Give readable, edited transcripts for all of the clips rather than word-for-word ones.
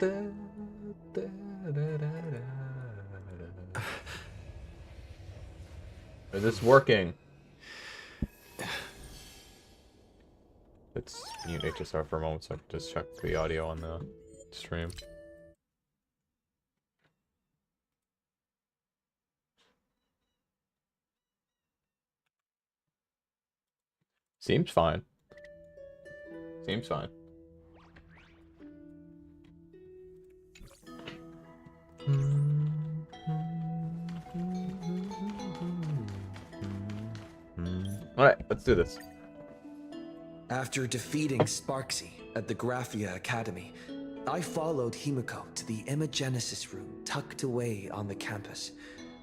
Is this working? Let's mute HSR for a moment so I can just check the audio on the stream. Seems fine. Seems fine. Alright, let's do this. After defeating Sparksy at the Graphia Academy, I followed Himiko to the Imagenesis room tucked away on the campus,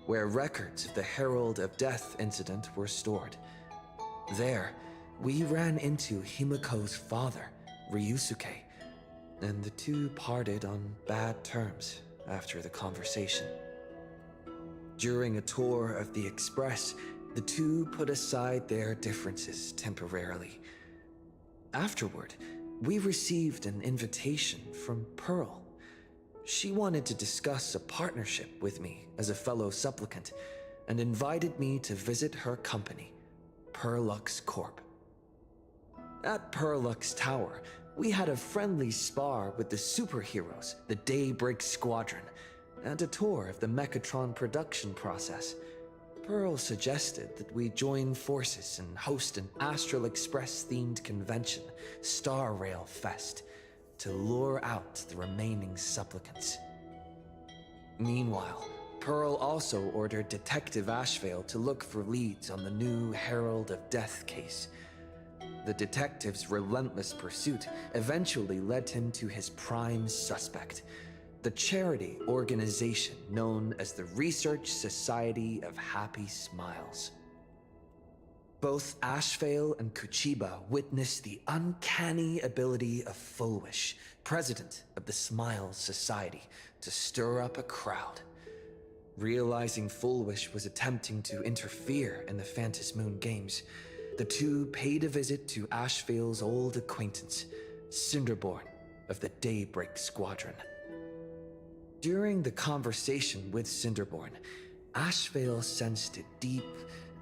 where records of the Herald of Death incident were stored. There, we ran into Himiko's father, Ryusuke, and the two parted on bad terms after the conversation. During a tour of the Express, the two put aside their differences temporarily. Afterward, we received an invitation from Pearl. She wanted to discuss a partnership with me as a fellow supplicant and invited me to visit her company, Perlux Corp. At Perlux Tower, we had a friendly spar with the superheroes, the Daybreak Squadron, and a tour of the Mechatron production process. Pearl suggested that we join forces and host an Astral Express-themed convention, Star Rail Fest, to lure out the remaining supplicants. Meanwhile, Pearl also ordered Detective Ashvale to look for leads on the new Herald of Death case. The detective's relentless pursuit eventually led him to his prime suspect, the charity organization known as the Research Society of Happy Smiles. Both Ashvale and Kuchiba witnessed the uncanny ability of Fulwish, president of the Smiles Society, to stir up a crowd. Realizing Fulwish was attempting to interfere in the Phantom Moon Games, the two paid a visit to Ashvale's old acquaintance, Cinderborn of the Daybreak Squadron. During the conversation with Cinderborn, Ashvale sensed a deep,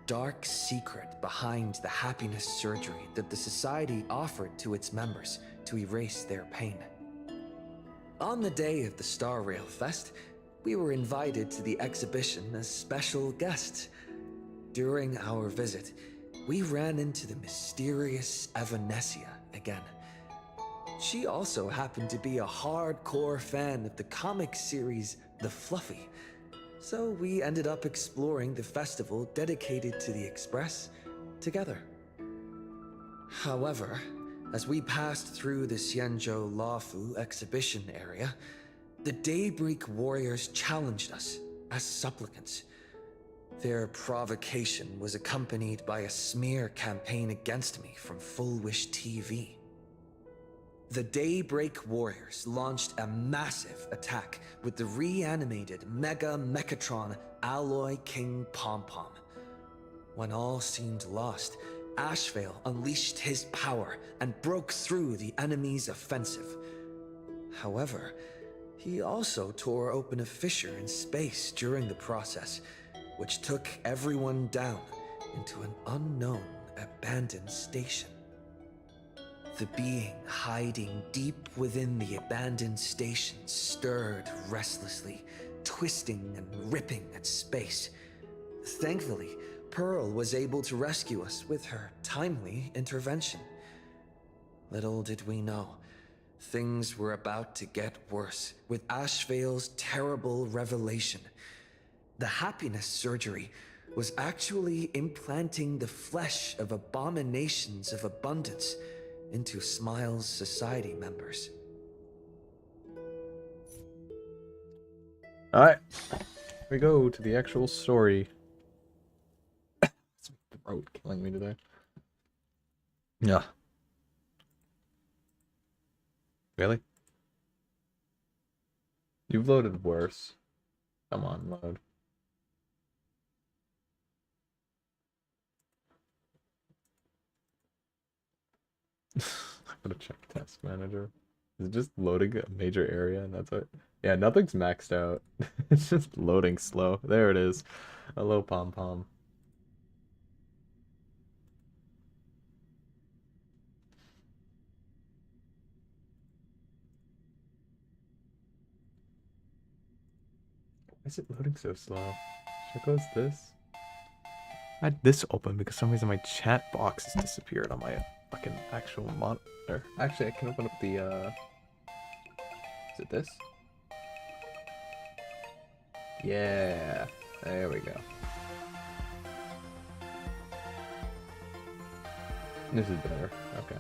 dark secret behind the happiness surgery that the Society offered to its members to erase their pain. On the day of the Star Rail Fest, we were invited to the exhibition as special guests. During our visit, we ran into the mysterious Evanessia again. She also happened to be a hardcore fan of the comic series The Fluffy, so we ended up exploring the festival dedicated to the Express together. However, as we passed through the Xianzhou Laofu exhibition area, the Daybreak Warriors challenged us as supplicants. Their provocation was accompanied by a smear campaign against me from Fulwish TV. The Daybreak Warriors launched a massive attack with the reanimated Mega Mechatron Alloy King Pom-Pom. When all seemed lost, Ashvale unleashed his power and broke through the enemy's offensive. However, he also tore open a fissure in space during the process, which took everyone down into an unknown abandoned station. The being hiding deep within the abandoned station stirred restlessly, twisting and ripping at space. Thankfully, Pearl was able to rescue us with her timely intervention. Little did we know, things were about to get worse with Ashvale's terrible revelation. The happiness surgery was actually implanting the flesh of abominations of abundance into Smiles Society members. Alright. We go to the actual story. It's my throat killing me today. Yeah. Really? You've loaded worse. Come on, load. I'm gonna check task manager. Is it just loading a major area and that's it? Yeah, nothing's maxed out. It's just loading slow. There it is. Hello, Pom Pom. Why is it loading so slow? Should I close this? I had this open because for some reason my chat box has disappeared on my fucking actual monitor. Actually, I can open up the, is it this? Yeah, there we go. This is better, okay.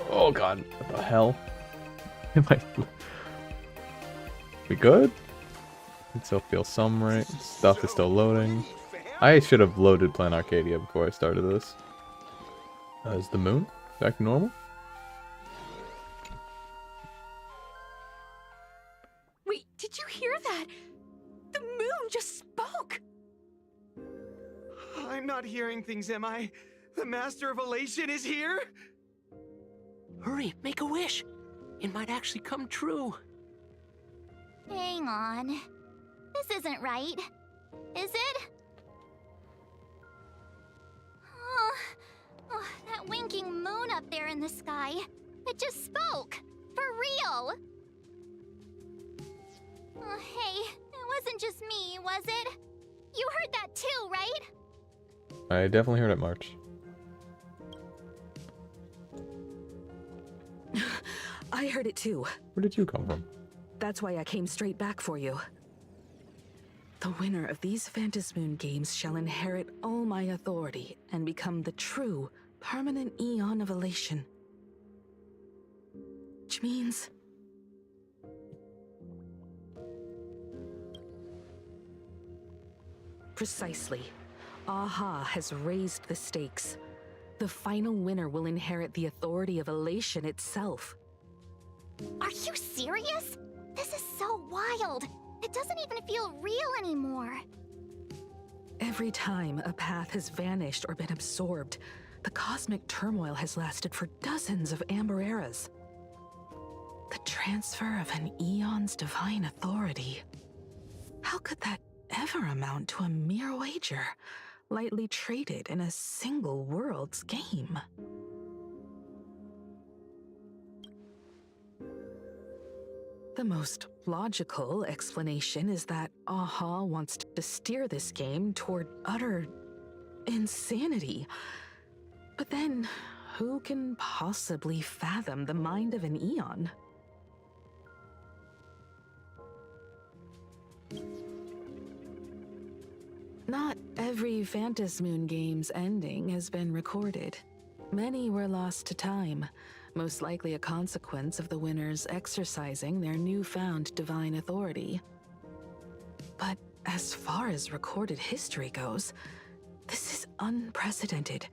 Oh god, what the hell? Am I... We good? It still feels some right. Stuff is still loading. I should have loaded Plan Arcadia before I started this. Is the moon back to normal? Wait, did you hear that? The moon just spoke! I'm not hearing things, am I? The Master of Elation is here? Hurry, make a wish. It might actually come true. Hang on. This isn't right. Is it? Oh, that winking moon up there in the sky. It just spoke. For real. Oh, hey, it wasn't just me, was it? You heard that too, right? I definitely heard it, March. I heard it too. Where did you come from? That's why I came straight back for you. The winner of these Phantasmoon games shall inherit all my authority and become the true, permanent Eon of Elation. Which means... Precisely. Aha has raised the stakes. The final winner will inherit the authority of Elation itself. Are you serious? This is so wild. It doesn't even feel real anymore. Every time a path has vanished or been absorbed, the cosmic turmoil has lasted for dozens of Amber Eras. The transfer of an Eon's divine authority. How could that ever amount to a mere wager, lightly traded in a single world's game? The most logical explanation is that Aha wants to steer this game toward utter insanity. But then, who can possibly fathom the mind of an Eon? Not every Phantasmoon game's ending has been recorded. Many were lost to time, most likely a consequence of the winners exercising their newfound divine authority. But as far as recorded history goes, this is unprecedented.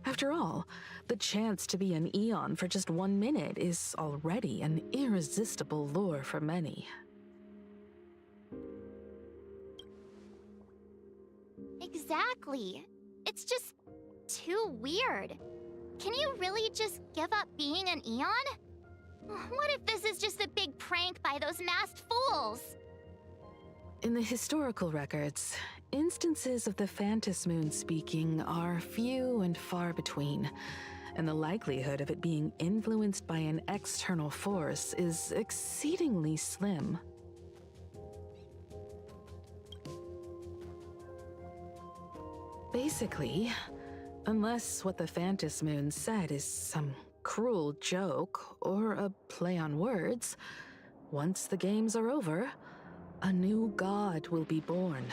After all, the chance to be an Eon for just 1 minute is already an irresistible lure for many. Exactly. It's just too weird. Can you really just give up being an Eon? What if this is just a big prank by those masked fools? In the historical records, instances of the Phantasmoon speaking are few and far between, and the likelihood of it being influenced by an external force is exceedingly slim. Basically, unless what the Phantasmoon said is some cruel joke or a play on words, once the games are over, a new god will be born.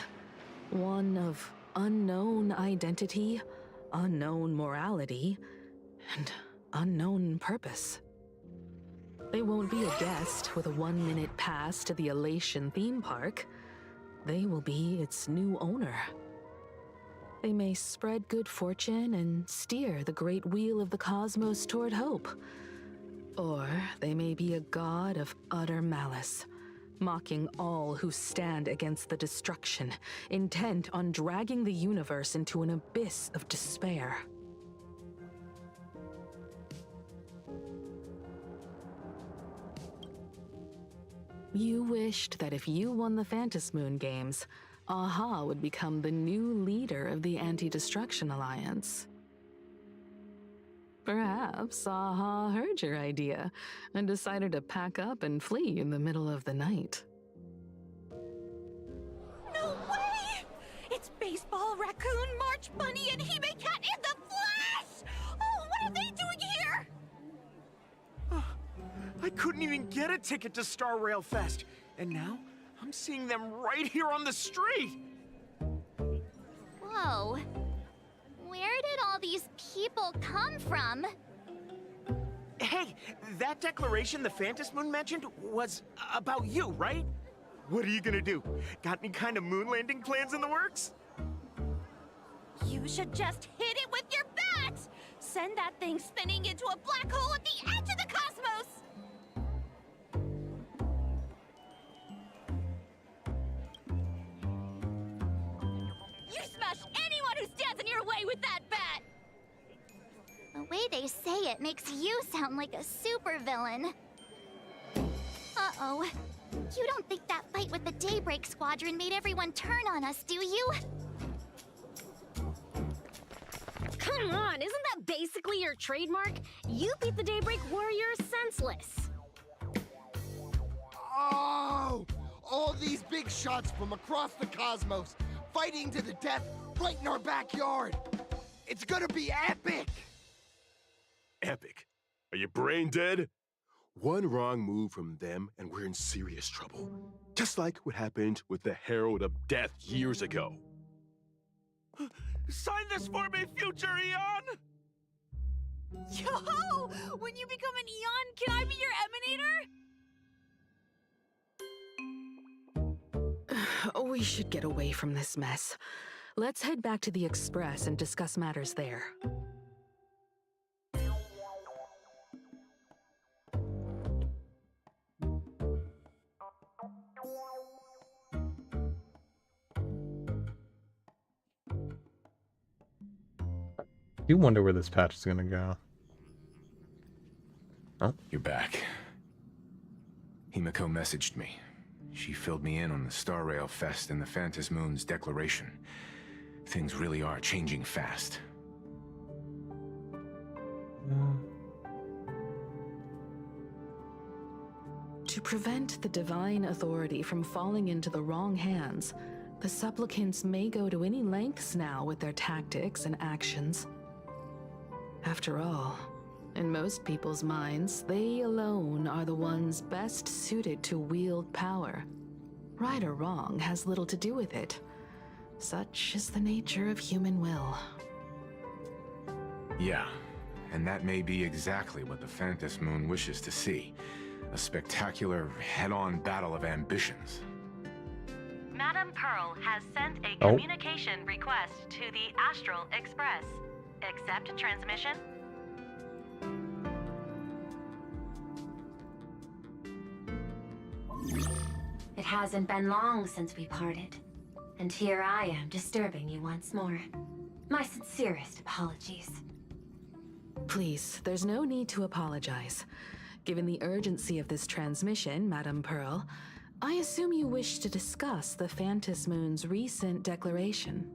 One of unknown identity, unknown morality, and unknown purpose. They won't be a guest with a 1-minute pass to the Elation theme park. They will be its new owner. They may spread good fortune and steer the great wheel of the cosmos toward hope. Or they may be a god of utter malice, mocking all who stand against the destruction, intent on dragging the universe into an abyss of despair. You wished that if you won the Phantom Moon Games, Aha would become the new leader of the Anti-Destruction Alliance. Perhaps Aha heard your idea and decided to pack up and flee in the middle of the night. No way! It's Baseball, Raccoon, March Bunny, and Hime Cat in the flesh! Oh, what are they doing here? I couldn't even get a ticket to Star Rail Fest, and now I'm seeing them right here on the street! Whoa. Where did all these people come from? Hey, that declaration the Phantom Moon mentioned was about you, right? What are you gonna do? Got any kind of moon landing plans in the works? You should just hit it with your bat! Send that thing spinning into a black hole at the edge of the cosmos! You smash anyone who stands in your way with that bat! The way they say it makes you sound like a supervillain. Uh-oh. You don't think that fight with the Daybreak Squadron made everyone turn on us, do you? Come on, isn't that basically your trademark? You beat the Daybreak Warriors senseless. Oh! All these big shots from across the cosmos, fighting to the death right in our backyard. It's gonna be epic! Epic. Are you brain dead? One wrong move from them and we're in serious trouble. Just like what happened with the Herald of Death years ago. Sign this for me, future Eon! Yo! When you become an Eon, can I be your Emanator? We should get away from this mess. Let's head back to the Express and discuss matters there. I do wonder where this patch is gonna go. You're back. Himiko messaged me. She filled me in on the Star Rail Fest and the Phantom Moon's declaration. Things really are changing fast. To prevent the Divine Authority from falling into the wrong hands, the supplicants may go to any lengths now with their tactics and actions. After all, in most people's minds, they alone are the ones best suited to wield power. Right or wrong has little to do with it. Such is the nature of human will. Yeah, and that may be exactly what the Phantom Moon wishes to see. A spectacular, head-on battle of ambitions. Madame Pearl has sent a Oh. communication request to the Astral Express. Accept transmission? It hasn't been long since we parted, and here I am disturbing you once more. My sincerest apologies. Please, there's no need to apologize. Given the urgency of this transmission, Madame Pearl, I assume you wish to discuss the Phantom Moon's recent declaration.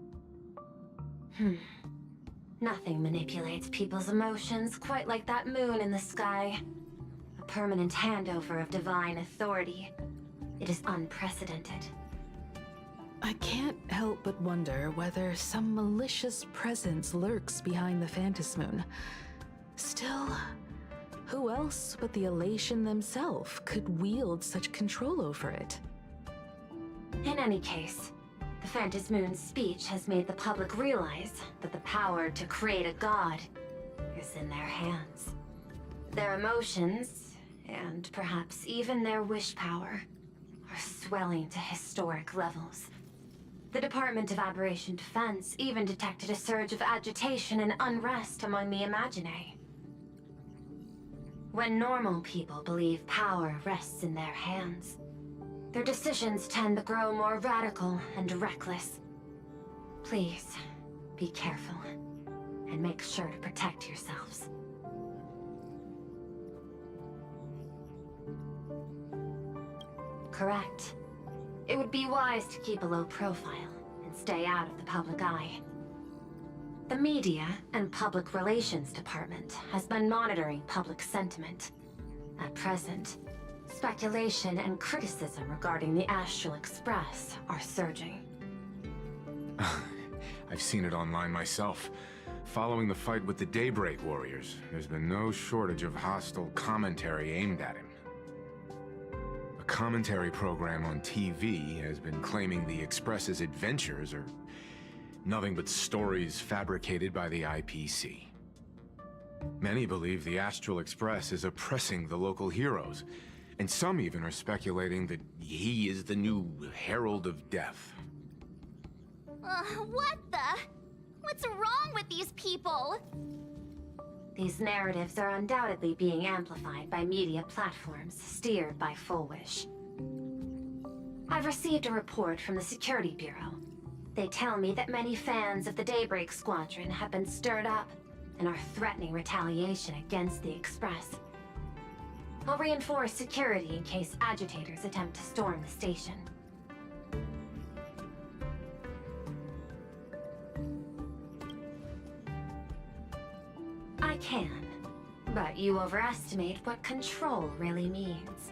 Nothing manipulates people's emotions quite like that moon in the sky. A permanent handover of divine authority. It is unprecedented. I can't help but wonder whether some malicious presence lurks behind the Phantom Moon. Still, who else but the Elation themselves could wield such control over it? In any case, the Phantom Moon's speech has made the public realize that the power to create a god is in their hands. Their emotions, and perhaps even their wish power, are swelling to historic levels. The Department of Aberration Defense even detected a surge of agitation and unrest among the Imaginae. When normal people believe power rests in their hands, their decisions tend to grow more radical and reckless. Please, be careful, and make sure to protect yourselves. correct. It would be wise to keep a low profile and stay out of the public eye. The Media and Public Relations Department has been monitoring public sentiment. At present, speculation and criticism regarding the Astral Express are surging. I've seen it online myself. Following the fight with the Daybreak Warriors, there's been no shortage of hostile commentary aimed at him. A commentary program on TV has been claiming the Express's adventures are nothing but stories fabricated by the IPC. Many believe the Astral Express is oppressing the local heroes, and some even are speculating that he is the new Herald of Death. What the? What's wrong with these people? These narratives are undoubtedly being amplified by media platforms steered by Full Wish. I've received a report from the Security Bureau. They tell me that many fans of the Daybreak Squadron have been stirred up and are threatening retaliation against the Express. I'll reinforce security in case agitators attempt to storm the station. I can, but you overestimate what control really means.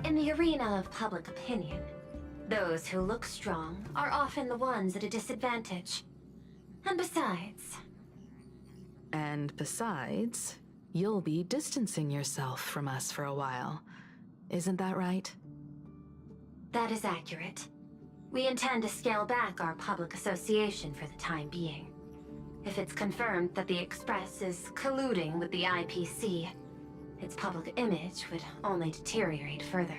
In the arena of public opinion, those who look strong are often the ones at a disadvantage. And besides, you'll be distancing yourself from us for a while. Isn't that right? That is accurate. We intend to scale back our public association for the time being. If it's confirmed that the Express is colluding with the IPC, its public image would only deteriorate further.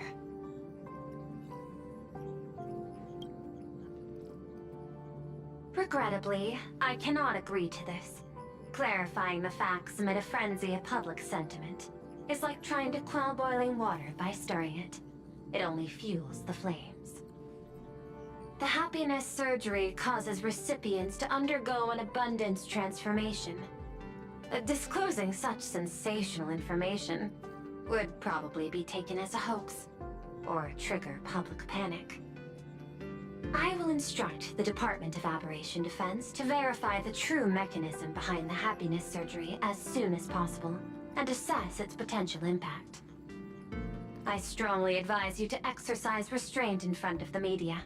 Regrettably, I cannot agree to this. Clarifying the facts amid a frenzy of public sentiment is like trying to quell boiling water by stirring it. It only fuels the flames. The happiness surgery causes recipients to undergo an abundance transformation. Disclosing such sensational information would probably be taken as a hoax, or trigger public panic. I will instruct the Department of Aberration Defense to verify the true mechanism behind the happiness surgery as soon as possible, and assess its potential impact. I strongly advise you to exercise restraint in front of the media.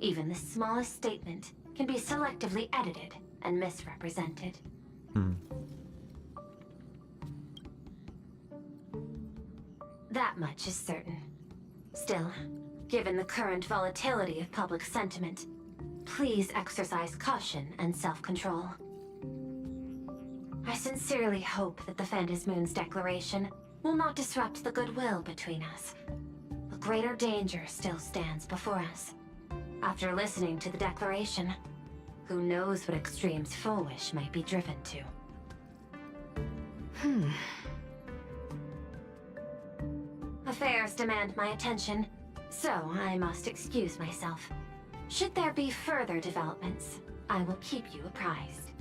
Even the smallest statement can be selectively edited and misrepresented. That much is certain. Still, given the current volatility of public sentiment, please exercise caution and self-control. I sincerely hope that the Phantasmoon's declaration will not disrupt the goodwill between us. A greater danger still stands before us. After listening to the declaration, who knows what extremes Full Wish might be driven to. Affairs demand my attention, so I must excuse myself. Should there be further developments, I will keep you apprised.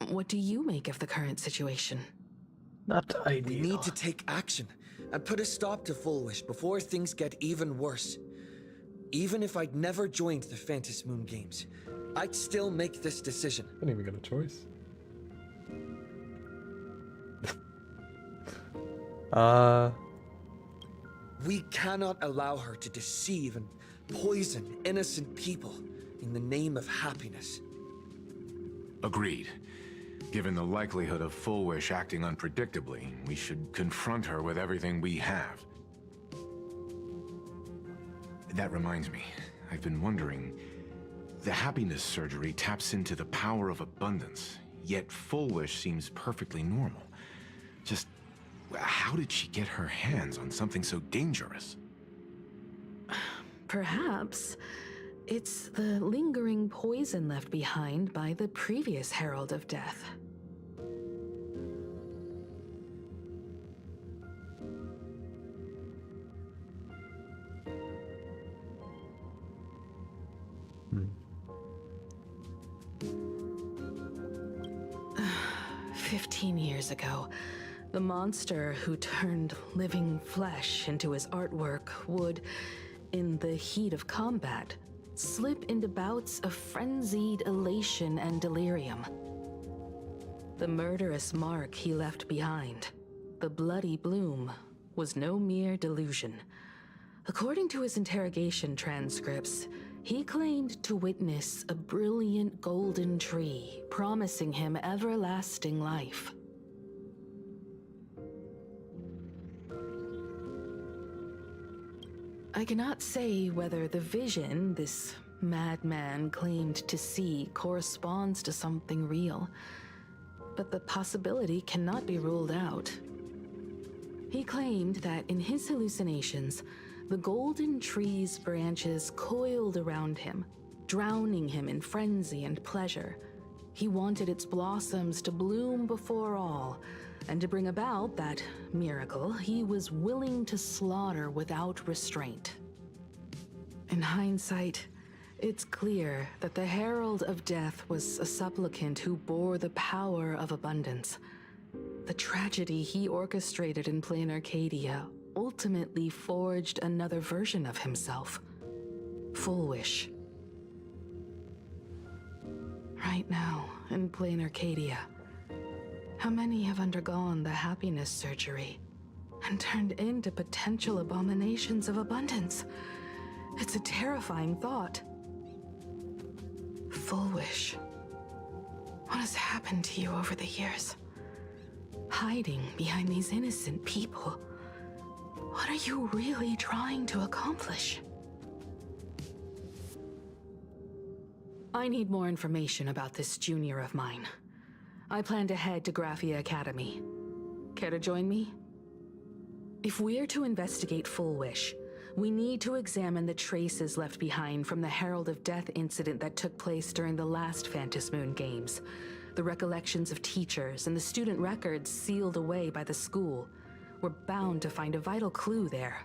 What do you make of the current situation? Not ideal. We need to take action and put a stop to Full Wish before things get even worse. Even if I'd never joined the Phantasmoon Games, I'd still make this decision. I didn't even get a choice. We cannot allow her to deceive and poison innocent people in the name of happiness. Agreed. Given the likelihood of Full Wish acting unpredictably, we should confront her with everything we have. That reminds me, I've been wondering, the happiness surgery taps into the power of abundance, yet Full Wish seems perfectly normal. Just, how did she get her hands on something so dangerous? Perhaps it's the lingering poison left behind by the previous Herald of Death. 15 years ago, the monster who turned living flesh into his artwork would, in the heat of combat, slip into bouts of frenzied elation and delirium. The murderous mark he left behind, the bloody bloom, was no mere delusion. According to his interrogation transcripts, he claimed to witness a brilliant golden tree promising him everlasting life. I cannot say whether the vision this madman claimed to see corresponds to something real, but the possibility cannot be ruled out. He claimed that in his hallucinations, the golden tree's branches coiled around him, drowning him in frenzy and pleasure. He wanted its blossoms to bloom before all, and to bring about that miracle, he was willing to slaughter without restraint. In hindsight, it's clear that the Herald of Death was a supplicant who bore the power of abundance. The tragedy he orchestrated in Plain Arcadia ultimately forged another version of himself, Full Wish. Right now, in Plain Arcadia, how many have undergone the happiness surgery and turned into potential abominations of abundance? It's a terrifying thought. Full Wish. What has happened to you over the years? Hiding behind these innocent people. What are you really trying to accomplish? I need more information about this junior of mine. I plan to head to Graphia Academy. Care to join me? If we're to investigate Full Wish, we need to examine the traces left behind from the Herald of Death incident that took place during the last Phantom Moon Games. The recollections of teachers and the student records sealed away by the school. We're bound to find a vital clue there.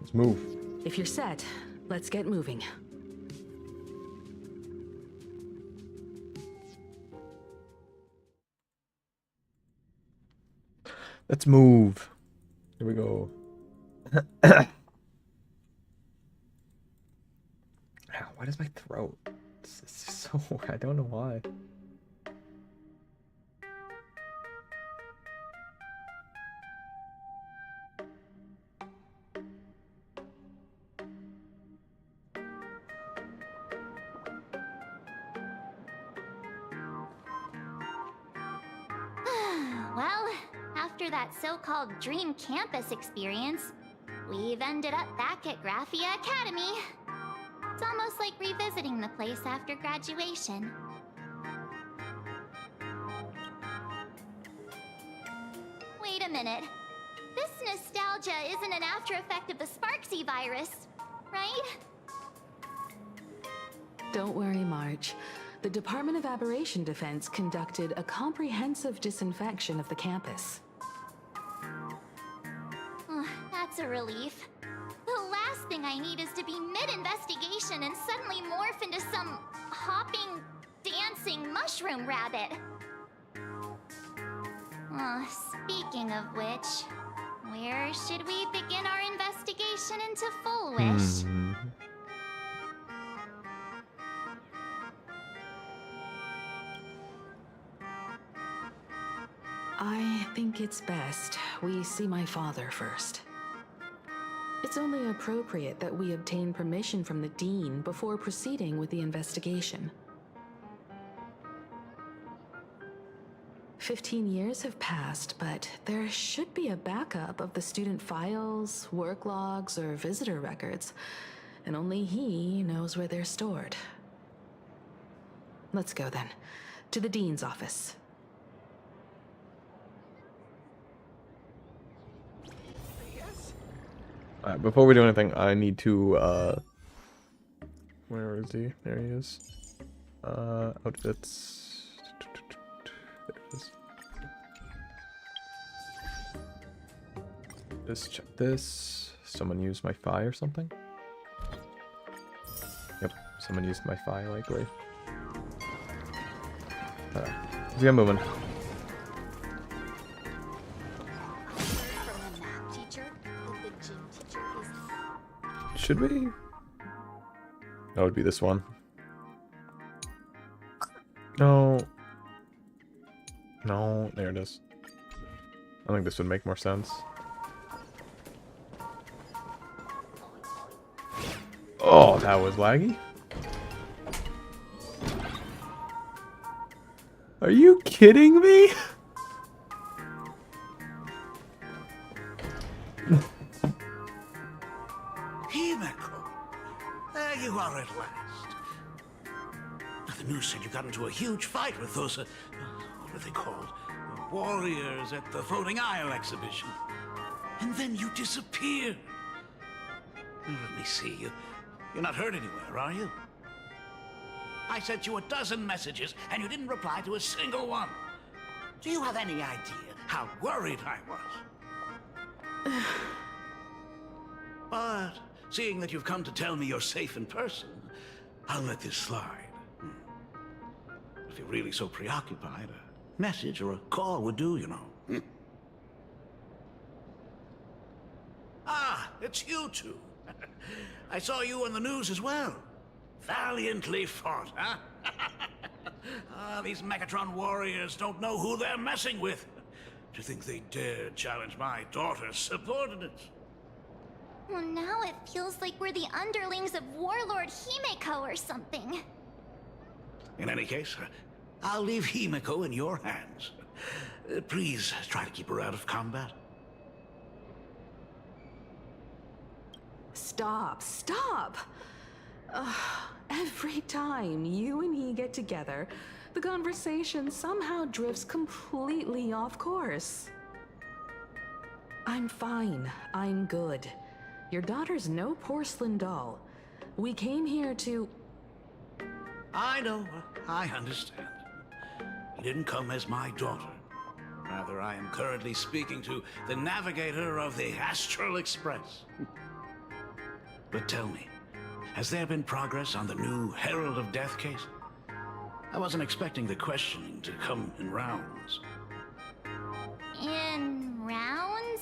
Let's move. If you're set, let's get moving. Let's move. Here we go. Why does my throat? It's so. I don't know why. Well, after that so-called dream campus experience, we've ended up back at Graphia Academy. It's almost like revisiting the place after graduation. Wait a minute. This nostalgia isn't an after effect of the Sparksy virus, right? Don't worry, March. The Department of Aberration Defense conducted a comprehensive disinfection of the campus. That's a relief. The last thing I need is to be mid-investigation and suddenly morph into some hopping, dancing mushroom rabbit. Speaking of which, where should we begin our investigation into Full Wish? I think it's best we see my father first. It's only appropriate that we obtain permission from the Dean before proceeding with the investigation. 15 years have passed, but there should be a backup of the student files, work logs, or visitor records, and only he knows where they're stored. Let's go then, to the Dean's office. Alright, before we do anything, I need to, where is he? There he is. Outfits. There it is. Just check this. Someone used my Fi or something? Yep, someone used my Fi likely. Alright, let's get moving. From the math teacher that the gym teacher is. Should we? That would be this one. No. No, there it is. I think this would make more sense. Oh, that was laggy. Are you kidding me? Himeko, there you are at last. Now, the news said you got into a huge fight with those, what are they called? Warriors at the Floating Isle exhibition. And then you disappeared. Let me see you. You're not hurt anywhere, are you? I sent you a dozen messages, and you didn't reply to a single one. Do you have any idea how worried I was? But seeing that you've come to tell me you're safe in person, I'll let this slide. If you're really so preoccupied, a message or a call would do, you know. Ah, it's you two. I saw you on the news as well. Valiantly fought, huh? These Megatron warriors don't know who they're messing with. To think they dare challenge my daughter's subordinates. Well, now it feels like we're the underlings of Warlord Himeko or something. In any case, I'll leave Himeko in your hands. Please try to keep her out of combat. Stop, stop! Every time you and he get together, the conversation somehow drifts completely off course. I'm fine. I'm good. Your daughter's no porcelain doll. We came here to... I know. I understand. You didn't come as my daughter. Rather, I am currently speaking to the navigator of the Astral Express. But tell me, has there been progress on the new Herald of Death case? I wasn't expecting the questioning to come in rounds. In rounds?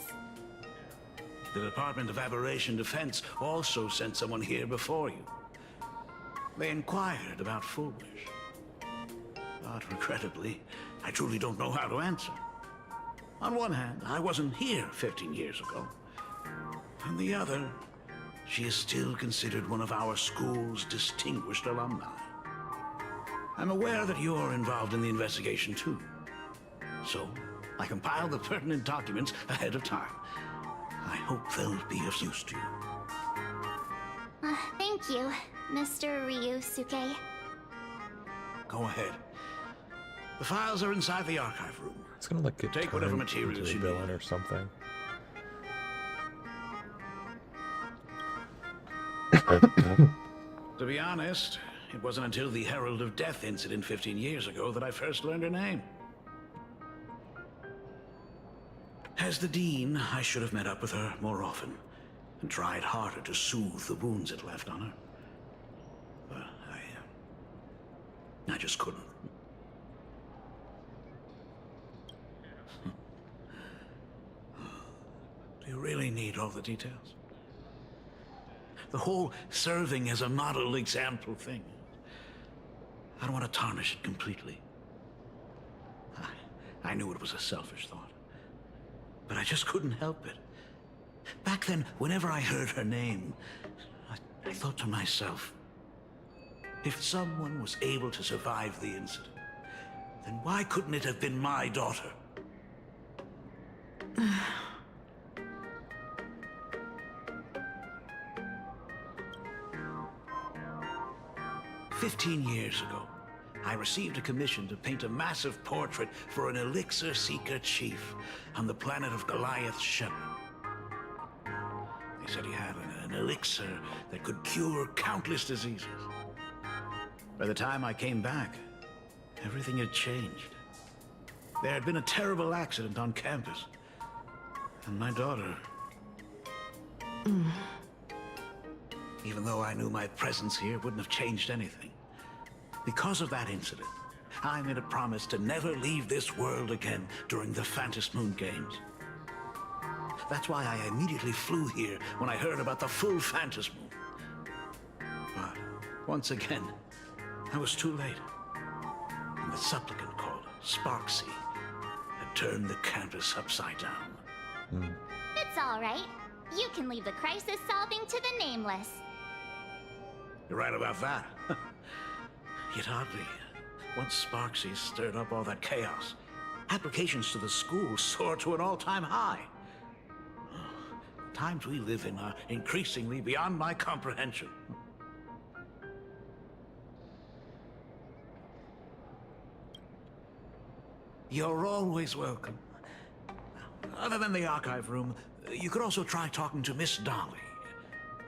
The Department of Aberration Defense also sent someone here before you. They inquired about Foolish. But regrettably, I truly don't know how to answer. On one hand, I wasn't here 15 years ago. On the other, she is still considered one of our school's distinguished alumni. I'm aware that you're involved in the investigation too. So, I compiled the pertinent documents ahead of time. I hope they'll be of use to you. Thank you, Mr. Ryusuke. Go ahead. The files are inside the archive room. It's gonna like get Take whatever turned materials into a you villain need. or something. To be honest, it wasn't until the Herald of Death incident 15 years ago that I first learned her name. As the Dean, I should have met up with her more often and tried harder to soothe the wounds it left on her. But I just couldn't. Do you really need all the details? The whole serving as a model example thing. I don't want to tarnish it completely. I knew it was a selfish thought. But I just couldn't help it. Back then, whenever I heard her name, I thought to myself, if someone was able to survive the incident, then why couldn't it have been my daughter? 15 years ago, I received a commission to paint a massive portrait for an Elixir Seeker chief on the planet of Goliath Shepherd. They said he had an elixir that could cure countless diseases. By the time I came back, everything had changed. There had been a terrible accident on campus, and my daughter... Even though I knew my presence here wouldn't have changed anything. Because of that incident, I made a promise to never leave this world again during the Fantasy Moon Games. That's why I immediately flew here when I heard about the full Fantasy Moon. But once again, I was too late. And the supplicant called Sparksy had turned the campus upside down. It's all right. You can leave the crisis solving to the Nameless. You're right about that. Yet oddly, once Sparksy stirred up all that chaos, applications to the school soared to an all-time high. Times we live in are increasingly beyond my comprehension. You're always welcome. Other than the archive room, you could also try talking to Miss Dolly.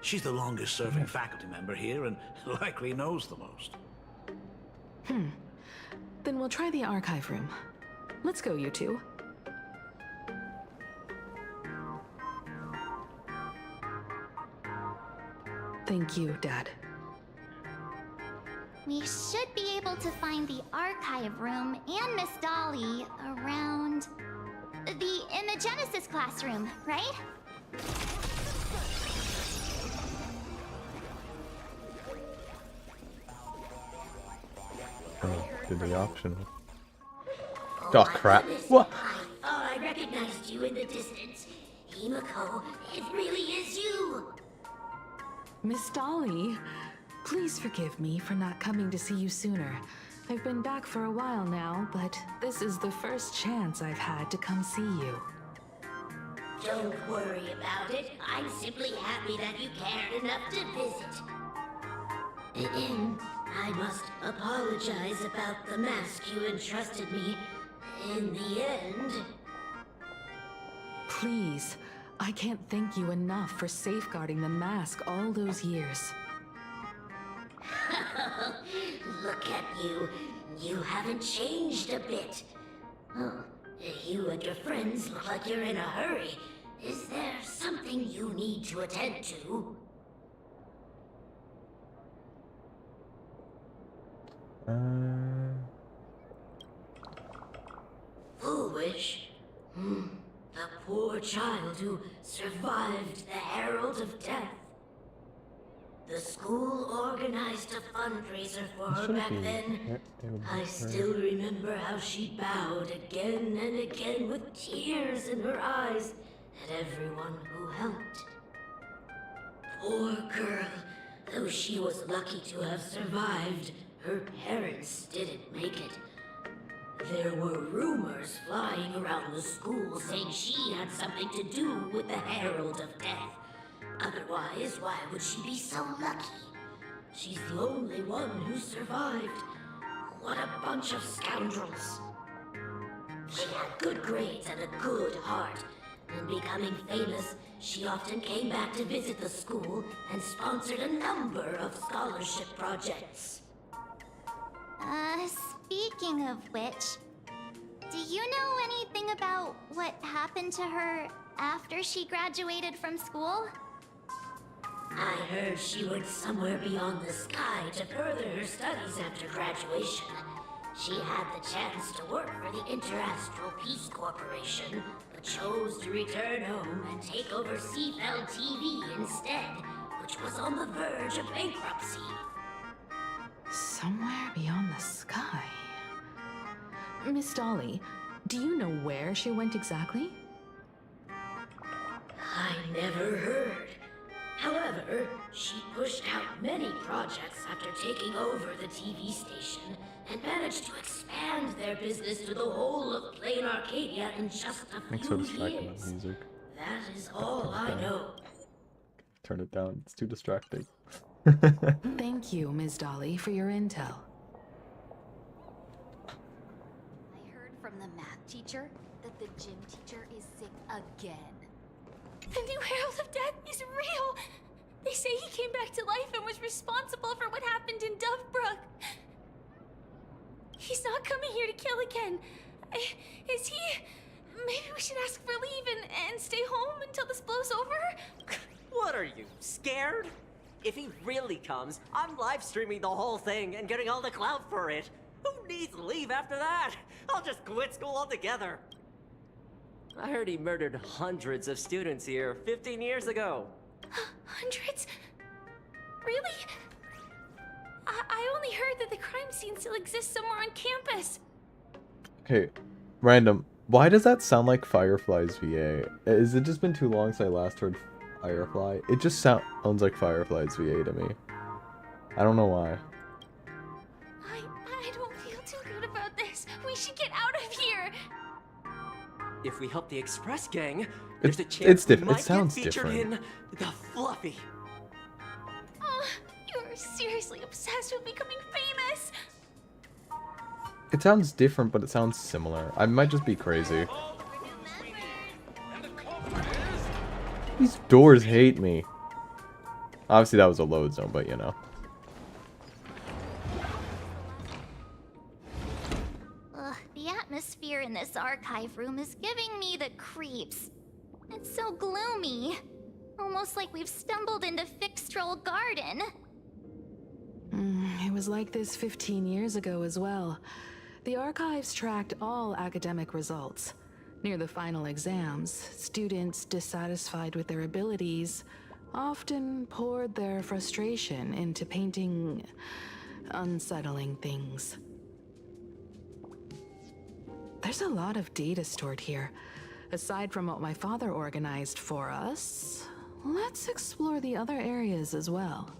She's the longest-serving faculty member here and likely knows the most. Then we'll try the archive room. Let's go, you two. Thank you, Dad. We should be able to find the archive room and Miss Dolly around in the Genesis classroom, right? Oh, did the option. Oh crap. What? I recognized you in the distance. Himiko, it really is you! Miss Dolly, please forgive me for not coming to see you sooner. I've been back for a while now, but this is the first chance I've had to come see you. Don't worry about it. I'm simply happy that you cared enough to visit. I must apologize about the mask you entrusted me. In the end... Please, I can't thank you enough for safeguarding the mask all those years. Look at you. You haven't changed a bit. Oh, you and your friends look like you're in a hurry. Is there something you need to attend to? Foolish? The poor child who survived the Herald of Death. The school organized a fundraiser for her back then. I still remember how she bowed again and again with tears in her eyes at everyone who helped. Poor girl, though she was lucky to have survived, her parents didn't make it. There were rumors flying around the school saying she had something to do with the Herald of Death. Otherwise, why would she be so lucky? She's the only one who survived. What a bunch of scoundrels. She had good grades and a good heart. And becoming famous, she often came back to visit the school and sponsored a number of scholarship projects. Speaking of which, do you know anything about what happened to her after she graduated from school? I heard she went somewhere beyond the sky to further her studies after graduation. She had the chance to work for the Interastral Peace Corporation, but chose to return home and take over Seafell TV instead, which was on the verge of bankruptcy. Somewhere beyond the sky. Miss Dolly, do you know where she went exactly? I never heard. However, she pushed out many projects after taking over the TV station and managed to expand their business to the whole of Plain Arcadia in just a Makes so few distracting years. with music. That is all I know. Turn it down. It's too distracting. Thank you, Ms. Dolly, for your intel. I heard from the math teacher that the gym teacher is sick again. The new Herald of Death is real! They say he came back to life and was responsible for what happened in Dovebrook. He's not coming here to kill again. Is he? Maybe we should ask for leave and stay home until this blows over? What are you, scared? If he really comes, I'm live streaming the whole thing and getting all the clout for it. Who needs leave after that? I'll just quit school altogether. I heard he murdered hundreds of students here 15 years ago. Hundreds? Really? I only heard that the crime scene still exists somewhere on campus. Okay, random. Why does that sound like Firefly's VA? Has it just been too long since I last heard Firefly? It just sounds like Firefly's VA to me. I don't know why. I don't feel too good about this. We should get out of here. If we help the Express Gang, It's there's a chance we different. It might sounds get featured different. in The Fluffy. Oh, you're seriously obsessed with becoming famous. It sounds different, but it sounds similar. I might just be crazy. These doors hate me. Obviously, that was a load zone, but you know. Ugh, the atmosphere in this archive room is giving me the creeps. It's so gloomy. Almost like we've stumbled into Fixtroll Garden. It was like this 15 years ago as well. The archives tracked all academic results. Near the final exams, students dissatisfied with their abilities often poured their frustration into painting unsettling things. There's a lot of data stored here. Aside from what my father organized for us, let's explore the other areas as well.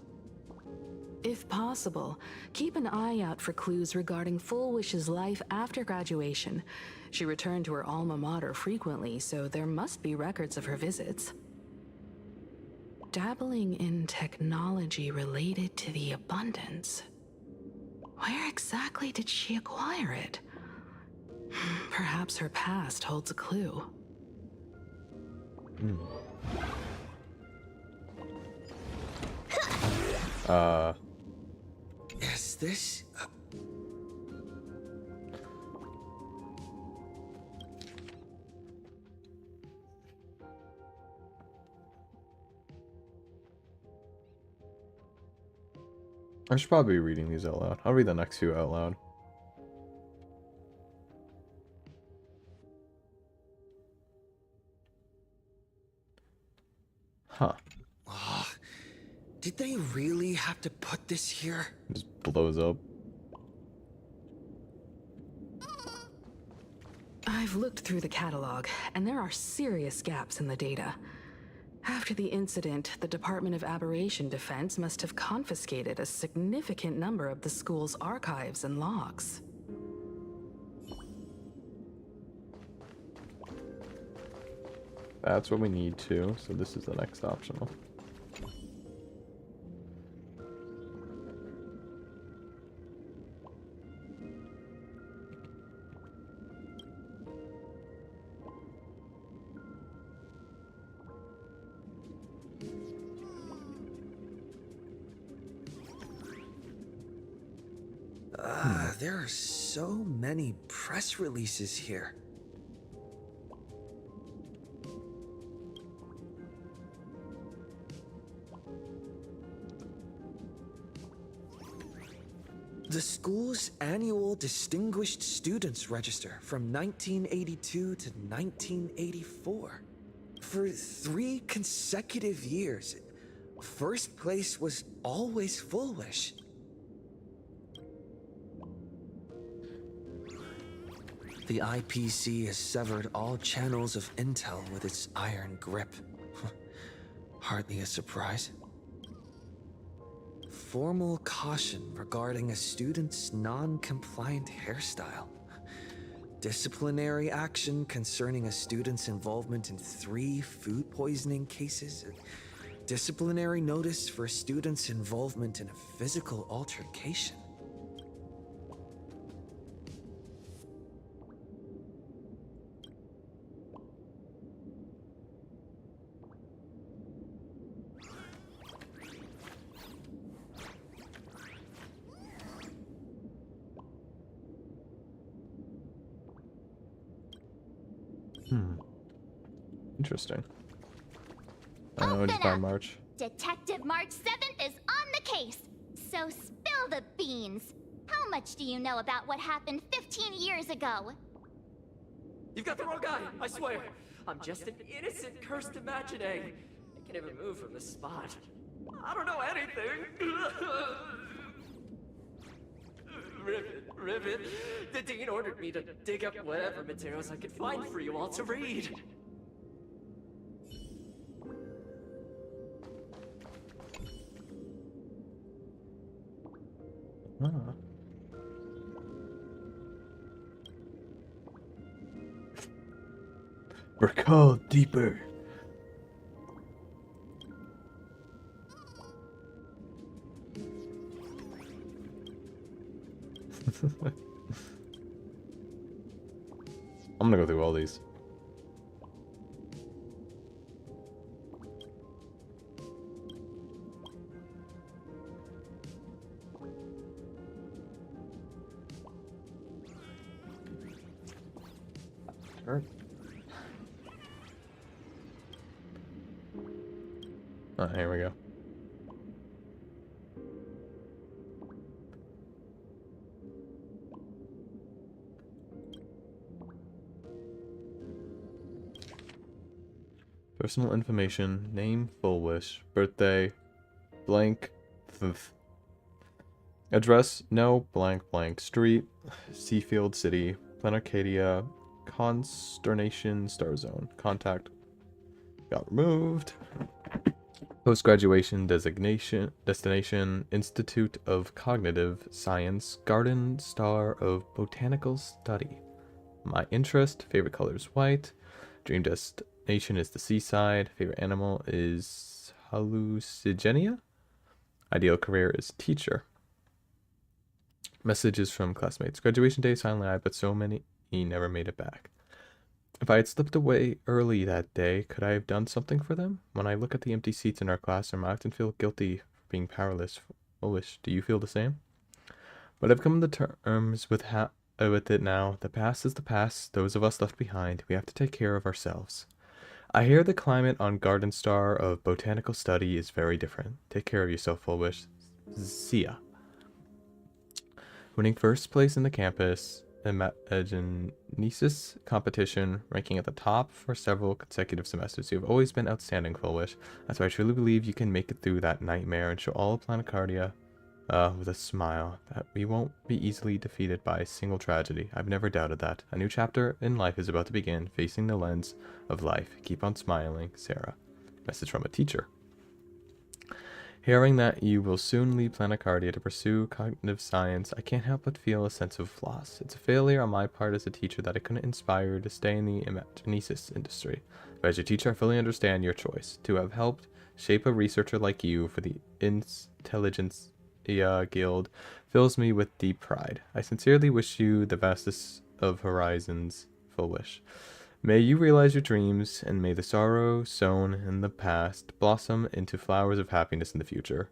If possible, keep an eye out for clues regarding Fullwish's life after graduation. She returned to her alma mater frequently, so there must be records of her visits. Dabbling in technology related to the abundance. Where exactly did she acquire it? Perhaps her past holds a clue. Is this... I should probably be reading these out loud. I'll read the next few out loud. Huh. Did they really have to put this here? Just blows up. I've looked through the catalog, and there are serious gaps in the data. After the incident, the Department of Aberration Defense must have confiscated a significant number of the school's archives and logs. That's what we need to, so this is the next optional. There are so many press releases here. The school's annual Distinguished Students Register from 1982 to 1984. For 3 consecutive years, first place was always Fullwish. The IPC has severed all channels of intel with its iron grip. Hardly a surprise. Formal caution regarding a student's non-compliant hairstyle. Disciplinary action concerning a student's involvement in 3 food poisoning cases. Disciplinary notice for a student's involvement in a physical altercation. Interesting. Just by March. Detective March 7th is on the case. So spill the beans. How much do you know about what happened 15 years ago? You've got the wrong guy, I swear. I'm just an innocent, cursed imaginee. I can't even move from this spot. I don't know anything. Rivet. The Dean ordered me to dig up whatever materials I could find for you all to read. Ah. We're called deeper. I'm gonna go through all these. Sure. Oh, here we go. Personal information, name, full wish, birthday, blank, address, no, blank, blank, street, Seafield City, Planarcadia, Consternation, Star Zone, contact, got removed, post-graduation destination, Institute of Cognitive Science, Garden Star of Botanical Study, my interest, favorite color is white, dream destination is the seaside. Favorite animal is hallucigenia. Ideal career is teacher. Messages from classmates. Graduation day, silently eyed, but so many he never made it back. If I had slipped away early that day, could I have done something for them? When I look at the empty seats in our classroom, I often feel guilty for being powerless. Foolish. Do you feel the same? But I've come to terms with it now. The past is the past. Those of us left behind, we have to take care of ourselves. I hear the climate on Garden Star of Botanical Study is very different. Take care of yourself, Fullwish. Zia. Winning first place in the campus Imaginesis competition, ranking at the top for several consecutive semesters. You have always been outstanding, Fullwish. That's why I truly believe you can make it through that nightmare and show all of Planecardia with a smile that we won't be easily defeated by a single tragedy. I've never doubted that. A new chapter in life is about to begin, facing the lens of life. Keep on smiling, Sarah. Message from a teacher. Hearing that you will soon leave Planecardia to pursue cognitive science, I can't help but feel a sense of loss. It's a failure on my part as a teacher that I couldn't inspire you to stay in the Imaginesis industry. But as your teacher, I fully understand your choice. To have helped shape a researcher like you for the Intelligence Guild fills me with deep pride. I sincerely wish you the vastest of horizons, Fullwish. May you realize your dreams, and may the sorrow sown in the past blossom into flowers of happiness in the future.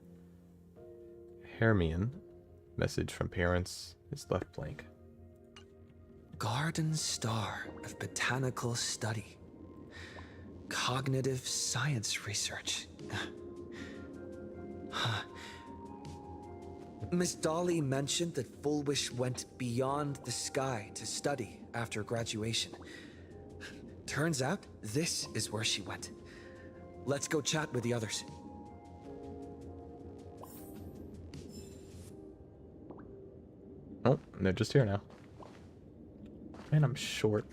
Hermione. Message from parents is left blank. Garden Star of Botanical Study. Cognitive Science Research. Huh. Miss Dolly mentioned that Fullwish went beyond the sky to study after graduation. Turns out, this is where she went. Let's go chat with the others. Oh, they're just here now. Man, I'm short.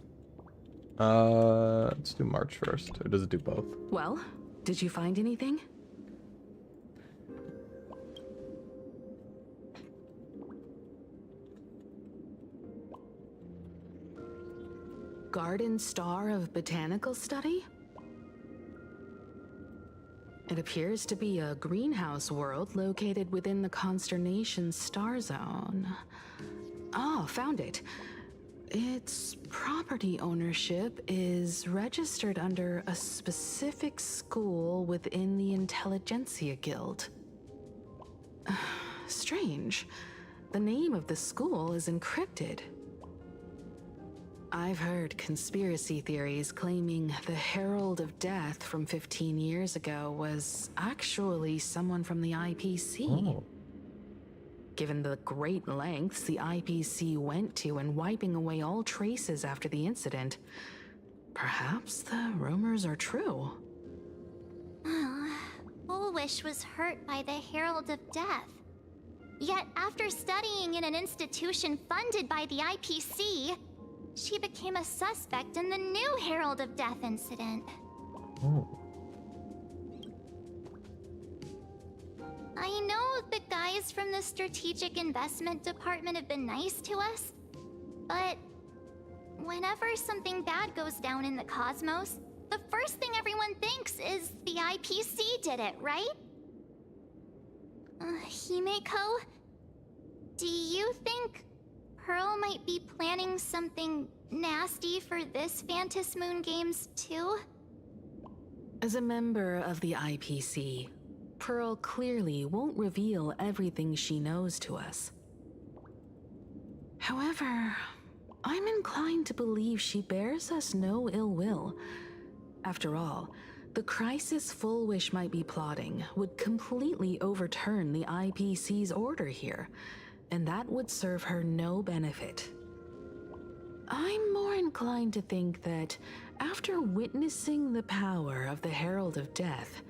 Let's do March first. Or does it do both? Well, did you find anything? Garden Star of Botanical Study? It appears to be a greenhouse world located within the Consternation Star Zone. Oh, found it. Its property ownership is registered under a specific school within the Intelligentsia Guild. Strange. The name of the school is encrypted. I've heard conspiracy theories claiming the Herald of Death from 15 years ago was actually someone from the IPC. Oh. given the great lengths the IPC went to in wiping away all traces after the incident. Perhaps the rumors are true. Fullwish was hurt by the Herald of Death. Yet after studying in an institution funded by the IPC, she became a suspect in the new Herald of Death incident. Oh. I know the guys from the Strategic Investment Department have been nice to us, but whenever something bad goes down in the cosmos, the first thing everyone thinks is the IPC did it, right? Himeko, do you think Pearl might be planning something nasty for this Phantom Moon Games too? As a member of the IPC, Pearl clearly won't reveal everything she knows to us. However, I'm inclined to believe she bears us no ill will. After all, the crisis Fullwish might be plotting would completely overturn the IPC's order here, and that would serve her no benefit. I'm more inclined to think that after witnessing the power of the Herald of Death,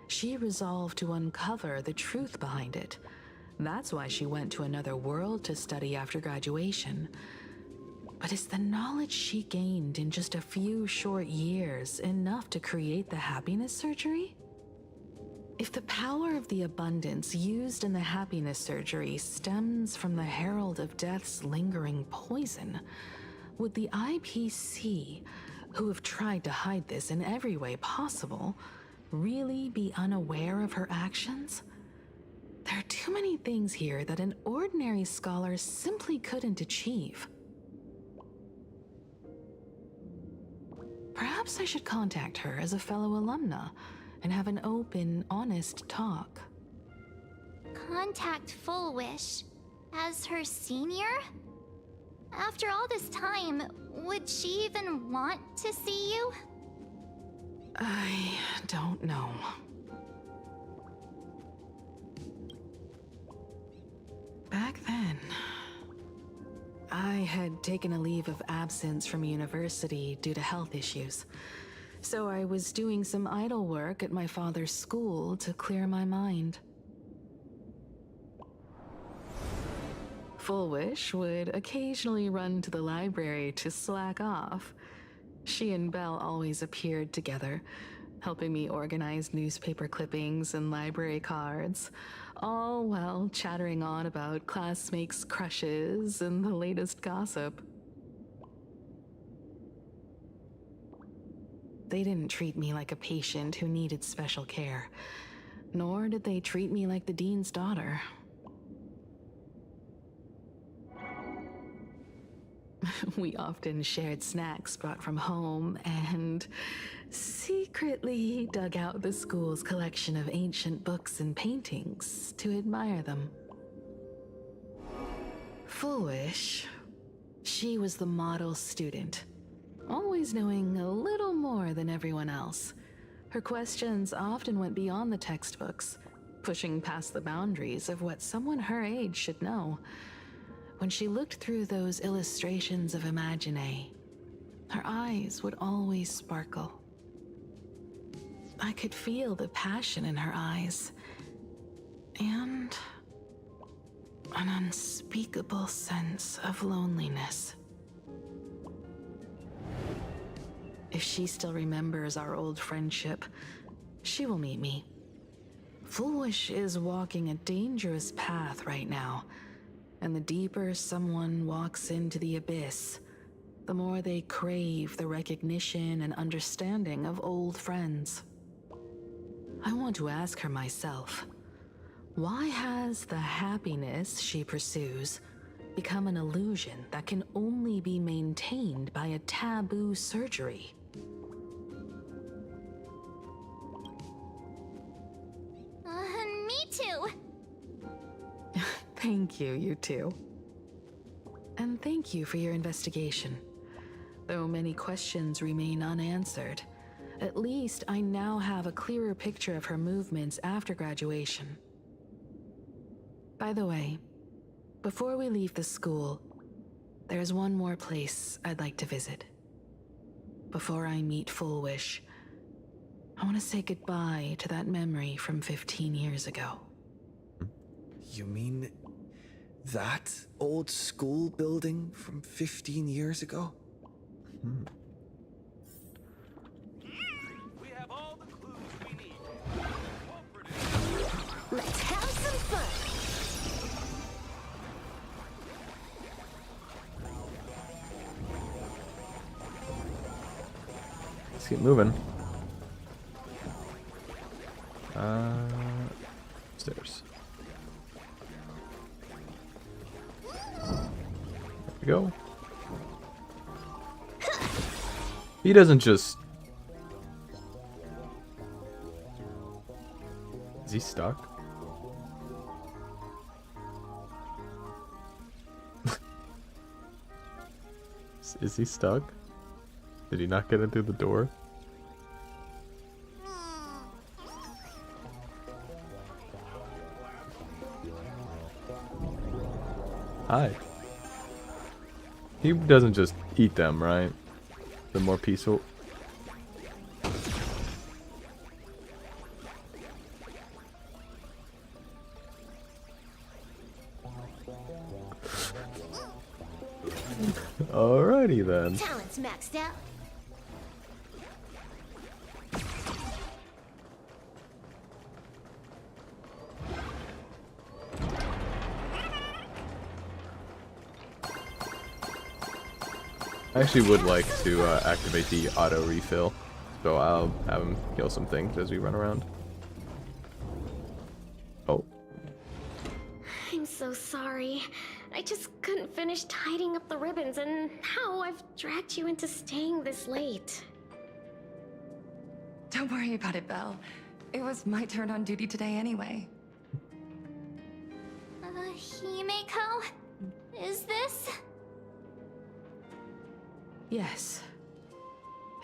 she resolved to uncover the truth behind it. That's why she went to another world to study after graduation. But is the knowledge she gained in just a few short years enough to create the happiness surgery? If the power of the abundance used in the happiness surgery stems from the Herald of Death's lingering poison, would the IPC, who have tried to hide this in every way possible, really be unaware of her actions? There are too many things here that an ordinary scholar simply couldn't achieve. Perhaps I should contact her as a fellow alumna and have an open, honest talk. Contact Fullwish as her senior? After all this time, would she even want to see you? I don't know. Back then, I had taken a leave of absence from university due to health issues, so I was doing some idle work at my father's school to clear my mind. Fullwish would occasionally run to the library to slack off. She and Belle always appeared together, helping me organize newspaper clippings and library cards, all while chattering on about classmates' crushes and the latest gossip. They didn't treat me like a patient who needed special care, nor did they treat me like the dean's daughter. We often shared snacks brought from home and secretly dug out the school's collection of ancient books and paintings to admire them. Fullwish, she was the model student, always knowing a little more than everyone else. Her questions often went beyond the textbooks, pushing past the boundaries of what someone her age should know. When she looked through those illustrations of Imagine, her eyes would always sparkle. I could feel the passion in her eyes, and an unspeakable sense of loneliness. If she still remembers our old friendship, she will meet me. Fullwish is walking a dangerous path right now. And the deeper someone walks into the abyss, the more they crave the recognition and understanding of old friends. I want to ask her myself, why has the happiness she pursues become an illusion that can only be maintained by a taboo surgery? Me too. Thank you, you two. And thank you for your investigation. Though many questions remain unanswered, at least I now have a clearer picture of her movements after graduation. By the way, Before we leave the school, there's one more place I'd like to visit. Before I meet Full Wish, I want to say goodbye to that memory from 15 years ago. You mean that old school building from 15 years ago? We have all the clues we need. Let's have some fun. Let's keep moving. Stairs. There we go. He doesn't just... Is he stuck? Is he stuck? Did he not get in through the door? Hi. He doesn't just eat them, right? The more peaceful. Alrighty then. Talent's maxed out. I actually would like to activate the auto refill, so I'll have him kill some things as we run around. Oh. I'm so sorry. I just couldn't finish tidying up the ribbons, and now I've dragged you into staying this late. Don't worry about it, Belle. It was my turn on duty today anyway. Himeko? Is this? Yes.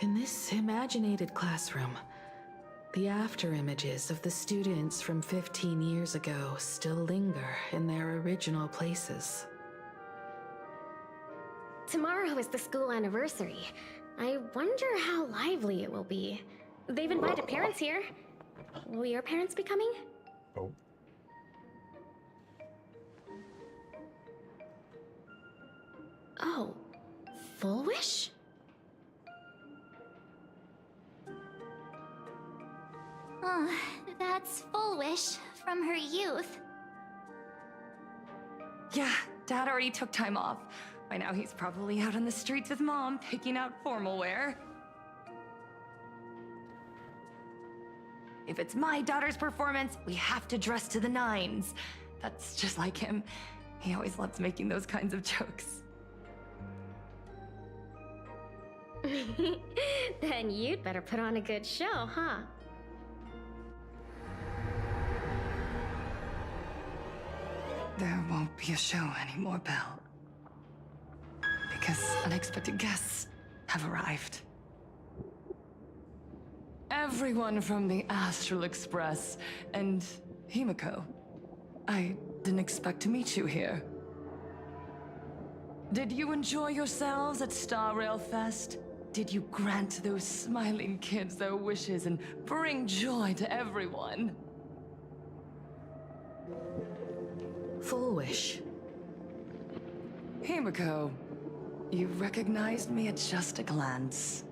In this imaginated classroom, the after images of the students from 15 years ago still linger in their original places. Tomorrow is the school anniversary. I wonder how lively it will be. They've invited parents here. Will your parents be coming? Oh. Oh, Full Wish? Oh, that's Full Wish from her youth. Yeah, Dad already took time off. By now he's probably out on the streets with Mom, picking out formal wear. If it's my daughter's performance, we have to dress to the nines. That's just like him. He always loves making those kinds of jokes. Then you'd better put on a good show, huh? There won't be a show anymore, Belle. Because unexpected guests have arrived. Everyone from the Astral Express and Himeko. I didn't expect to meet you here. Did you enjoy yourselves at Star Rail Fest? Did you grant those smiling kids their wishes and bring joy to everyone? Full Wish. Himeko, you recognized me at just a glance.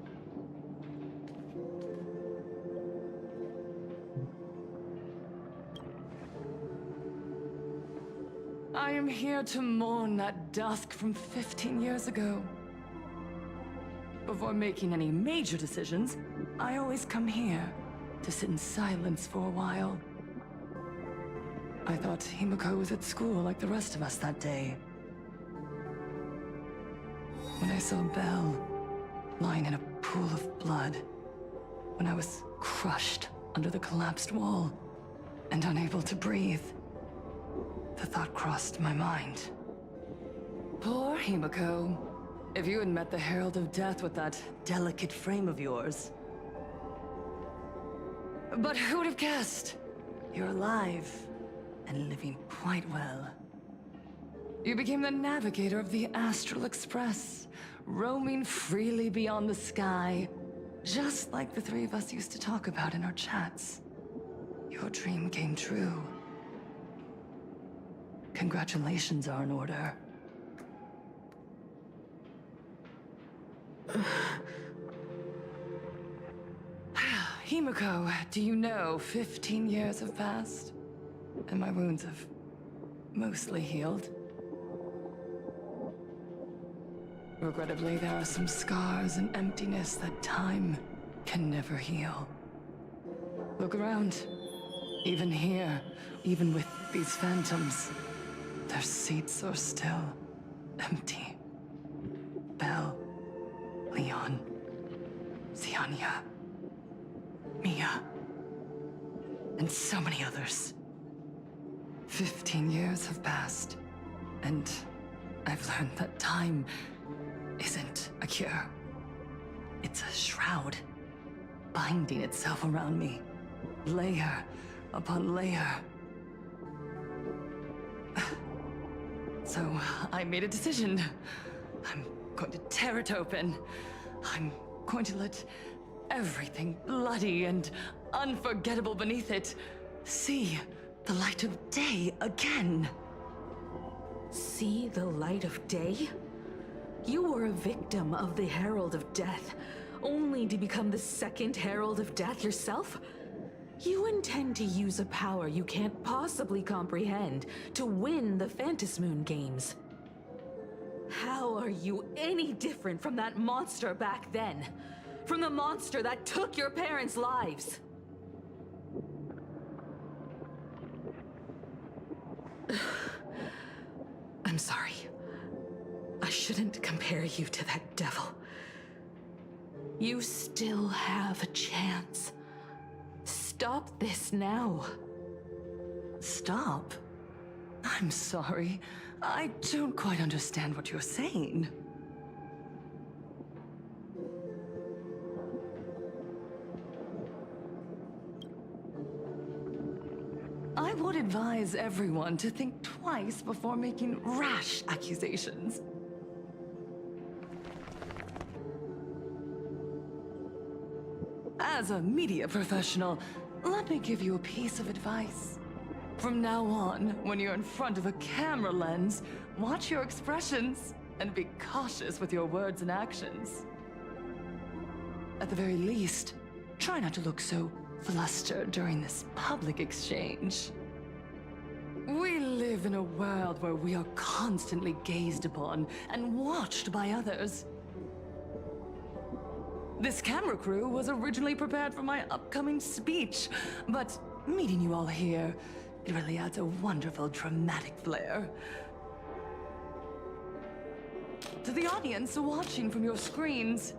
I am here to mourn that dusk from 15 years ago. Before making any major decisions, I always come here to sit in silence for a while. I thought Himeko was at school like the rest of us that day. When I saw Belle lying in a pool of blood, when I was crushed under the collapsed wall and unable to breathe, the thought crossed my mind. Poor Himeko. If you had met the Herald of Death with that delicate frame of yours. But who would have guessed? You're alive and living quite well. You became the navigator of the Astral Express, roaming freely beyond the sky, just like the three of us used to talk about in our chats. Your dream came true. Congratulations are in order. Himiko, do you know 15 years have passed? And my wounds have mostly healed. Regrettably, there are some scars and emptiness that time can never heal. Look around. Even here, even with these phantoms, their seats are still empty. Belle, Leon, Ziania, Mia, and so many others. 15 years have passed, and I've learned that time isn't a cure. It's a shroud, binding itself around me, layer upon layer. So I made a decision. I'm going to tear it open. I'm going to let everything bloody and unforgettable beneath it see the light of day again. See the light of day? You were a victim of the Herald of Death, only to become the second Herald of Death yourself? You intend to use a power you can't possibly comprehend to win the Phantasmoon games. How are you any different from that monster back then? From the monster that took your parents' lives? I'm sorry. I shouldn't compare you to that devil. You still have a chance. Stop this now. Stop? I'm sorry. I don't quite understand what you're saying. I would advise everyone to think twice before making rash accusations. As a media professional, let me give you a piece of advice. From now on, when you're in front of a camera lens, watch your expressions and be cautious with your words and actions. At the very least, try not to look so flustered during this public exchange. We live in a world where we are constantly gazed upon and watched by others. This camera crew was originally prepared for my upcoming speech, but meeting you all here, it really adds a wonderful dramatic flair. To the audience watching from your screens,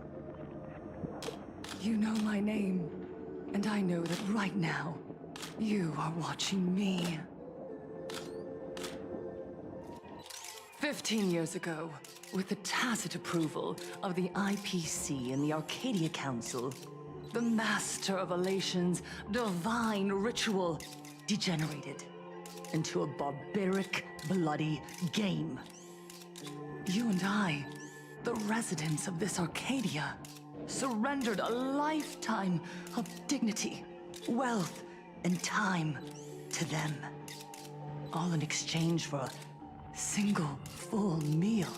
you know my name, and I know that right now, you are watching me. 15 years ago, with the tacit approval of the IPC and the Arcadia Council, the Master of Elation's divine ritual degenerated into a barbaric, bloody game. You and I, the residents of this Arcadia, surrendered a lifetime of dignity, wealth, and time to them, all in exchange for a single full meal.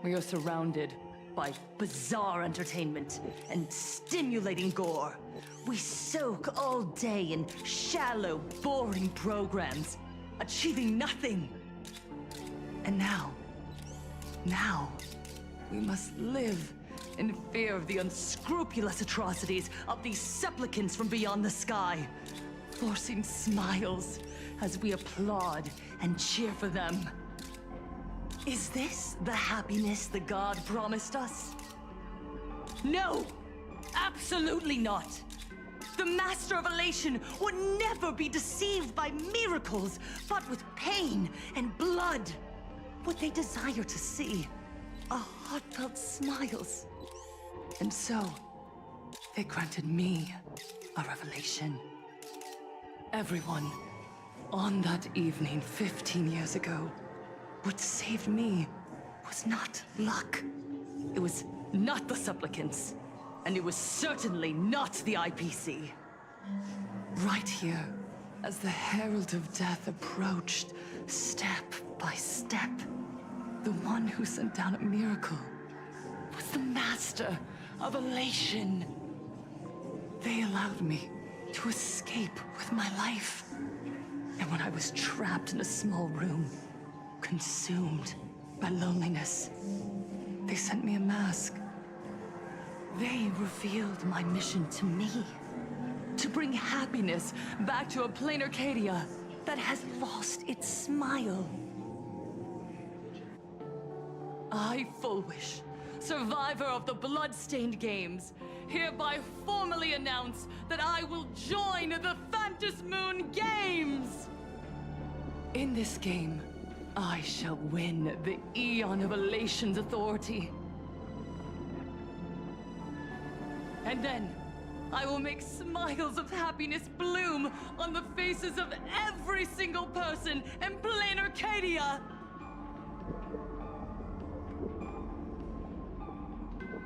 We are surrounded by bizarre entertainment and stimulating gore. We soak all day in shallow, boring programs, achieving nothing. And now, we must live in fear of the unscrupulous atrocities of these supplicants from beyond the sky, forcing smiles as we applaud and cheer for them. Is this the happiness the god promised us? No! Absolutely not! The Master of Elation would never be deceived by miracles, but with pain and blood. What they desire to see are heartfelt smiles. And so, they granted me a revelation. Everyone, on that evening 15 years ago, What saved me was not luck. It was not the supplicants. And it was certainly not the IPC. Right here, as the Herald of Death approached, step by step, the one who sent down a miracle was the Master of Elation. They allowed me to escape with my life. And when I was trapped in a small room, consumed by loneliness, they sent me a mask. They revealed my mission to me. To bring happiness back to a plain Arcadia that has lost its smile. I, Fullwish, survivor of the Bloodstained Games, hereby formally announce that I will join the Phantasmoon Games! In this game, I shall win the Aeon of Elation's authority. And then, I will make smiles of happiness bloom on the faces of every single person in plain Arcadia!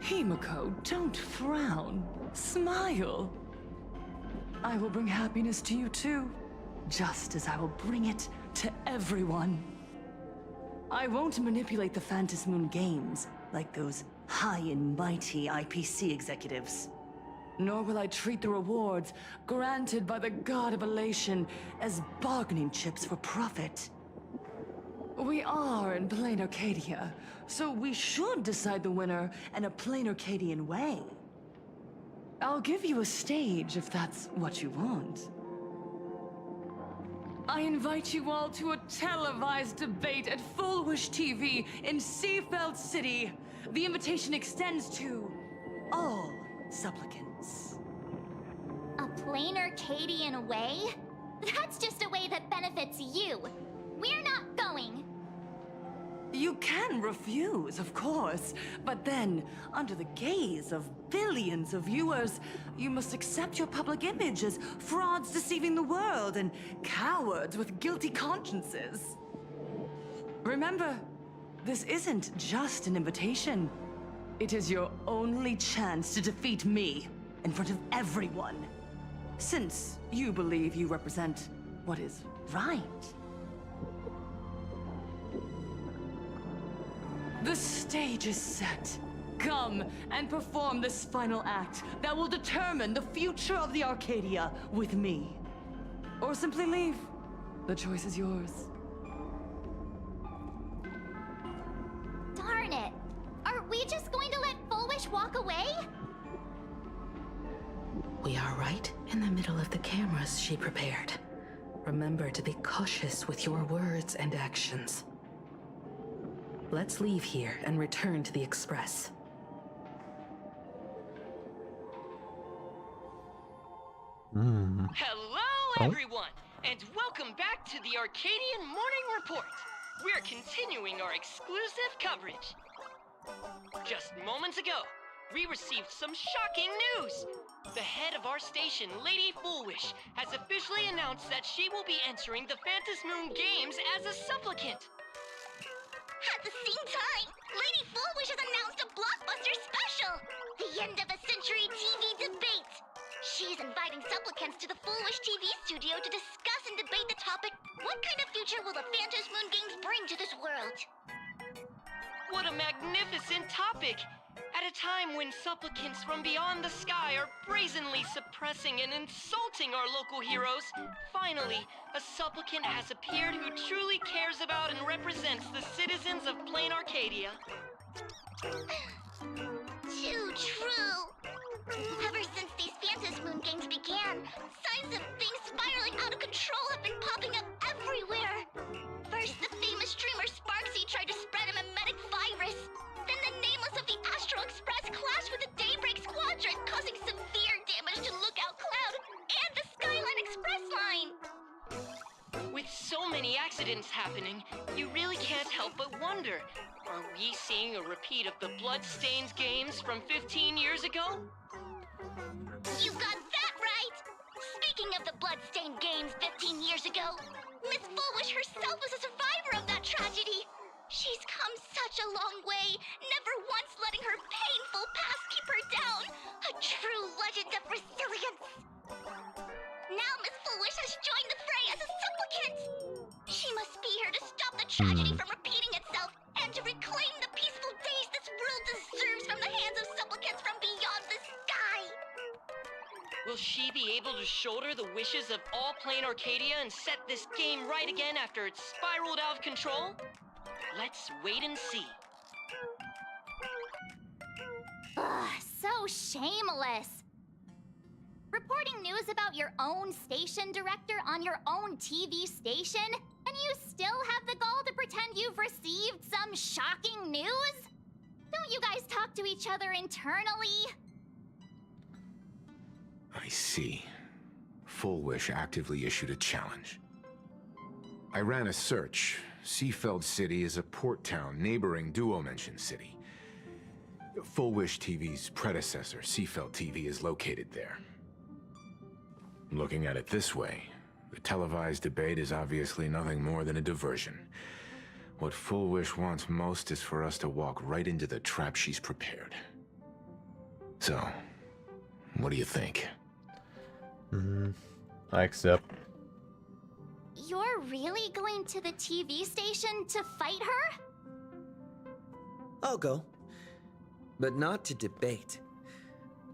Himiko, don't frown. Smile. I will bring happiness to you too, just as I will bring it to everyone. I won't manipulate the Phantasmoon Games like those high and mighty IPC executives. Nor will I treat the rewards granted by the God of Elation as bargaining chips for profit. We are in plain Arcadia, so we should decide the winner in a plain Arcadian way. I'll give you a stage if that's what you want. I invite you all to a televised debate at Fullwish TV in Seafeld City. The invitation extends to all supplicants. A plain Arcadian way? That's just a way that benefits you. We're not going. You can refuse, of course, but then, under the gaze of billions of viewers, you must accept your public image as frauds deceiving the world and cowards with guilty consciences. Remember, this isn't just an invitation. It is your only chance to defeat me in front of everyone, since you believe you represent what is right. The stage is set. Come and perform this final act that will determine the future of the Arcadia with me. Or simply leave. The choice is yours. Darn it! Are we just going to let Fullwish walk away? We are right in the middle of the cameras she prepared. Remember to be cautious with your words and actions. Let's leave here and return to the Express. Hello, everyone, and welcome back to the Arcadian Morning Report. We're continuing our exclusive coverage. Just moments ago, we received some shocking news. The head of our station, Lady Fullwish, has officially announced that she will be entering the Phantasmoon Games as a supplicant. At the same time, Lady Fullwish has announced a blockbuster special! The end of a century TV debate! She is inviting supplicants to the Fullwish TV studio to discuss and debate the topic, what kind of future will the Phantasmoon Games bring to this world? What a magnificent topic! At a time when supplicants from beyond the sky are brazenly suppressing and insulting our local heroes, finally, a supplicant has appeared who truly cares about and represents the citizens of plain Arcadia. Too true! Ever since these Phantasmoon Games began, signs of things spiraling out of control have been popping up everywhere! First, the famous streamer Sparksy tried to spread a mimetic virus. Then the Nameless of the Astral Express clashed with the Daybreak Squadron, causing severe damage to Lookout Cloud and the Skyline Express line! With so many accidents happening, you really can't help but wonder, are we seeing a repeat of the Bloodstained Games from 15 years ago? You got that right! Speaking of the Bloodstained Games 15 years ago, Miss Fullwish herself was a survivor of that tragedy! tragedy from repeating itself, and to reclaim the peaceful days this world deserves from the hands of supplicants from beyond the sky. Will she be able to shoulder the wishes of all playing Arcadia and set this game right again after it's spiraled out of control? Let's wait and see. Ugh, so shameless. Reporting news about your own station director on your own TV station, and you still have the gall to pretend you've received some shocking news? Don't you guys talk to each other internally? I see. Full Wish actively issued a challenge. I ran a search. Seafeld City is a port town neighboring Duomension City. Full Wish TV's predecessor, Seafeld TV, is located there. Looking at it this way, the televised debate is obviously nothing more than a diversion. What Full Wish wants most is for us to walk right into the trap she's prepared. So, what do you think? I accept. You're really going to the TV station to fight her? I'll go. But not to debate.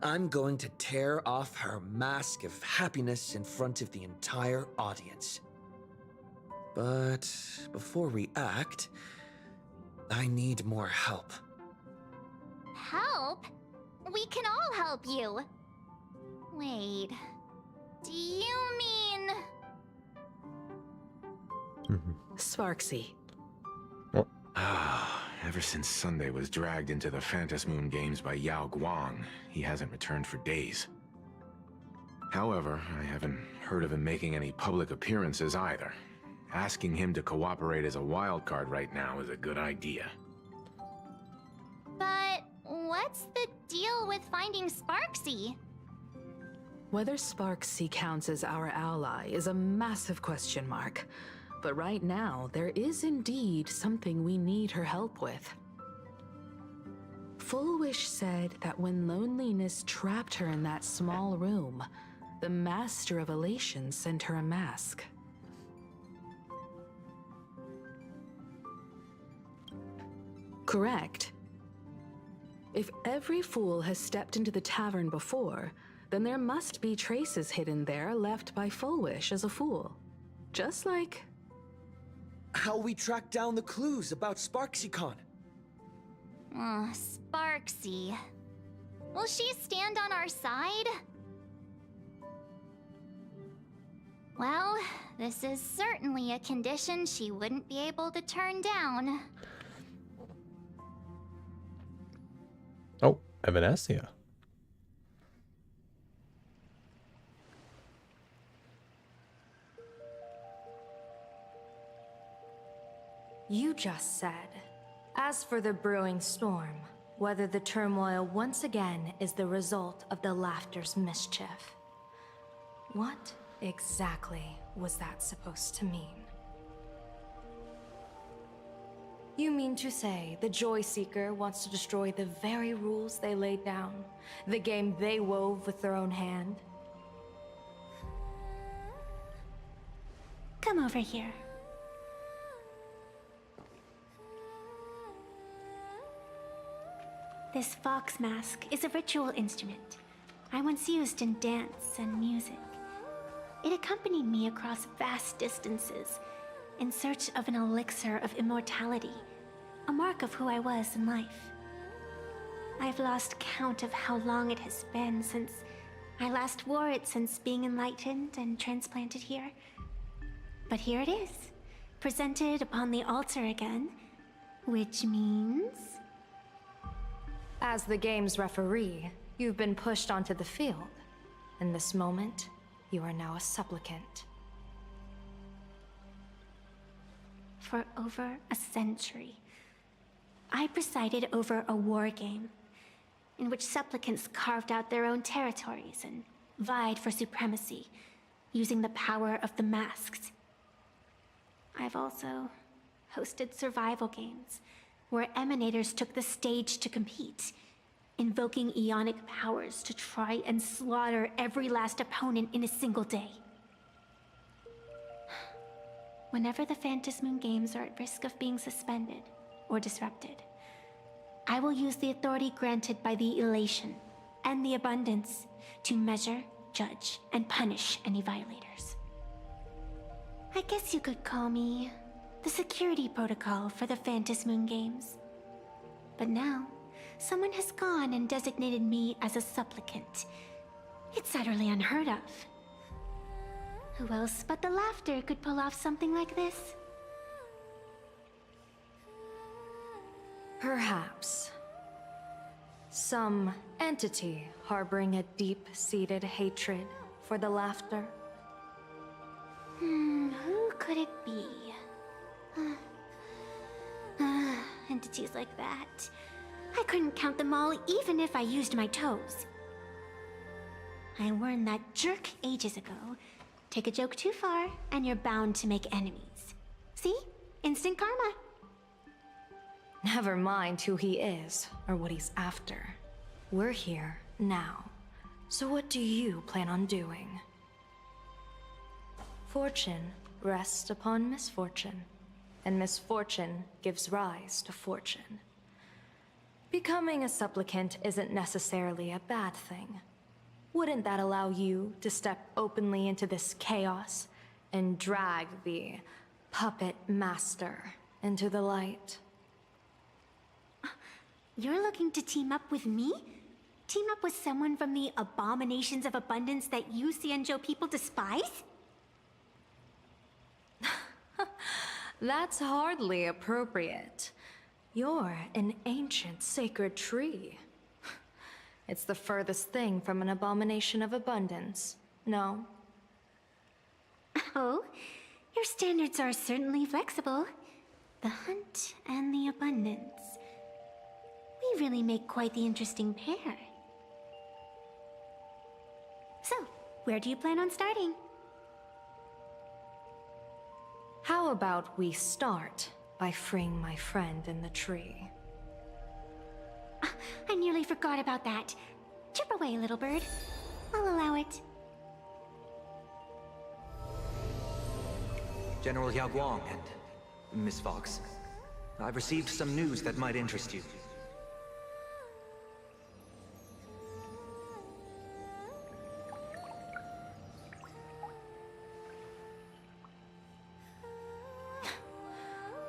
I'm going to tear off her mask of happiness in front of the entire audience. But before we act, I need more help. Help? We can all help you. Wait, do you mean... Sparksy. Ever since Sunday was dragged into the Phantom Moon games by Yao Guang, he hasn't returned for days. However, I haven't heard of him making any public appearances either. Asking him to cooperate as a wildcard right now is a good idea. But what's the deal with finding Sparksy? Whether Sparksy counts as our ally is a massive question mark. But right now, there is indeed something we need her help with. Full Wish said that when loneliness trapped her in that small room, the Master of Elation sent her a mask. Correct. If every fool has stepped into the tavern before, then there must be traces hidden there left by Full Wish as a fool. Just like... how we track down the clues about SparksyCon. Sparksy. Will she stand on our side? Well, this is certainly a condition she wouldn't be able to turn down. Oh, Evanescia. You just said, as for the brewing storm, whether the turmoil once again is the result of the Laughter's mischief. What exactly was that supposed to mean? You mean to say the Joy Seeker wants to destroy the very rules they laid down, the game they wove with their own hand? Come over here. This fox mask is a ritual instrument I once used in dance and music. It accompanied me across vast distances in search of an elixir of immortality, a mark of who I was in life. I've lost count of how long it has been since I last wore it since being enlightened and transplanted here. But here it is, presented upon the altar again, which means... As the game's referee, you've been pushed onto the field. In this moment, you are now a supplicant. For over a century, I presided over a war game in which supplicants carved out their own territories and vied for supremacy, using the power of the masks. I've also hosted survival games where emanators took the stage to compete, invoking Ionic powers to try and slaughter every last opponent in a single day. whenever the Fantasy Moon Games are at risk of being suspended or disrupted, I will use the authority granted by the Elation and the Abundance to measure, judge, and punish any violators. I guess you could call me the security protocol for the Fantasy Moon Games. But now, someone has gone and designated me as a supplicant. It's utterly unheard of. Who else but the Laughter could pull off something like this? Perhaps. Some entity harboring a deep-seated hatred for the Laughter. Who could it be? Entities like that. I couldn't count them all even if I used my toes. I warned that jerk ages ago. Take a joke too far, and you're bound to make enemies. See? Instant karma. Never mind who he is, or what he's after. We're here, now. So what do you plan on doing? Fortune rests upon misfortune, and misfortune gives rise to fortune. Becoming a supplicant isn't necessarily a bad thing. Wouldn't that allow you to step openly into this chaos and drag the puppet master into the light? You're looking to team up with me? Team up with someone from the abominations of abundance that you Xianzhou people despise? That's hardly appropriate. You're an ancient sacred tree. It's the furthest thing from an abomination of abundance, no? Oh, your standards are certainly flexible. The hunt and the abundance. We really make quite the interesting pair. So, where do you plan on starting? How about we start by freeing my friend in the tree? I nearly forgot about that. Chip away, little bird. I'll allow it. General Yao Guang and Miss Fox, I've received some news that might interest you.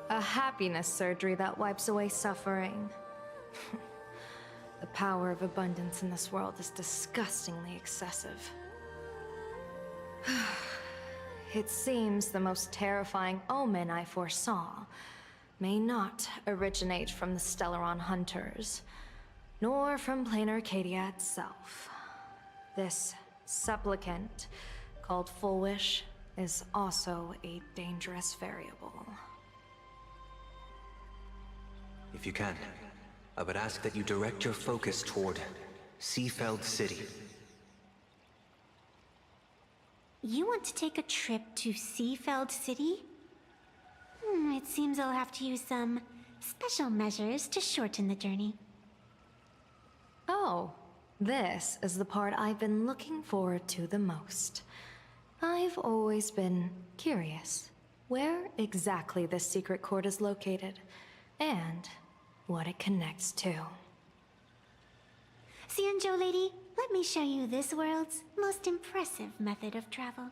A happiness surgery that wipes away suffering. The power of abundance in this world is disgustingly excessive. It seems the most terrifying omen I foresaw may not originate from the Stellaron hunters, nor from plain Arcadia itself. This supplicant, called Full Wish, is also a dangerous variable. If you can, I would ask that you direct your focus toward Seafeld City. You want to take a trip to Seafeld City? It seems I'll have to use some special measures to shorten the journey. Oh, this is the part I've been looking forward to the most. I've always been curious where exactly this secret court is located, and what it connects to. Xianzhou lady, let me show you this world's most impressive method of travel.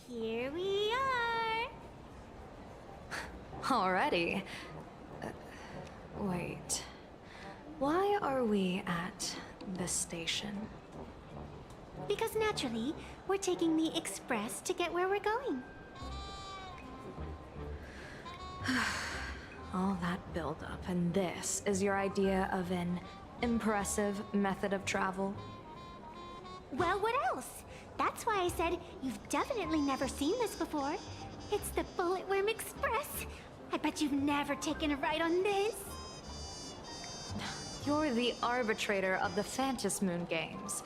Here we are! Already? Wait. Why are we at this station? Because naturally, we're taking the express to get where we're going. All that buildup, and this is your idea of an impressive method of travel? Well, what else? That's why I said you've definitely never seen this before. It's the Bulletworm Express. I bet you've never taken a ride on this. You're the arbitrator of the Fantasy Moon Games.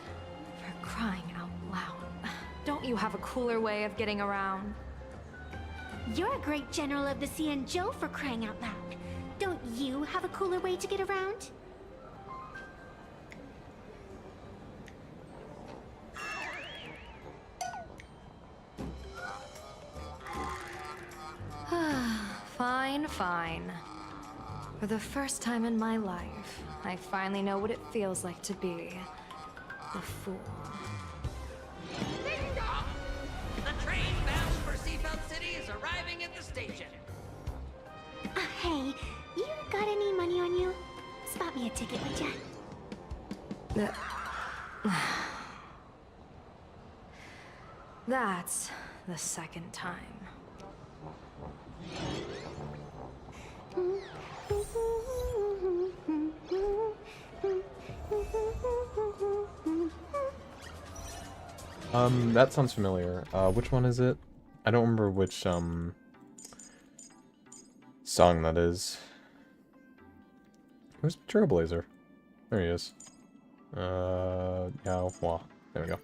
For crying out loud. Don't you have a cooler way of getting around? You're a great general of the Xianzhou, for crying out loud. Don't you have a cooler way to get around? Fine, fine. For the first time in my life, I finally know what it feels like to be the fool. Ding dong! The train bound for Seafeld City is arriving at the station. Hey, you got any money on you? Spot me a ticket, would ya? That's the second time. That sounds familiar. Which one is it? I don't remember which, song that is. Where's Trailblazer? There he is. Yeah, well, there we go.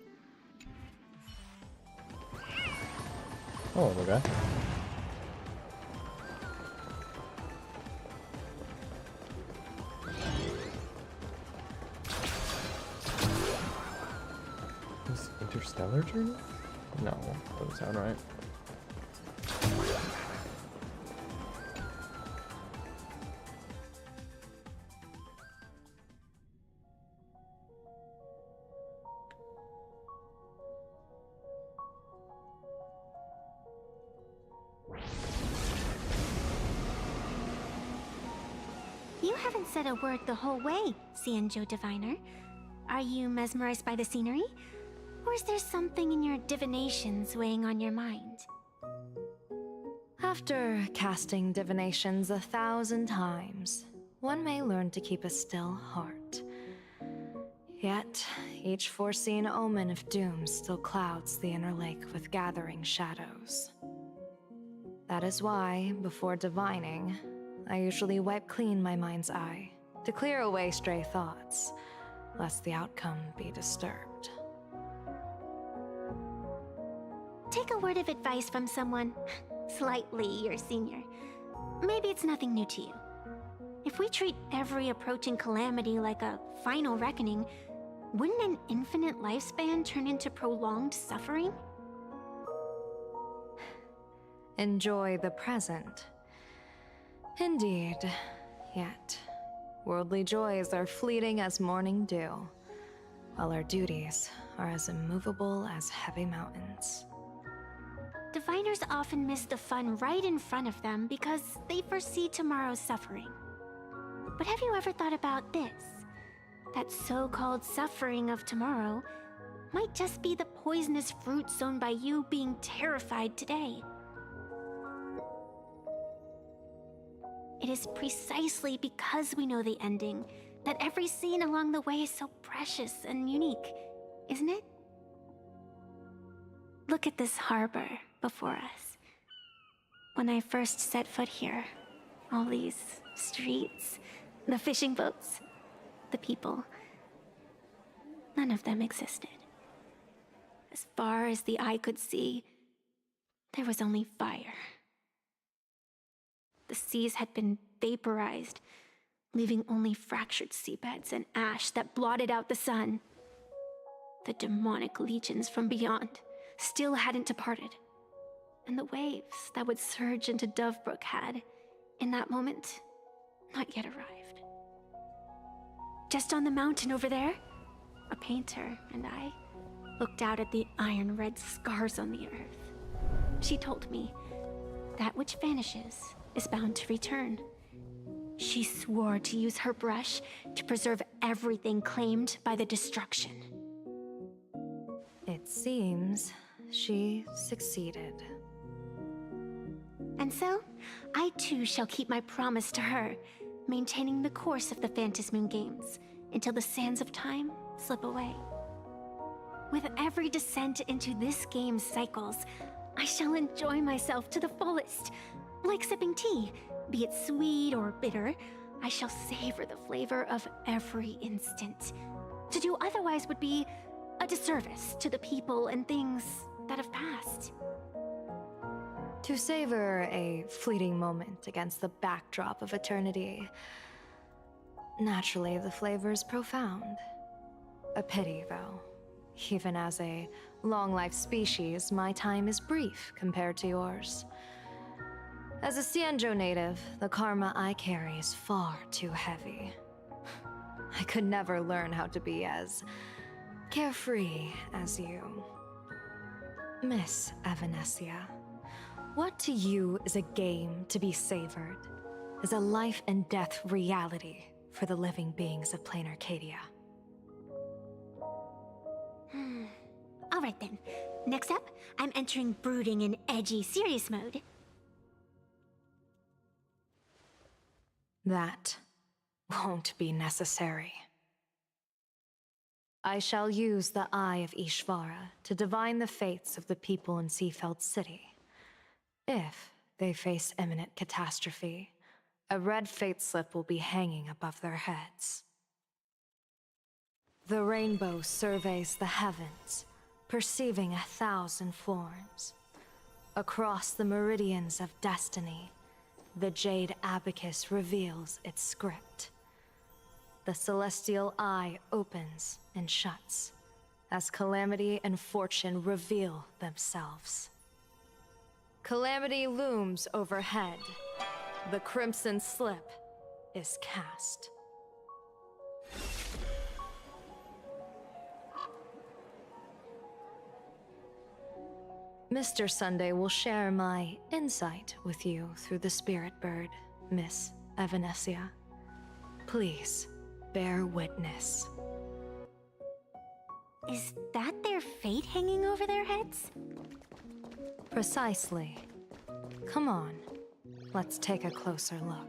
Oh, little guy. Is Interstellar Journey? No, that doesn't sound right. You haven't said a word the whole way, Xianzhou Diviner. Are you mesmerized by the scenery? Or is there something in your divinations weighing on your mind? After casting divinations 1,000 times, one may learn to keep a still heart. Yet, each foreseen omen of doom still clouds the inner lake with gathering shadows. That is why, before divining, I usually wipe clean my mind's eye to clear away stray thoughts, lest the outcome be disturbed. Take a word of advice from someone slightly your senior. Maybe it's nothing new to you. If we treat every approaching calamity like a final reckoning, wouldn't an infinite lifespan turn into prolonged suffering? Enjoy the present. Indeed, yet worldly joys are fleeting as morning dew, while our duties are as immovable as heavy mountains. Diviners often miss the fun right in front of them because they foresee tomorrow's suffering. But have you ever thought about this? That so-called suffering of tomorrow might just be the poisonous fruit sown by you being terrified today. It is precisely because we know the ending that every scene along the way is so precious and unique, isn't it? Look at this harbor before us. When I first set foot here, all these streets, the fishing boats, the people, none of them existed. As far as the eye could see, there was only fire. The seas had been vaporized, leaving only fractured seabeds and ash that blotted out the sun. The demonic legions from beyond still hadn't departed, and the waves that would surge into Dovebrook had, in that moment, not yet arrived. Just on the mountain over there, a painter and I looked out at the iron-red scars on the earth. She told me, that which vanishes is bound to return. She swore to use her brush to preserve everything claimed by the destruction. It seems she succeeded. And so, I too shall keep my promise to her, maintaining the course of the Phantasmoon Games until the sands of time slip away. With every descent into this game's cycles, I shall enjoy myself to the fullest. Like sipping tea, be it sweet or bitter, I shall savor the flavor of every instant. To do otherwise would be a disservice to the people and things that have passed. To savor a fleeting moment against the backdrop of eternity. Naturally, the flavor is profound. A pity, though. Even as a long-life species, my time is brief compared to yours. As a Xianzhou native, the karma I carry is far too heavy. I could never learn how to be as carefree as you. Miss Evanescia, what to you is a game to be savored, is a life and death reality for the living beings of Plain Arcadia. Alright then. Next up, I'm entering brooding and edgy serious mode. That won't be necessary. I shall use the Eye of Ishvara to divine the fates of the people in Seafeld City. If they face imminent catastrophe, a red fate slip will be hanging above their heads. The rainbow surveys the heavens, perceiving 1,000 forms. Across the meridians of destiny, the Jade Abacus reveals its script. The celestial eye opens and shuts as calamity and fortune reveal themselves. Calamity looms overhead. The crimson slip is cast. Mr. Sunday will share my insight with you through the spirit bird, Miss Evanescia. Please, bear witness. Is that their fate hanging over their heads? Precisely. Come on, let's take a closer look.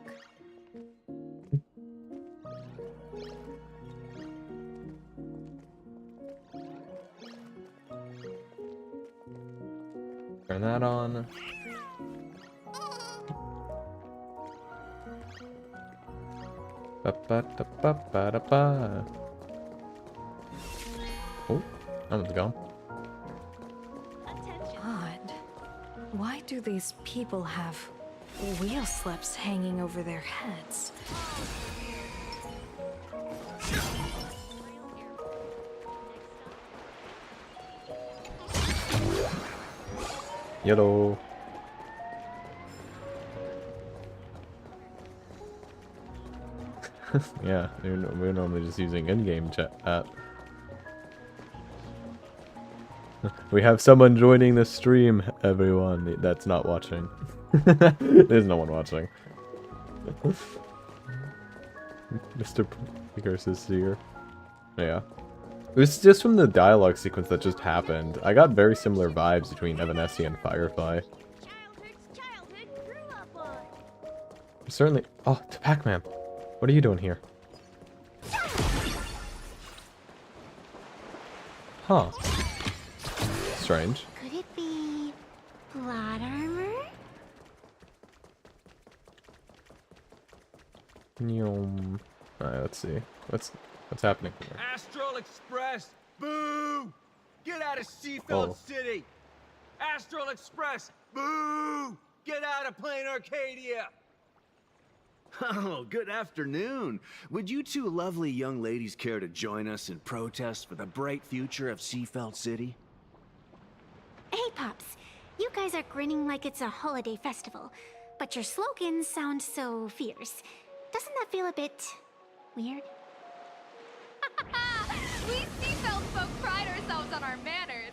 Turn that on. Ba-ba-da-ba-ba-da-ba. Oh, that one's gone. Odd. Why do these people have wheel slips hanging over their heads? Yellow. Yeah, we're normally just using in-game chat. We have someone joining the stream, everyone. That's not watching. There's no one watching. Mr. Curse is here. Yeah. It was just from the dialogue sequence that just happened. I got very similar vibes between Evanescia and Firefly. Certainly. Oh, to Pac-Man. What are you doing here? Huh. Strange. Could it be plot armor? Alright, let's see. What's happening here? Astral Express! Boo! Get out of Seafeld City! Astral Express! Boo! Get out of Plain Arcadia! Oh, good afternoon. Would you two lovely young ladies care to join us in protest for the bright future of Seafeld City? Hey, Pops. You guys are grinning like it's a holiday festival, but your slogans sound so fierce. Doesn't that feel a bit weird? We Seafeld folk pride ourselves on our manners.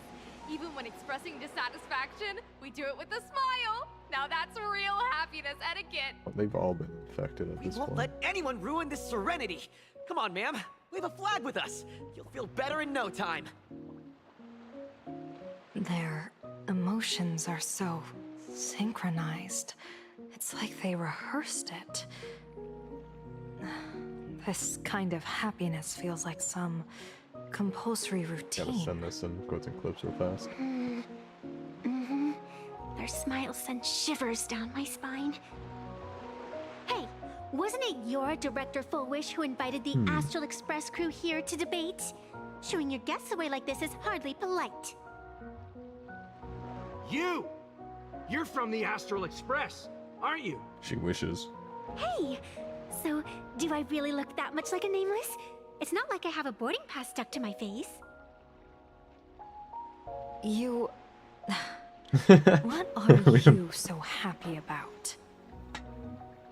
Even when expressing dissatisfaction, we do it with a smile. Now that's real happiness etiquette. They've all been infected at We this won't point. let anyone ruin this serenity. Come on, ma'am. Wave a flag with us. You'll feel better in no time. Their emotions are so synchronized. It's like they rehearsed it. This kind of happiness feels like some compulsory Gotta routine. send this in quotes and clips real fast. Mm-hmm. Their smiles send shivers down my spine. Hey, wasn't it your Director Fullwish who invited the Astral Express crew here to debate? Showing your guests away like this is hardly polite. You! You're from the Astral Express, aren't you? She wishes. Hey, so do I really look that much like a nameless? It's not like I have a boarding pass stuck to my face. You... What are you so happy about?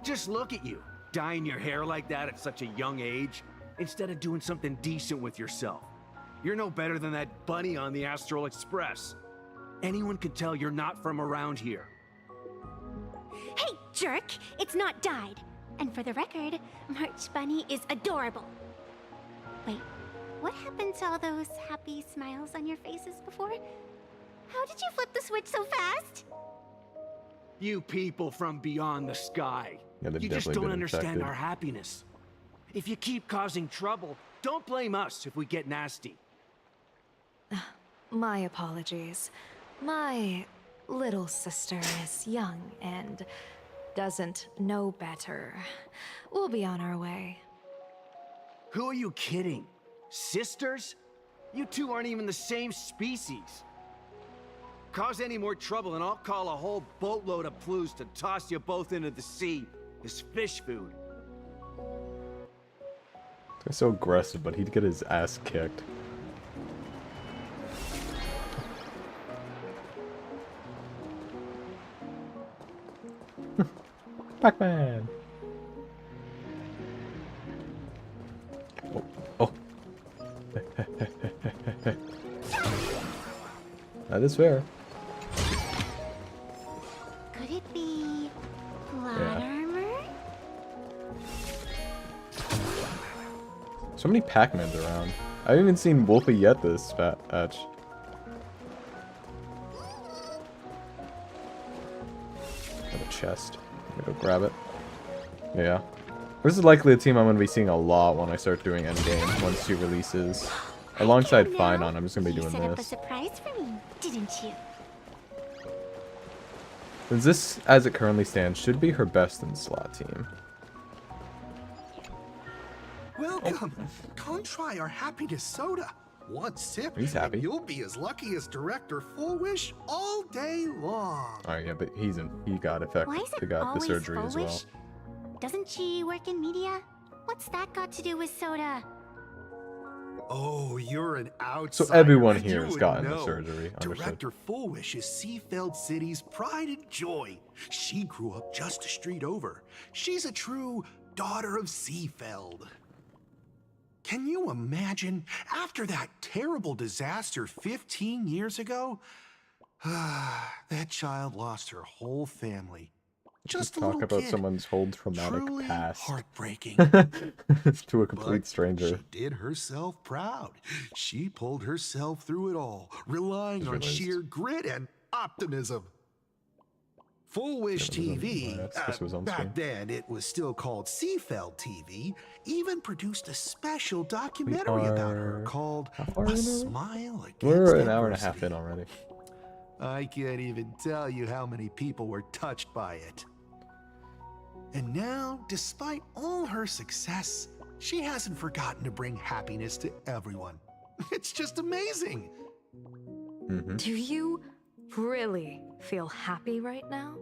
Just look at you, dyeing your hair like that at such a young age, instead of doing something decent with yourself. You're no better than that bunny on the Astral Express. Anyone could tell you're not from around here. Hey, jerk! It's not dyed. And for the record, March Bunny is adorable. Wait, what happened to all those happy smiles on your faces before? How did you flip the switch so fast? You people from beyond the sky. Yeah, they've You just definitely don't been understand infected. our happiness. If you keep causing trouble, don't blame us if we get nasty. My apologies. My little sister is young and doesn't know better. We'll be on our way. Who are you kidding? Sisters? You two aren't even the same species. Cause any more trouble and I'll call a whole boatload of Ploos to toss you both into the sea as fish food. This guy's so aggressive, but he'd get his ass kicked. Pac-Man! Oh. Oh. That is fair. Could it be plot Yeah. armor? So many Pac-Mans around. I haven't even seen Wolfie yet this patch. Got a chest. I'm gonna go grab it. Yeah. This is likely a team I'm gonna be seeing a lot when I start doing Endgame once she releases. Alongside Finon, I'm just gonna be You doing set up a this. surprise for me, didn't you? Since this, as it currently stands, should be her best in slot team. Welcome. Come try our happiness soda. One sip, He's happy. and you'll be as lucky as Director Full Wish all day long. Oh yeah, but he got affected. Why is He it got the always surgery as well. Full Wish? Doesn't she work in media? What's that got to do with soda? Oh, you're an So outsider. everyone and here you has would gotten the know. surgery. Understood. Director Full Wish is Seafeld City's pride and joy. She grew up just a street over. She's a true daughter of Seafeld. Can you imagine, after that terrible disaster 15 years ago, that child lost her whole family. Just a talk little about kid. someone's whole traumatic Truly past heartbreaking. to a complete But stranger. She did herself proud. She pulled herself through it all, relying Just on realized. sheer grit and optimism. Full Wish Yeah, it was on- TV, I guess it was on back screen. then it was still called Seafeld TV, even produced a special documentary about her called far A in already? Smile Against We're an hour and a half Adversity. in already. I can't even tell you how many people were touched by it. And now, despite all her success, she hasn't forgotten to bring happiness to everyone. It's just amazing. Do you really feel happy right now?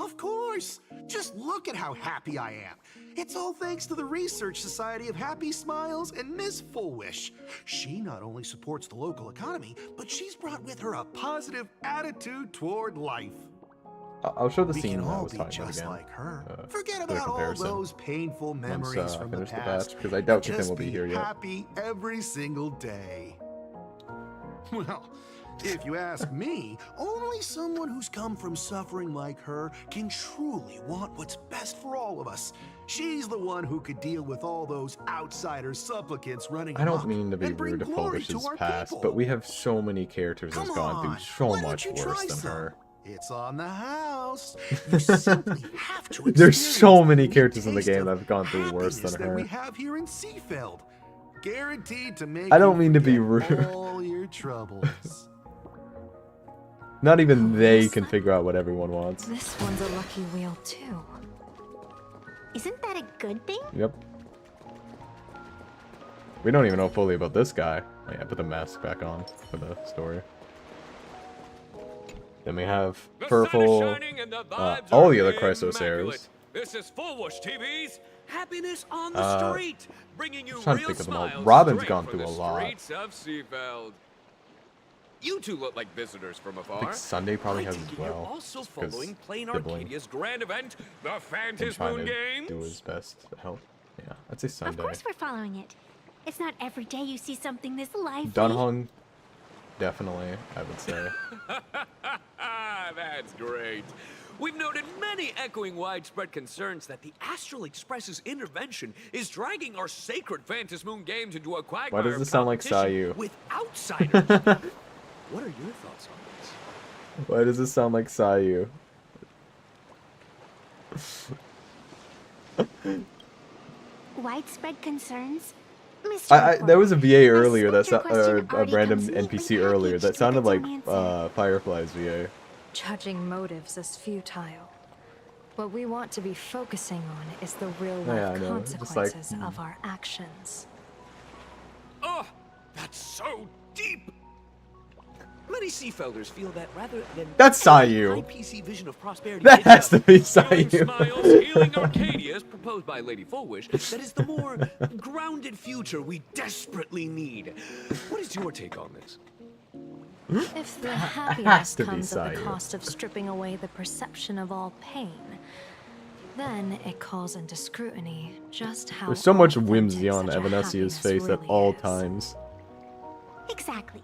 Of course. Just look at how happy I am. It's all thanks to the Research Society of Happy Smiles and Miss Full Wish. She not only supports the local economy, but she's brought with her a positive attitude toward life. I'll show the We scene can that I all was be talking about just again. like her. for Forget the about all comparison. those painful memories Once, I from the finish the past. batch, because I doubt Ethan Just will be here yet. happy every single day. Well, if you ask me, only someone who's come from suffering like her can truly want what's best for all of us. She's the one who could deal with all those outsider supplicants running I don't amok mean to be and bring rude to glory Fulwish's our past, people. but we have so many characters that's Come gone on, through so why don't much you worse try than some? her. It's on the house. You simply have to There's so experience many the characters in the taste game of that have gone through worse happiness than that her. we have here in Seafeld. Guaranteed to make I don't you mean to be forget rude. all your troubles. Not even they can figure out what everyone wants. This one's a lucky wheel, too. Isn't that a good thing? Yep. We don't even know fully about this guy. Oh yeah, put the mask back on for the story. Then we have Purple, all the other Chrysos heirs. This is Full Wish TV's Happiness on Uh, the Street, bringing you trying to real think of them all. smiles Robin's straight gone from through the a lot. streets of Seafeld. You two look like visitors from I afar. think Sunday probably I has take as it you're well. also just 'cause following Plain sibling Arcadia's grand event, the and Fantasy trying Moon to Games. do his best to help. Yeah, I'd say Sunday. Of course we're following it. It's not every day you see something this lively. Dunhong, definitely, I would say. That's great. We've noted many echoing widespread concerns that the Astral Express's intervention is dragging our sacred Phantasmoon games into a quagmire. Why does of this sound like competition Sayu? with outsiders? What are your thoughts on this? Why does this sound like Sayu? Widespread concerns? There was a VA earlier or a random NPC earlier that sounded like Firefly's VA. Judging motives is futile. What we want to be focusing on is the real Yeah, life I know, just like- consequences of our actions. Oh, that's so deep. Many Seafelders feel that rather than That's high Sayu. PC vision of prosperity, That it's has the to be Healing Sayu. Smiles, Healing Arcadia, as proposed by Lady Fullwish, that is the more grounded future we desperately need. What is your take on this? If the has happiness to be comes at the Sayu. cost of stripping away the perception of all pain, then it calls into scrutiny just how There's so much authentic whimsy on such a Evanesia's happiness face at really all is. times. Exactly.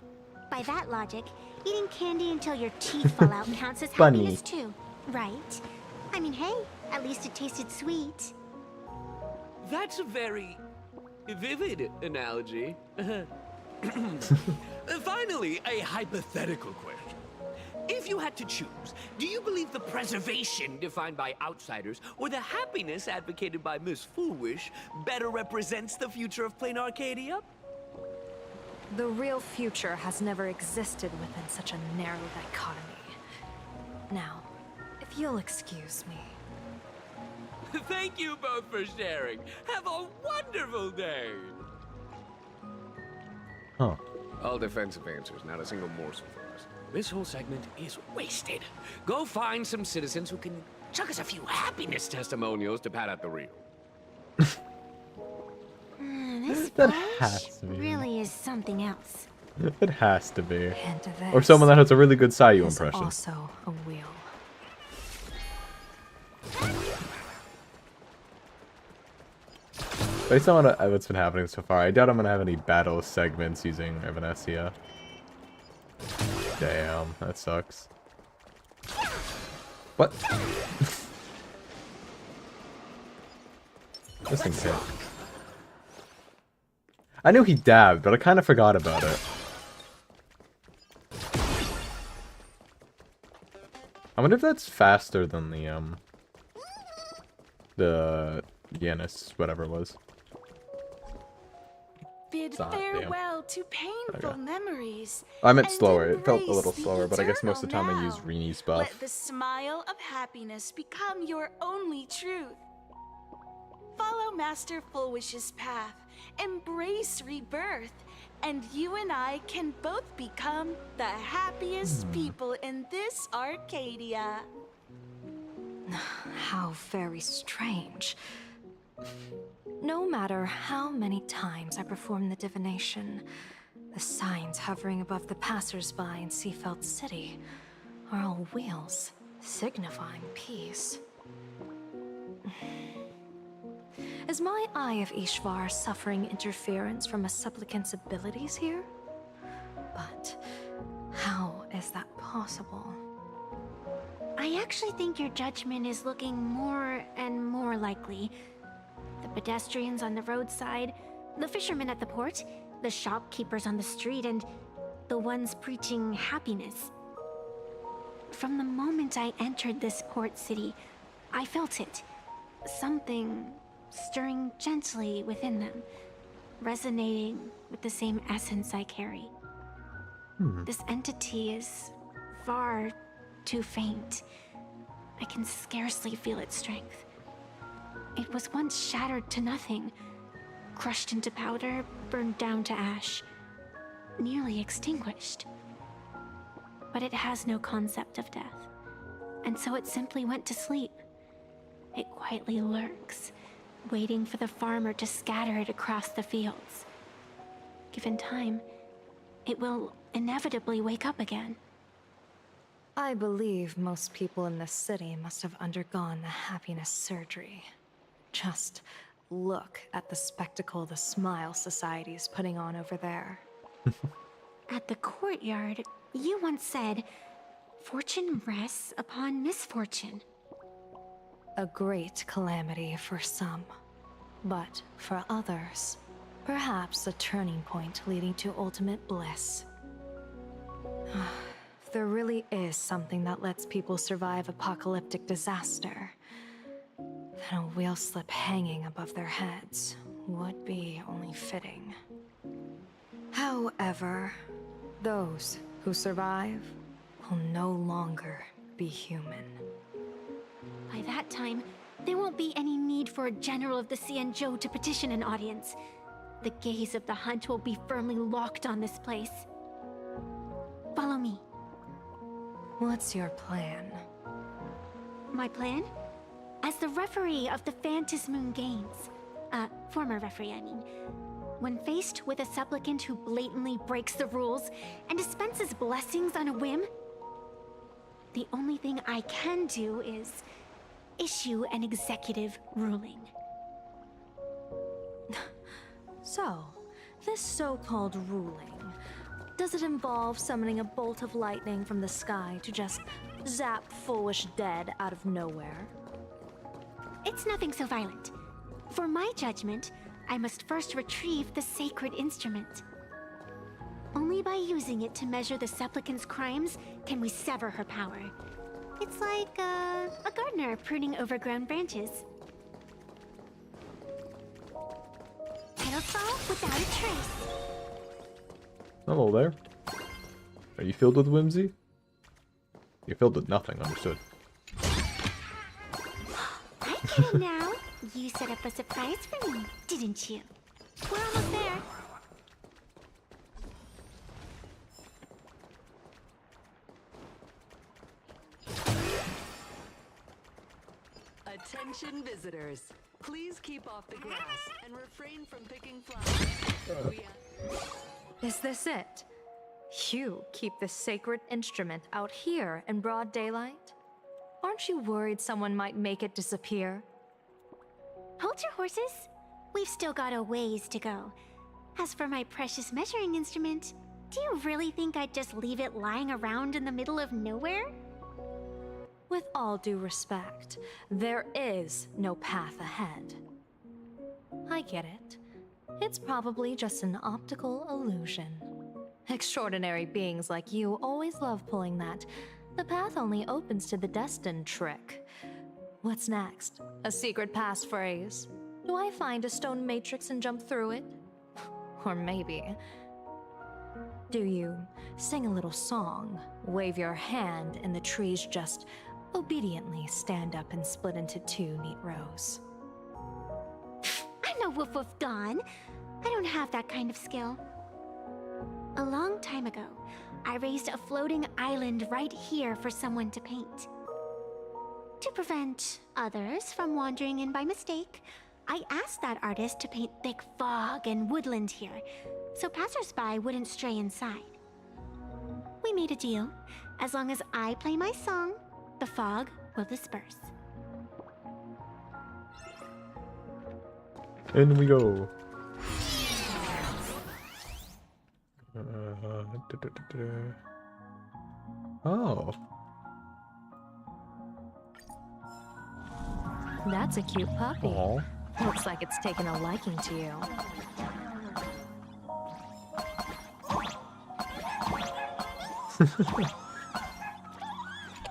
By that logic, eating candy until your teeth fall out counts as Bunny. happiness too, right? I mean, hey, at least it tasted sweet. That's a very vivid analogy. Finally, a hypothetical question. If you had to choose, do you believe the preservation defined by outsiders or the happiness advocated by Miss Foolish better represents the future of Plain Arcadia? The real future has never existed within such a narrow dichotomy. Now, if you'll excuse me. Thank you both for sharing. Have a wonderful day. Huh. All defensive answers, not a single morsel for us. This whole segment is wasted. Go find some citizens who can chuck us a few happiness testimonials to pad out the reel. This That flesh has to be. really is something else. It has to be. And Or someone that has a really good Sayu is impression. also a wheel. Based on what's been happening so far, I doubt I'm gonna have any battle segments using Evanesia. Damn, that sucks. What? This thing's hit. I knew he dabbed, but I kind of forgot about it. I wonder if that's faster than the Yanis, whatever it was. Bid Damn. farewell to painful Okay. memories. I meant and slower. It felt a embrace little the slower, but I guess most of the time I eternal use now. Rini's buff. Let the smile of happiness become your only truth. Follow Master Fullwish's path, embrace rebirth, and you and I can both become the happiest people in this Arcadia. How very strange. No matter how many times I perform the divination, the signs hovering above the passers-by in Seafeld City are all wheels, signifying peace. Is my Eye of Ishvar suffering interference from a supplicant's abilities here? But how is that possible? I actually think your judgment is looking more and more likely. The pedestrians on the roadside, the fishermen at the port, the shopkeepers on the street, and the ones preaching happiness. From the moment I entered this port city, I felt it. Something stirring gently within them, resonating with the same essence I carry. This entity is far too faint. I can scarcely feel its strength. It was once shattered to nothing, crushed into powder, burned down to ash, nearly extinguished. But it has no concept of death, and so it simply went to sleep. It quietly lurks, waiting for the farmer to scatter it across the fields. Given time, it will inevitably wake up again. I believe most people in this city must have undergone the happiness surgery. Just look at the spectacle the Smile Society is putting on over there. At the courtyard, you once said, "Fortune rests upon misfortune." A great calamity for some, but for others, perhaps a turning point leading to ultimate bliss. If there really is something that lets people survive apocalyptic disaster, then a wheel slip hanging above their heads would be only fitting. However, those who survive will no longer be human. By that time, there won't be any need for a general of the Xianzhou to petition an audience. The gaze of the hunt will be firmly locked on this place. Follow me. What's your plan? My plan? As the referee of the Phantasmoon Games, former referee, I mean, when faced with a supplicant who blatantly breaks the rules and dispenses blessings on a whim, the only thing I can do is issue an executive ruling. So, this so-called ruling, does it involve summoning a bolt of lightning from the sky to just zap foolish dead out of nowhere? It's nothing so violent. For my judgment, I must first retrieve the sacred instrument. Only by using it to measure the supplicant's crimes can we sever her power. It's like a gardener pruning overgrown branches. Petals fall without a trace. Hello there. Are you filled with whimsy? You're filled with nothing, understood. I came now. You set up a surprise for me, didn't you? We're almost there. Attention visitors. Please keep off the grass and refrain from picking flowers. Is this it? You keep this sacred instrument out here in broad daylight? Aren't you worried someone might make it disappear? Hold your horses. We've still got a ways to go. As for my precious measuring instrument, do you really think I'd just leave it lying around in the middle of nowhere? With all due respect, there is no path ahead. I get it. It's probably just an optical illusion. Extraordinary beings like you always love pulling that "the path only opens to the destined" trick. What's next? A secret passphrase? Do I find a stone matrix and jump through it? Or maybe... do you sing a little song, wave your hand, and the trees just obediently stand up and split into two neat rows? I'm no Woof Woof Dawn. I don't have that kind of skill. A long time ago, I raised a floating island right here for someone to paint. To prevent others from wandering in by mistake, I asked that artist to paint thick fog and woodland here, so passersby wouldn't stray inside. We made a deal. As long as I play my song, the fog will disperse. In we go. Oh. That's a cute puppy. Aw. Looks like it's taken a liking to you.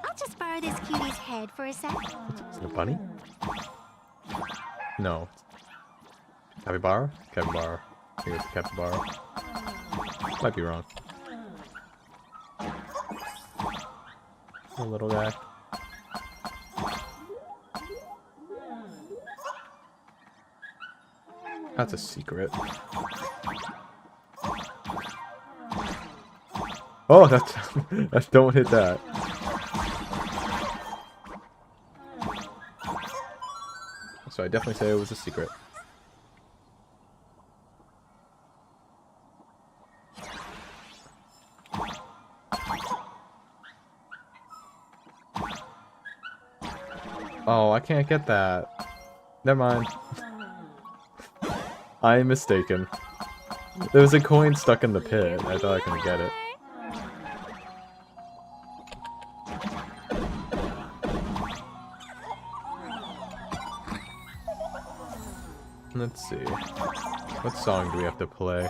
I'll just borrow this cutie's head for a sec. Is it a bunny? No. Capybara? Capybara. I think it's a capybara. Might be wrong. A little guy. That's a secret. Oh, that's don't hit that. So I definitely say it was a secret. Oh, I can't get that. Never mind. I am mistaken. There was a coin stuck in the pit. I thought I couldn't get it. Let's see. What song do we have to play?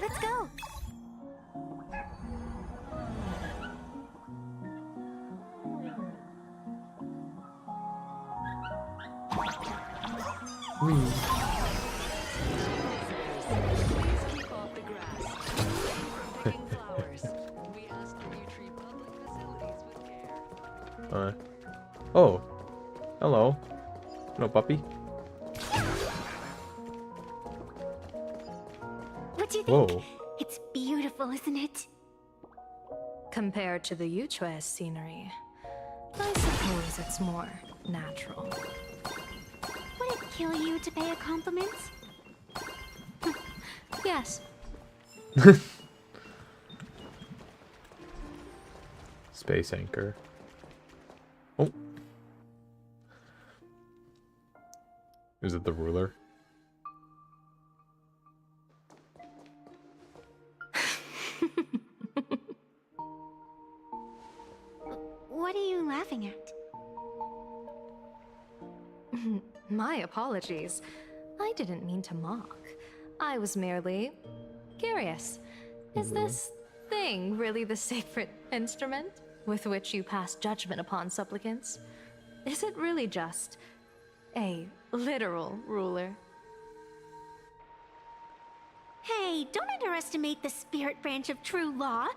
Let's go. Oh. Hello. Hello, puppy. What do you think? Whoa. It's beautiful, isn't it? Compared to the Yuchue scenery, I suppose it's more natural. Would it kill you to pay a compliment? Yes. Space anchor. Oh. Is it the ruler? What are you laughing at? My apologies. I didn't mean to mock. I was merely curious. Is this thing really the sacred instrument with which you pass judgment upon supplicants? Is it really just a literal ruler? Hey, don't underestimate the spirit branch of true law.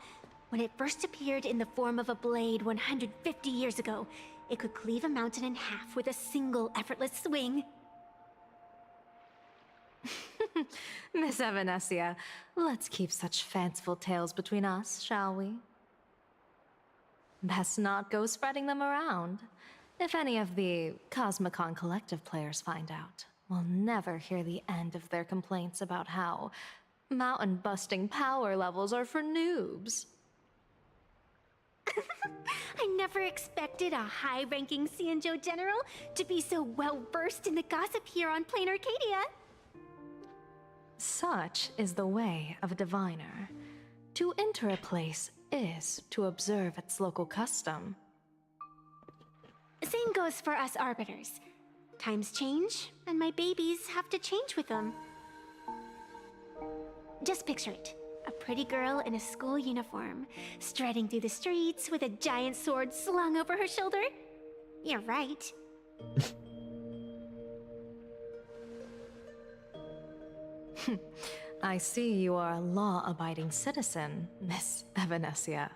When it first appeared in the form of a blade 150 years ago, it could cleave a mountain in half with a single effortless swing. Miss Evanescia, let's keep such fanciful tales between us, shall we? Best not go spreading them around. If any of the Cosmicon Collective players find out, we'll never hear the end of their complaints about how mountain-busting power levels are for noobs. I never expected a high-ranking Xianzhou general to be so well-versed in the gossip here on Plain Arcadia. Such is the way of a diviner. To enter a place is to observe its local custom. Same goes for us arbiters. Times change, and my babies have to change with them. Just picture it. A pretty girl in a school uniform, striding through the streets with a giant sword slung over her shoulder. You're right. I see you are a law-abiding citizen, Miss Evanescia.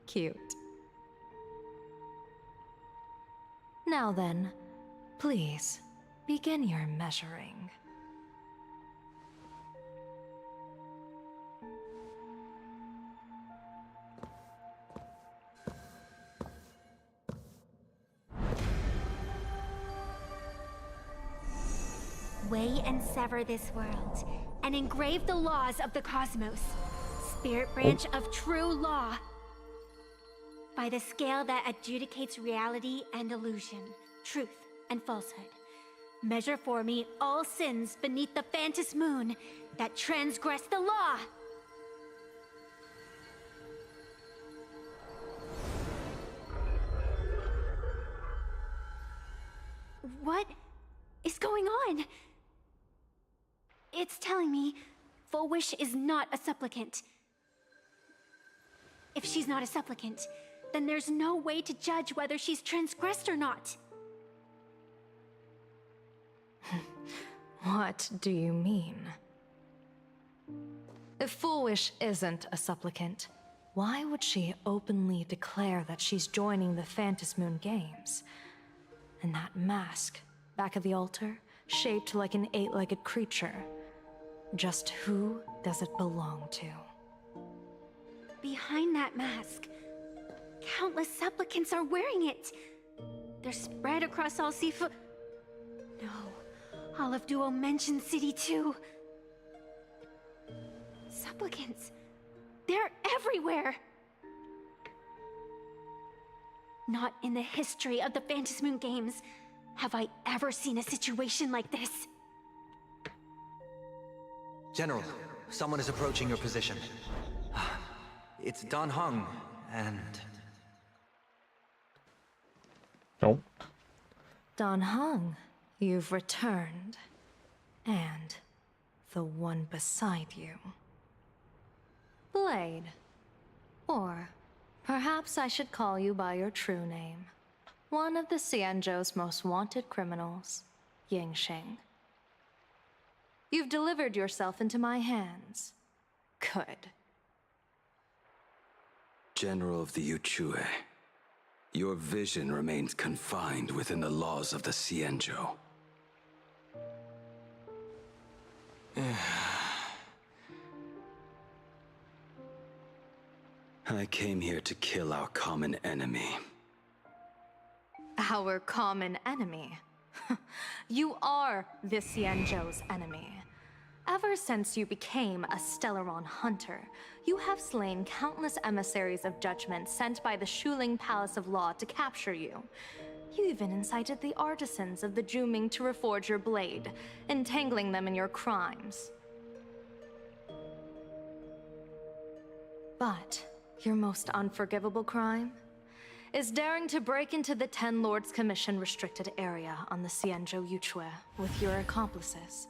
Cute. Now then, please, begin your measuring. Weigh and sever this world, and engrave the laws of the cosmos. Spirit branch of true law. By the scale that adjudicates reality and illusion, truth and falsehood. Measure for me all sins beneath the Phantis Moon that transgress the law. What is going on? It's telling me Full Wish is not a supplicant. If she's not a supplicant, then there's no way to judge whether she's transgressed or not. What do you mean? If Full Wish isn't a supplicant, why would she openly declare that she's joining the Phantis Moon Games? And that mask, back of the altar, shaped like an 8-legged creature. Just who does it belong to? Behind that mask, Countless supplicants are wearing it. They're spread across all Seafood. No, Olive Duo mentioned City too. Supplicants. They're everywhere. Not in the history of the Phantasmoon Games have I ever seen a situation like this. General, someone is approaching your position. It's Dan Heng, and... Oh. Dan Heng, you've returned. And the one beside you. Blade. Or perhaps I should call you by your true name. One of the Xianzhou's most wanted criminals, Yingxing. You've delivered yourself into my hands. Good. General of the Yuchue, your vision remains confined within the laws of the Xianzhou. I came here to kill our common enemy. Our common enemy? You are the Xianzhou's enemy. Ever since you became a Stellaron hunter, you have slain countless emissaries of judgment sent by the Shuling Palace of Law to capture you. You even incited the artisans of the Juming to reforge your blade, entangling them in your crimes. But your most unforgivable crime is daring to break into the Ten Lords Commission restricted area on the Xianzhou Yuchue with your accomplices.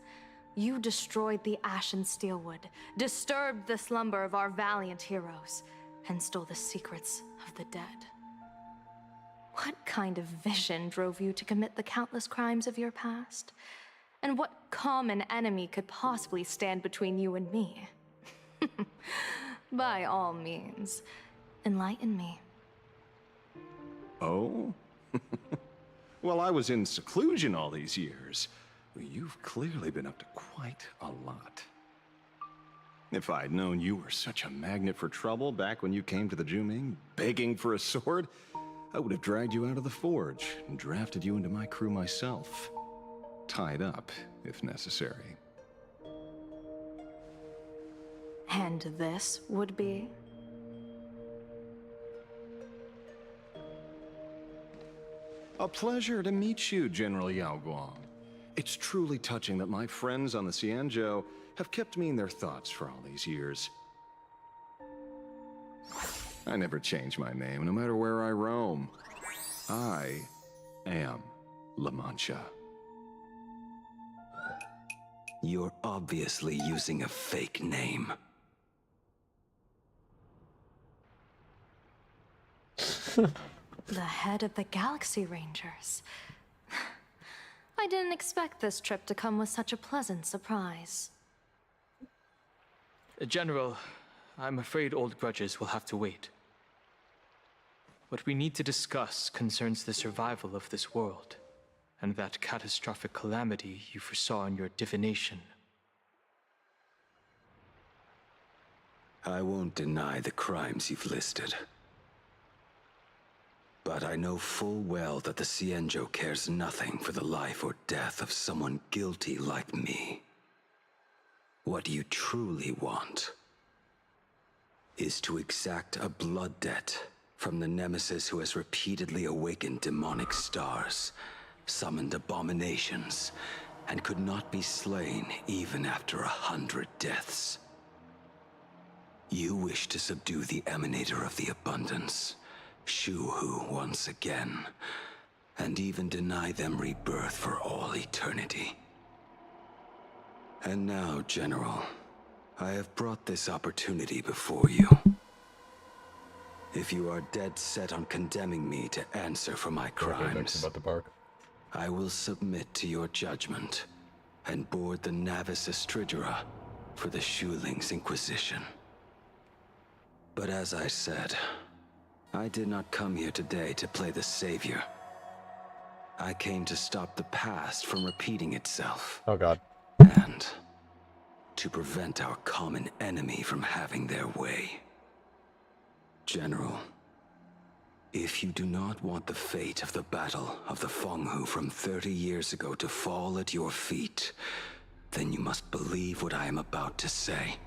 You destroyed the Ashen Steelwood, disturbed the slumber of our valiant heroes, and stole the secrets of the dead. What kind of vision drove you to commit the countless crimes of your past? And what common enemy could possibly stand between you and me? By all means, enlighten me. Oh? Well, I was in seclusion all these years. You've clearly been up to quite a lot. If I'd known you were such a magnet for trouble back when you came to the Juming, begging for a sword, I would have dragged you out of the forge and drafted you into my crew myself. Tied up, if necessary. And this would be? A pleasure to meet you, General Yao Guang. It's truly touching that my friends on the Xianzhou have kept me in their thoughts for all these years. I never change my name, no matter where I roam. I am La Mancha. You're obviously using a fake name. The head of the Galaxy Rangers. I didn't expect this trip to come with such a pleasant surprise. General, I'm afraid old grudges will have to wait. What we need to discuss concerns the survival of this world, and that catastrophic calamity you foresaw in your divination. I won't deny the crimes you've listed. But I know full well that the Xianzhou cares nothing for the life or death of someone guilty like me. What you truly want is to exact a blood debt from the nemesis who has repeatedly awakened demonic stars, summoned abominations, and could not be slain even after 100 deaths. You wish to subdue the Emanator of the Abundance, Shu-Hu once again, and even deny them rebirth for all eternity. And now, General, I have brought this opportunity before you. If you are dead set on condemning me to answer for my crimes, I will submit to your judgment and board the Navis Astridura for the Shuling's Inquisition. But as I said, I did not come here today to play the savior. I came to stop the past from repeating itself. Oh God. And to prevent our common enemy from having their way. General, If you do not want the fate of the Battle of the Fenghu from 30 years ago to fall at your feet, then you must believe what I am about to say.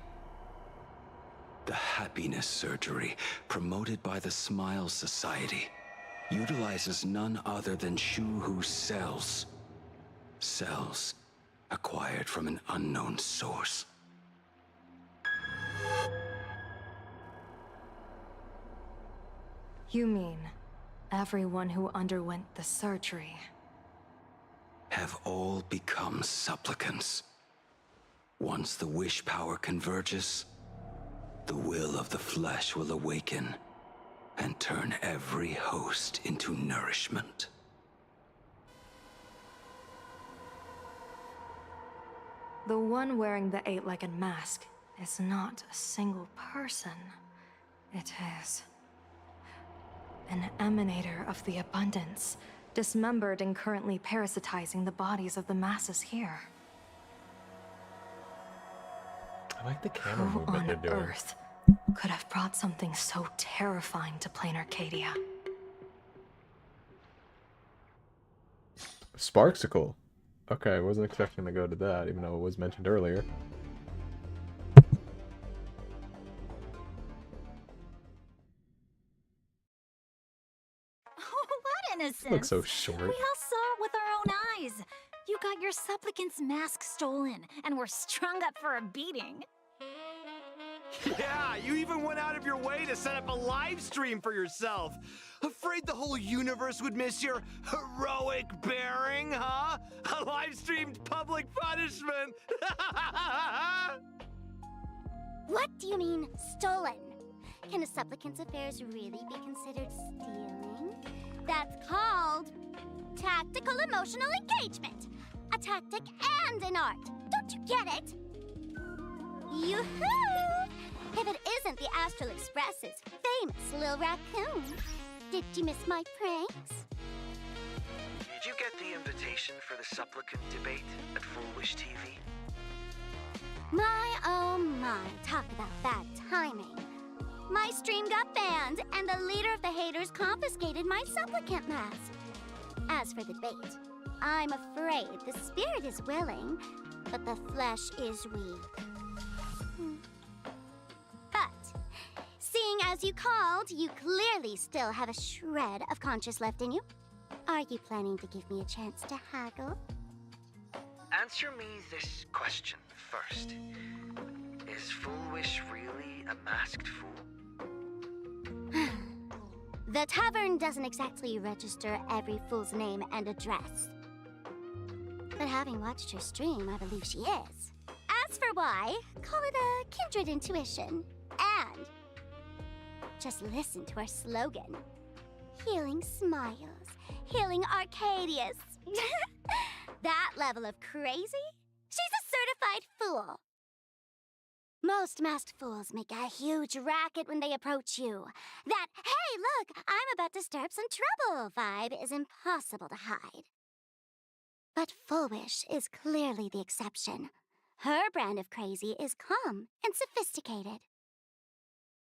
The happiness surgery, promoted by the Smile Society, utilizes none other than Shu-Hu's cells. Cells acquired from an unknown source. You mean everyone who underwent the surgery Have all become supplicants. Once the wish power converges, the will of the flesh will awaken and turn every host into nourishment. The one wearing the eight-legged mask is not a single person. It is an emanator of the abundance, dismembered and currently parasitizing the bodies of the masses here. I like the camera Who movement on they're doing. Earth could have brought something so terrifying to plain Arcadia? Sparksicle. Okay, I wasn't expecting to go to that, even though it was mentioned earlier. What innocence! Looks so short. We all saw it with our own eyes. You got your supplicant's mask stolen and were strung up for a beating. Yeah, you even went out of your way to set up a live stream for yourself. Afraid the whole universe would miss your heroic bearing, huh? A live-streamed public punishment. What do you mean, stolen? Can a supplicant's affairs really be considered stealing? That's called tactical emotional engagement. A tactic and an art. Don't you get it? Yoo-hoo! If it isn't the Astral Express's famous Lil Raccoon. Did you miss my pranks? Did you get the invitation for the supplicant debate at Full Wish TV? My, oh my, talk about bad timing. My stream got banned, and the leader of the haters confiscated my supplicant mask. As for the debate, I'm afraid the spirit is willing, but the flesh is weak. But, seeing as you called, you clearly still have a shred of conscience left in you. Are you planning to give me a chance to haggle? Answer me this question first. Is Full Wish really a masked fool? The tavern doesn't exactly register every fool's name and address. But having watched her stream, I believe she is. As for why, call it a kindred intuition. And just listen to our slogan. Healing smiles, healing Arcadius. That level of crazy? She's a certified fool. Most masked fools make a huge racket when they approach you. That, hey, look, I'm about to stir up some trouble vibe is impossible to hide. But Full Wish is clearly the exception. Her brand of crazy is calm and sophisticated.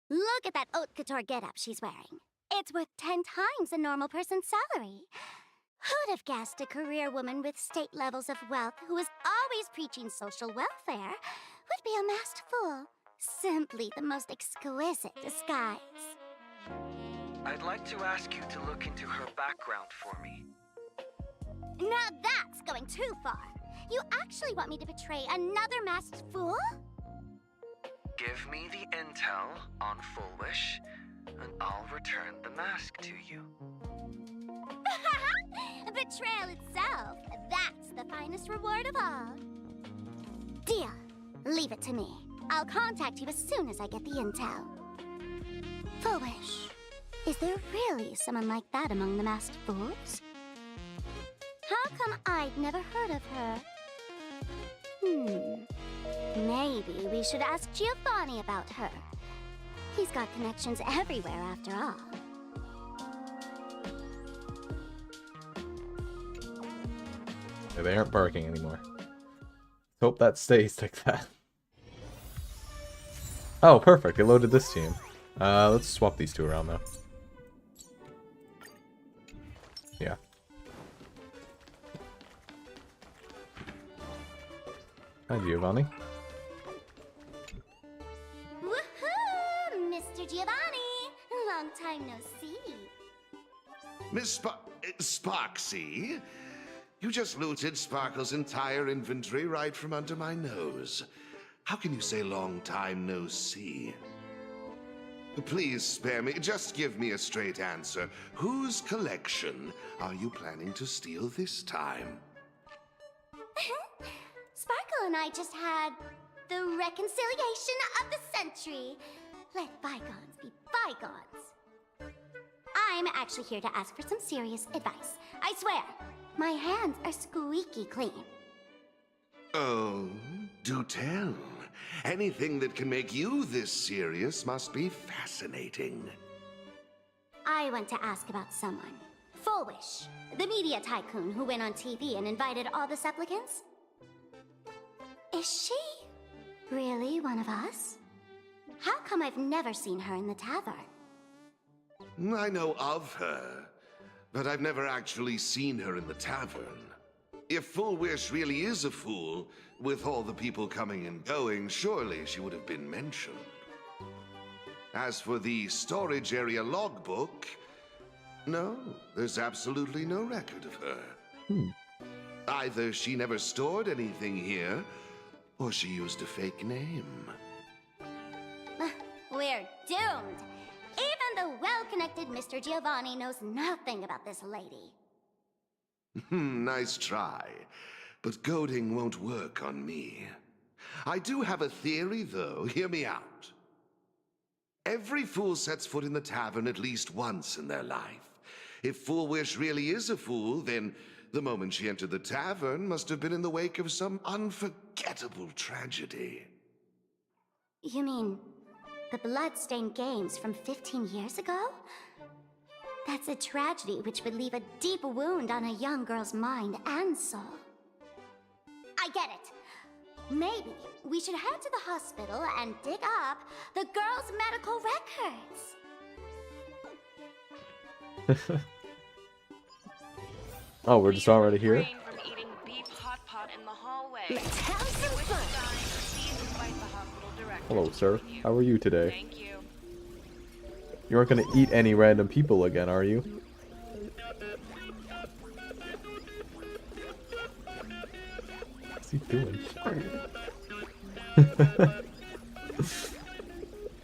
Look at that haute couture getup she's wearing. It's worth 10 times a normal person's salary. Who'd have guessed a career woman with state levels of wealth who is always preaching social welfare would be a masked fool? Simply the most exquisite disguise. I'd like to ask you to look into her background for me. Now that's going too far. You actually want me to betray another masked fool? Give me the intel on Full Wish, and I'll return the mask to you. Betrayal itself, that's the finest reward of all. Deal. Leave it to me. I'll contact you as soon as I get the intel. Full Wish, is there really someone like that among the masked fools? How come I'd never heard of her? Maybe we should ask Giovanni about her. He's got connections everywhere after all. Yeah, they aren't barking anymore. Hope that stays like that. Oh, perfect. It loaded this team. Let's swap these two around though. Hi, Giovanni. Woohoo! Mr. Giovanni! Long time no see. Miss Sparksy, you just looted Sparkle's entire inventory right from under my nose. How can you say long time no see? Please spare me. Just give me a straight answer. Whose collection are you planning to steal this time? Sparkle and I just had the reconciliation of the century. Let bygones be bygones. I'm actually here to ask for some serious advice. I swear, my hands are squeaky clean. Oh, do tell. Anything that can make you this serious must be fascinating. I want to ask about someone. Fullwish, the media tycoon who went on TV and invited all the supplicants. Is she really one of us? How come I've never seen her in the tavern? I know of her, but I've never actually seen her in the tavern. If Fullwish really is a fool, with all the people coming and going, surely she would have been mentioned. As for the storage area logbook, no, there's absolutely no record of her. Either she never stored anything here, or she used a fake name. We're doomed. Even the well-connected Mr. Giovanni knows nothing about this lady. Nice try, but goading won't work on me. I do have a theory, though. Hear me out. Every fool sets foot in the tavern at least once in their life. If Fullwish really is a fool, then the moment she entered the tavern must have been in the wake of some unforgettable tragedy. You mean the blood-stained games from 15 years ago? That's a tragedy which would leave a deep wound on a young girl's mind and soul. I get it. Maybe we should head to the hospital and dig up the girl's medical records. Oh, we're just already here? Let's have some fun. Hello, sir. How are you today? You aren't gonna eat any random people again, are you? What's he doing?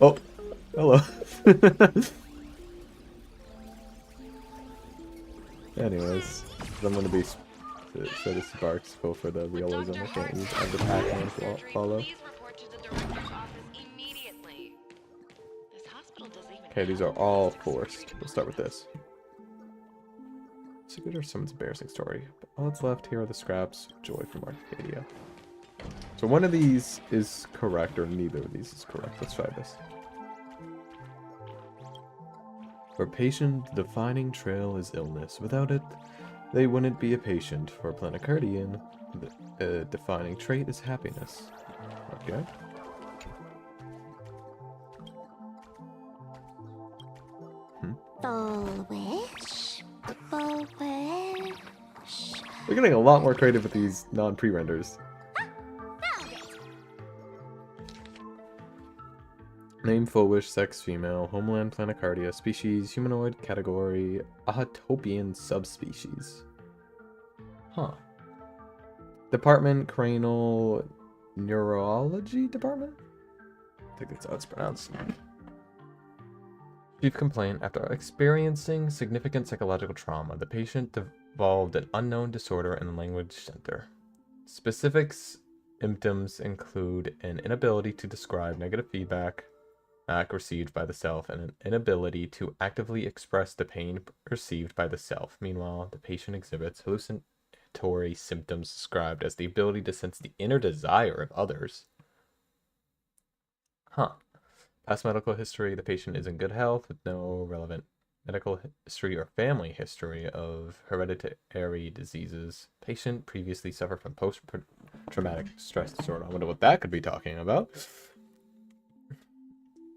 Oh, hello. Anyways, I'm gonna be so the Sparks go for the realism. I can't use the Pac-Man follow. Okay, these are all forced. We'll start with this. Secret or someone's embarrassing story. But all that's left here are the scraps of joy from Arcadia. So one of these is correct, or neither of these is correct. Let's try this. For a patient, the defining trail is illness. Without it, they wouldn't be a patient. For a Planecardian, the defining trait is happiness. Okay. Fullwish. We're getting a lot more creative with these non-pre-renders. Name Fullwish, sex female, homeland Planecardia, species humanoid, category Ahatopian subspecies. Huh. Department cranial neurology department? I think that's how it's pronounced. Chief complaint: after experiencing significant psychological trauma, the patient developed an unknown disorder in the language center. Specific symptoms include an inability to describe negative feedback received by the self and an inability to actively express the pain perceived by the self. Meanwhile, the patient exhibits hallucinatory symptoms described as the ability to sense the inner desire of others. Huh. Past medical history: the patient is in good health with no relevant medical history or family history of hereditary diseases. Patient previously suffered from post-traumatic stress disorder. I wonder what that could be talking about.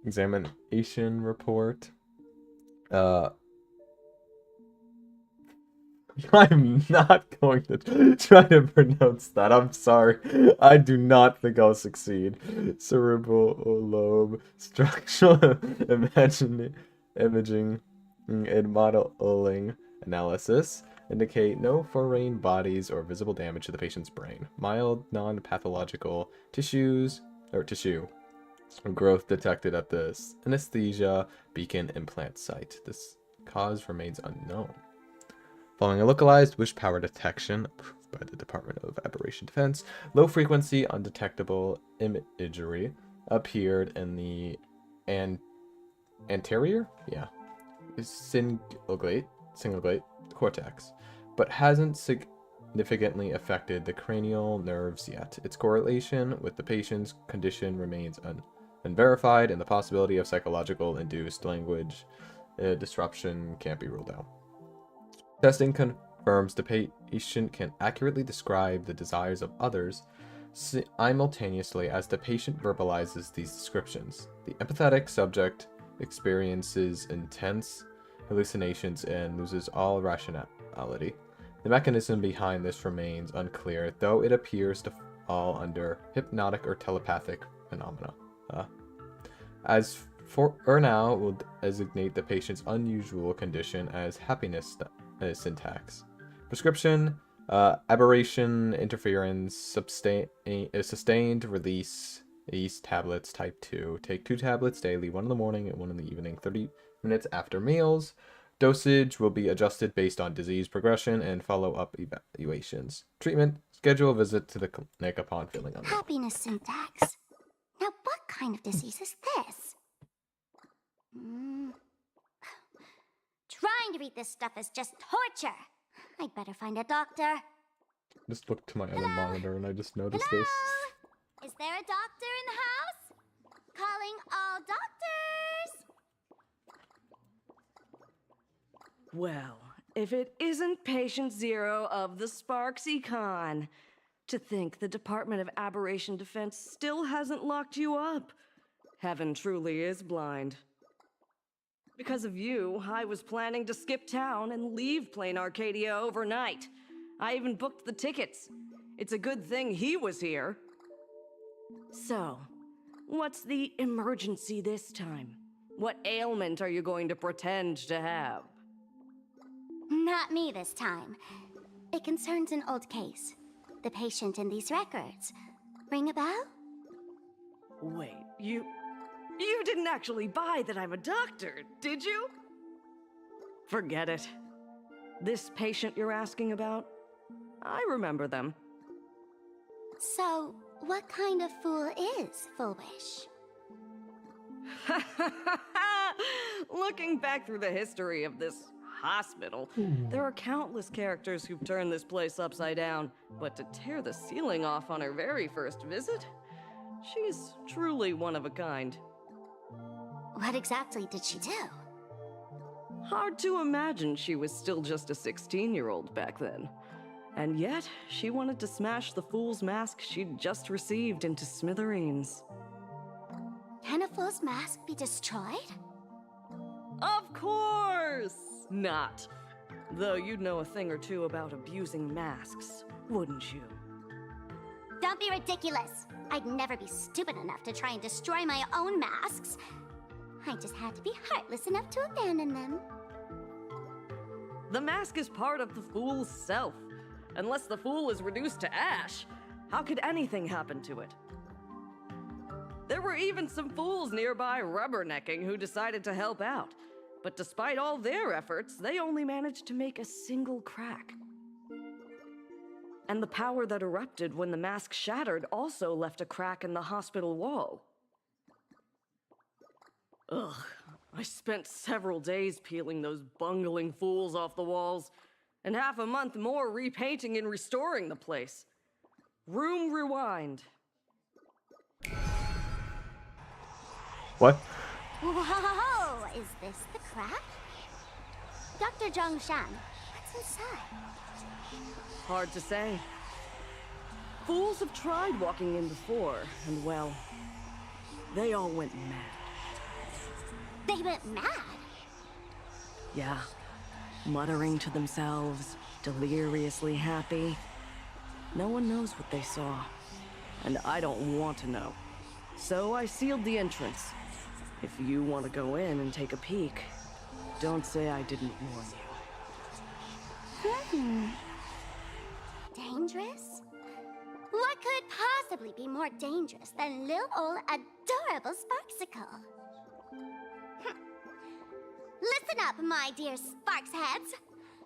Examination report. I'm not going to try to pronounce that. I'm sorry. I do not think I'll succeed. Cerebral lobe structural imaging and modeling analysis indicate no foreign bodies or visible damage to the patient's brain. Mild non-pathological tissue growth detected at the anesthesia beacon implant site. This cause remains unknown. Following a localized wish power detection approved by the Department of Aberration Defense, low frequency undetectable imagery appeared in the anterior cingulate cortex, but hasn't significantly affected the cranial nerves yet. Its correlation with the patient's condition remains unverified, and the possibility of psychological induced language disruption can't be ruled out. Testing confirms the patient can accurately describe the desires of others simultaneously as the patient verbalizes these descriptions. The empathetic subject experiences intense hallucinations and loses all rationality. The mechanism behind this remains unclear, though it appears to fall under hypnotic or telepathic phenomena. As for now, we'll designate the patient's unusual condition as happiness syntax. Prescription, aberration interference, sustained release tablets type 2. Take 2 tablets daily, 1 in the morning and 1 in the evening, 30 minutes after meals. Dosage will be adjusted based on disease progression and follow-up evaluations. Treatment, schedule a visit to the clinic upon feeling unwell. Happiness syntax. Now, what kind of disease is this? Trying to read this stuff is just torture. I'd better find a doctor. Just looked to my other monitor and I just noticed this. Is there a doctor in the house? Calling all doctors! Well, if it isn't Patient Zero of the Sparksy-Con. To think the Department of Aberration Defense still hasn't locked you up. Heaven truly is blind. Because of you, I was planning to skip town and leave Plain Arcadia overnight. I even booked the tickets. It's a good thing he was here. So, what's the emergency this time? What ailment are you going to pretend to have? Not me this time. It concerns an old case. The patient in these records. Ring a bell? Wait, you didn't actually buy that I'm a doctor, did you? Forget it. This patient you're asking about? I remember them. So, what kind of fool is Full Wish? Looking back through the history of this hospital, there are countless characters who've turned this place upside down, but to tear the ceiling off on her very first visit? She's truly one of a kind. What exactly did she do? Hard to imagine she was still just a 16-year-old back then. And yet, she wanted to smash the fool's mask she'd just received into smithereens. Can a fool's mask be destroyed? Of course not! Though you'd know a thing or two about abusing masks, wouldn't you? Don't be ridiculous! I'd never be stupid enough to try and destroy my own masks. I just had to be heartless enough to abandon them. The mask is part of the fool's self. Unless the fool is reduced to ash, how could anything happen to it? There were even some fools nearby rubbernecking who decided to help out. But despite all their efforts, they only managed to make a single crack. And the power that erupted when the mask shattered also left a crack in the hospital wall. Ugh, I spent several days peeling those bungling fools off the walls, and half a month more repainting and restoring the place. Room rewind. What? Whoa! Is this the crack? Dr. Zhongshan, what's inside? Hard to say. Fools have tried walking in before, and well, they all went mad. They went mad? Yeah, muttering to themselves, deliriously happy. No one knows what they saw, and I don't want to know. So I sealed the entrance. If you want to go in and take a peek, don't say I didn't warn you. Dangerous? What could possibly be more dangerous than little old adorable Sparksicle? Listen up, my dear Sparks heads.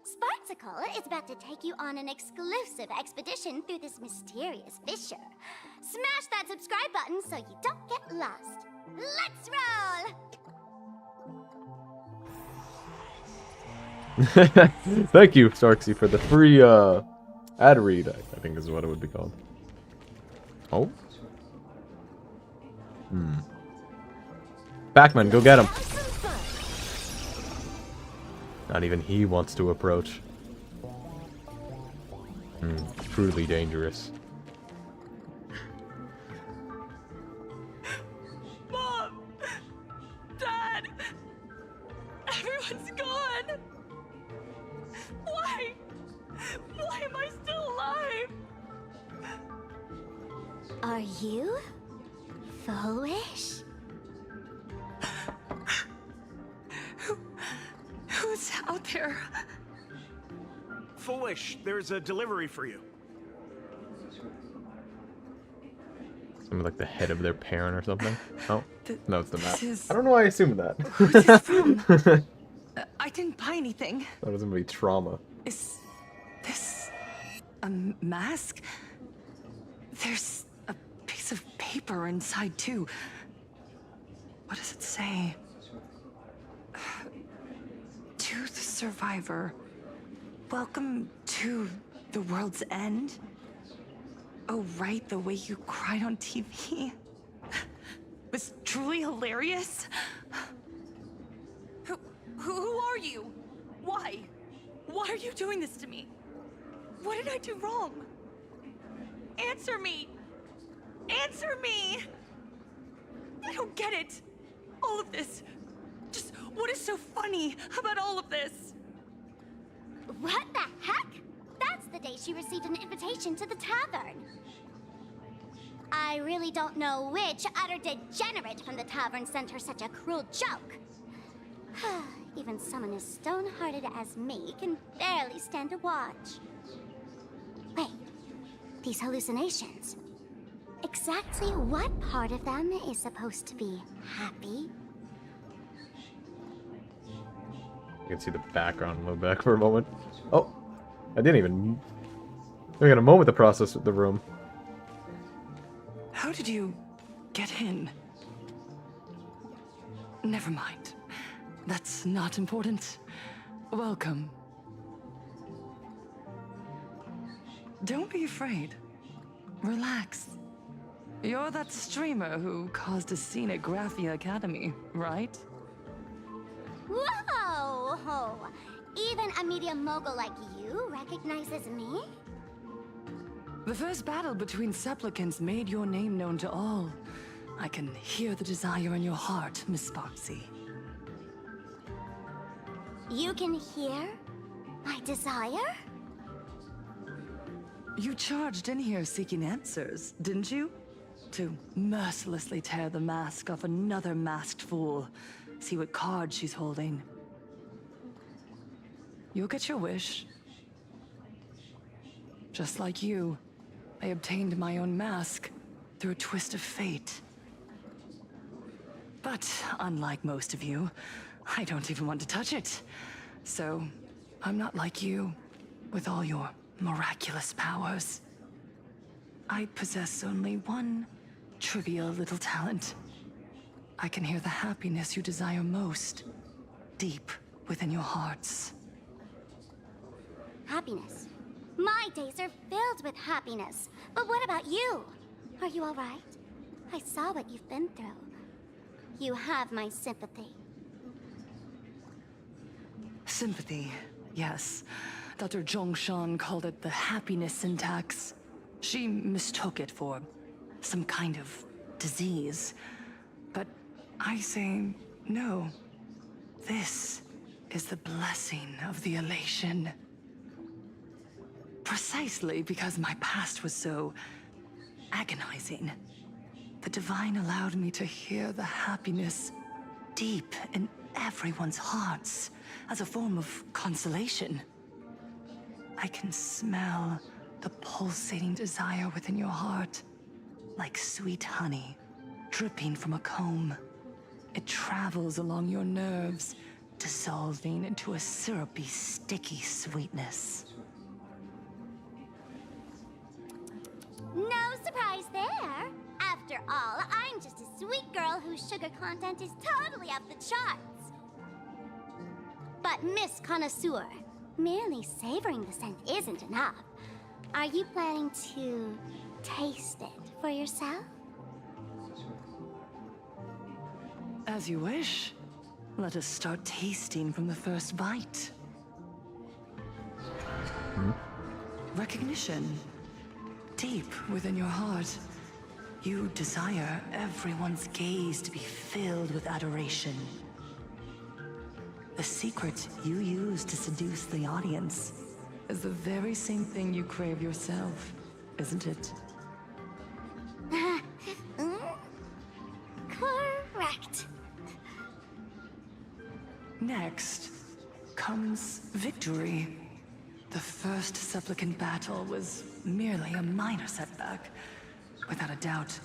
Sparksicle is about to take you on an exclusive expedition through this mysterious fissure. Smash that subscribe button so you don't get lost. Let's roll! Thank you, Starksy, for the free ad read, I think is what it would be called. Oh? Pac-Man, go get him. Not even he wants to approach. Truly dangerous. Mom! Dad! Everyone's gone! Why? Why am I still alive? Are you foolish? Who's out there? Foolish, there's a delivery for you. Something like the head of their parent or something? Oh, no, it's the map. is- I don't know why I assumed that. Who's this from? I didn't buy anything. That was gonna be trauma. Is this a mask? There's a piece of paper inside, too. What does it say? To the survivor, welcome to the world's end. Oh, right, the way you cried on TV was truly hilarious. Who are you? Why? Why are you doing this to me? What did I do wrong? Answer me! Answer me! I don't get it. All of this. Just what is so funny about all of this? What the heck? That's the day she received an invitation to the tavern. I really don't know which utter degenerate from the tavern sent her such a cruel joke. Even someone as stone-hearted as me can barely stand to watch. Wait, these hallucinations. Exactly what part of them is supposed to be happy? You can see the background a little back for a moment. Oh, I didn't even. I got a moment to process the room. How did you get in? Never mind. That's not important. Welcome. Don't be afraid. Relax. You're that streamer who caused a scene at Graphia Academy, right? Whoa! Even a media mogul like you recognizes me? The first battle between supplicants made your name known to all. I can hear the desire in your heart, Miss Sparksy. You can hear my desire? You charged in here seeking answers, didn't you? To mercilessly tear the mask off another masked fool. See what card she's holding. You'll get your wish. Just like you, I obtained my own mask through a twist of fate. But unlike most of you, I don't even want to touch it. So, I'm not like you, with all your miraculous powers. I possess only one trivial little talent. I can hear the happiness you desire most, deep within your hearts. Happiness. My days are filled with happiness. But what about you? Are you all right? I saw what you've been through. You have my sympathy. Sympathy, yes. Dr. Zhongshan called it the happiness syntax. She mistook it for some kind of disease. But I say no. This is the blessing of the elation. Precisely because my past was so agonizing. The Divine allowed me to hear the happiness deep in everyone's hearts as a form of consolation. I can smell the pulsating desire within your heart, like sweet honey dripping from a comb. It travels along your nerves, dissolving into a syrupy, sticky sweetness. No surprise there. After all, I'm just a sweet girl whose sugar content is totally off the charts. But Miss Connoisseur, merely savoring the scent isn't enough. Are you planning to taste it for yourself? As you wish. Let us start tasting from the first bite. Recognition. Deep within your heart, you desire everyone's gaze to be filled with adoration. The secret you use to seduce the audience is the very same thing you crave yourself, isn't it? Correct. Next comes victory. The first supplicant battle was merely a minor setback. Without a doubt,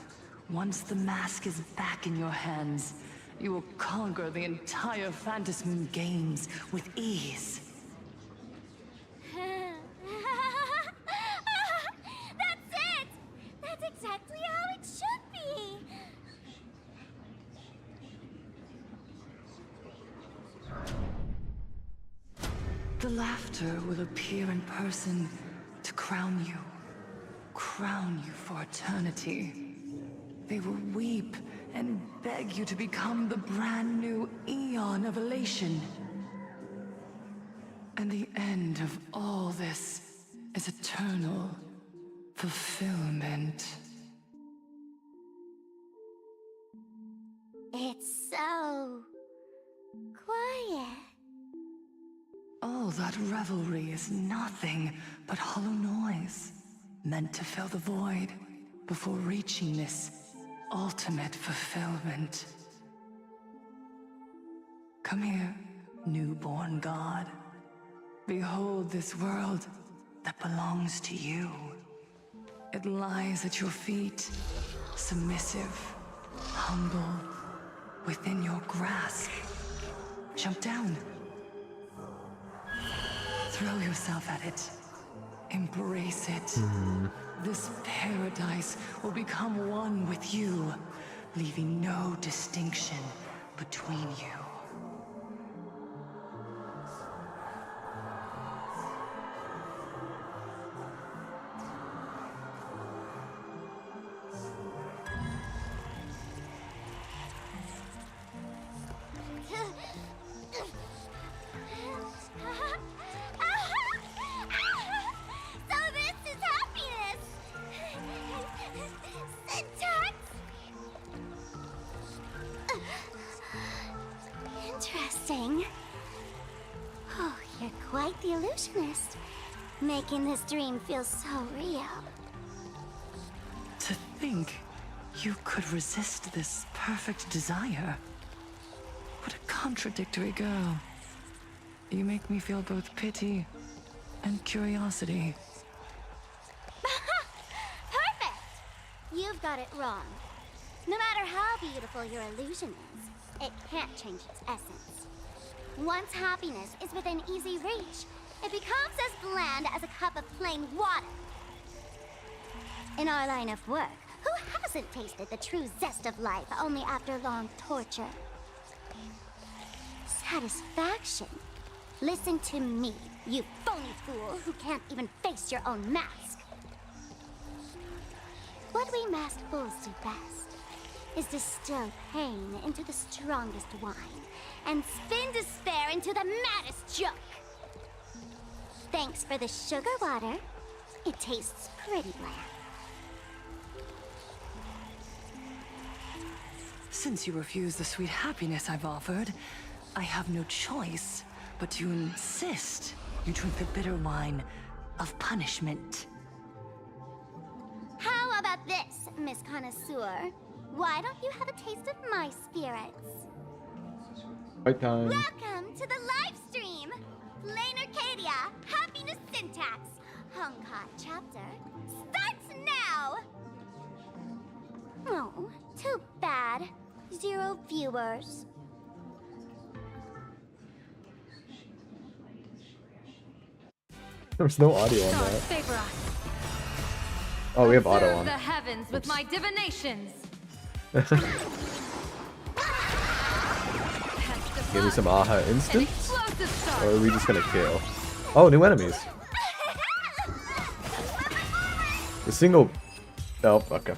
once the mask is back in your hands, you will conquer the entire Phantasmoon games with ease. That's it! That's exactly how it should be! The laughter will appear in person to crown you for eternity. They will weep and beg you to become the brand new Eon of Elation. And the end of all this is eternal fulfillment. It's so quiet. All that revelry is nothing but hollow noise, meant to fill the void before reaching this ultimate fulfillment. Come here, newborn god. Behold this world that belongs to you. It lies at your feet, submissive, humble, within your grasp. Jump down. Throw yourself at it. Embrace it. This paradise will become one with you, leaving no distinction between you. So this is happiness! Interesting. Oh, you're quite the illusionist, making this dream feel so real. To think you could resist this perfect desire. What a contradictory girl. You make me feel both pity and curiosity. Perfect! You've got it wrong. No matter how beautiful your illusion is, it can't change its essence. Once happiness is within easy reach, it becomes as bland as a cup of plain water. In our line of work, who hasn't tasted the true zest of life only after long torture? Satisfaction. Listen to me, you phony fool who can't even face your own mask. What we masked fools do best is distill pain into the strongest wine and spin despair into the maddest joke. Thanks for the sugar water. It tastes pretty bland. Since you refuse the sweet happiness I've offered, I have no choice but to insist you drink the bitter wine of punishment. How about this, Miss Connoisseur? Why don't you have a taste of my spirits? Right time. Welcome to the live stream! Plain Arcadia, Happiness Syntax, Hongkot chapter, starts now! Oh, too bad. 0 viewers. There's no audio on Stars that. favor us. Oh, we have auto Serve on. the heavens with my divinations. Give me some aha instant? Explosive start. Or are we just gonna kill? Oh, new enemies. The single. Oh, okay.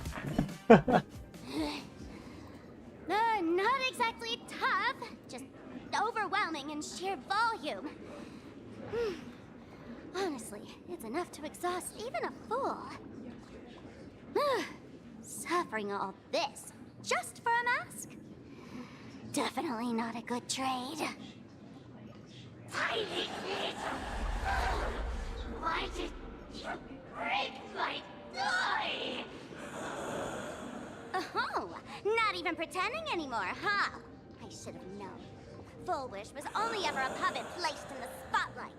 Not exactly tough, just overwhelming in sheer volume. Honestly, it's enough to exhaust even a fool. Suffering all this just for a mask? Definitely not a good trade. Tiny feet! Why did you break my toy? Oh, not even pretending anymore, huh? I should have known. Full Wish was only ever a puppet placed in the spotlight.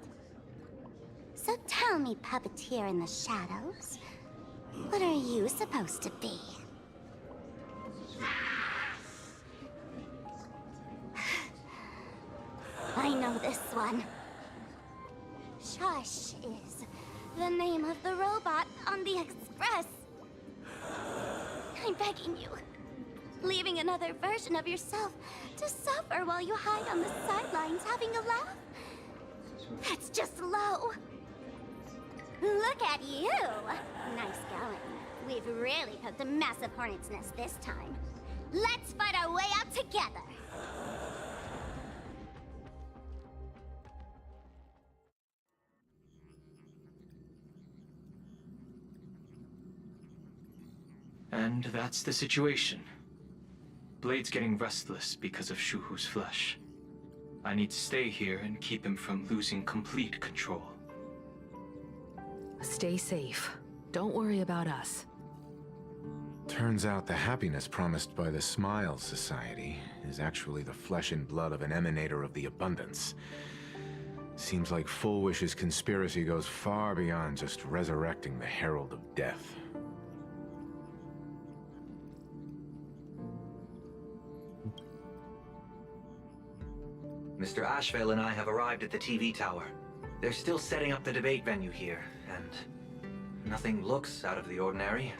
So tell me, puppeteer in the shadows, what are you supposed to be? I know this one. Shush is the name of the robot on the Express. I'm begging you. Leaving another version of yourself to suffer while you hide on the sidelines having a laugh? That's just low. Look at you! Nice going. We've really poked a massive hornet's nest this time. Let's fight our way out together! And that's the situation. Blade's getting restless because of Shuhu's flesh. I need to stay here and keep him from losing complete control. Stay safe. Don't worry about us. Turns out the happiness promised by the Smile Society is actually the flesh and blood of an emanator of the abundance. Seems like Full Wish's conspiracy goes far beyond just resurrecting the Herald of Death. Mr. Ashvale and I have arrived at the TV tower. They're still setting up the debate venue here, and nothing looks out of the ordinary.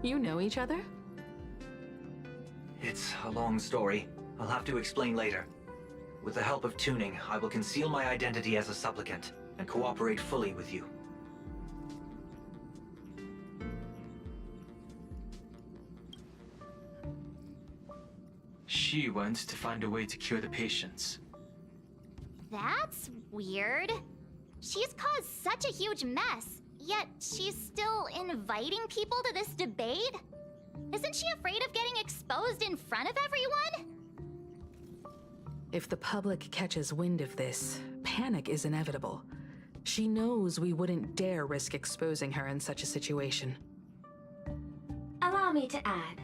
You know each other? It's a long story. I'll have to explain later. With the help of tuning, I will conceal my identity as a supplicant and cooperate fully with you. She went to find a way to cure the patients. That's weird. She's caused such a huge mess, yet she's still inviting people to this debate? Isn't she afraid of getting exposed in front of everyone? If the public catches wind of this, panic is inevitable. She knows we wouldn't dare risk exposing her in such a situation. Allow me to add,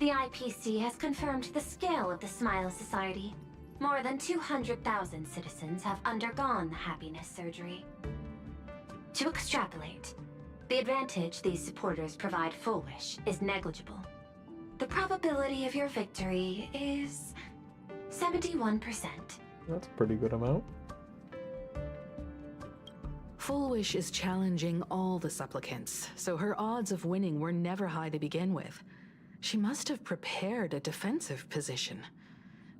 the IPC has confirmed the scale of the Smile Society. More than 200,000 citizens have undergone the happiness surgery. To extrapolate, the advantage these supporters provide Full Wish is negligible. The probability of your victory is 71%. That's a pretty good amount. Full Wish is challenging all the supplicants, so her odds of winning were never high to begin with. She must have prepared a defensive position.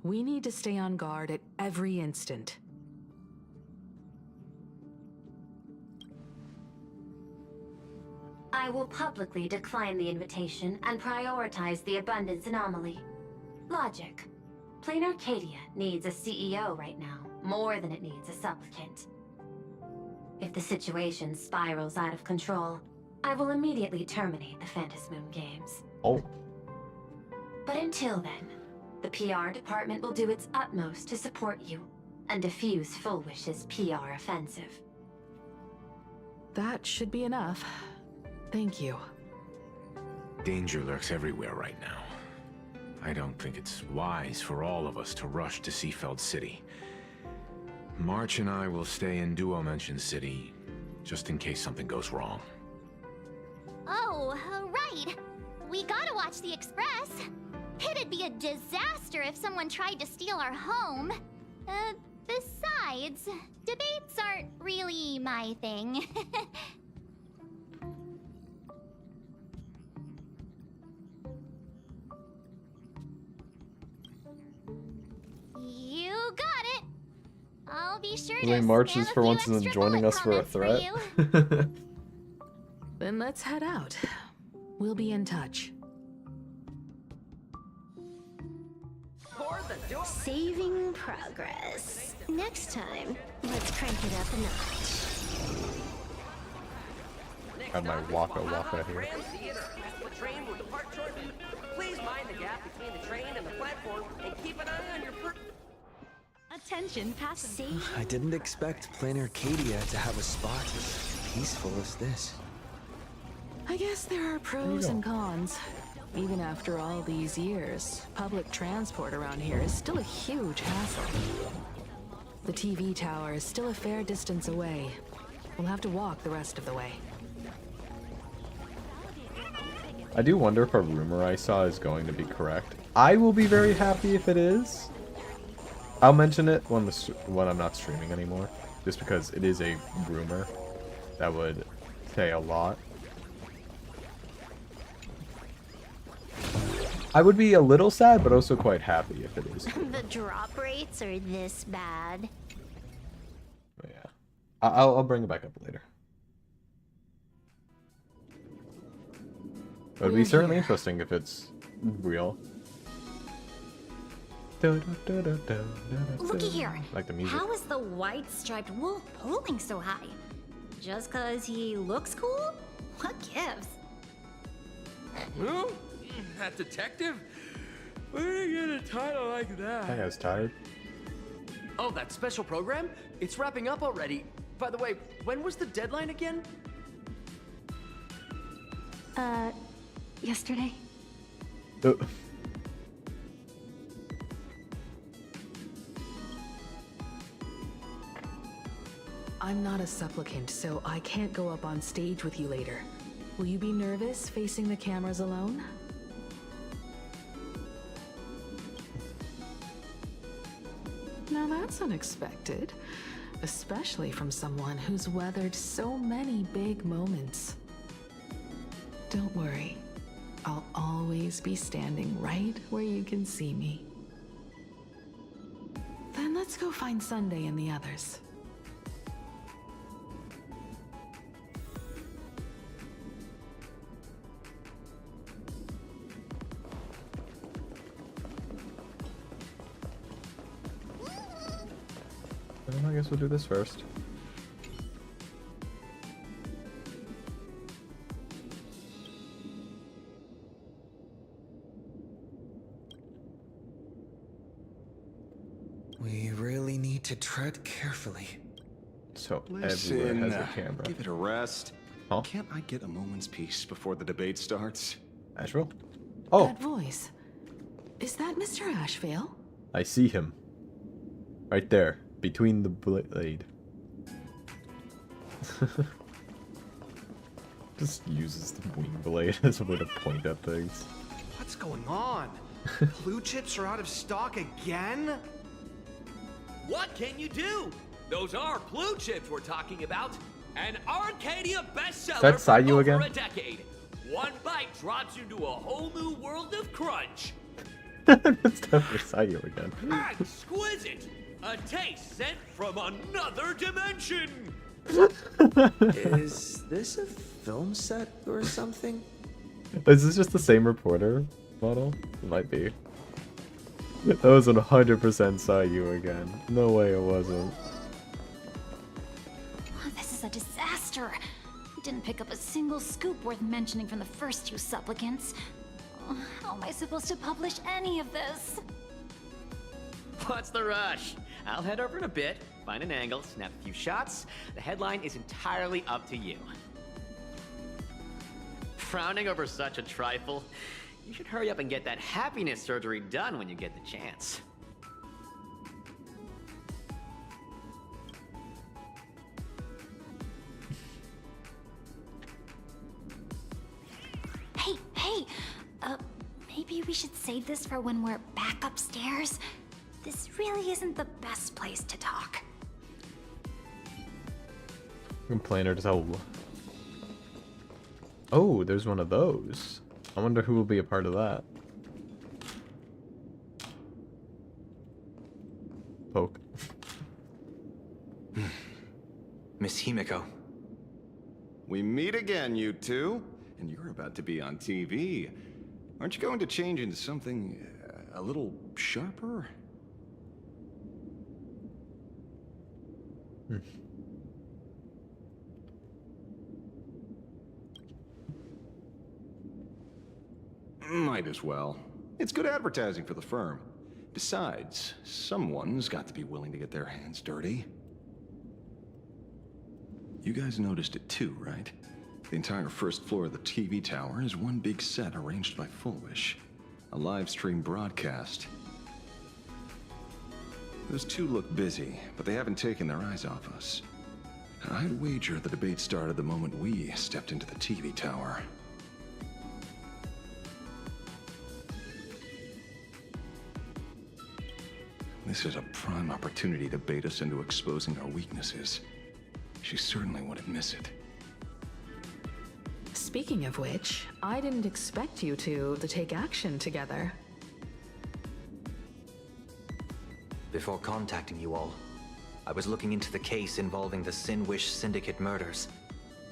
We need to stay on guard at every instant. I will publicly decline the invitation and prioritize the abundance anomaly. Logic. Plain Arcadia needs a CEO right now, more than it needs a supplicant. If the situation spirals out of control, I will immediately terminate the Phantasmoon Games. Oh. But until then, the PR department will do its utmost to support you and defuse Full Wish's PR offensive. that should be enough. Thank you. Danger lurks everywhere right now. I don't think it's wise for all of us to rush to Seafeld City. March and I will stay in Duo Mansion City, just in case something goes wrong. Oh, right. We gotta watch the Express. It'd be a disaster if someone tried to steal our home. Besides, debates aren't really my thing. You got it. I'll be sure The to way March spam is a for few once isn't extra joining bullet us for a comments threat. you. Then let's head out. We'll be in touch. Saving progress. Next time, let's crank it up a notch. Have my Waka Waka here. The train will depart shortly. Please mind the gap between the train and the platform and keep an eye on your Attention, passengers. I didn't expect Plain Arcadia to have a spot as peaceful as this. I guess there are pros and cons. Even after all these years, public transport around here is still a huge hassle. The TV tower is still a fair distance away. We'll have to walk the rest of the way. I do wonder if a rumor I saw is going to be correct. I will be very happy if it is. I'll mention it when I'm not streaming anymore, just because it is a rumor that would say a lot. I would be a little sad, but also quite happy if it is. The drop rates are this bad. But yeah, I'll bring it back up later. It would be certainly interesting if it's real. Looky here. Like the music. How is the white striped wolf pulling so high? Just cause he looks cool? What gives? Who? That detective? Where did you get a title like that? That guy's tired. Oh, that special program? It's wrapping up already. By the way, when was the deadline again? Yesterday? I'm not a supplicant, so I can't go up on stage with you later. Will you be nervous facing the cameras alone? Now that's unexpected, especially from someone who's weathered so many big moments. Don't worry, I'll always be standing right where you can see me. Then let's go find Sunday and the others. I guess we'll do this first. We really need to tread carefully. So Listen, everywhere has a camera. give it a rest. Huh? Can't I get a moment's peace before the debate starts? Asheville? Oh, That voice. Is that Mr. Ashvale? I see him. Right there, between the blade. Just uses the wing blade as a way to point at things. What's going on? Blue chips are out of stock again? What can you do? Those are blue chips we're talking about. An Arcadia bestseller That's for Sayu over again? a decade. One bite drops you into a whole new world of crunch. That's definitely Sayu again. Exquisite! A taste sent from another dimension! Is this a film set or something? Is this just the same reporter model? It might be. That was 100% Sayu again. No way it wasn't. This is a disaster. Didn't pick up a single scoop worth mentioning from the first two supplicants. How am I supposed to publish any of this? What's the rush? I'll head over in a bit, find an angle, snap a few shots. The headline is entirely up to you. Frowning over such a trifle? You should hurry up and get that happiness surgery done when you get the chance. Hey, maybe we should save this for when we're back upstairs. This really isn't the best place to talk. Complainers. Oh, there's one of those. I wonder who will be a part of that. Poke. Miss Himiko. We meet again, you two. And you're about to be on TV. Aren't you going to change into something a little sharper? Might as well. It's good advertising for the firm. Besides, someone's got to be willing to get their hands dirty. You guys noticed it too, right? The entire first floor of the TV tower is one big set arranged by Fullwish. A live stream broadcast. Those two look busy, but they haven't taken their eyes off us. I'd wager the debate started the moment we stepped into the TV tower. This is a prime opportunity to bait us into exposing our weaknesses. She certainly wouldn't miss it. Speaking of which, I didn't expect you two to take action together. Before contacting you all, I was looking into the case involving the Sinwish Syndicate murders,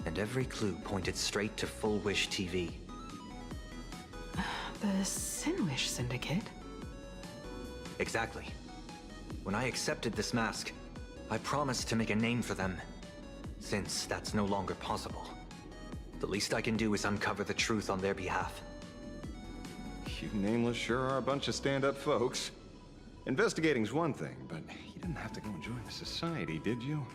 and every clue pointed straight to Fullwish TV. The Sinwish Syndicate? Exactly. When I accepted this mask, I promised to make a name for them. Since that's no longer possible, the least I can do is uncover the truth on their behalf. You nameless sure are a bunch of stand-up folks. Investigating's one thing, but you didn't have to go and join the society, did you?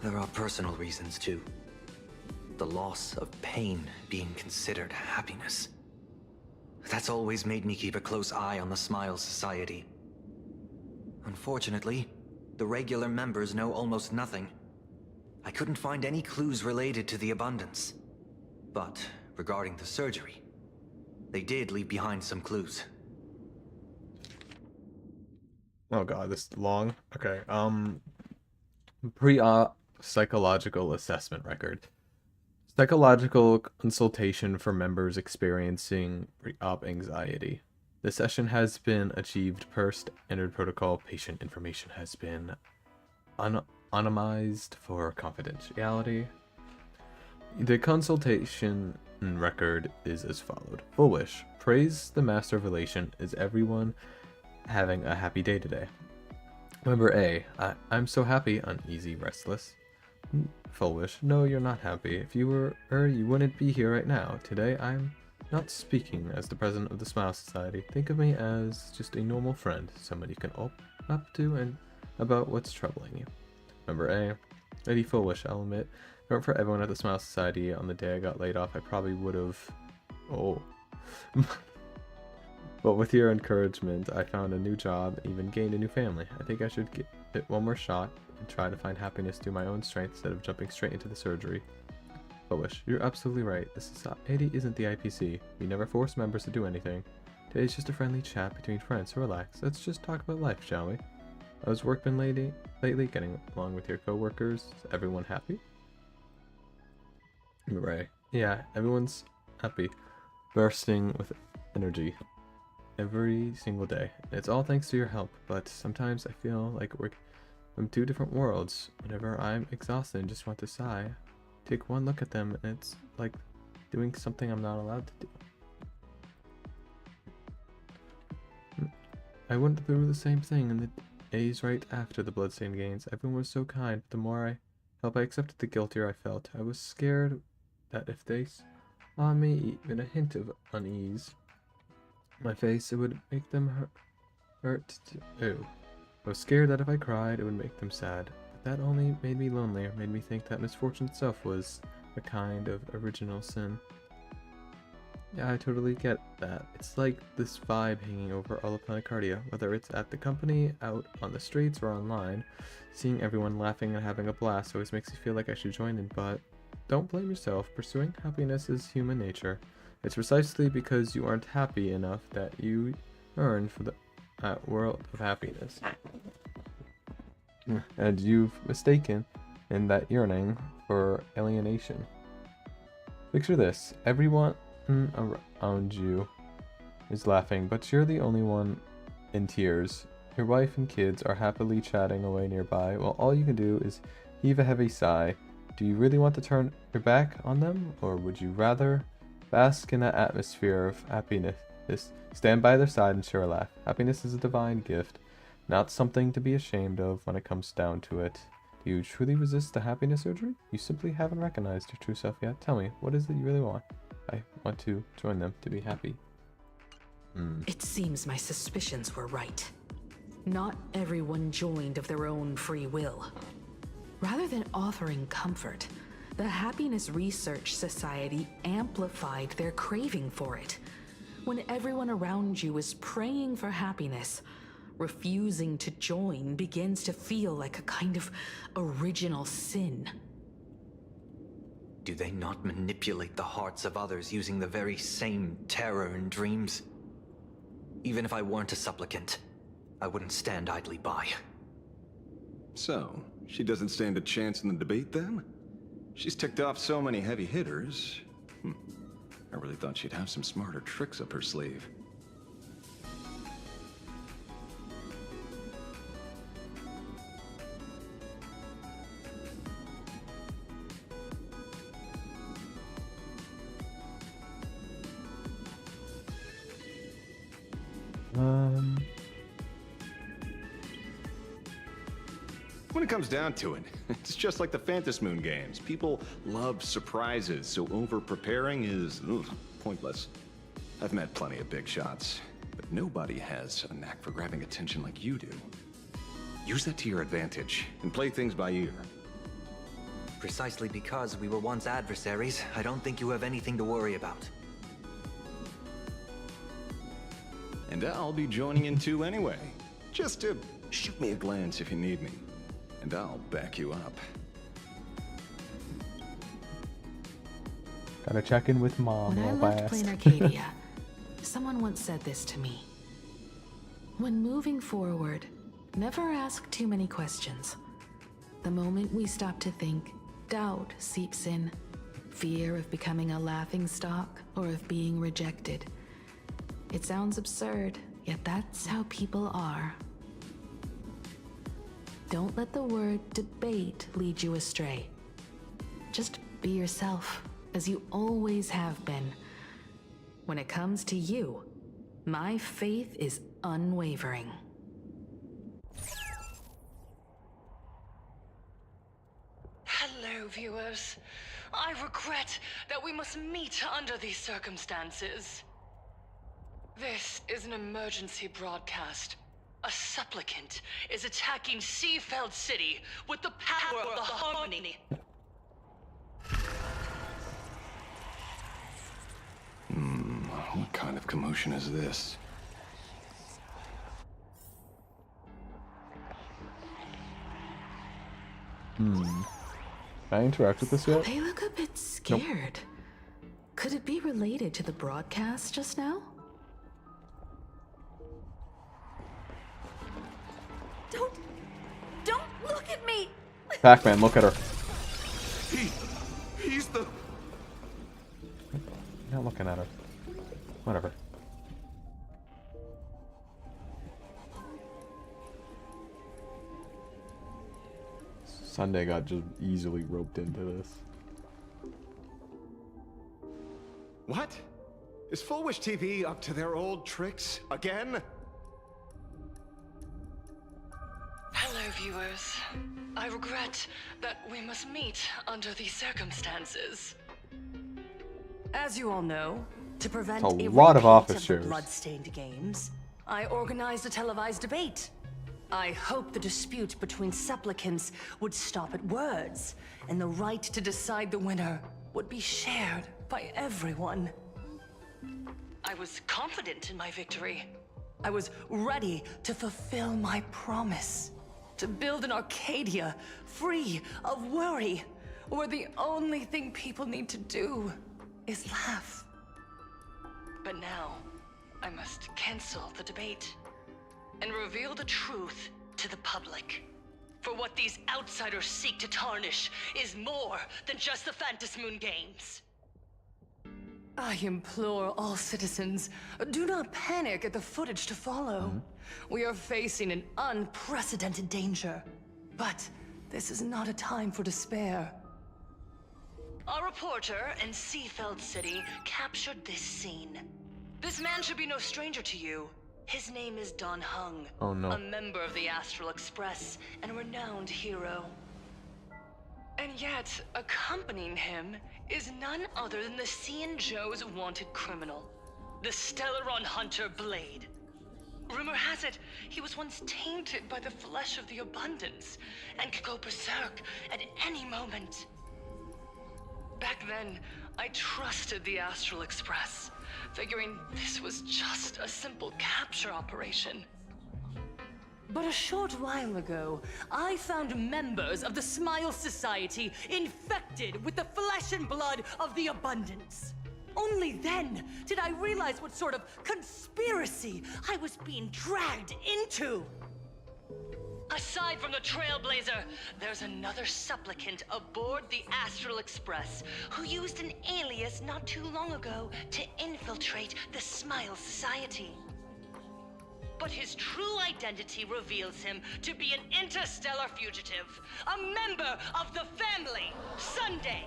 There are personal reasons too. The loss of pain being considered happiness. That's always made me keep a close eye on the Smile Society. Unfortunately, the regular members know almost nothing. I couldn't find any clues related to the abundance. But regarding the surgery, they did leave behind some clues. Oh god, this is long. Okay, pre-op psychological assessment record. Psychological consultation for members experiencing pre-op anxiety. The session has been achieved per standard protocol. Patient information has been anonymized for confidentiality. The consultation record is as followed. Fullwish. Praise the Master of Relation. Is everyone having a happy day today? Member A. I'm so happy, uneasy, restless. Fullwish. No, you're not happy. If you were, you wouldn't be here right now. Today, I'm not speaking as the president of the Smile Society. Think of me as just a normal friend, someone you can open up to and about what's troubling you. Member A. Lady Fullwish, I'll admit, if it weren't for everyone at the Smile Society on the day I got laid off, I probably would have... Oh. But with your encouragement, I found a new job and even gained a new family. I think I should give it one more shot and try to find happiness through my own strength instead of jumping straight into the surgery. Fullwish, you're absolutely right. This society isn't the IPC. We never force members to do anything. Today's just a friendly chat between friends, so relax. Let's just talk about life, shall we? How's work been lately? Getting along with your coworkers? Is everyone happy? Right. Yeah, everyone's happy. Bursting with energy. Every single day. It's all thanks to your help, but sometimes I feel like we're from two different worlds. Whenever I'm exhausted and just want to sigh, take one look at them and it's like doing something I'm not allowed to do. I went through the same thing in the days right after the Bloodstained games. Everyone was so kind, but the more I felt I accepted, the guiltier I felt. I was scared that if they saw me even a hint of unease on my face, it would make them hurt too. I was scared that if I cried, it would make them sad. But that only made me lonelier, made me think that misfortune itself was a kind of original sin. Yeah, I totally get that. It's like this vibe hanging over all of Planecardia, whether it's at the company, out on the streets, or online. Seeing everyone laughing and having a blast always makes me feel like I should join in, but don't blame yourself. Pursuing happiness is human nature. It's precisely because you aren't happy enough that you yearn for that world of happiness. And you've mistaken in that yearning for alienation. Picture this. Everyone around you is laughing, but you're the only one in tears. Your wife and kids are happily chatting away nearby, while all you can do is heave a heavy sigh. Do you really want to turn your back on them, or would you rather bask in that atmosphere of happiness? Stand by their side and share a laugh. Happiness is a divine gift, not something to be ashamed of when it comes down to it. Do you truly resist the happiness surgery? You simply haven't recognized your true self yet. Tell me, what is it you really want? I want to join them to be happy. It seems my suspicions were right. Not everyone joined of their own free will. Rather than offering comfort, the Happiness Research Society amplified their craving for it. When everyone around you is praying for happiness, refusing to join begins to feel like a kind of original sin. Do they not manipulate the hearts of others using the very same terror and dreams? Even if I weren't a supplicant, I wouldn't stand idly by. So, she doesn't stand a chance in the debate then? She's ticked off so many heavy hitters. I really thought she'd have some smarter tricks up her sleeve. When it comes down to it, it's just like the Phantom Moon games. People love surprises, so over-preparing is pointless. I've met plenty of big shots, but nobody has a knack for grabbing attention like you do. Use that to your advantage, and play things by ear. Precisely because we were once adversaries, I don't think you have anything to worry about. And I'll be joining in too anyway. Just to shoot me a glance if you need me. And I'll back you up. Gotta check in with Mom. When I while left biased. Plain Arcadia, someone once said this to me. When moving forward, never ask too many questions. The moment we stop to think, doubt seeps in. Fear of becoming a laughingstock or of being rejected. It sounds absurd, yet that's how people are. Don't let the word debate lead you astray. Just be yourself, as you always have been. When it comes to you, my faith is unwavering. Hello, viewers. I regret that we must meet under these circumstances. This is an emergency broadcast. A supplicant is attacking Seafeld City with the power of the Harmony. What kind of commotion is this? Can I interact with this yet? They look a bit scared. Could it be related to the broadcast just now? Don't look at me! Pac-Man, look at her. He's the... Not looking at her. Whatever. Sunday got just easily roped into this. What? Is Full Wish TV up to their old tricks again? viewers. I regret that we must meet under these circumstances. As you all know, to prevent It's a lot of repeat office the shows. blood-stained games, I organized a televised debate. I hoped the dispute between supplicants would stop at words, and the right to decide the winner would be shared by everyone. I was confident in my victory. I was ready to fulfill my promise. To build an Arcadia free of worry, where the only thing people need to do is laugh. But now, I must cancel the debate and reveal the truth to the public. For what these outsiders seek to tarnish is more than just the Phantasmoon games. I implore all citizens, do not panic at the footage to follow. We are facing an unprecedented danger. But this is not a time for despair. A reporter in Seafeld City captured this scene. This man should be no stranger to you. His name is Don Hung, Oh, no. a member of the Astral Express and a renowned hero. And yet, accompanying him is none other than the Cian Joe's wanted criminal, the Stellaron hunter Blade. Rumor has it, he was once tainted by the flesh of the Abundance and could go berserk at any moment. Back then, I trusted the Astral Express, figuring this was just a simple capture operation. But a short while ago, I found members of the Smile Society infected with the flesh and blood of the Abundance. Only then did I realize what sort of conspiracy I was being dragged into. Aside from the Trailblazer, there's another supplicant aboard the Astral Express who used an alias not too long ago to infiltrate the Smile Society. But his true identity reveals him to be an interstellar fugitive, a member of the family, Sunday.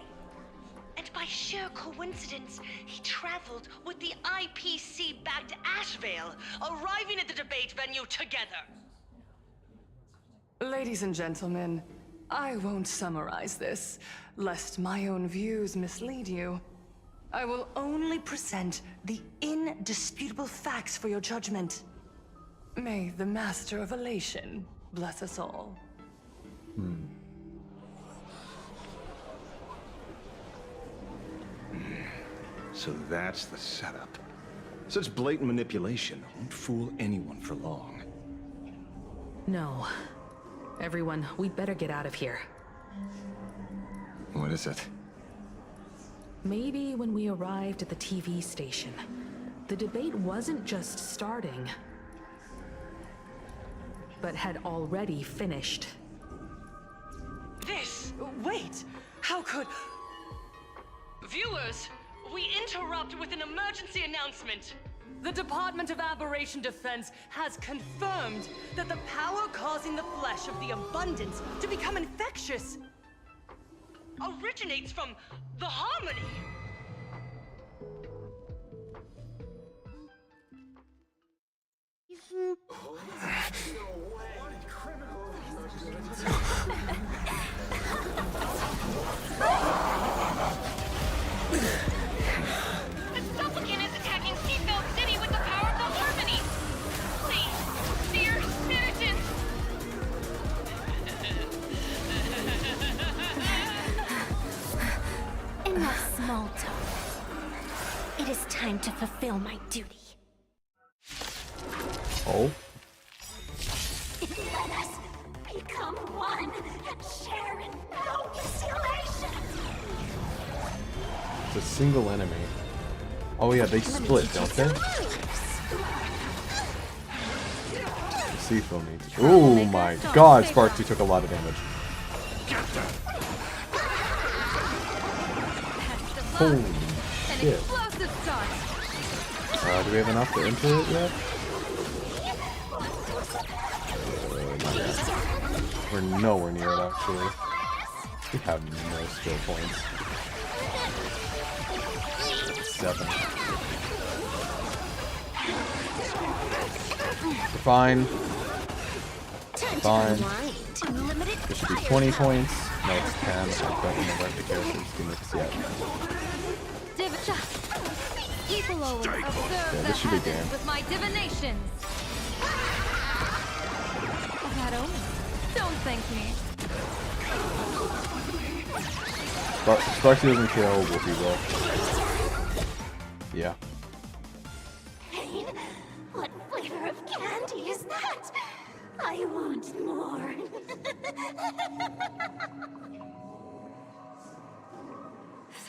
And by sheer coincidence, he traveled with the IPC-backed Ashvale, arriving at the debate venue together. Ladies and gentlemen, I won't summarize this, lest my own views mislead you. I will only present the indisputable facts for your judgment. May the Master of Elation bless us all. So that's the setup. Such blatant manipulation won't fool anyone for long. No. Everyone, we'd better get out of here. What is it? Maybe when we arrived at the TV station, the debate wasn't just starting, but had already finished. Wait! How could... Viewers, we interrupt with an emergency announcement. The Department of Aberration Defense has confirmed that the power causing the flesh of the Abundance to become infectious originates from the Harmony. The supplicant is attacking Seafeld City with the power of the Harmony! Please, dear citizens! Enough small talk. It is time to fulfill my duty. Oh. Let us become one and share in no isolation. It's a single enemy. Oh yeah, they split, don't they? Seafel needs. Oh my god, Sparksy took a lot of damage. Holy shit. Do we have enough to enter it yet? Not yet. We're nowhere near it actually. We have no skill points. 7. We're fine. Fine. Right. Unlimited This should be fire 20 power. points. No, it's 10. I don't remember the characters can mix yet. People always observe Yeah, the this should be heavens game. with my divinations. That omen. Don't thank me. Sparky doesn't kill, Wolfie will. Yeah. Pain? What flavor of candy is that? I want more.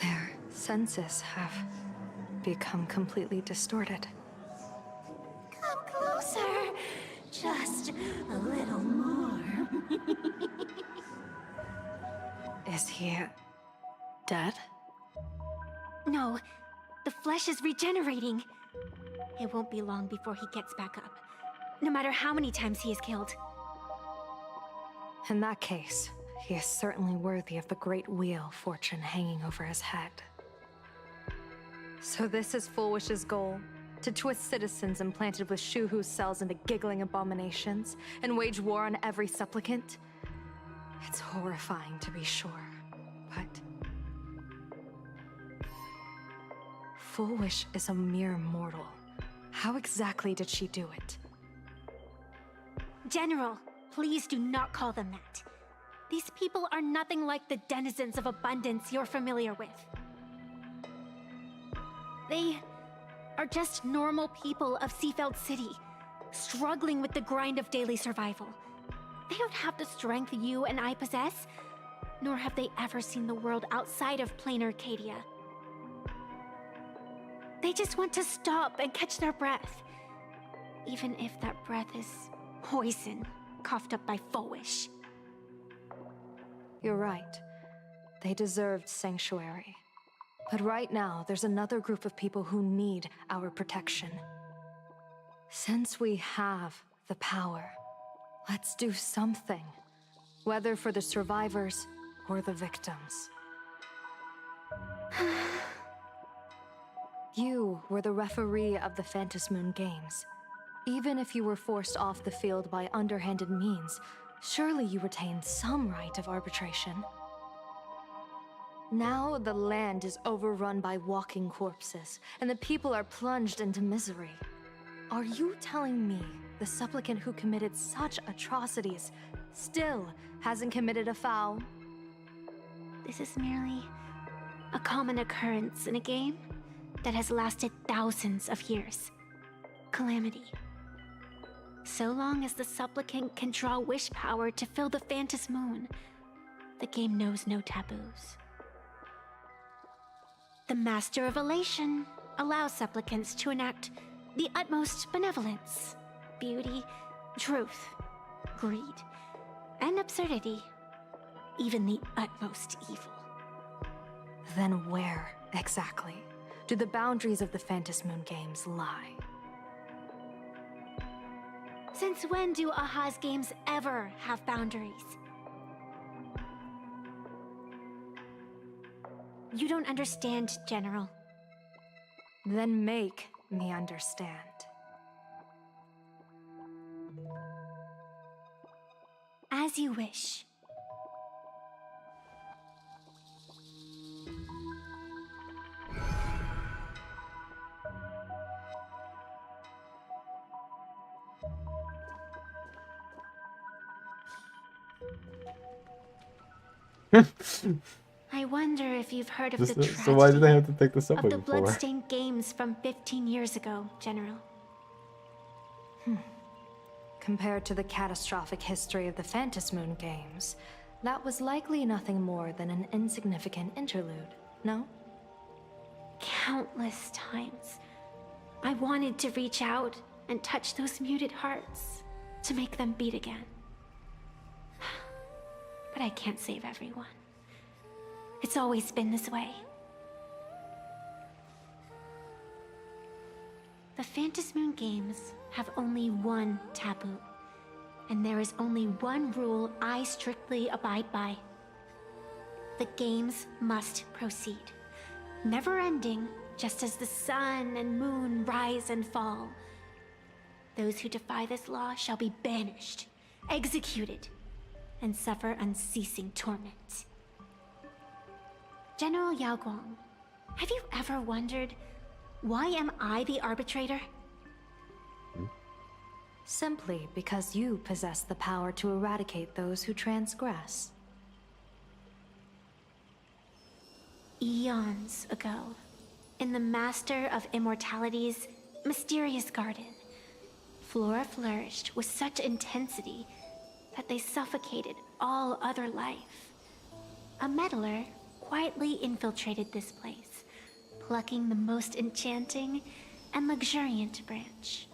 Their senses have become completely distorted. Come closer. Just a little more. Is he dead? No, the flesh is regenerating. It won't be long before he gets back up, no matter how many times he is killed. In that case, he is certainly worthy of the great wheel fortune hanging over his head. So this is Full Wish's goal? To twist citizens implanted with Shuhu cells into giggling abominations, and wage war on every supplicant? It's horrifying to be sure, but... Full Wish is a mere mortal. How exactly did she do it? General, please do not call them that. These people are nothing like the denizens of abundance you're familiar with. They are just normal people of Seafeld City, struggling with the grind of daily survival. They don't have the strength you and I possess, nor have they ever seen the world outside of plain Arcadia. They just want to stop and catch their breath, even if that breath is poison coughed up by Full Wish. You're right. They deserved sanctuary. But right now, there's another group of people who need our protection. Since we have the power, let's do something. Whether for the survivors or the victims. You were the referee of the Phantasmoon Games. Even if you were forced off the field by underhanded means, surely you retained some right of arbitration. Now the land is overrun by walking corpses, and the people are plunged into misery. Are you telling me the supplicant who committed such atrocities still hasn't committed a foul? This is merely a common occurrence in a game that has lasted thousands of years. Calamity. So long as the supplicant can draw wish power to fill the Phantasmoon, the game knows no taboos. The Master of Elation allows supplicants to enact the utmost benevolence, beauty, truth, greed, and absurdity, even the utmost evil. Then where, exactly, do the boundaries of the Phantasmoon Games lie? Since when do Aha's games ever have boundaries? You don't understand, General. Then make me understand. As you wish. I wonder if you've heard of the tragedy So why did they have to take this up of the before? Bloodstained Games from 15 years ago, General. Compared to the catastrophic history of the Phantasmoon Games, that was likely nothing more than an insignificant interlude, no? Countless times, I wanted to reach out and touch those muted hearts, to make them beat again. But I can't save everyone. It's always been this way. The Phantasmoon Games have only one taboo, and there is only one rule I strictly abide by. The games must proceed, never ending, just as the sun and moon rise and fall. Those who defy this law shall be banished, executed, and suffer unceasing torment. General Yao Guang, have you ever wondered, why am I the arbitrator? Simply because you possess the power to eradicate those who transgress. Eons ago, in the Master of Immortality's mysterious garden, flora flourished with such intensity that they suffocated all other life. A meddler quietly infiltrated this place, plucking the most enchanting and luxuriant branch.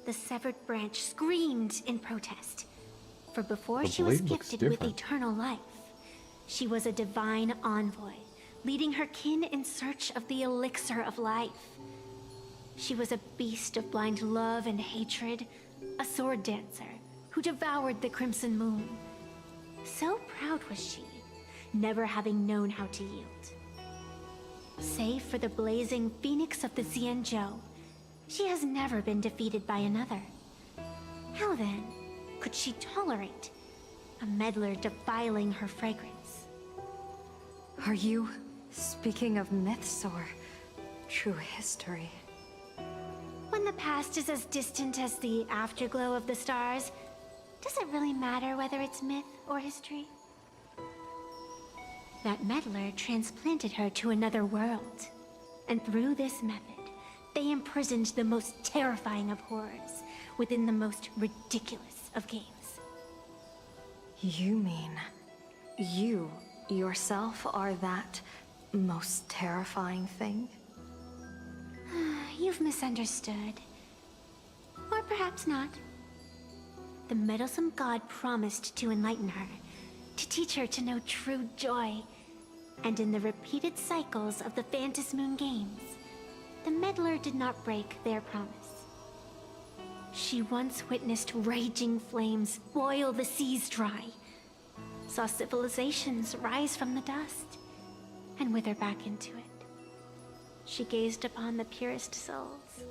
The severed branch screamed in protest, for before she was gifted with eternal life, she was a divine envoy, leading her kin in search of the elixir of life. She was a beast of blind love and hatred, a sword dancer who devoured the crimson moon. So proud was she, never having known how to yield. Save for the blazing phoenix of the Xianzhou, she has never been defeated by another. How then could she tolerate a meddler defiling her fragrance? Are you speaking of myths or true history? When the past is as distant as the afterglow of the stars, does it really matter whether it's myth or history? That meddler transplanted her to another world, and through this method, they imprisoned the most terrifying of horrors within the most ridiculous of games. You mean you yourself are that most terrifying thing? You've misunderstood. Or perhaps not. The meddlesome god promised to enlighten her, to teach her to know true joy. And in the repeated cycles of the Phantasmoon games, the meddler did not break their promise. She once witnessed raging flames boil the seas dry, saw civilizations rise from the dust, and wither back into it. She gazed upon the purest souls,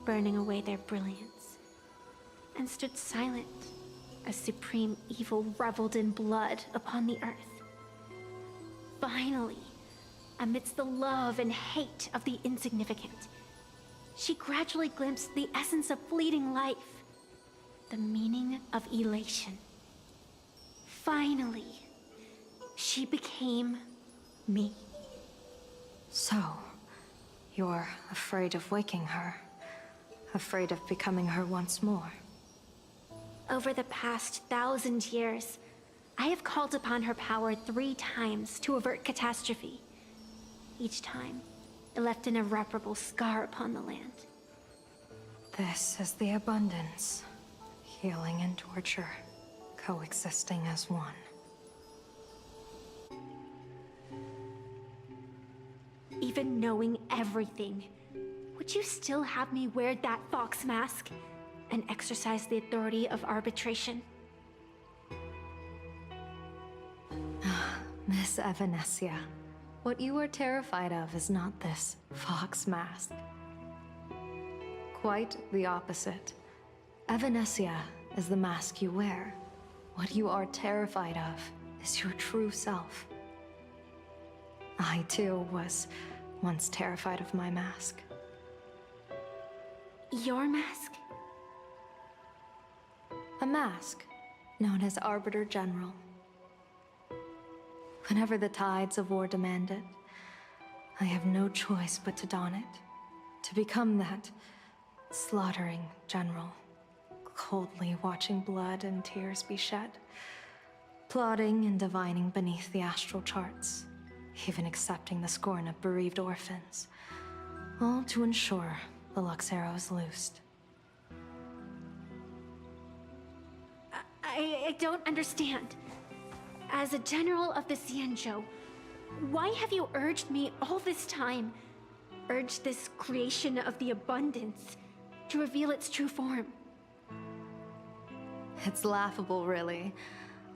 burning away their brilliance, and stood silent as supreme evil reveled in blood upon the earth. Finally, amidst the love and hate of the insignificant, she gradually glimpsed the essence of fleeting life, the meaning of elation. Finally, she became me. So, you're afraid of waking her, afraid of becoming her once more. Over the past 1,000 years, I have called upon her power 3 times to avert catastrophe. Each time, it left an irreparable scar upon the land. This is the abundance, healing and torture, coexisting as one. Even knowing everything, would you still have me wear that fox mask and exercise the authority of arbitration? Miss Evanescia, what you are terrified of is not this fox mask. Quite the opposite. Evanescia is the mask you wear. What you are terrified of is your true self. I too was once terrified of my mask. Your mask? A mask known as Arbiter General. Whenever the tides of war demand it, I have no choice but to don it, to become that slaughtering general, coldly watching blood and tears be shed, plotting and divining beneath the astral charts, even accepting the scorn of bereaved orphans, all to ensure the Luxero is loosed. I don't understand. As a general of the Xianzhou, why have you urged me all this time, urged this creation of the abundance, to reveal its true form? It's laughable, really.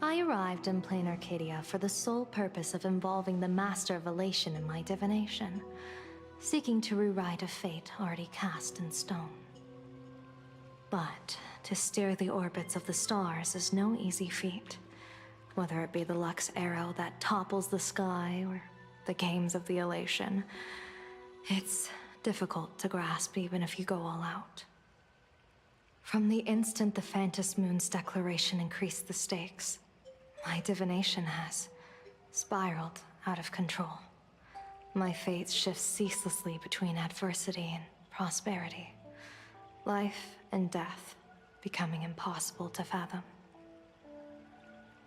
I arrived in Plain Arcadia for the sole purpose of involving the Master of Elation in my divination, seeking to rewrite a fate already cast in stone. But to steer the orbits of the stars is no easy feat. Whether it be the Lux arrow that topples the sky or the games of the Elation, it's difficult to grasp even if you go all out. From the instant the Phantom Moon's declaration increased the stakes, my divination has spiraled out of control. My fate shifts ceaselessly between adversity and prosperity. Life and death becoming impossible to fathom.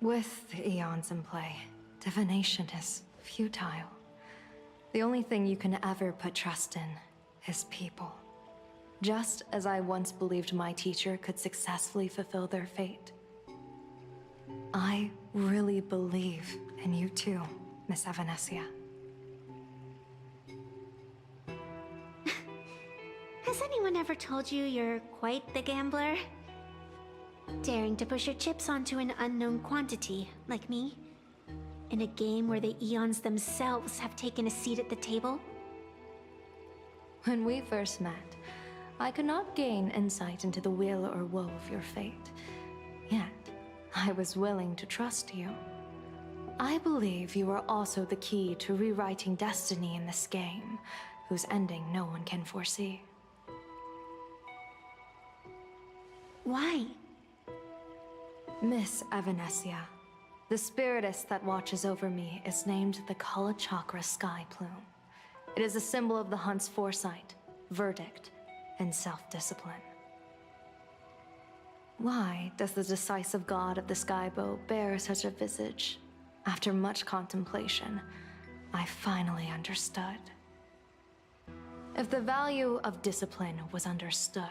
With the eons in play, divination is futile. The only thing you can ever put trust in is people. Just as I once believed my teacher could successfully fulfill their fate. I really believe in you too, Miss Evanescia. Has anyone ever told you you're quite the gambler? Daring to push your chips onto an unknown quantity, like me? In a game where the Eons themselves have taken a seat at the table? When we first met, I could not gain insight into the will or woe of your fate. Yet, I was willing to trust you. I believe you are also the key to rewriting destiny in this game, whose ending no one can foresee. Why? Miss Evanescia, the spiritess that watches over me is named the Kala Chakra Sky Plume. It is a symbol of the hunt's foresight, verdict, and self-discipline. Why does the decisive god of the Skybow bear such a visage? After much contemplation, I finally understood. If the value of discipline was understood,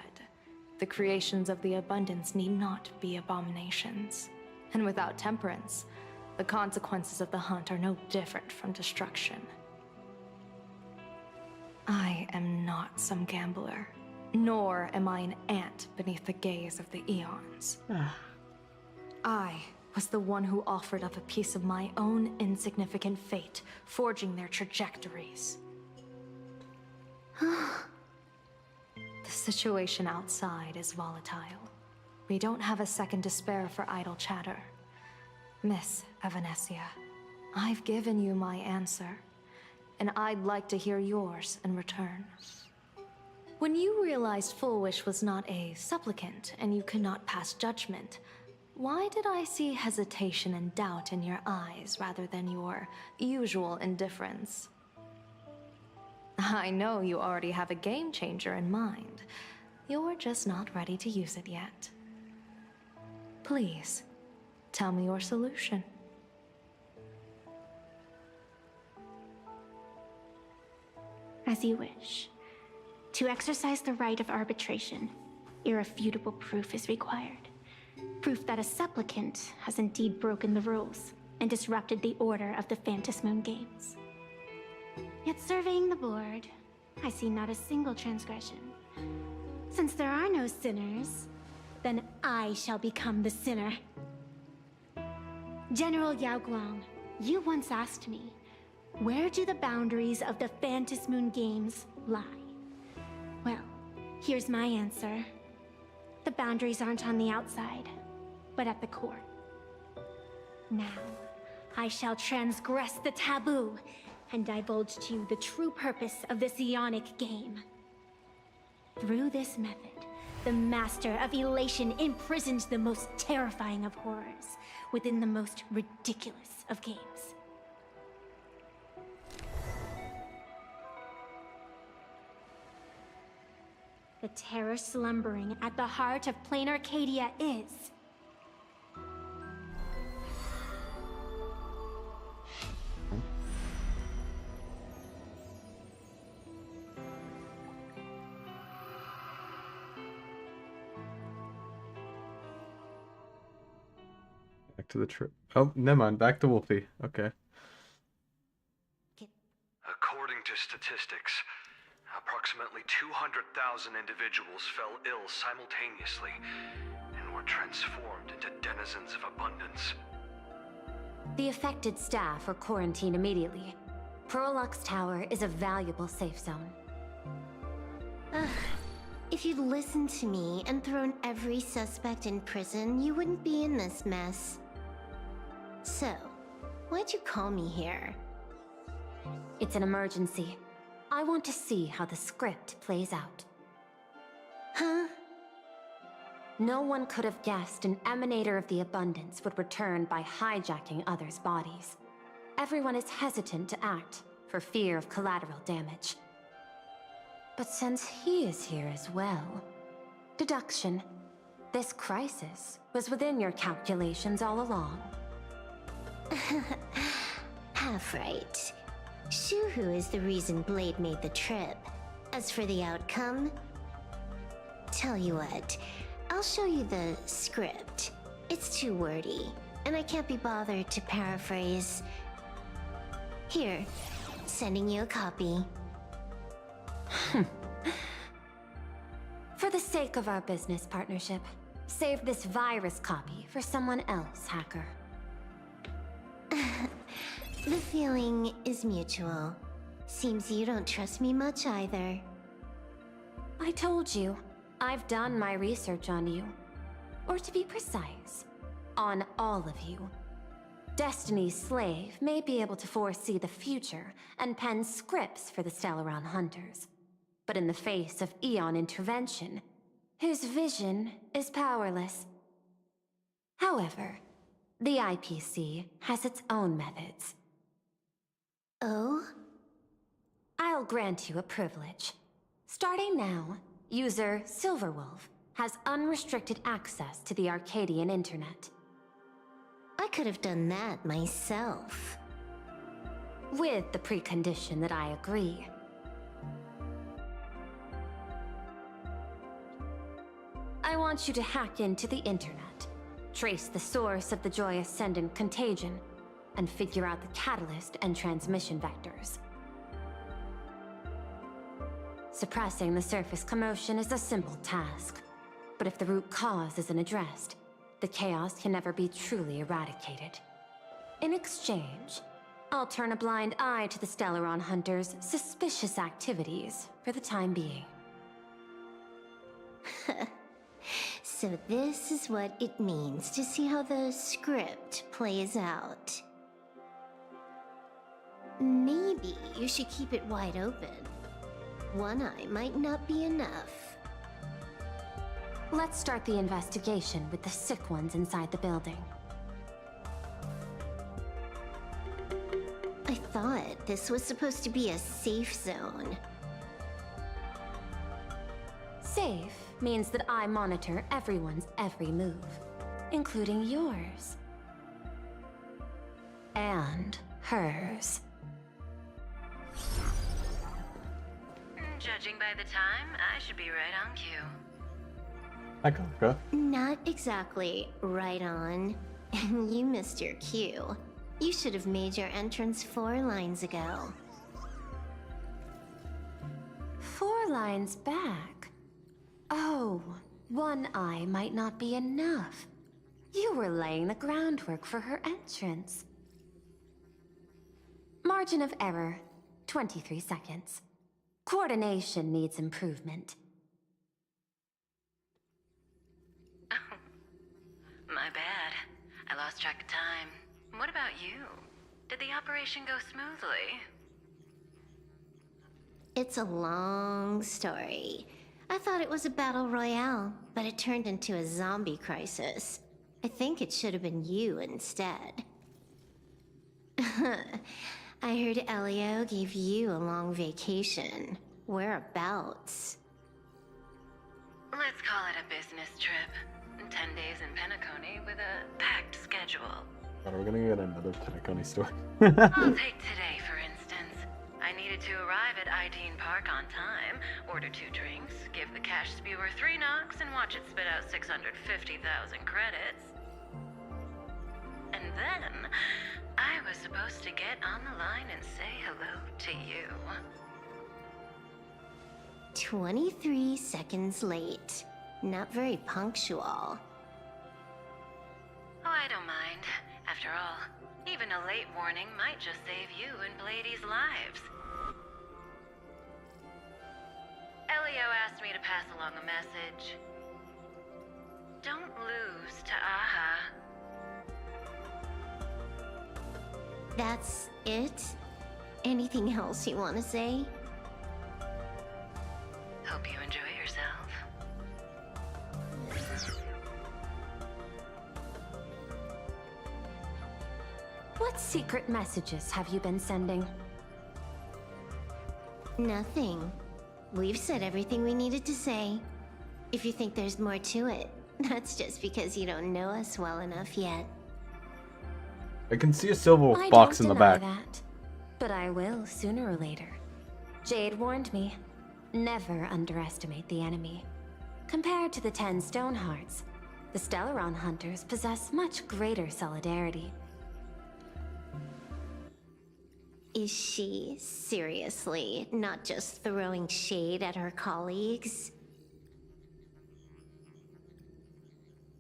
the creations of the abundance need not be abominations. And without temperance, the consequences of the hunt are no different from destruction. I am not some gambler, nor am I an ant beneath the gaze of the eons. I was the one who offered up a piece of my own insignificant fate, forging their trajectories. The situation outside is volatile. We don't have a second to spare for idle chatter. Miss Evanescia, I've given you my answer, and I'd like to hear yours in return. When you realized Fullwish was not a supplicant and you could not pass judgment, why did I see hesitation and doubt in your eyes rather than your usual indifference? I know you already have a game changer in mind. You're just not ready to use it yet. Please, tell me your solution. As you wish. To exercise the right of arbitration, irrefutable proof is required. Proof that a supplicant has indeed broken the rules and disrupted the order of the Phantom Moon Games. Yet surveying the board, I see not a single transgression. Since there are no sinners, then I shall become the sinner. General Yao Guang, you once asked me, where do the boundaries of the Phantom Moon Games lie? Well, here's my answer. The boundaries aren't on the outside, but at the core. Now, I shall transgress the taboo and divulge to you the true purpose of this Ionic game. Through this method, the Master of Elation imprisoned the most terrifying of horrors within the most ridiculous of games. The terror slumbering at the heart of Plain Arcadia is... Back to the trip. Oh, never mind. Back to Wolfie. Okay. According to statistics, approximately 200,000 individuals fell ill simultaneously and were transformed into denizens of abundance. The affected staff are quarantined immediately. Prolux Tower is a valuable safe zone. If If you'd listened to me and thrown every suspect in prison, you wouldn't be in this mess. So, why'd you call me here? It's an emergency. I want to see how the script plays out. Huh? No one could have guessed an emanator of the abundance would return by hijacking others' bodies. Everyone is hesitant to act for fear of collateral damage. But since he is here as well, deduction. This crisis was within your calculations all along. Half right. Shuhu is the reason Blade made the trip. As for the outcome, tell you what, I'll show you the script. It's too wordy, and I can't be bothered to paraphrase. Here, sending you a copy. For the sake of our business partnership, save this virus copy for someone else, hacker. The feeling is mutual. Seems you don't trust me much either. I told you, I've done my research on you. Or to be precise, on all of you. Destiny's slave may be able to foresee the future and pen scripts for the Stellaron Hunters. But in the face of Eon intervention, his vision is powerless. However, the IPC has its own methods. Oh? I'll grant you a privilege. Starting now, user Silverwolf has unrestricted access to the Arcadian internet. I could have done that myself. With the precondition that I agree. I want you to hack into the internet, trace the source of the Joy Ascendant contagion, and figure out the catalyst and transmission vectors. Suppressing the surface commotion is a simple task, but if the root cause isn't addressed, the chaos can never be truly eradicated. In exchange, I'll turn a blind eye to the Stellaron Hunters' suspicious activities for the time being. So this is what it means to see how the script plays out. Maybe you should keep it wide open. One eye might not be enough. Let's start the investigation with the sick ones inside the building. I thought this was supposed to be a safe zone. Safe means that I monitor everyone's every move, including yours. And hers. Judging by the time, I should be right on cue. Hi, Contra. Not exactly right on. And you missed your cue. You should have made your entrance 4 lines ago. 4 lines back? Oh, one eye might not be enough. You were laying the groundwork for her entrance. Margin of error, 23 seconds. Coordination needs improvement. My bad. I lost track of time. What about you? Did the operation go smoothly? It's a long story. I thought it was a battle royale, but it turned into a zombie crisis. I think it should have been you instead. I heard Elio gave you a long vacation. Whereabouts? Let's call it a business trip. 10 days in Penacony with a packed schedule. God, we're gonna get another Penacony story. I'll take today, for instance. I needed to arrive at Ideen Park on time, order 2 drinks, give the cash spewer 3 knocks, and watch it spit out 650,000 credits. And then, I was supposed to get on the line and say hello to you. 23 seconds late. Not very punctual. Oh, I don't mind. After all, even a late warning might just save you and Blady's lives. Elio asked me to pass along a message. Don't lose to Aha. That's it? Anything else you want to say? Hope you enjoy yourself. What secret messages have you been sending? Nothing. We've said everything we needed to say. If you think there's more to it, that's just because you don't know us well enough yet. I can see a silver I box don't in the deny back. that, but I will sooner or later. Jade warned me, never underestimate the enemy. Compared to the 10 Stonehearts, the Stellaron Hunters possess much greater solidarity. Is she seriously not just throwing shade at her colleagues?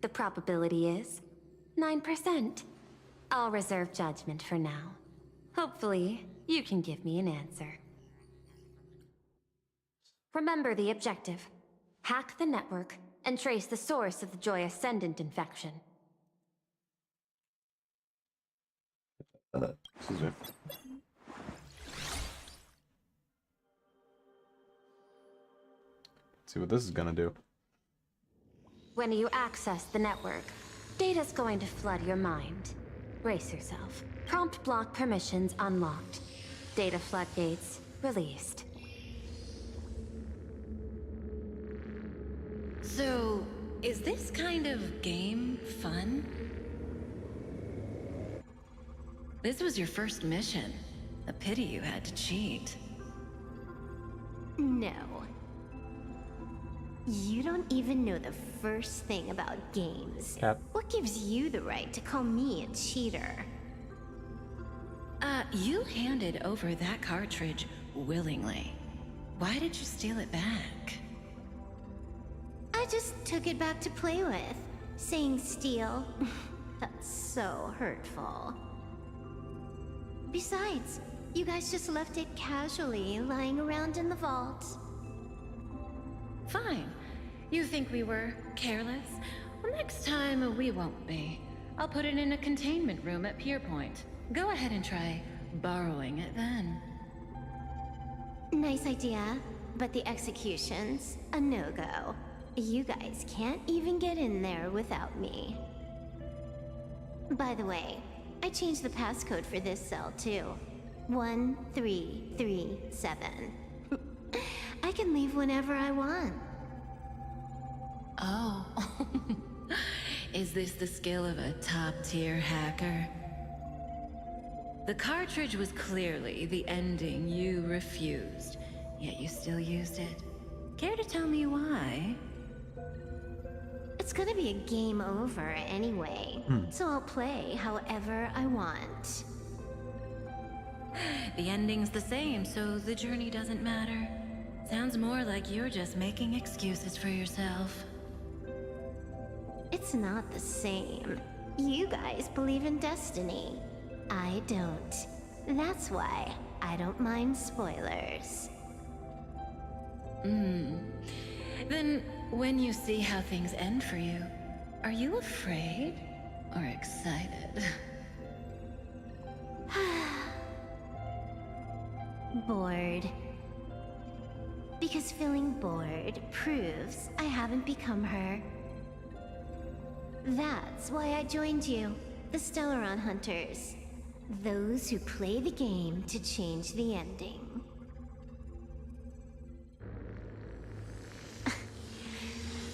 The probability is 9%. I'll reserve judgment for now. Hopefully, you can give me an answer. Remember the objective. Hack the network and trace the source of the Joy Ascendant infection. Excuse me. See what this is gonna do. When you access the network, data's going to flood your mind. Brace yourself. Prompt block permissions unlocked. Data floodgates released. So, is this kind of game fun? This was your first mission. A pity you had to cheat. No. You don't even know the first thing about games. Cap. What gives you the right to call me a cheater? You handed over that cartridge willingly. Why did you steal it back? I just took it back to play with. Saying steal, that's so hurtful. Besides, you guys just left it casually lying around in the vault. Fine. You think we were careless? Well, next time we won't be. I'll put it in a containment room at Pierpoint. Go ahead and try borrowing it then. Nice idea, but the execution's a no-go. You guys can't even get in there without me. By the way, I changed the passcode for this cell too. 1337. I can leave whenever I want. Oh. Is this the skill of a top-tier hacker? The cartridge was clearly the ending you refused, yet you still used it. Care to tell me why? It's gonna be a game over anyway, so I'll play however I want. The ending's the same, so the journey doesn't matter. Sounds more like you're just making excuses for yourself. It's not the same. You guys believe in destiny. I don't. That's why I don't mind spoilers. Then, when you see how things end for you, are you afraid or excited? Bored. Because feeling bored proves I haven't become her. That's why I joined you, the Stellaron Hunters. Those who play the game to change the ending.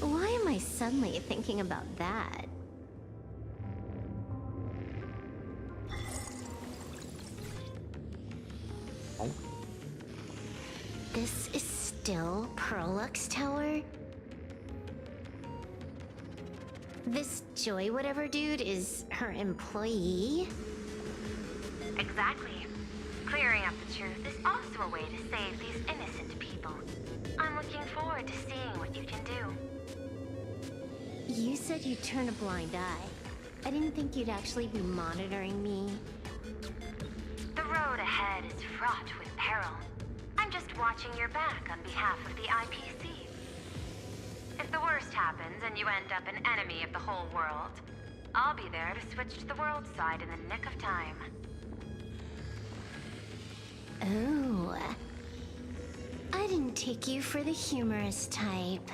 Why am I suddenly thinking about that? This is still Perlux Tower? This Joy whatever dude is her employee? Exactly. Clearing up the truth is also a way to save these innocent people. I'm looking forward to seeing what you can do. You said you'd turn a blind eye. I didn't think you'd actually be monitoring me. The road ahead is fraught with peril. I'm just watching your back on behalf of the IPC. If the worst happens and you end up an enemy of the whole world, I'll be there to switch to the world side in the nick of time. Oh. I didn't take you for the humorous type.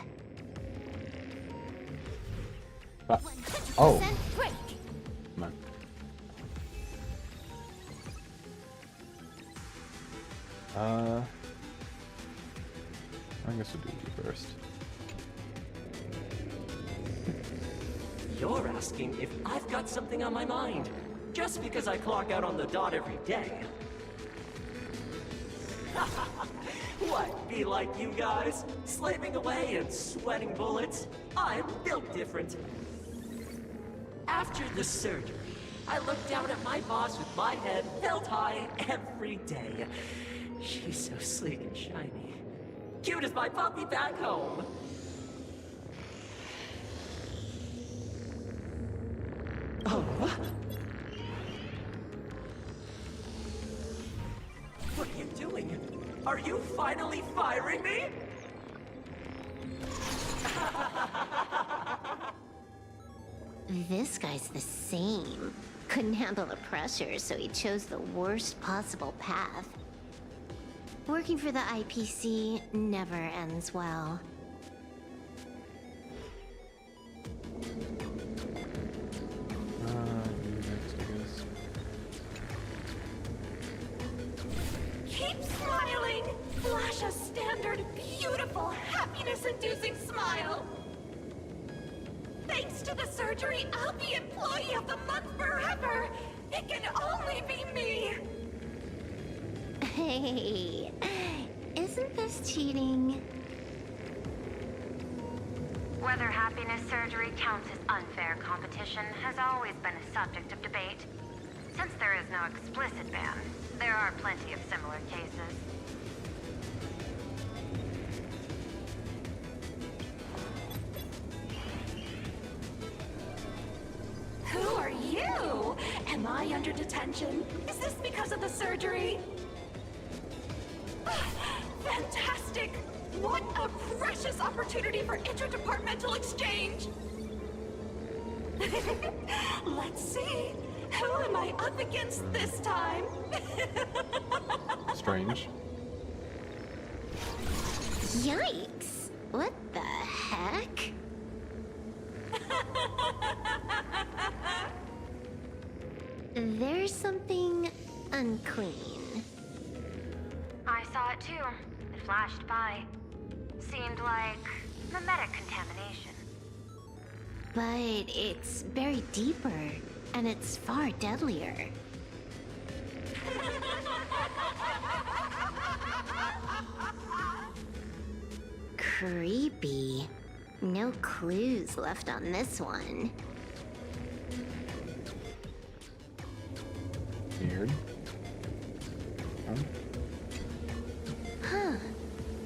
Oh. 100% break. Come on. I guess we'll do you first. You're asking if I've got something on my mind, just because I clock out on the dot every day. What, be like you guys? Slaving away and sweating bullets? I'm built different. After the surgery, I looked down at my boss with my head held high every day. She's so sleek and shiny. Cute as my puppy back home. Oh, what? What are you doing? Are you finally firing me? This guy's the same. Couldn't handle the pressure, so he chose the worst possible path. Working for the IPC never ends well. Keep smiling! Flash a standard, beautiful, happiness-inducing smile! Thanks to the surgery, I'll be Employee of the Month forever! It can only be me! Hey, isn't this cheating? Whether happiness surgery counts as unfair competition has always been a subject of debate. Since there is no explicit ban, there are plenty of similar cases. Who are you? Am I under detention? Is this because of the surgery? Fantastic! What a precious opportunity for interdepartmental exchange! Let's see. Who am I up against this time? Strange. Yikes! What the heck? There's something unclean. I saw it too. It flashed by. Seemed like mimetic contamination. But it's buried deeper, and it's far deadlier. Creepy. No clues left on this one. Weird. Huh.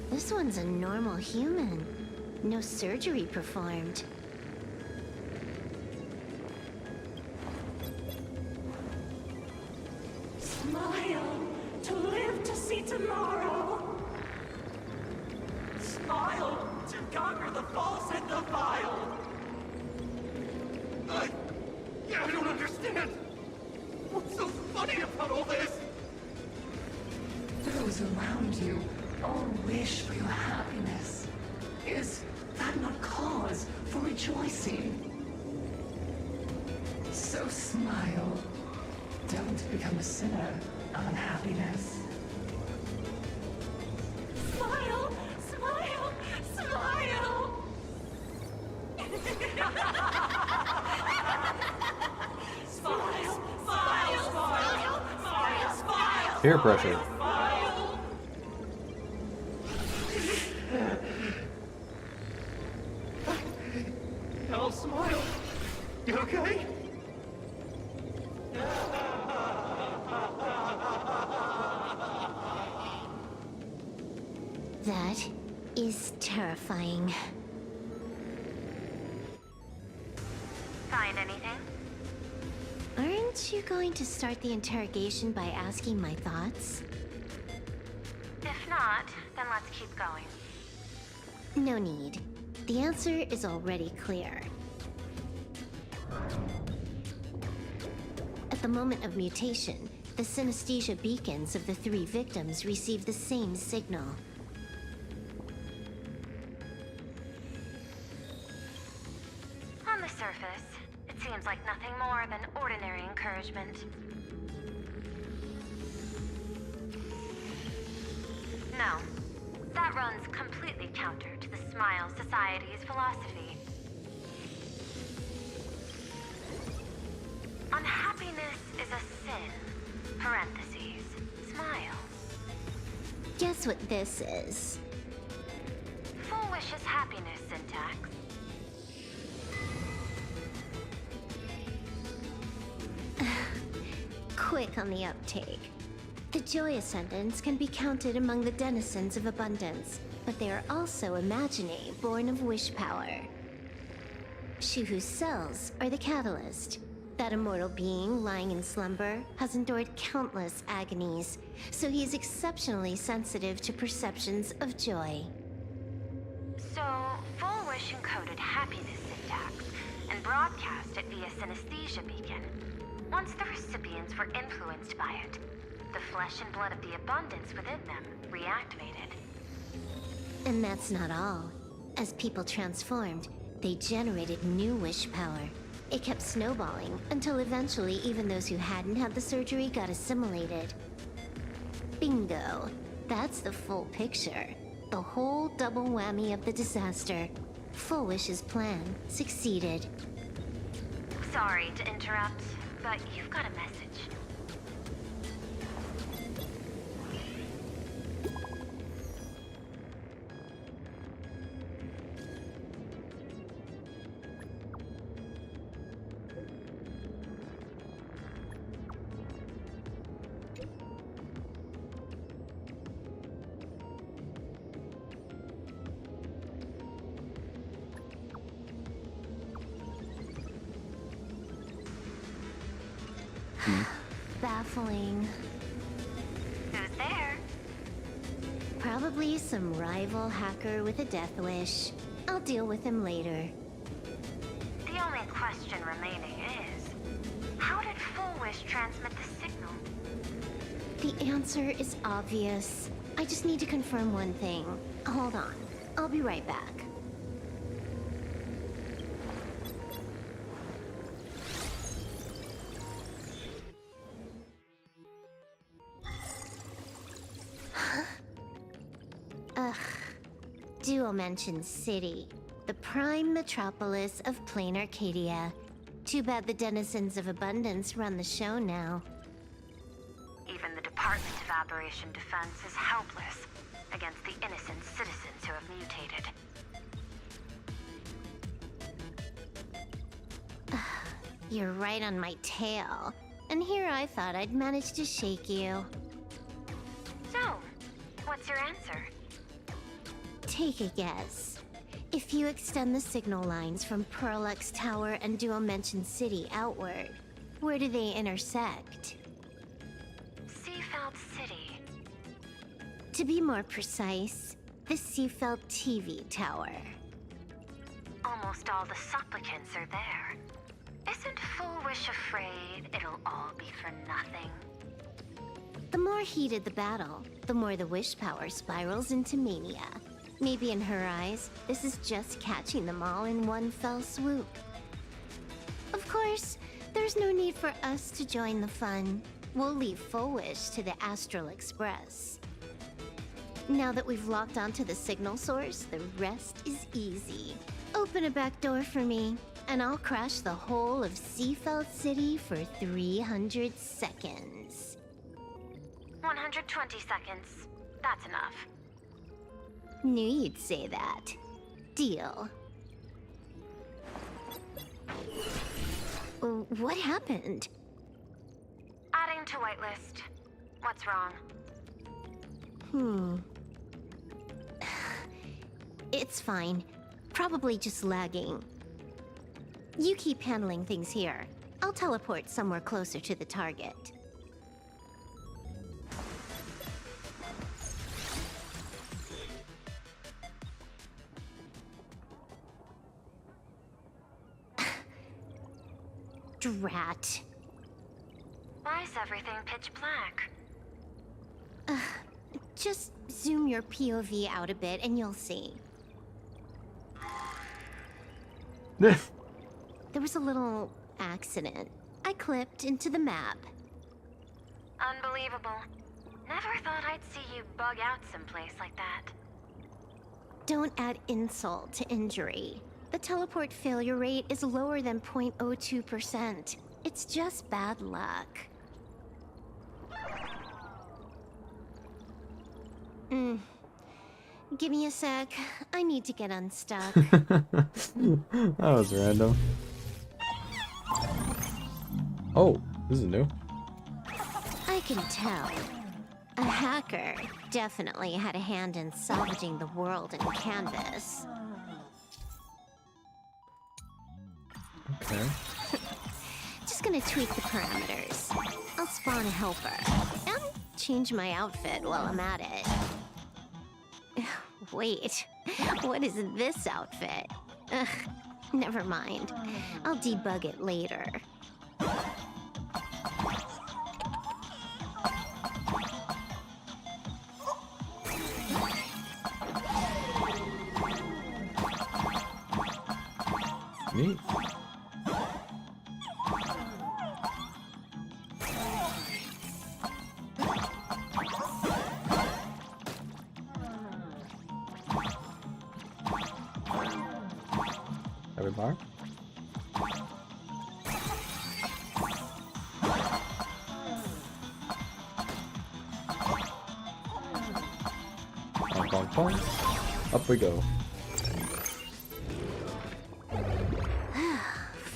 This one's a normal human. No surgery performed. Smile to live to see tomorrow. Smile to conquer the false and the vile. I don't understand. What's so funny about all this? Those around you all wish for your happiness. Is that not cause for rejoicing? So smile. Don't become a sinner of unhappiness. Smile! Smile! Smile! Smile! Smile! Smile! Smile! Smile! Peer pressure. Hello, Smile. You okay? That is terrifying. Find anything? Aren't you going to start the interrogation by asking my thoughts? If not, Then let's keep going. No need. The answer is already clear. At the moment of mutation, the synesthesia beacons of the 3 victims receive the same signal. On the surface, it seems like nothing more than ordinary encouragement. No, that runs completely counter to the Smile Society's philosophy. Unhappiness is a sin. Parentheses. Smile. Guess what this is? Full Wish's happiness syntax. Quick on the uptake. The Joy Ascendants can be counted among the denizens of abundance, but they are also imaginae born of wish power. Shuhu's cells are the catalyst. That immortal being lying in slumber has endured countless agonies, so he is exceptionally sensitive to perceptions of joy. So, Full Wish encoded happiness syntax and broadcast it via synesthesia beacon. Once the recipients were influenced by it, the flesh and blood of the abundance within them reactivated. And that's not all. As people transformed, they generated new wish power. It kept snowballing until eventually even those who hadn't had the surgery got assimilated. Bingo. That's the full picture. The whole double whammy of the disaster. Full Wish's plan succeeded. Sorry to interrupt, but you've got a message. Baffling. Who's there? Probably some rival hacker with a death wish. I'll deal with him later. The only question remaining is, how did Full Wish transmit the signal? The answer is obvious. I just need to confirm one thing. Hold on. I'll be right back. Duomension City, the prime metropolis of Plain Arcadia. Too bad the denizens of abundance run the show now. Even the Department of Aberration Defense is helpless against the innocent citizens who have mutated. You're right on my tail. And here I thought I'd manage to shake you. So, what's your answer? Take a guess. If you extend the signal lines from Pearlux Tower and Duomension City outward, where do they intersect? Seafeld City. To be more precise, the Seafeld TV Tower. Almost all the supplicants are there. Isn't Full Wish afraid it'll all be for nothing? The more heated the battle, the more the wish power spirals into mania. Maybe in her eyes, this is just catching them all in one fell swoop. Of course, there's no need for us to join the fun. We'll leave Full Wish to the Astral Express. Now that we've locked onto the signal source, the rest is easy. Open a back door for me, and I'll crash the whole of Seafeld City for 300 seconds. 120 seconds. That's enough. Knew you'd say that. Deal. What happened? Adding to whitelist. What's wrong? It's fine. Probably just lagging. You keep handling things here. I'll teleport somewhere closer to the target. Drat. Why is everything pitch black? Just zoom your POV out a bit and you'll see. There was a little accident. I clipped into the map. Unbelievable. Never thought I'd see you bug out someplace like that. Don't add insult to injury. The teleport failure rate is lower than 0.02%. It's just bad luck. Give me a sec. I need to get unstuck. That was random. Oh, this is new. I can tell. A hacker definitely had a hand in salvaging the world in Canvas. Okay. Just gonna tweak the parameters. I'll spawn a helper. And change my outfit while I'm at it. Wait, what is this outfit? Ugh, never mind. I'll debug it later. Neat. Every bar? Bong, bong, bong. Up we go.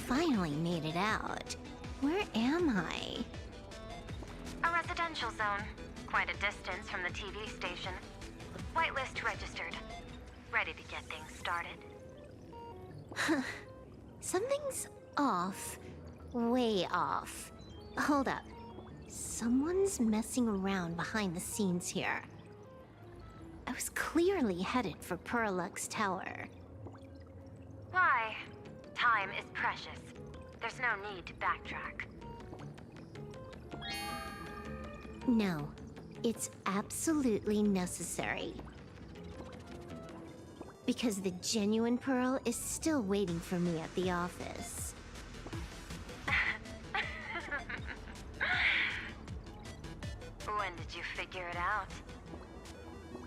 Finally made it out. Where am I? A residential zone. Quite a distance from the TV station. Whitelist registered. Ready to get things started. Something's off. Way off. Hold up. Someone's messing around behind the scenes here. I was clearly headed for Purlux Tower. Why? Time is precious. There's no need to backtrack. No, it's absolutely necessary. Because the genuine Pearl is still waiting for me at the office. When did you figure it out?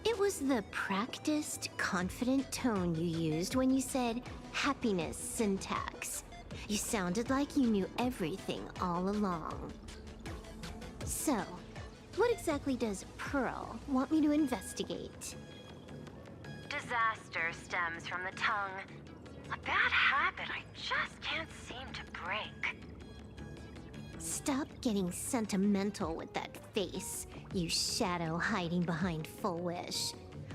It was the practiced, confident tone you used when you said happiness syntax. You sounded like you knew everything all along. So, what exactly does Pearl want me to investigate? Disaster stems from the tongue. A bad habit I just can't seem to break. Stop getting sentimental with that face, you shadow hiding behind Full Wish.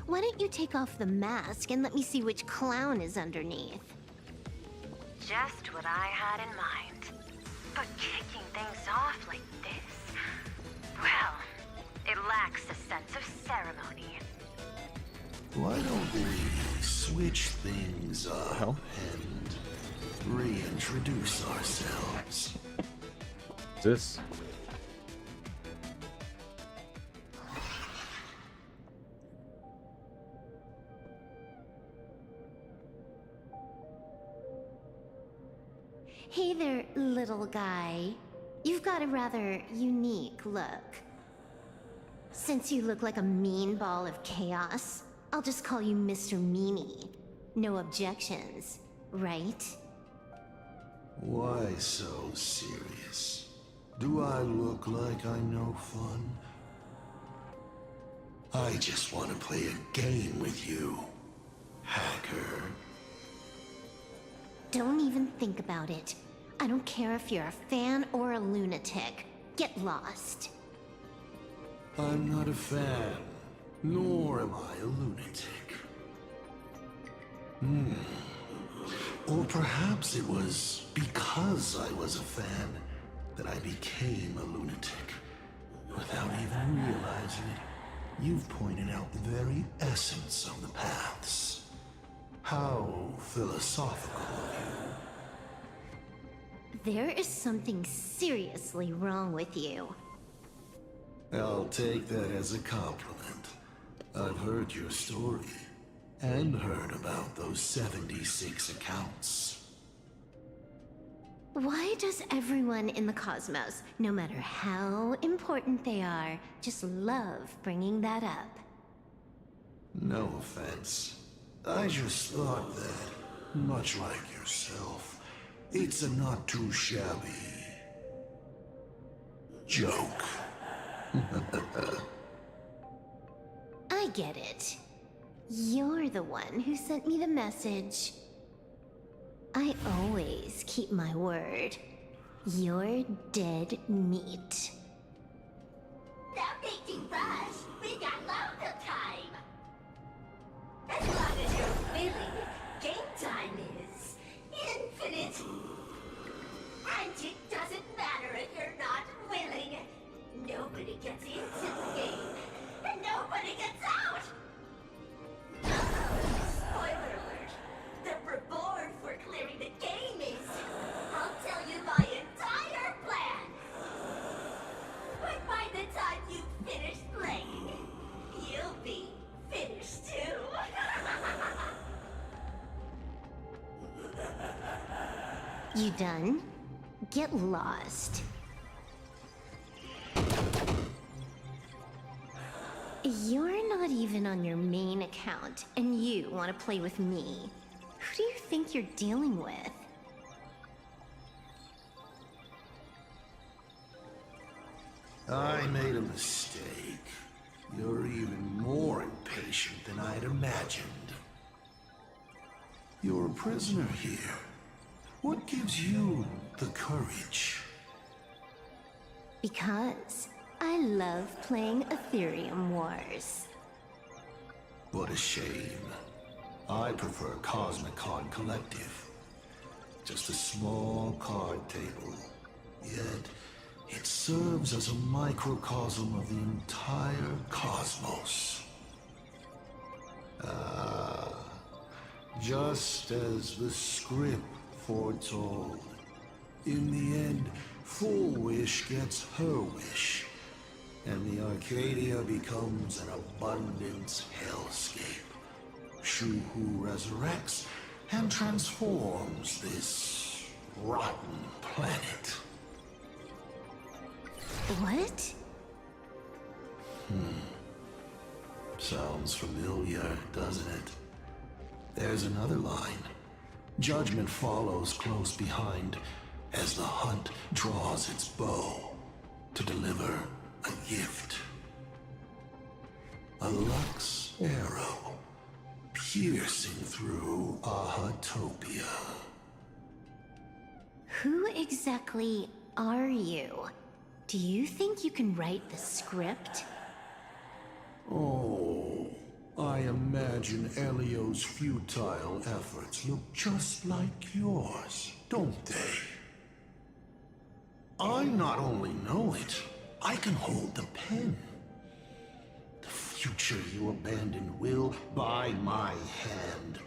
Why don't you take off the mask and let me see which clown is underneath? Just what I had in mind. But kicking things off like this, well, it lacks a sense of ceremony. Why don't we switch things up and reintroduce ourselves? This. Hey there, little guy. You've got a rather unique look. Since you look like a mean ball of chaos, I'll just call you Mr. Meanie. No objections, right? Why so serious? Do I look like I'm no fun? I just want to play a game with you, hacker. Don't even think about it. I don't care if you're a fan or a lunatic. Get lost. I'm not a fan, nor am I a lunatic. Or perhaps it was because I was a fan that I became a lunatic. Without even realizing it, you've pointed out the very essence of the paths. How philosophical of you. There is something seriously wrong with you. I'll take that as a compliment. I've heard your story, and heard about those 76 accounts. Why does everyone in the cosmos, no matter how important they are, just love bringing that up? No offense. I just thought that, much like yourself, it's a not too shabby joke. I get it. You're the one who sent me the message. I always keep my word. You're dead meat. Stop making rush. We got loads of time. As long as you're willing, game time is infinite. And it doesn't matter if you're not willing. Nobody gets into the game, and nobody gets out. Spoiler alert. The reward for clearing the game is... I'll tell you my entire plan. But by the time you finish playing, you'll be finished too. You done? Get lost. You're not even on your main account, and you want to play with me. Who do you think you're dealing with? I made a mistake. You're even more impatient than I'd imagined. You're a prisoner here. What gives you the courage? Because I love playing Ethereum Wars. What a shame. I prefer Cosmic Con Collective. Just a small card table. Yet, it serves as a microcosm of the entire cosmos. Just as the script foretold. In the end, Full Wish gets her wish, and the Arcadia becomes an abundance hellscape. Shu-Hu resurrects and transforms this rotten planet. What? Sounds familiar, doesn't it? There's another line. Judgment follows close behind as the hunt draws its bow to deliver a gift. A Lux arrow piercing through Ahatopia. Who exactly are you? Do you think you can write the script? Oh, I imagine Elio's futile efforts look just like yours, don't they? I not only know it, I can hold the pen. The future you abandoned will, by my hand,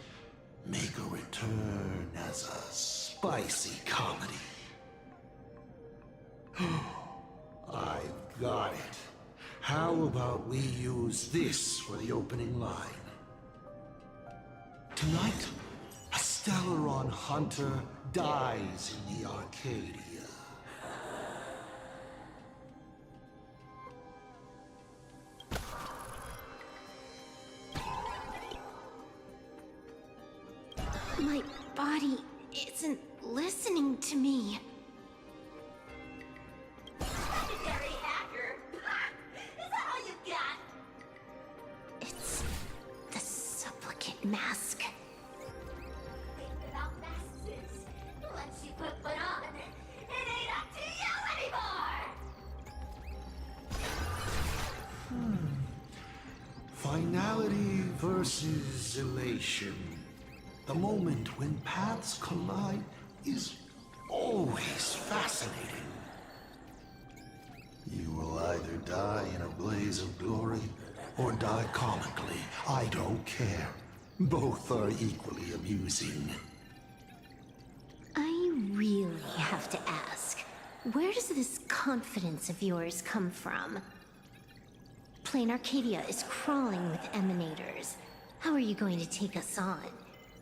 make a return as a spicy comedy. I've got it. How about we use this for the opening line? Tonight, a Stellaron hunter dies in the Arcadia. My body isn't listening to me. Secondary hacker. Is that all you got? It's the supplicant mask. Without masks is, once you put one on, it ain't up to you anymore. Finality versus elation. The moment when paths collide is always fascinating. You will either die in a blaze of glory or die comically. I don't care. Both are equally amusing. I really have have to ask, where does this confidence of yours come from? Plain Arcadia is crawling with emanators. How are you going to take us on?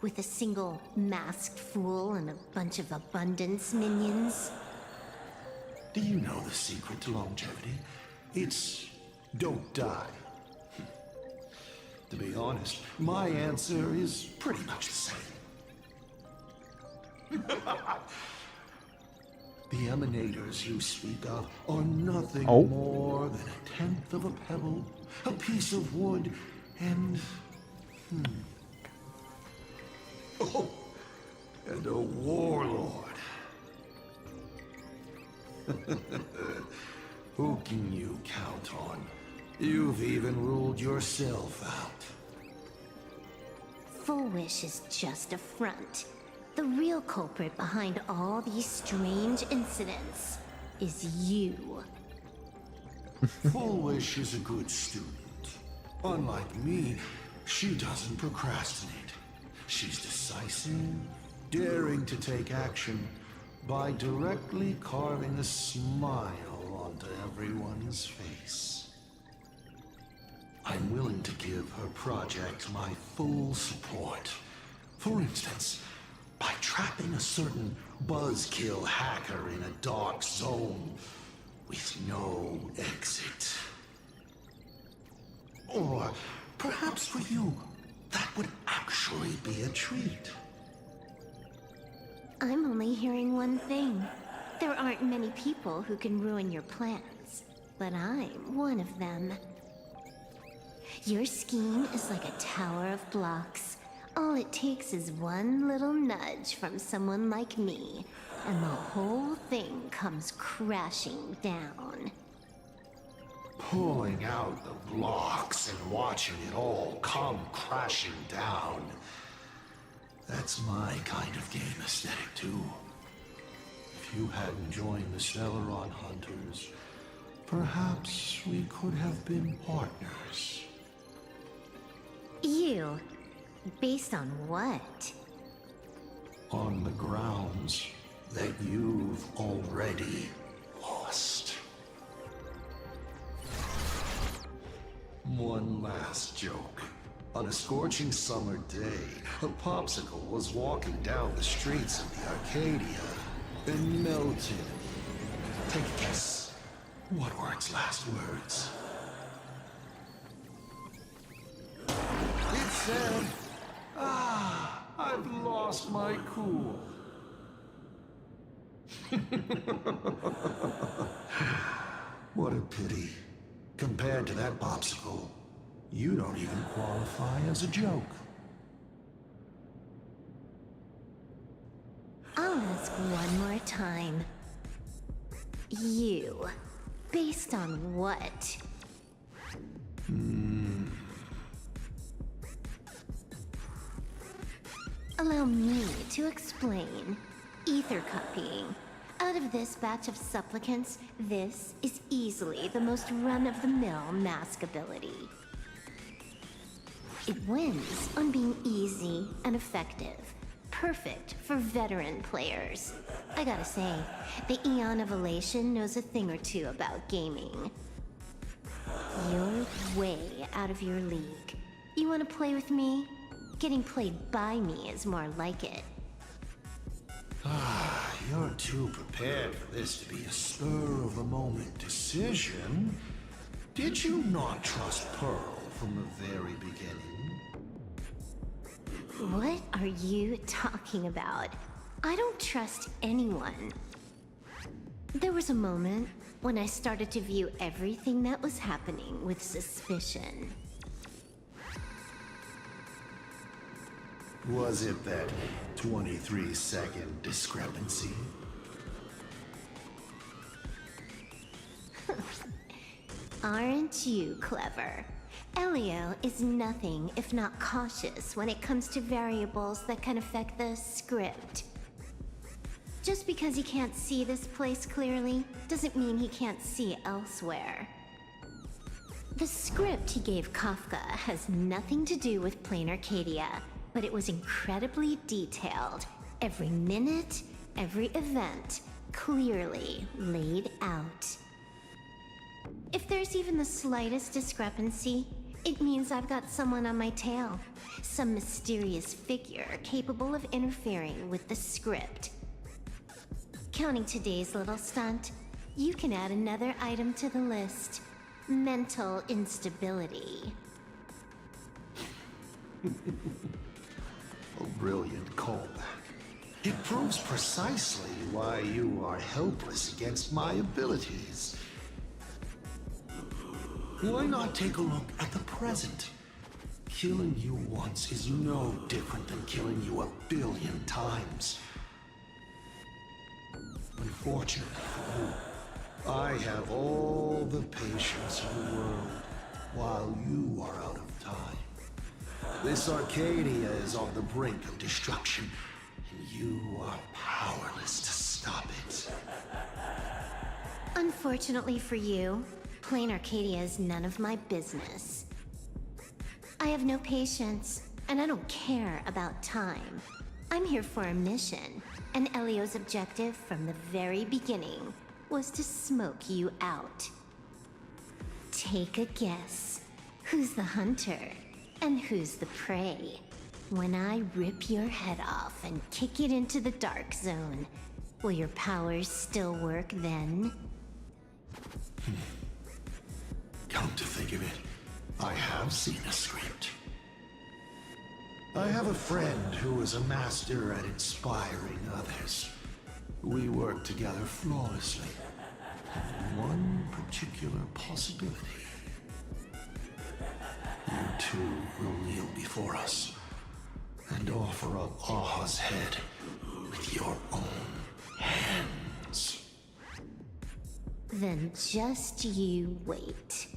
With a single masked fool and a bunch of abundance minions? Do you know the secret to longevity? It's don't die. To be honest, my answer is pretty much the same. The emanators you speak of are nothing more than a tenth of a pebble, a piece of wood, and... Oh, and a warlord. Who can you count on? You've even ruled yourself out. Full Wish is just a front. The real culprit behind all these strange incidents is you. Full Wish is a good student. Unlike me, she doesn't procrastinate. She's decisive, daring to take action by directly carving a smile onto everyone's face. I'm willing to give her project my full support. For instance, by trapping a certain buzzkill hacker in a dark zone with no exit. Or perhaps for you, that would actually be a treat. I'm only hearing one thing. There aren't many people who can ruin your plans, but I'm one of them. Your scheme is like a tower of blocks. All it takes is one little nudge from someone like me, and the whole thing comes crashing down. Pulling out the blocks and watching it all come crashing down. That's my kind of game aesthetic, too. If you hadn't joined the Stellaron Hunters, perhaps we could have been partners. You? Based on what? On the grounds that you've already lost. One last joke. On a scorching summer day, a popsicle was walking down the streets of the Arcadia and melted. Take a guess. What were its last words? It said, "Ah, I've lost my cool." What a pity. Compared to that popsicle, you don't even qualify as a joke. I'll ask one more time. You? Based on what? Allow me to explain. Ether copying. Out of this batch of supplicants, this is easily the most run-of-the-mill mask ability. It wins on being easy and effective. Perfect for veteran players. I gotta say, the Eon of Elation knows a thing or two about gaming. You're way out of your league. You wanna play with me? Getting played by me is more like it. You're too prepared for this to be a spur-of-the-moment decision. Did you not trust Pearl from the very beginning? What are you talking about? I don't trust anyone. There was a moment when I started to view everything that was happening with suspicion. Was it that 23-second discrepancy? Aren't you clever? Elio is nothing if not cautious when it comes to variables that can affect the script. Just because he can't see this place clearly, doesn't mean he can't see elsewhere. The script he gave Kafka has nothing to do with Plain Arcadia, but it was incredibly detailed. Every minute, every event, clearly laid out. If there's even the slightest discrepancy, it means I've got someone on my tail. Some mysterious figure capable of interfering with the script. Counting today's little stunt, you can add another item to the list. Mental instability. A brilliant callback. It proves precisely why you are helpless against my abilities. Why not take a look at the present? Killing you once is no different than killing you 1 billion times. Unfortunately for you, I have all the patience in the world, while you are out of time. This Arcadia is on the brink of destruction, and you are powerless to stop it. Unfortunately for you, plain Arcadia is none of my business. I have no patience, and I don't care about time. I'm here for a mission, and Elio's objective from the very beginning was to smoke you out. Take a guess. Who's the hunter, and who's the prey? When I rip your head off and kick it into the dark zone, will your powers still work then? Come to think of it, I have seen a script. I have a friend who is a master at inspiring others. We work together flawlessly. One particular possibility. You two will kneel before us and offer up Aha's head with your own hands. Then just you wait.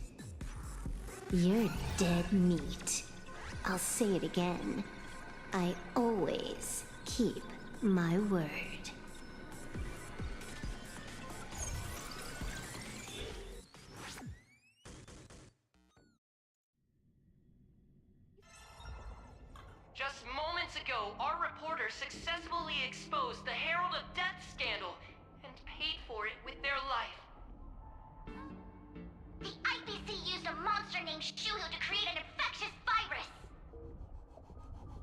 You're dead meat. I'll say it again. I always keep my word. Just moments ago, our reporter successfully exposed the Herald of Death scandal and paid for it with their life. The IPC used a monster named Shuhu to create an infectious virus!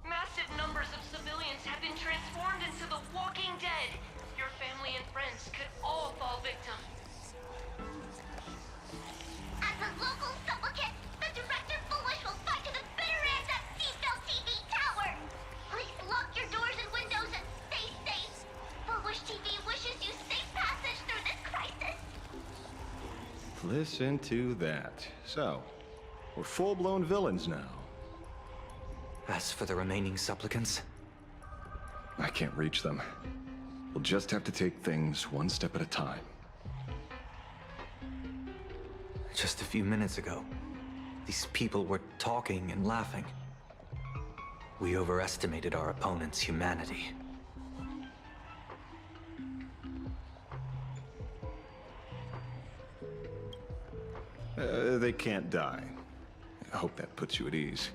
Massive numbers of civilians have been transformed into the Walking Dead. Your family and friends could all fall victim. As a local supplicant, the Director Foolish will fight to the bitter end at Seafell TV Tower! Please lock your doors and windows and stay safe! Foolish TV wishes you safe passage through this crisis! Listen to that. So, we're full-blown villains now. As for the remaining supplicants? I can't reach them. We'll just have to take things one step at a time. Just a few minutes ago, these people were talking and laughing. We overestimated our opponent's humanity. They can't die. I hope that puts you at ease.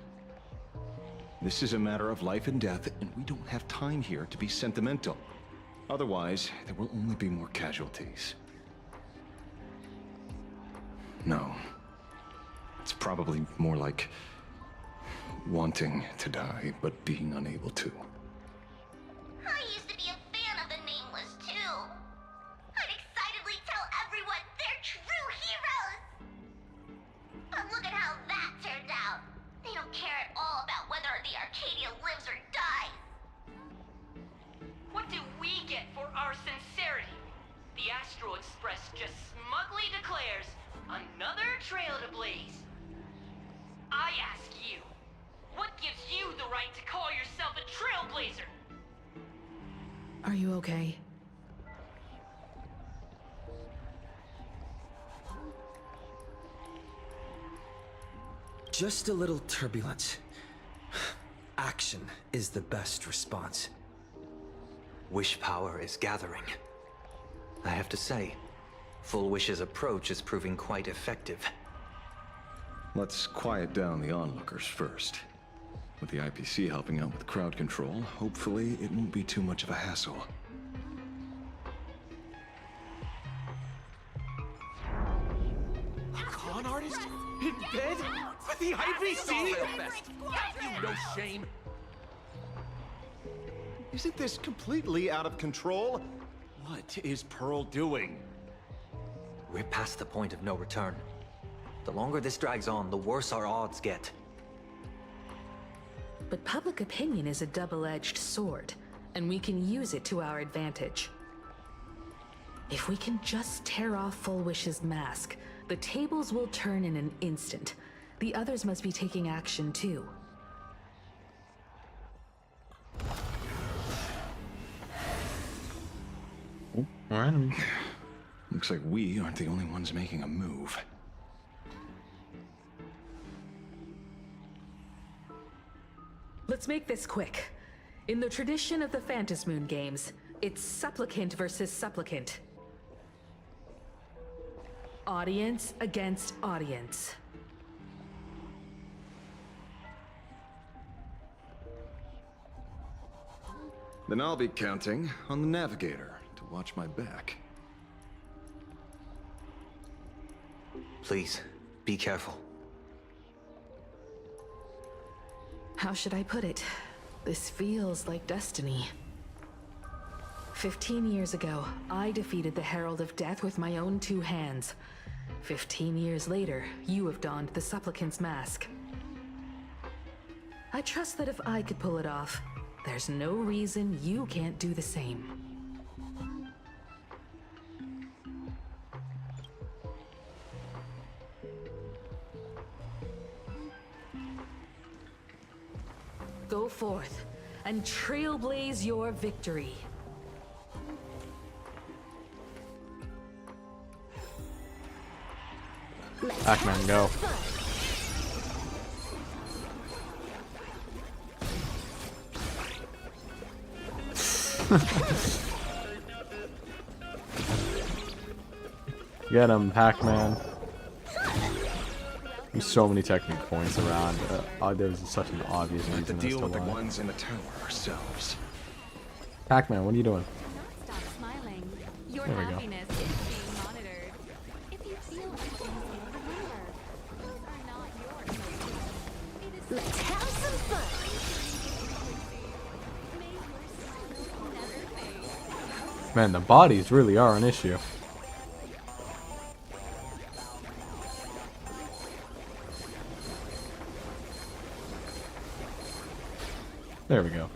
This is a matter of life and death, and we don't have time here to be sentimental. Otherwise, there will only be more casualties. No. It's probably more like wanting to die, but being unable to. I used to be a fan of the Nameless, too. I'd excitedly tell everyone they're true heroes! But look at how that turned out. They don't care at all about whether the Arcadia lives or dies. What do we get for our sincerity? The Astral Express just smugly declares, another trail to blaze. I ask you, what gives you the right to call yourself a trailblazer? Are you okay? Just a little turbulence. Action is the best response. Wish power is gathering. I have to say, Full Wish's approach is proving quite effective. Let's quiet down the onlookers first. With the IPC helping out with crowd control, hopefully it won't be too much of a hassle. con artist? In bed? With the IPC? Have you no shame? Isn't this completely out of control? What is Pearl doing? We're past the point of no return. The longer this drags on, the worse our odds get. But public opinion is a double-edged sword, and we can use it to our advantage. If we can just tear off Full Wish's mask, the tables will turn in an instant. The others must be taking action too. More enemies. Looks like we aren't the only ones making a move. Let's make this quick. In the tradition of the Phantasmoon games, it's supplicant versus supplicant. Audience against audience. Then I'll be counting on the navigator to watch my back. Please, be careful. How should I put it? This feels like destiny. 15 years ago, I defeated the Herald of Death with my own 2 hands. 15 years later, you have donned the Supplicant's mask. I trust that if I could pull it off, there's no reason you can't do the same. Go forth and trailblaze your victory. Pac-Man, go. Get him, Pac-Man. There's so many technical points around. There's such an obvious reason To as deal to with the why. ones in the tower ourselves. Pac-Man, what are you doing? Stop smiling. Your There we go. happiness is being monitored. If you feel uneasy, remember, those are not yours. Let's have some fun. Man, the bodies really are an issue. There we go.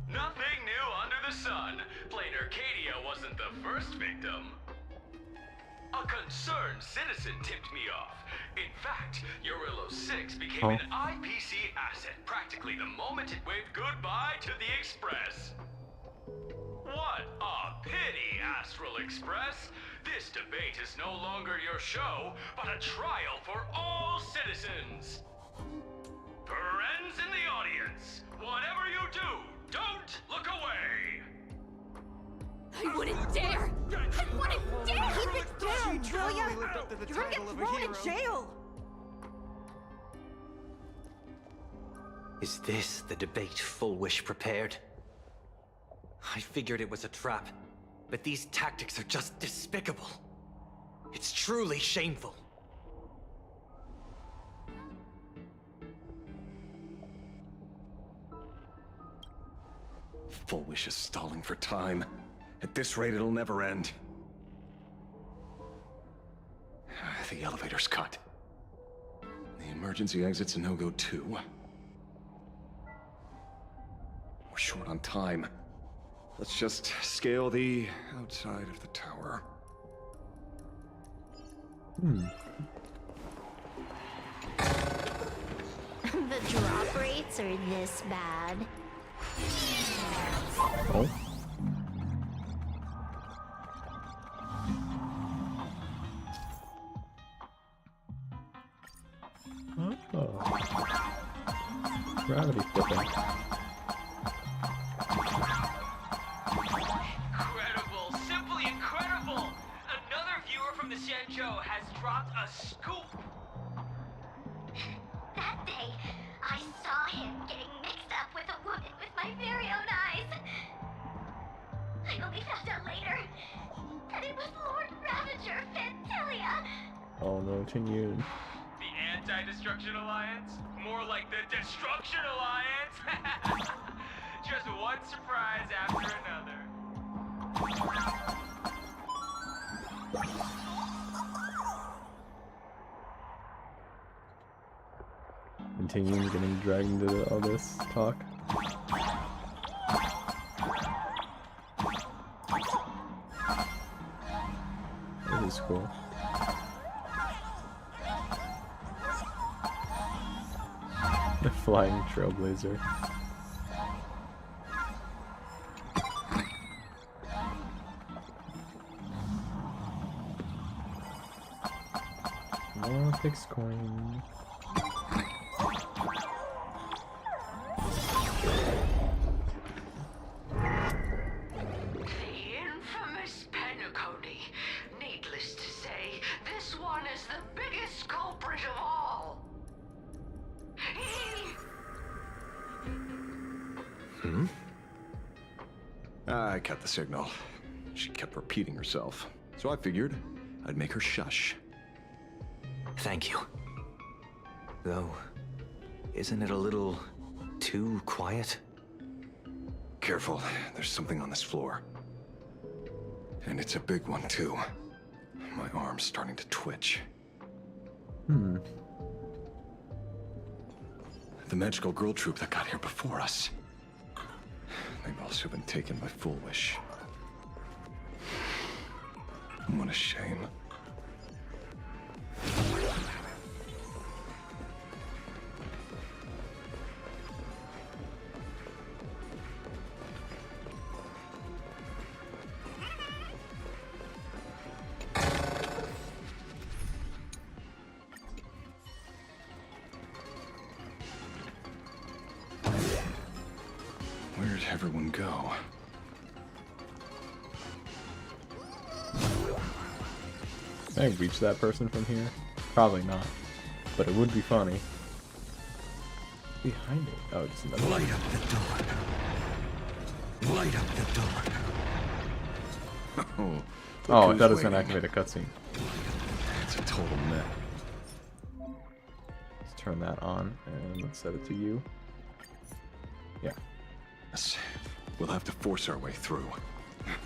Nothing new under the sun. Plain Arcadia wasn't the first victim. A concerned citizen tipped me off. In fact, Eurillo 6 became an IPC asset practically the moment it waved goodbye to the Express. What a pity, Astral Express. This debate is no longer your show, but a trial for all citizens. Friends in the audience, whatever you do, don't look away. I wouldn't dare! I wouldn't dare! Keep it down, will ya? You're gonna get thrown in jail! Is this the debate Full Wish prepared? I figured it was a trap, but these tactics are just despicable. It's truly shameful. Full Wish is stalling for time. At this rate, it'll never end. The elevator's cut. The emergency exit's a no-go too. We're short on time. Let's just scale the outside of the tower. The drop rates are this bad. Oh. Gravity flipping. Incredible, simply incredible! Another viewer from the Shenzhou has dropped a scoop. That day, I saw him getting mixed up with a woman with my very own eyes. I only found out later that it was Lord Ravager Fantelia. Oh no, Chin-Yun. The Anti-Destruction Alliance? More like the Destruction Alliance? Just one surprise after another. Continuing getting dragged into all this talk. That is cool. The flying trailblazer. More fixed coin. The infamous Penacony. Needless to say, this one is the biggest culprit of all. Hmm? I cut the signal. She kept repeating herself, so I figured I'd make her shush. Thank you. Though, isn't it a little too quiet? Careful, there's something on this floor. And it's a big one, too. My arm's starting to twitch. Hmm. The magical girl troop that got here before us. They've also been taken by Foolish. What a shame. Where'd everyone go? Can I reach that person from here? Probably not. But it would be funny. Behind it. Oh, just another Light up the dark. Light up the dark. Oh, I thought it was gonna activate a cutscene. It's a total net. Let's turn that on and let's set it to you. Yeah. Yes. We'll have to force our way through.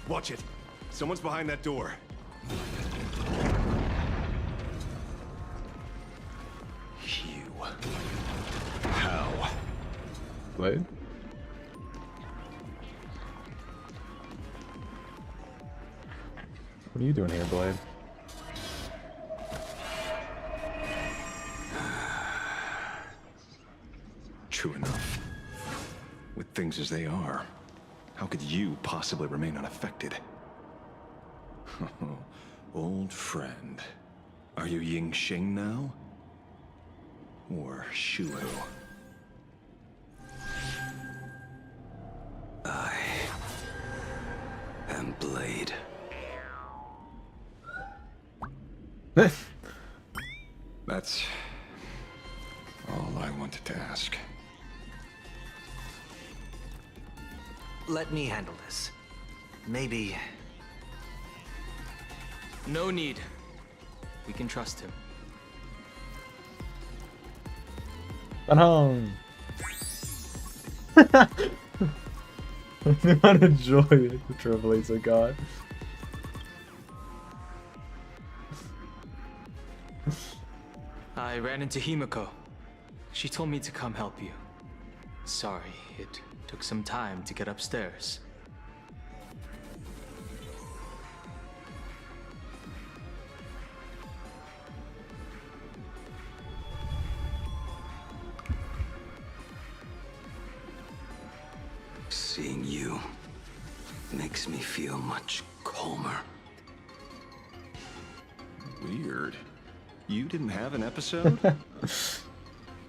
Watch it. Someone's behind that door. You. How? Blade? What are you doing here, Blade? True enough. With things as they are, how could you possibly remain unaffected? Old friend. Are you Ying Sheng now? Or Shuo? I am Blade. That's all I wanted to ask. Let me handle this. Maybe... No need. We can trust him. Banhong! What a joy the Trailblazer got. I ran into Himiko. She told me to come help you. Sorry, it took some time to get upstairs. Seeing you makes me feel much calmer. Weird. You didn't have an episode?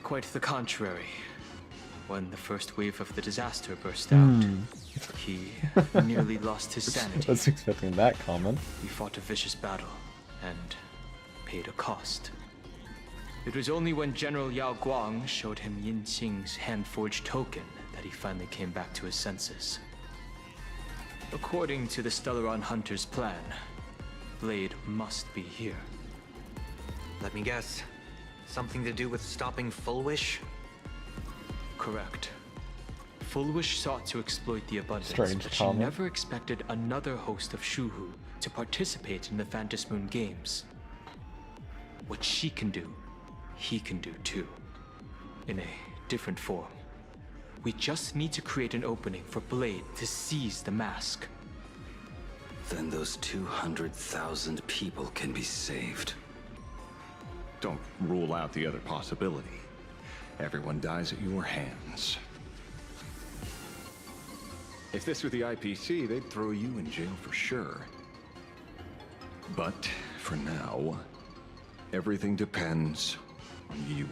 Quite the contrary. When the first wave of the disaster burst out, he nearly lost his sanity. I was expecting that comment. We fought a vicious battle, and paid a cost. It was only when General Yao Guang showed him Yin Qing's hand-forged token that he finally came back to his senses. According to the Stellaron Hunter's plan, Blade must be here. Let me guess. Something to do with stopping Full Wish? Correct. Full Wish sought to exploit the abundance, Strange but she comment. never expected another host of Shuhu to participate in the Phantom Moon Games. What she can do, he can do too. In a different form. We just need to create an opening for Blade to seize the mask. Then those 200,000 people can be saved. Don't rule out the other possibility. Everyone dies at your hands. If this were the IPC, they'd throw you in jail for sure. But for now, everything depends on you.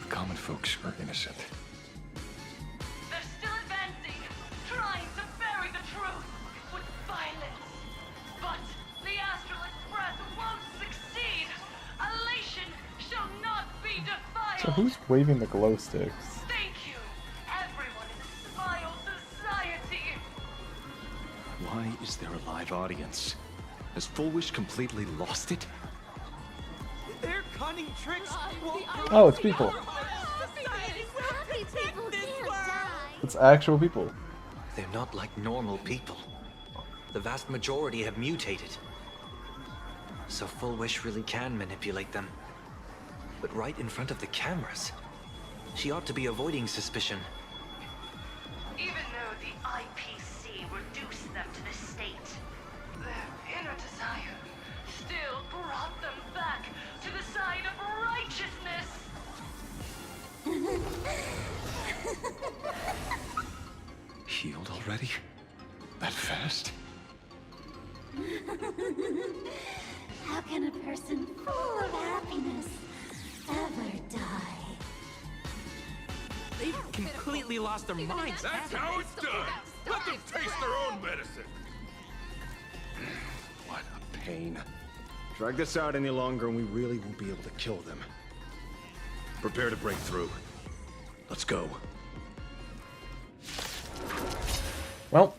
The common folks are innocent. They're still advancing, trying to bury the truth with violence. But the Astral Express won't succeed. Elation shall not be defiled. So who's waving the glow sticks? Thank you, everyone in the Smile Society. Why is there a live audience? Has Full Wish completely lost it? Their cunning tricks won't Oh, it's people. It's actual people. They're not like normal people. The vast majority have mutated. So Full Wish really can manipulate them. But right in front of the cameras. She ought to be avoiding suspicion. Even though the IPC reduced them to this state, their inner desire still brought them back to the side of righteousness. Healed already? That fast? How can a person full of happiness ever die? They've completely lost their minds. That's how it's done. Let them taste their own medicine. What a pain. Drag this out any longer and we really won't be able to kill them. Prepare to break through. Let's go. Well,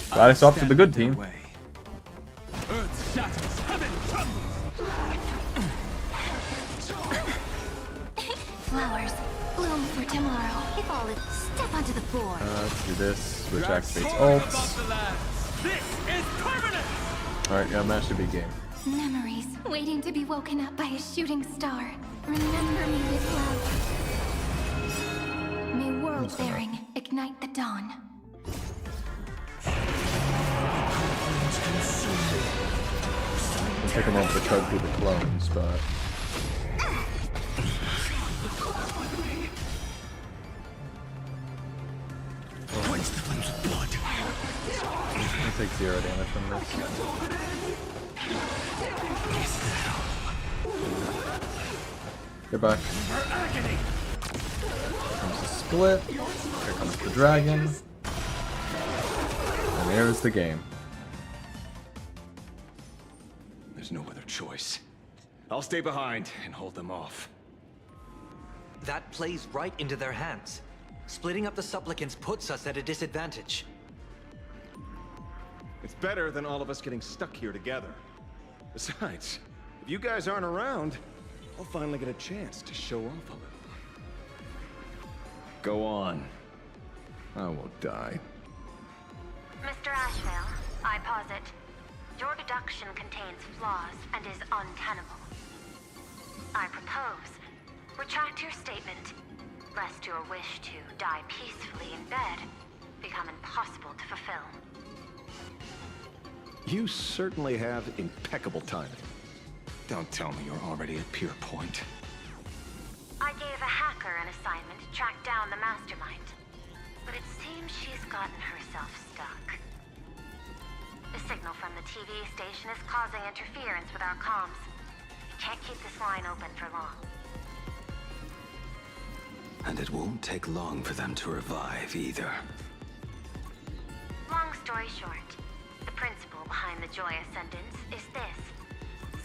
glad I swapped to the good team. Earth shatters, heaven trembles. Flowers, bloom for tomorrow. If all it, step onto the board. Let's do this, which Drax activates forward ults. above the lands. This is permanent. Alright, yeah, match should be game. Memories waiting to be woken up by a shooting star. Remember me with love. May world bearing ignite the dawn. It'll take a moment to chug through the clones, but I'll take 0 damage from this. Goodbye. Here comes the split. Here comes the dragon. And there's the game. There's no other choice. I'll stay behind and hold them off. That plays right into their hands. Splitting up the supplicants puts us at a disadvantage. It's better than all of us getting stuck here together. Besides, if you guys aren't around, I'll finally get a chance to show off a little. Go on. I won't die. Mr. Ashvale, I posit, your deduction contains flaws and is untenable. I propose, retract your statement, lest your wish to die peacefully in bed become impossible to fulfill. You certainly have impeccable timing. Don't tell me you're already at Pier Point. I gave a hacker an assignment to track down the mastermind, but it seems she's gotten herself stuck. The signal from the TV station is causing interference with our comms. Can't keep this line open for long. And it won't take long for them to revive either. Long story short, the principle behind the Joy Ascendance is this.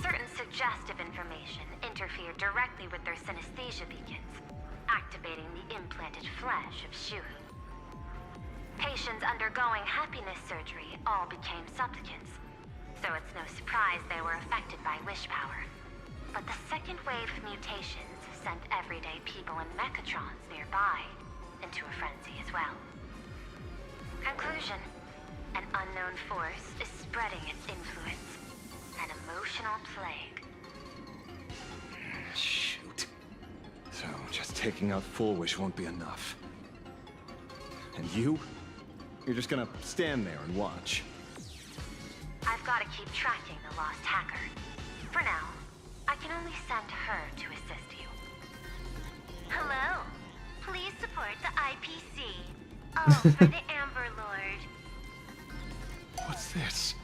certain suggestive information interfered directly with their synesthesia beacons, activating the implanted flesh of Shuhu. Patients undergoing happiness surgery all became supplicants, so it's no surprise they were affected by wish power. But the second wave of mutations sent everyday people and mechatrons nearby into a frenzy as well. Conclusion: an unknown force is spreading its influence. An emotional plague. Shoot. So, just taking out Full Wish won't be enough. And you? You're just gonna stand there and watch. I've got to keep tracking the lost hacker. For now, I can only send her to assist you. Hello. Please support the IPC. Oh, for the Amber Lord. What's this?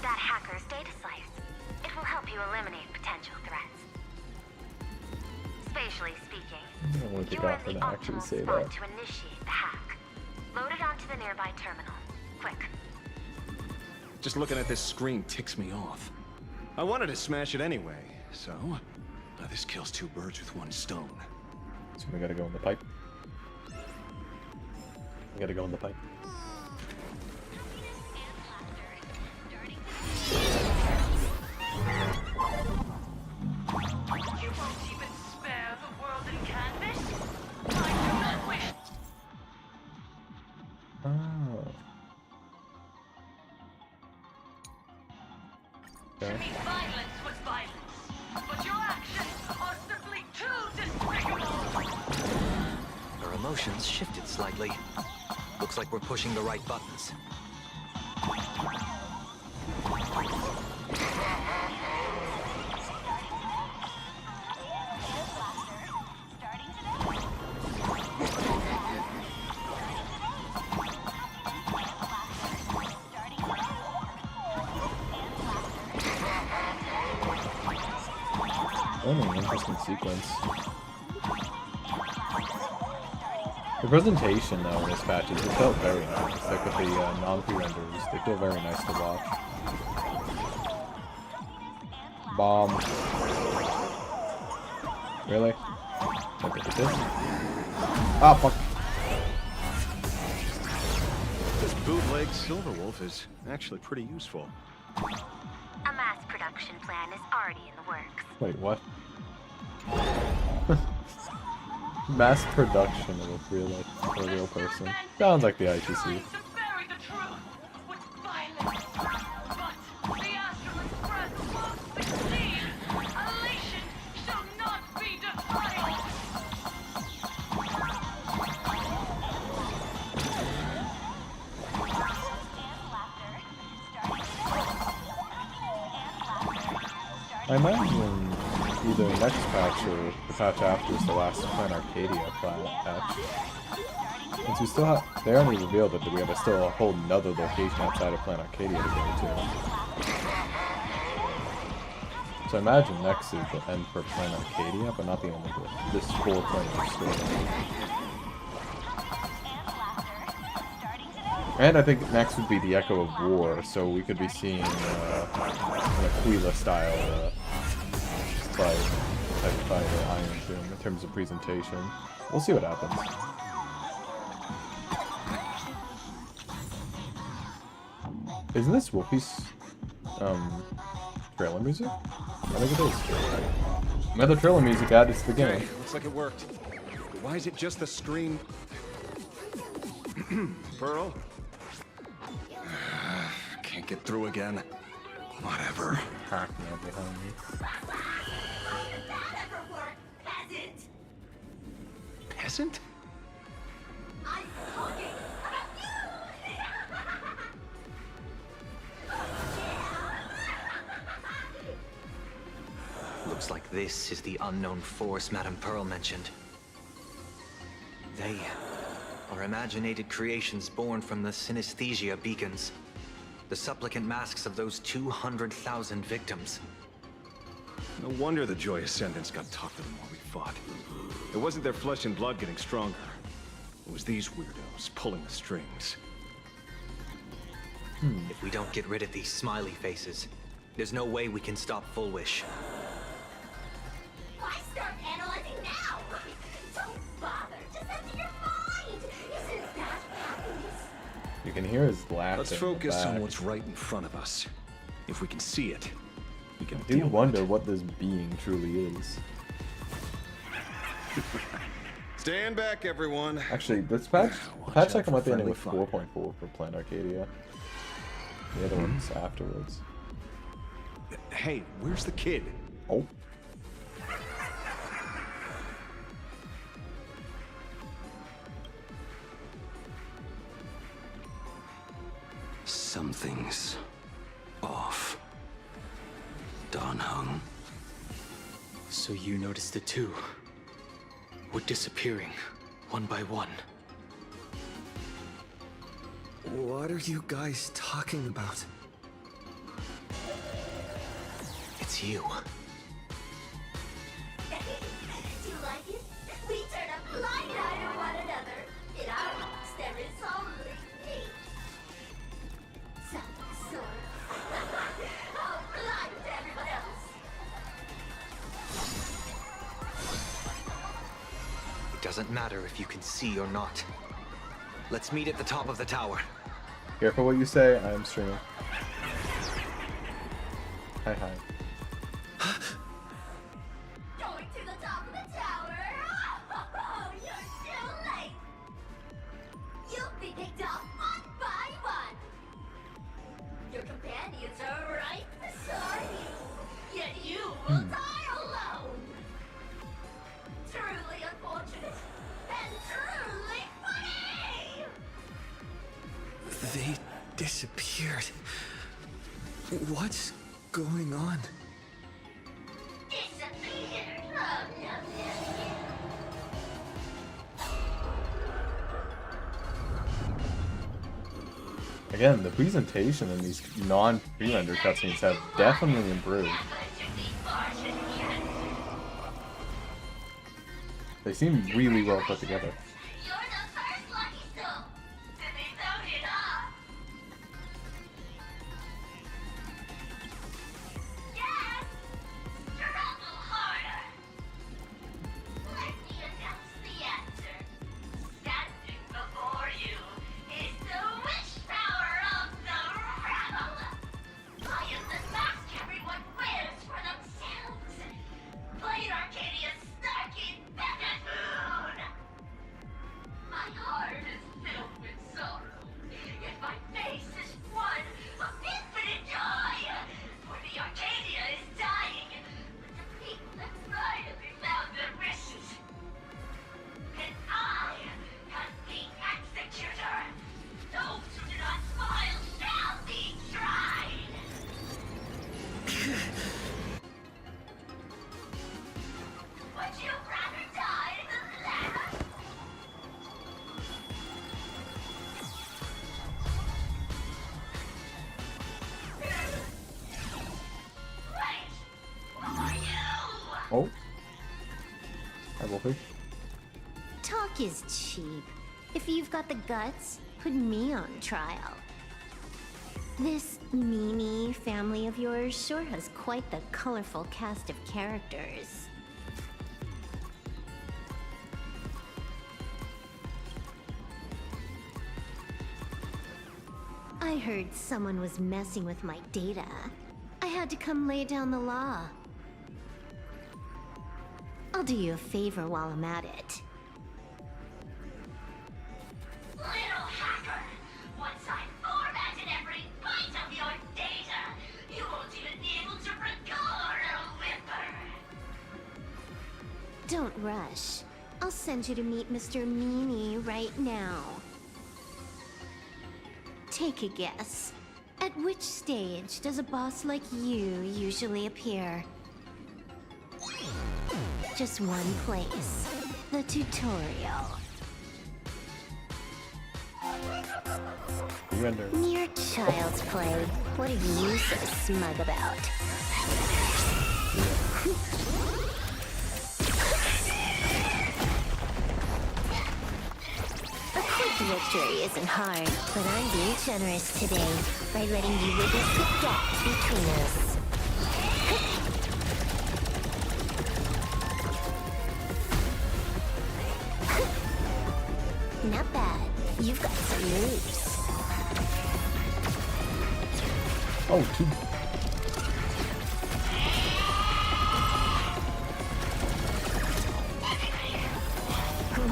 That hacker's data slice. It will help you eliminate potential threats. Spatially speaking, I don't want to you're forgot in for the to actually optimal say spot that. to initiate the hack. Load it onto the nearby terminal. Quick. Just looking at this screen ticks me off. I wanted to smash it anyway, so this kills two birds with one stone. So we gotta go in the pipe. We gotta go in the pipe. You won't even spare the world in canvas? I do not wish. Oh. To Okay. me, violence was violence, but your actions are simply too despicable. Her emotions shifted slightly. Looks like we're pushing the right buttons. Oh, an interesting sequence. The presentation, though, in this patches, it felt very nice. Like with the non-pre-renders, they feel very nice to watch. Bomb. Really? Look at this. Ah, fuck. This bootleg Silverwolf is actually pretty useful. A mass production plan is already in the works. Wait, what? Mass production of a real person. Sounds like the ITC. Bury the truth with violence, but the Astral's breath won't succeed. Elation shall not be defiled. I imagine either next patch or the patch after is the last Plan Arcadia patch. Since we still have, they already revealed that we have still a whole nother location outside of Plan Arcadia to go to. So I imagine next is the end for Plan Arcadia, but not the end of this full planar story. And I think next would be the Echo of War, so we could be seeing an Aquila style fight or Iron Tomb in terms of presentation. We'll see what happens. Isn't this Wolfie's trailer music? I think it is. Another trailer music added to the game. Okay, looks like it worked. Why is it just the screen? Pearl? Can't get through again. Whatever. Hackman behind me. Peasant? Looks like this is the unknown force Madame Pearl mentioned. They are imaginated creations born from the synesthesia beacons. The supplicant masks of those 200,000 victims. No wonder the Joy Ascendants got tougher the more we fought. It wasn't their flesh and blood getting stronger. It was these weirdos pulling the strings. If we don't get rid of these smiley faces, There's no way we can stop Full Wish. Why start analyzing now? Don't bother. Just empty your mind. Isn't that happiness? You can hear his laughter. Let's focus on what's right in front of us. If we can see it, we can I do deal wonder what this being truly is. Stand back, everyone. Actually, this patch, the patch I out come for at the ending friendly with fire. 4.4 for Planet Arcadia. The other one's afterwards. Hey, where's the kid? Oh. Something's off. Dan Heng. So you noticed it too. We're disappearing, one by one. What are you guys talking about? It's you. Do you like it? We turn a blind eye to one another. In our hearts, there is only hate. Some sort of. Oh, blind to everyone else. It doesn't matter if you can see or not. Let's meet at the top of the tower. Careful what you say, I am streaming. Hi, hi. Going to the top of the tower. Oh, you're too late. You'll be picked off one by one. Your companions are right beside you. Yet you will die alone. Truly unfortunate and truly funny. They disappeared. What's going on? Disappeared. Again, the presentation in these non-pre-render cutscenes have definitely improved. They seem really well put together. You're the first lucky soul to be voted off. Yes! Struggle harder. Let me announce the answer. Standing before you is the wish power of the rebel. I am the mask everyone wears for themselves. Blade Arcadia's snarky buffoon. My heart is filled with sorrow, yet my face is one of infinite joy. For the Arcadia is dying, but the people that finally found their wishes. And I am the executor. Those who do not smile shall be tried. Would you rather die than live? Oh. Hi, Wolfie. Talk is cheap. If you've got the guts, put me on trial. This Mimi family of yours sure has quite the colorful cast of characters. I heard someone was messing with my data. I had to come lay down the law. I'll do you a favor while I'm at it. Little hacker! Once I formatted every byte of your data, you won't even be able to record a whimper! Don't rush. I'll send you to meet Mr. Meanie right now. Take a guess. At which stage does a boss like you usually appear? Just one place. The tutorial. Pre-render. Mere child's play. What are you so smug about? A quick victory isn't hard, but I'm being generous today by letting you witness the gap between us. Oh, two.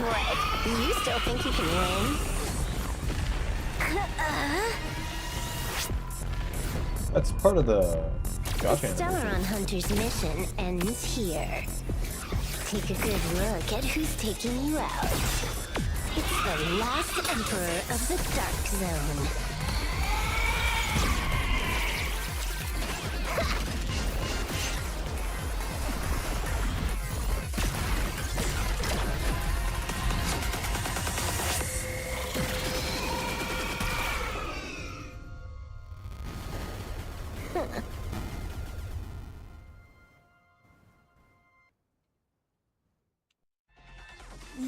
What? You still think you can win? That's part of the The gotcha. Stellaron Hunter's mission ends here. Take a good look at who's taking you out. It's the last Emperor of the Dark Zone.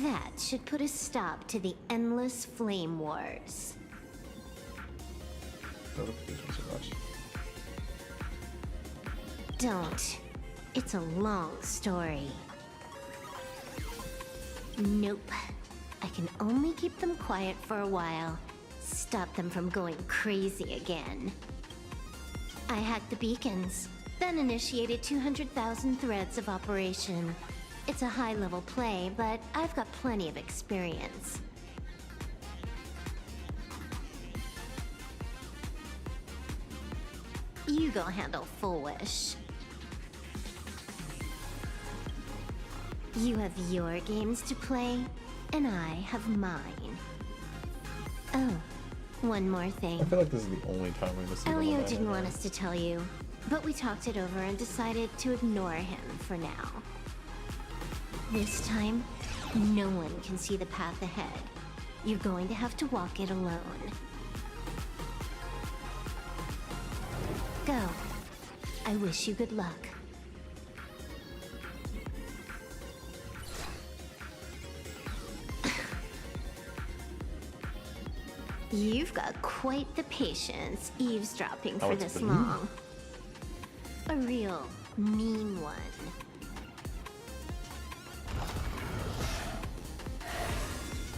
That should put a stop to the endless flame wars. Notifications are rushed. Don't. It's a long story. Nope. I can only keep them quiet for a while. Stop them from going crazy again. I hacked the beacons, then initiated 200,000 threads of operation. It's a high-level play, but I've got plenty of experience. You go handle Full Wish. You have your games to play, and I have mine. Oh, one more thing. I feel like this is the only time we're gonna see Elio them didn't want us to tell you, but we talked it over and decided to ignore him for now. This time, no one can see the path ahead. You're going to have to walk it alone. Go. I wish you good luck. You've got quite the patience eavesdropping for it's this blue. long. A real mean one.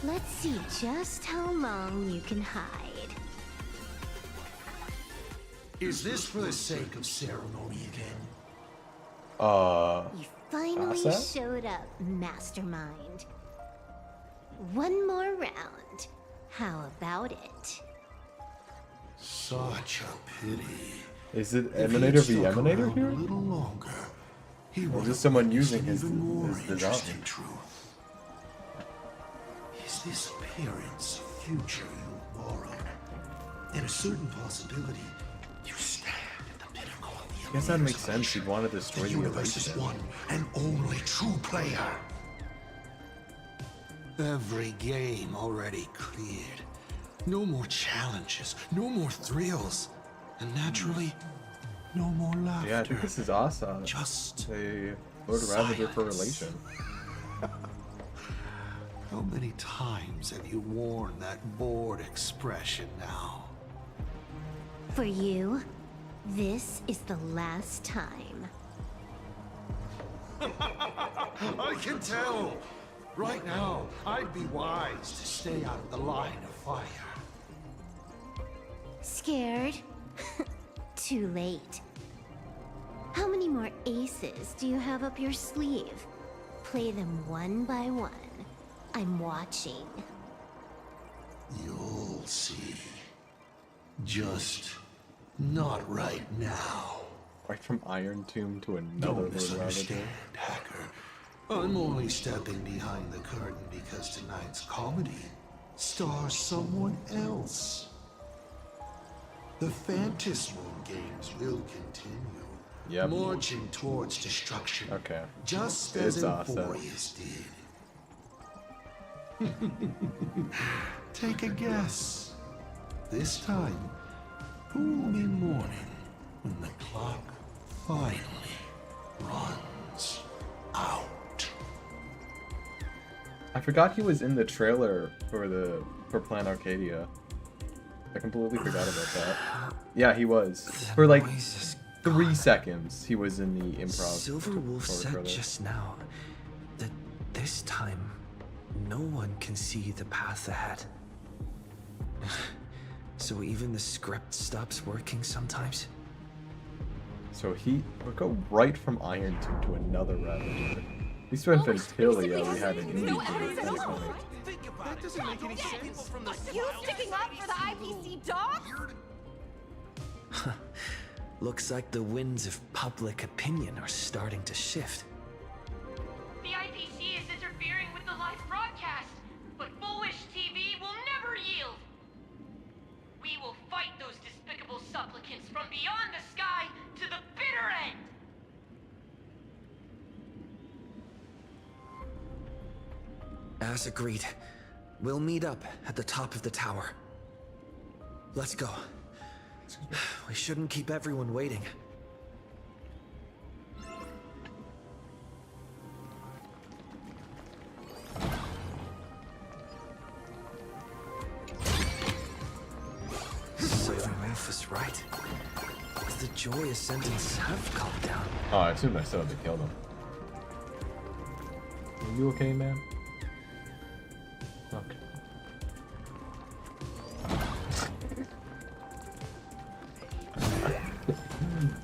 Let's see just how long you can hide. Is this for the sake of ceremony again? You finally Asa? showed up, Mastermind. One more round. How about it? Such a pity. Is it If he'd Emanator v stuck Emanator around here? A little longer, he Or would just have someone witnessed using his even more design? interesting truth. Is this appearance a future you borrowed? In a certain possibility, you stand at the pinnacle of the I guess that makes sense. You'd want to destroy the universe's Elation. one and only true player. Every game already cleared. No more challenges, no more thrills, and naturally, no more laughter. Yeah, I think this is Asa. Just a Lord Ravager for relation. How many times have you worn that bored expression now? For you, this is the last time. I can tell. Right now, I'd be wise to stay out of the line of fire. Scared? Too late. How many more aces do you have up your sleeve? Play them one by one. I'm watching. You'll see. Just not right now. Right from Iron Tomb to another Don't Lord Ravager. misunderstand, Hacker. I'm only stepping behind the curtain because tonight's comedy stars someone else. The Phantasmal games will continue. Yep. Marching towards destruction. Okay. Just It's as awesome. Euphorius did. Take a guess. This time, who will be mourning when the clock finally runs out? I forgot he was in the trailer for Plan Arcadia. I completely forgot about that. Yeah, he was. For like 3 seconds, he was in the improv. Silver Wolf said trailer. just now that this time no one can see the path ahead. So even the script stops working sometimes? So we'll go right from Ironton to another Ravager. At least with Ventilia, we had an indicator kind of coming. That doesn't make any sense. You sticking up for the IPC dogs? Looks like the winds of public opinion are starting to shift. The IPC is interfering with the live broadcast, but Foolish TV will never yield. We will fight those despicable supplicants from beyond the sky to the bitter end. As agreed, we'll meet up at the top of the tower. Let's go. We shouldn't keep everyone waiting. So the Wolf is right. The Joy Ascendants have calmed down. Oh, I assumed I still had to kill them. Are you okay, man? Okay.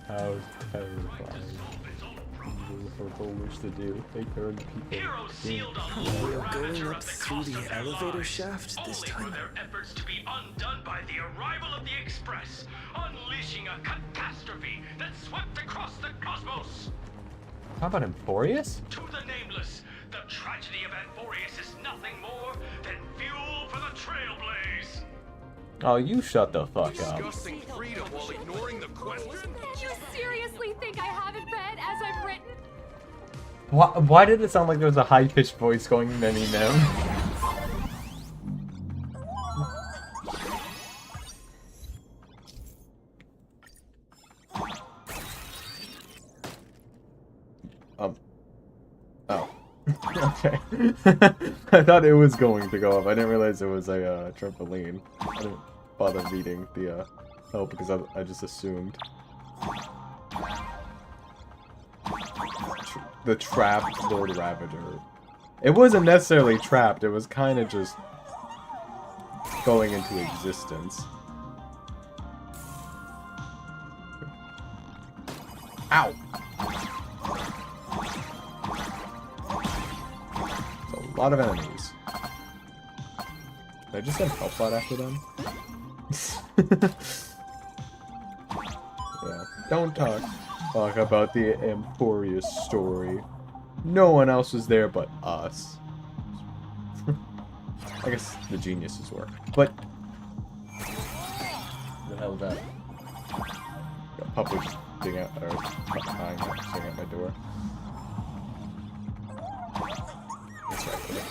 How terrifying. For Foolish to do. They turned people. We're going up through the elevator shaft this time. Their efforts to be undone by the arrival of the Express, unleashing a catastrophe that swept across the cosmos. How about Emporius? To the nameless, the tragedy of Amphorius is nothing more than fuel for the Trailblaze. Oh, you shut the fuck up. Discussing freedom while ignoring the question. You seriously think I haven't read as I've written? Why did it sound like there was a high-pitched voice going in any them? Oh. Okay. I thought it was going to go up. I didn't realize it was a trampoline. I didn't bother reading the help because I just assumed. The trapped Lord Ravager. It wasn't necessarily trapped, it was kind of just going into existence. Ow! A lot of enemies. Did I just send Helpbot after them? Yeah. Don't talk about the Emporius story. No one else was there but us. I guess the geniuses were. But the hell is that? Got a puppy sitting out or sitting at my door. That's right.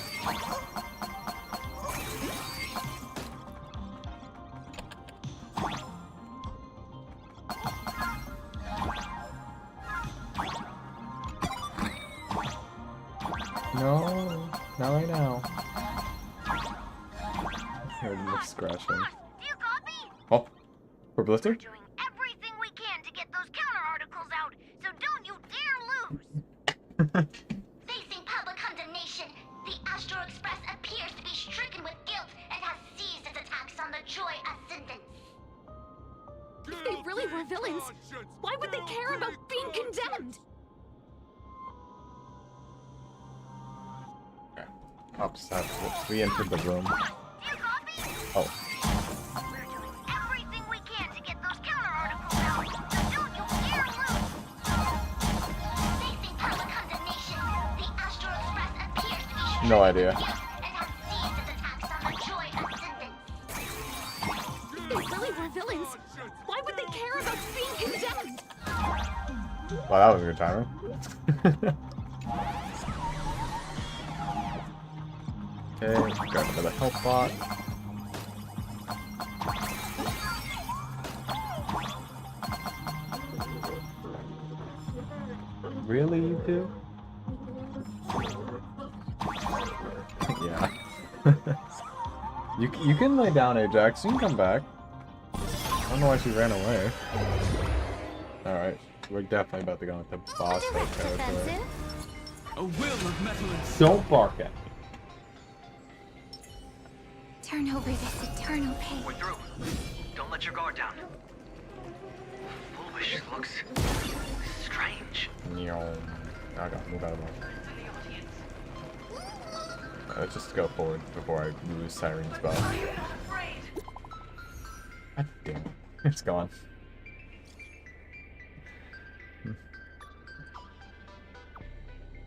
No, not right now. I heard him scratching. Oh, for Blister? Everything we can to get those counter articles out, so don't you dare lose! Facing public condemnation, the Astro Express appears to be stricken with guilt and has seized its attacks on the Joy Ascendants. If they really were villains, why would they care about being condemned? Upset. We entered the room. Oh. Everything we can to get those counter articles out, so don't you dare lose! Facing public condemnation, the Astro Express appears to be stricken No idea. with guilt and has seized its attacks on the Joy Ascendants. If they really were villains, why would they care about being condemned? Wow, that was a good timing. Okay, grab another help bot. Really, you two? Yeah. you can lay down, Ajax. You can come back. I don't know why she ran away. Alright, we're definitely about to go into boss fight territory. A will of metal and Don't bark at me. Turn over this eternal pain. We're through. Don't let your guard down. Foolish looks strange. No, I gotta move out of my way. Let's just go forward before I lose Siren's bow. God damn it. It's gone.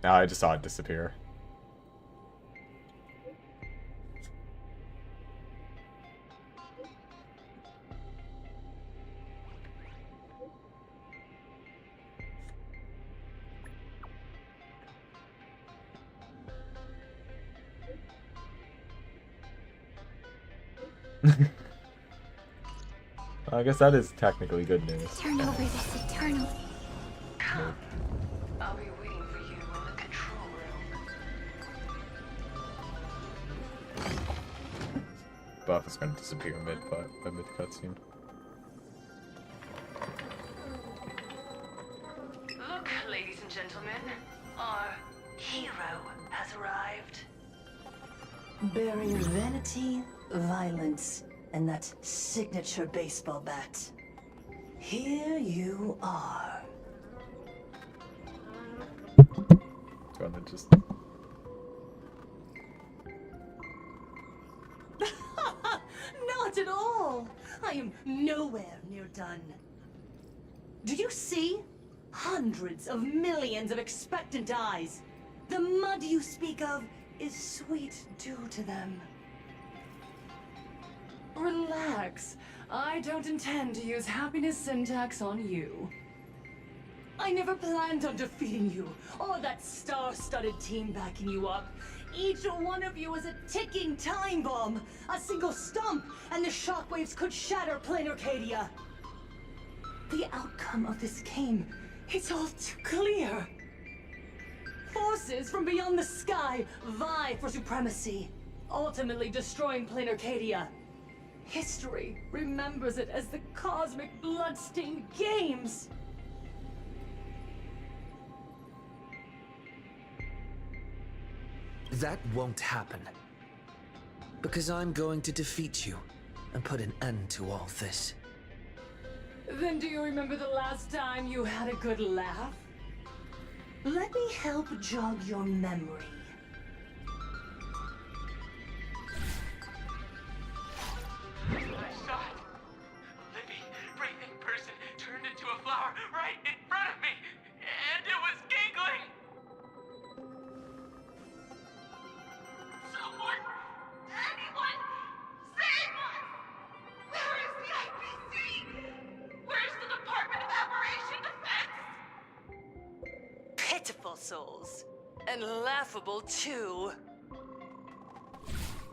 Now I just saw it disappear. I guess that is technically good news. Turn over this eternal. Come. I'll be waiting for you in the control room. Buff is going to disappear mid cutscene. Look, ladies and gentlemen, our hero has arrived. Bearing vanity, violence, and that signature baseball bat. Here you are. Gonna just... Not at all! I am nowhere near done. Do you see? Hundreds of millions of expectant eyes. The mud you speak of is sweet dew to them. Relax. I don't intend to use happiness syntax on you. I never planned on defeating you, or that star-studded team backing you up. Each one of you is a ticking time bomb. A single stump, and the shockwaves could shatter Plain Arcadia. The outcome of this game, it's all too clear. Forces from beyond the sky vie for supremacy, ultimately destroying Plain Arcadia. History remembers it as the Cosmic Bloodstained Games. That won't happen. Because I'm going to defeat you and put an end to all this. Then do you remember the last time you had a good laugh? Let me help jog your memory. I saw it. Living, breathing person turned into a flower right in front of me, and it was giggling. Someone, anyone, save us! Where is the IPC? Where's the Department of Aberration Defense? Pitiful souls. And laughable, too.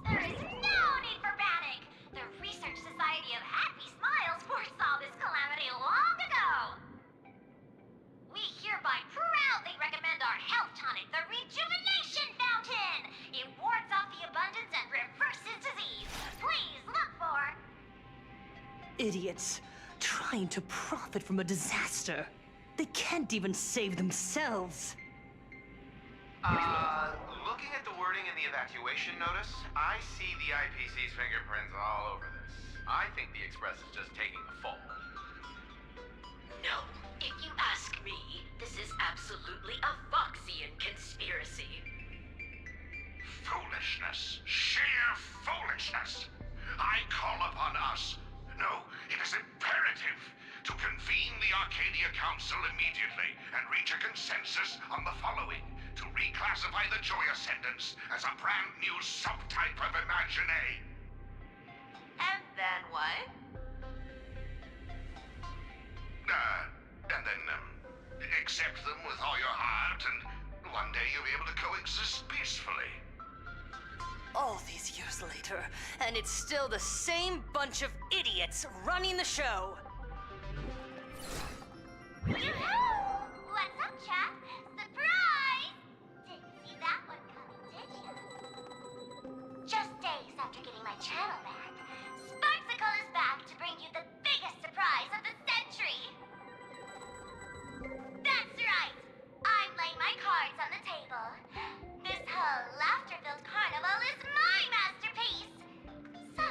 There is no need for panic. The Research Society of Happy Smiles foresaw this calamity long ago. We hereby proudly recommend our health tonic, the Rejuvenation Fountain. It wards off the abundance and reverses disease. Please look for... Idiots, trying to profit from a disaster. They can't even save themselves. Looking at the wording in the evacuation notice, I see the IPC's fingerprints all over this. I think the Express is just taking the fall. No, if you ask me, this is absolutely a Voxian conspiracy. Foolishness. Sheer foolishness. I call upon us. No, it is imperative to convene the Arcadia Council immediately and reach a consensus on the following. To reclassify the Joy Ascendants as a brand new subtype of Imagine. And then what? And then, accept them with all your heart, and one day you'll be able to coexist peacefully. All these years later, and it's still the same bunch of idiots running the show. Yoo-hoo! What's up, chap? Surprise! Didn't see that one coming, did you? Just days after getting my channel back, Sparksicle is back to bring you the biggest surprise of the century! That's right! I'm laying my cards on the table. This whole laughter-filled carnival is my masterpiece! So,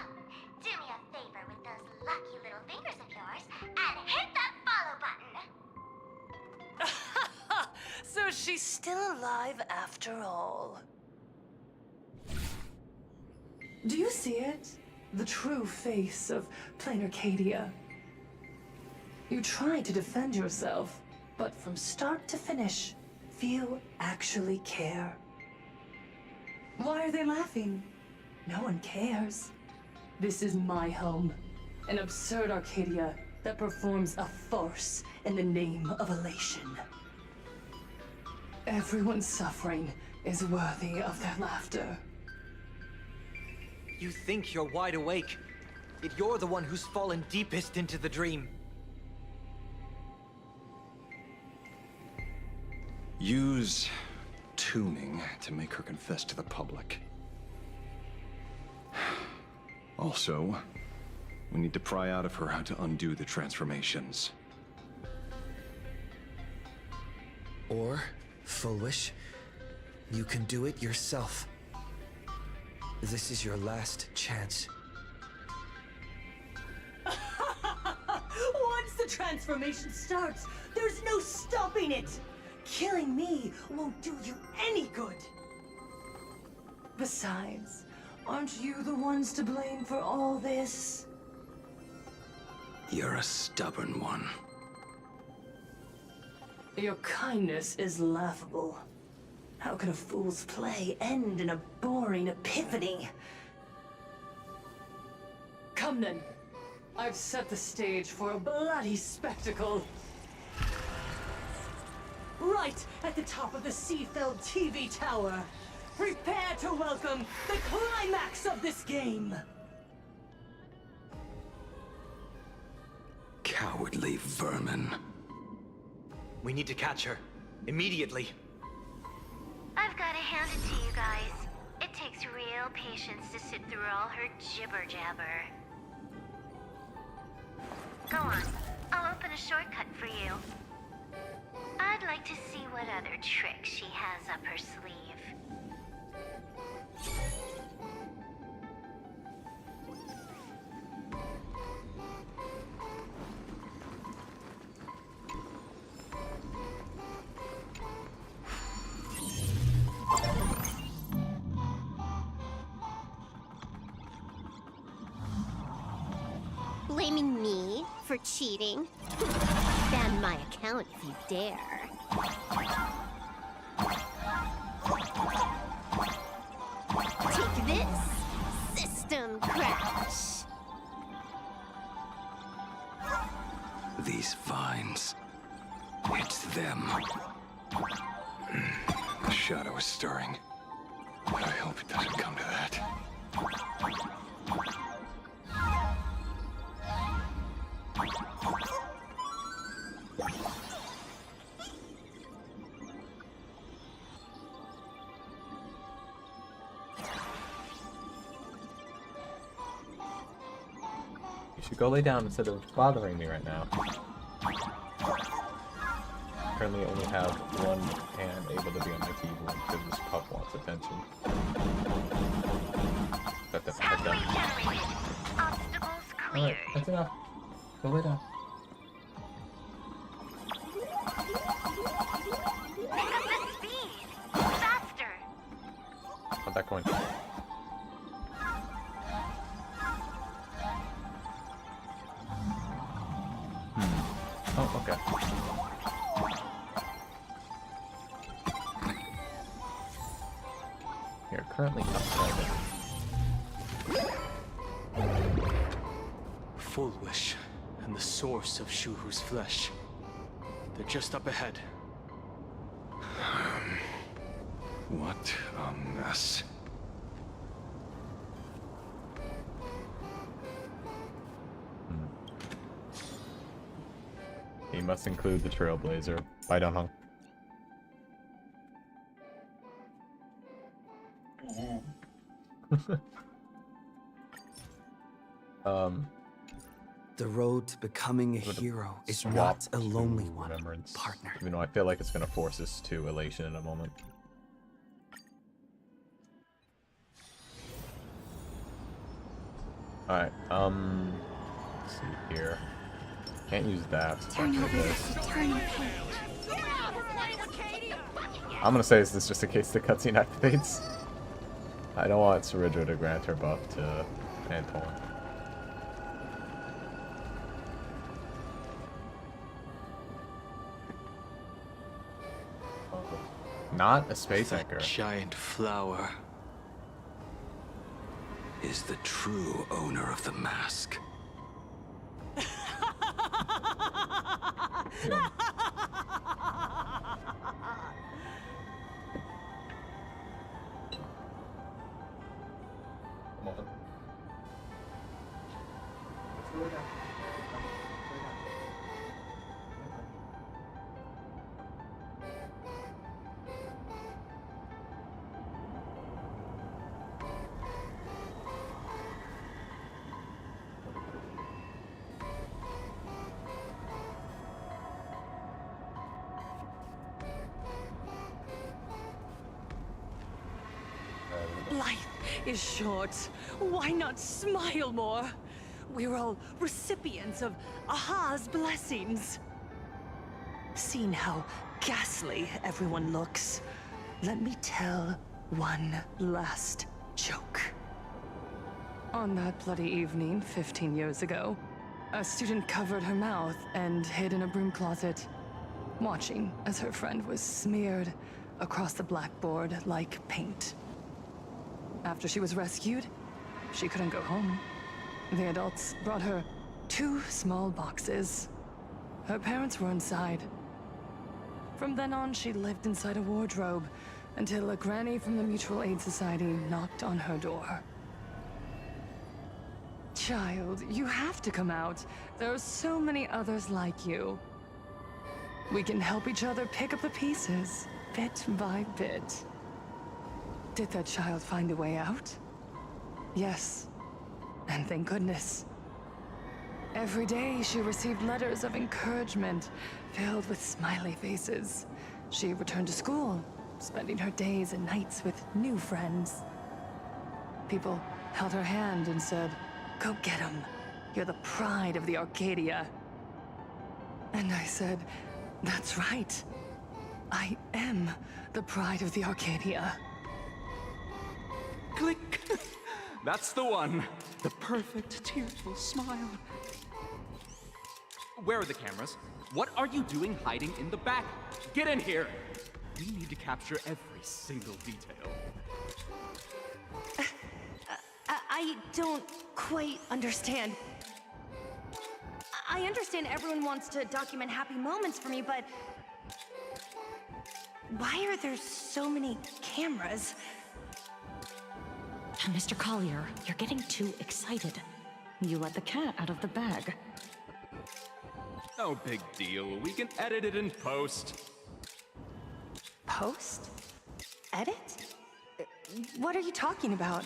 do me a favor with those lucky little fingers of yours and hit that follow button! she's still alive after all. Do you see it? The true face of Plain Arcadia. You try to defend yourself, but from start to finish, few actually care. Why are they laughing? No one cares. This is my home. An absurd Arcadia that performs a farce in the name of elation. Everyone's suffering is worthy of their laughter. You think you're wide awake, yet you're the one who's fallen deepest into the dream. Use tuning to make her confess to the public. Also, we need to pry out of her how to undo the transformations. Or, Full Wish, you can do it yourself. This is your last chance. Once the transformation starts, there's no stopping it! Killing me won't do you any good! Besides, aren't you the ones to blame for all this? You're a stubborn one. Your kindness is laughable. How can a fool's play end in a boring epiphany? Come then. I've set the stage for a bloody spectacle. Right at the top of the Seafeld TV tower. Prepare to welcome the climax of this game. Cowardly vermin. We need to catch her. Immediately. I've got to hand it to you guys. It takes real patience to sit through all her jibber-jabber. Go on. I'll open a shortcut for you. I'd like to see what other tricks she has up her sleeve. Blaming me for cheating? Ban my account if you dare. Take this, System Crash. These vines. It's them. The shadow is stirring. But I hope it doesn't come to that. You should go lay down instead of bothering me right now. Currently only have one hand able to be on my keyboard because this pup wants attention. Pathway generated. Obstacles cleared. Alright, that's enough. Go lay down. Pick up the speed! Faster! How'd that going? Oh, okay. You're currently outside. Full Wish and the source of Shuhu's flesh. They're just up ahead. What a mess. He must include the Trailblazer. Bye, Don Hong. The road to becoming a hero is Swap not a to lonely one, Remembrance. partner. Even though I feel like it's gonna force us to Elation in a moment. Alright, let's see here. Can't use that. Turn over the turning page. I'm gonna say, is this just in case the cutscene activates? I don't want Saridra to grant her buff to Antoine. Not a space anchor. Giant flower is the true owner of the mask. Life is short. Why not smile more? We're all recipients of Aha's blessings. Seeing how ghastly everyone looks, let me tell one last joke. On that bloody evening 15 years ago, a student covered her mouth and hid in a broom closet, watching as her friend was smeared across the blackboard like paint. After she was rescued, she couldn't go home. The adults brought her 2 small boxes. Her parents were inside. From then on, she lived inside a wardrobe until a granny from the Mutual Aid Society knocked on her door. Child, you have to come out. There are so many others like you. We can help each other pick up the pieces, bit by bit. Did that child find a way out? Yes. And thank goodness. Every day she received letters of encouragement filled with smiley faces. She returned to school, spending her days and nights with new friends. People held her hand and said, "Go get him. You're the pride of the Arcadia." And I said, "That's right. I am the pride of the Arcadia." Click! That's the one. The perfect, tearful smile. Where are the cameras? What are you doing hiding in the back? Get in here! We need to capture every single detail. I don't quite understand. I understand everyone wants to document happy moments for me, but why are there so many cameras? Mr. Collier, you're getting too excited. You let the cat out of the bag. No big deal. We can edit it in post. Post? Edit? What are you talking about?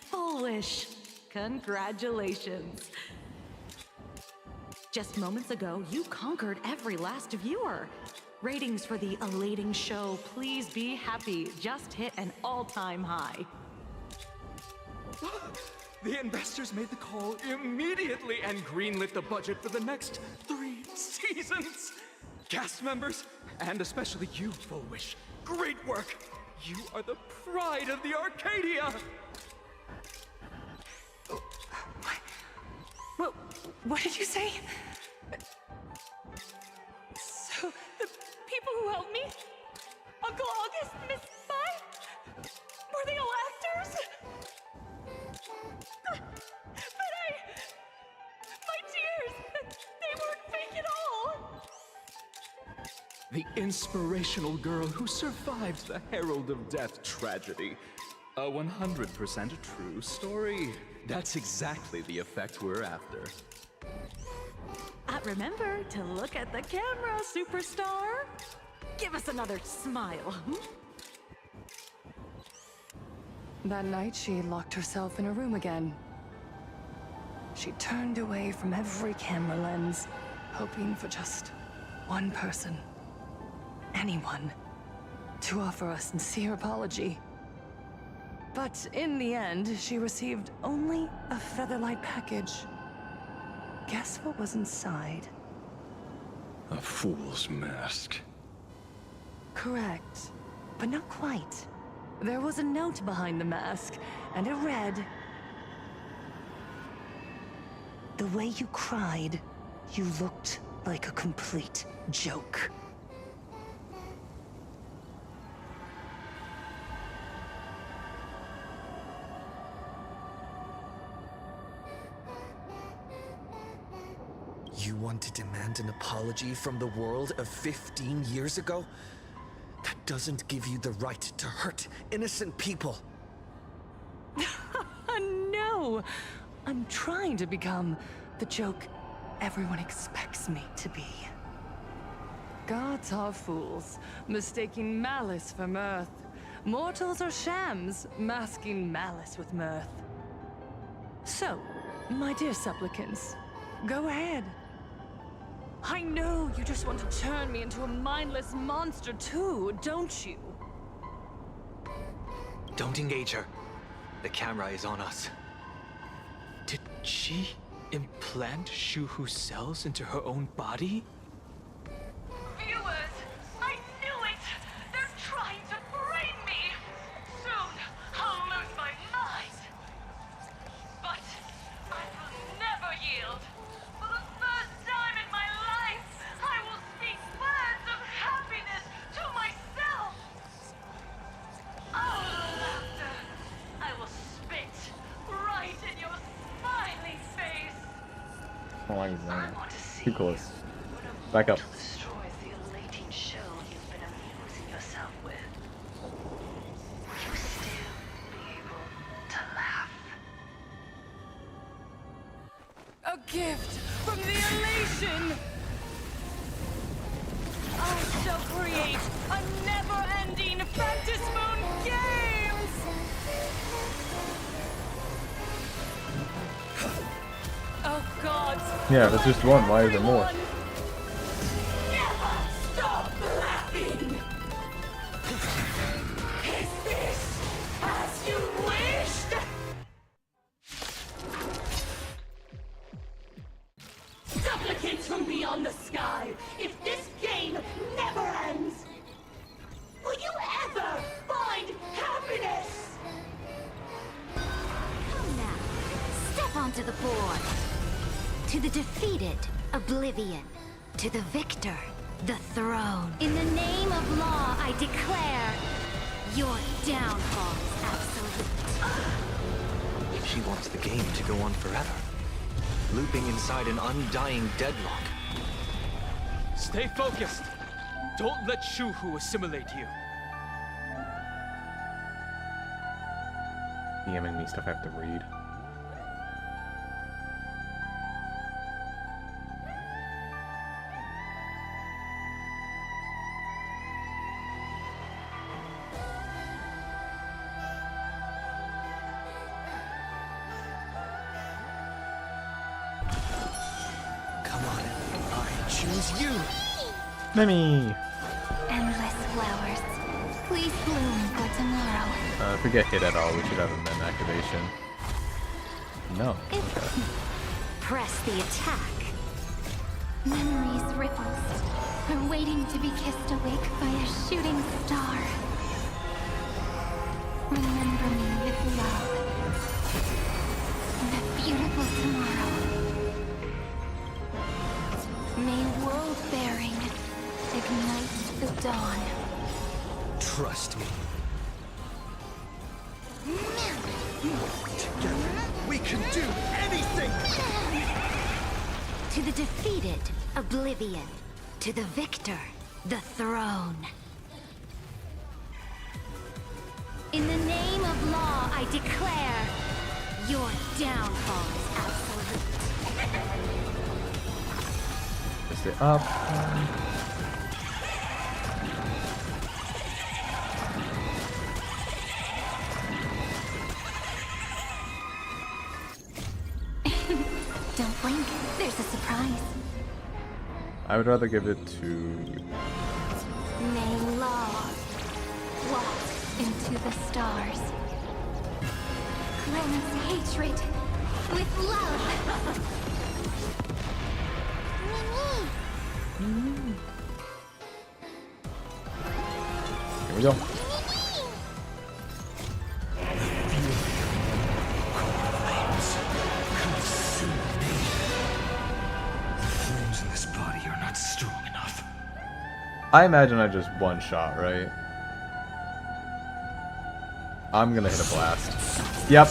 Foolish. Congratulations. Just moments ago, you conquered every last viewer. Ratings for the elating show, Please Be Happy, just hit an all-time high. The investors made the call immediately and greenlit the budget for the next 3 seasons. Cast members, and especially you, Fullwish, great work. You are the pride of the Arcadia. What did you say? So, the people who helped me? Uncle August, Miss Spy? Were they all actors? But my tears, they weren't fake at all. The inspirational girl who survived the Herald of Death tragedy. A 100% true story. That's exactly the effect we're after. Remember to look at the camera, superstar. Give us another smile. That night, she locked herself in a room again. She turned away from every camera lens, hoping for just one person, anyone, to offer a sincere apology. But in the end, she received only a Featherlight package. Guess what was inside? A fool's mask. correct, but not quite. There was a note behind the mask, and it read, "The way you cried, you looked like a complete joke." You want to demand an apology from the world of 15 years ago? That doesn't give you the right to hurt innocent people. No! I'm trying to become the joke everyone expects me to be. Gods are fools, mistaking malice for mirth. Mortals are shams, masking malice with mirth. So, my dear supplicants, go ahead. I know you just want to turn me into a mindless monster too, don't you? Don't engage her. The camera is on us. Did she implant Shuhu's cells into her own body? Viewers, I knew it! They're trying to frame me! Soon, I'll lose my mind! But I will never yield! For the first time in my life, I will speak words of happiness to myself! Oh, laughter! I will spit right in your smiley face! Oh, I want to see too close. Back up. Destroys the elating shell you've been amusing yourself with. Will you still be able to laugh? A gift from the elation! I shall create a never-ending Fantasmoon Games! Oh God! Yeah, there's just one. Why is there more? Never stop laughing! Is this as you wished? Supplicants from beyond the sky, if this game never ends, will you ever find happiness? Come now, step onto the board. To the defeated, oblivion. To the victor, the throne. In the name of law, I declare your downfall is absolute. She wants the game to go on forever, looping inside an undying deadlock. Stay focused. Don't let Shuhu assimilate you. DMing me stuff I have to read. Come on, I choose you. Mimi! Endless flowers. Please bloom for tomorrow. If we get hit at all, we should have a men activation. No. Okay. Press the attack. Memories ripples are waiting to be kissed awake by a shooting star. Remember me with love. And a beautiful tomorrow. May world-bearing ignite the dawn. Trust me. Together, we can do anything! To the defeated, oblivion. To the victor, the throne. In the name of law, I declare your downfall is absolute. Is it up? Don't blink, there's a surprise. I would rather give it to you. May law walk into the stars. Cleanse hatred with love. Here we go. Flames in this body are not strong enough. I imagine I just one shot, right? I'm gonna hit a blast. Yep.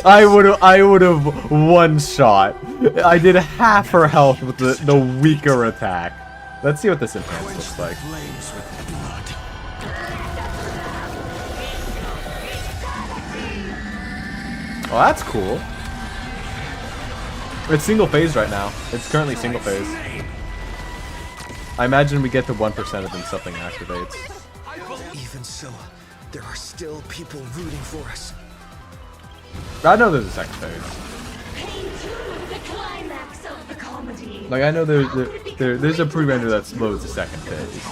I would have one shot. I did half her health with the weaker attack. Let's see what this enhance looks like. Oh, that's cool. It's single phase right now. It's currently single phase. I imagine we get to 1% and then something activates. Even so, there are still people rooting for us. I know there's a second phase. The climax of the comedy. Like I know there's a pre-render that loads the second phase,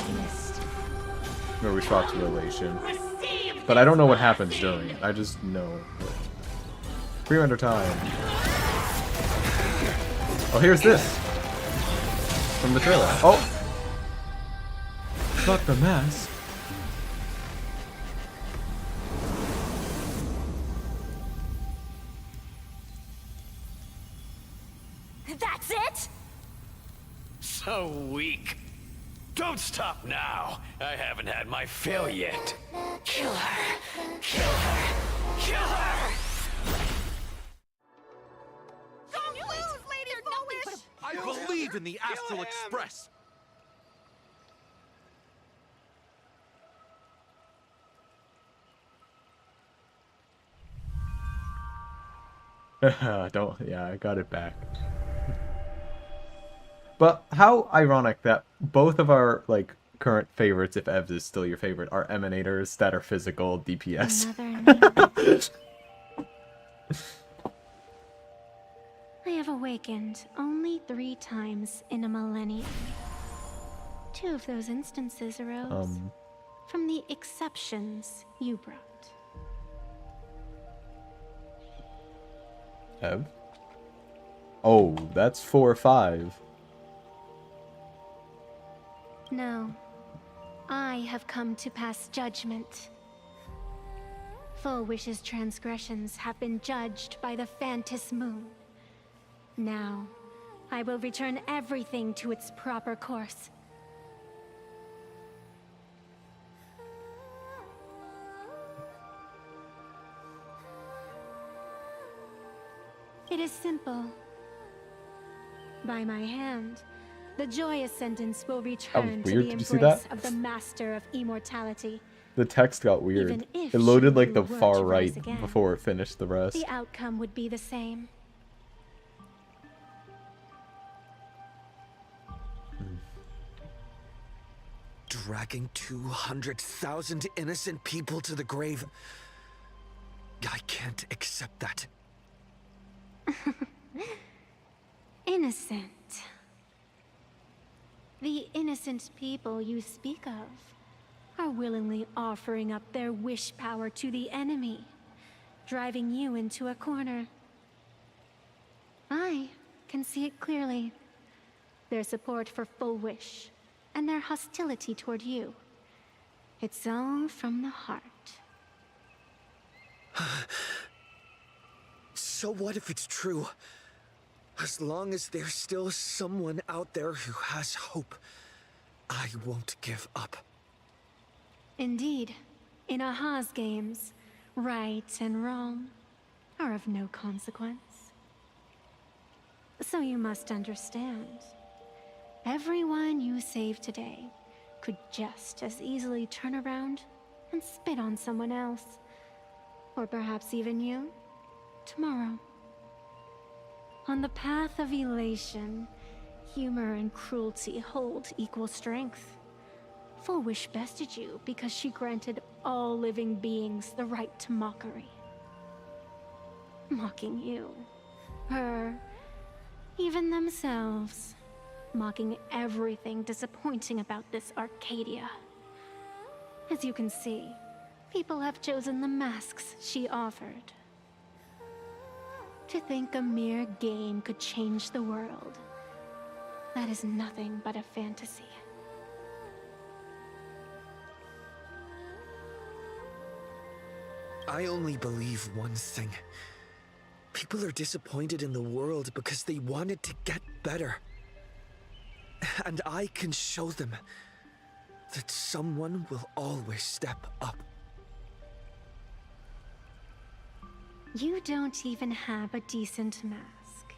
where we swap to relation. But I don't know what happens during it. I just know. Pre-render time. Oh, here's this from the trailer. Oh, not the mask. That's it? So weak. Don't stop now. I haven't had my fill yet. Kill her. Kill her. Kill her. I believe in the Astral Express. Don't. Yeah, I got it back. But how ironic that both of our like current favorites, if Evs is still your favorite, are emanators that are physical DPS. I have awakened only 3 times in a millennium. 2 of those instances arose from the exceptions you brought. Ev? Oh, that's 4 or 5. No, I have come to pass judgment. Full Wish's transgressions have been judged by the Phantis Moon. Now, I will return everything to its proper course. It is simple. By my hand, the Joyous Sentence will return to weird. the Did you see embrace that? of the Master of Immortality. The text got weird. Even if It loaded like Shinju the were far to rise right again, before it finished the rest. The outcome would be the same. Dragging 200,000 innocent people to the grave. I can't accept that. Innocent. The innocent people you speak of are willingly offering up their wish power to the enemy, driving you into a corner. I can see it clearly. Their support for Full Wish and their hostility toward you. It's all from the heart. So what if it's true? As long as there's still someone out there who has hope, I won't give up. Indeed, in Aha's games, right and wrong are of no consequence. So you must understand, everyone you save today could just as easily turn around and spit on someone else. Or perhaps even you, tomorrow. On the path of elation, humor and cruelty hold equal strength. Full Wish bested you because she granted all living beings the right to mockery. Mocking you, her, even themselves. Mocking everything disappointing about this Arcadia. As you can see, people have chosen the masks she offered. To think a mere game could change the world. That is nothing but a fantasy. I only believe one thing. People are disappointed in the world because they want it to get better. And I can show them that someone will always step up. You don't even have a decent mask.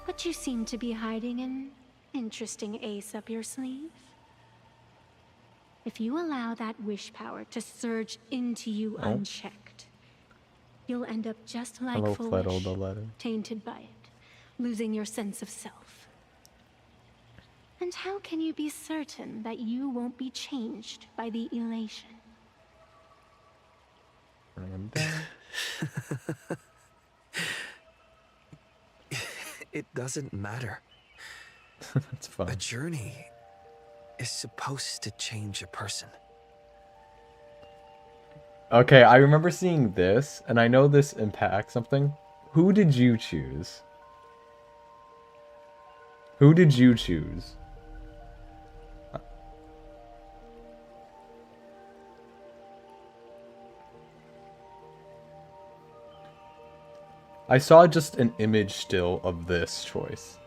But you seem to be hiding an interesting ace up your sleeve. If you allow that wish power to surge into you unchecked, you'll end up just like Hello, Foolish, Fleddle the letter. tainted by it, losing your sense of self. And how can you be certain that you won't be changed by the elation? Bring him down. It doesn't matter. That's fun. A journey is supposed to change a person. Okay, I remember seeing this, and I know this impacts something. Who did you choose? Who did you choose? I saw just an image still of this choice.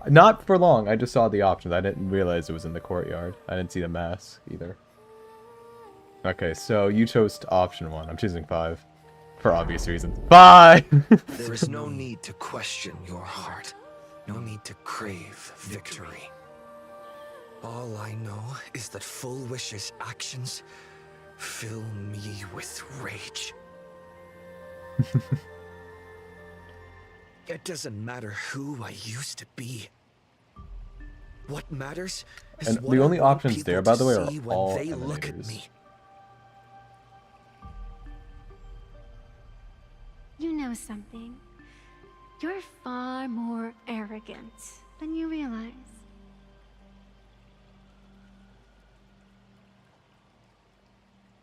Not for long, I just saw the options. I didn't realize it was in the courtyard. I didn't see the mask either. Okay, so you chose option 1. I'm choosing 5. For obvious reasons. Bye! There is no need to question your heart. No need to crave victory. All I know is that Full Wish's actions fill me with rage. It doesn't matter who I used to be. What matters is And what the I only want options people there, by to the way, see are when all they look at emulators. me. You know something? You're far more arrogant than you realize.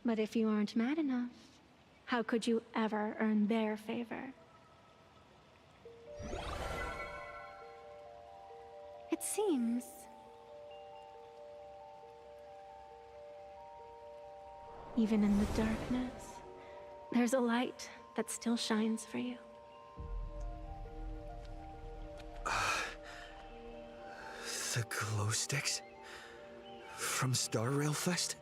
But if you aren't mad enough, how could you ever earn their favor? It seems even in the darkness, there's a light that still shines for you. The glow sticks? From Star Rail Fest?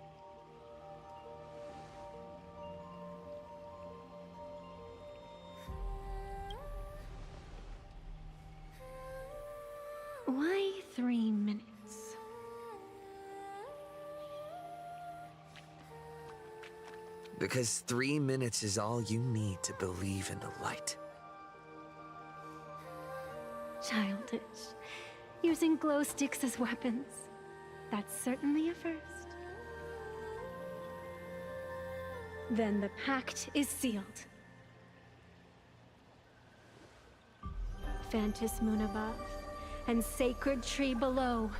Why 3 minutes? Because 3 minutes is all you need to believe in the light. Childish. Using glow sticks as weapons. That's certainly a first. Then the pact is sealed. Fantis Moon above and Sacred Tree below,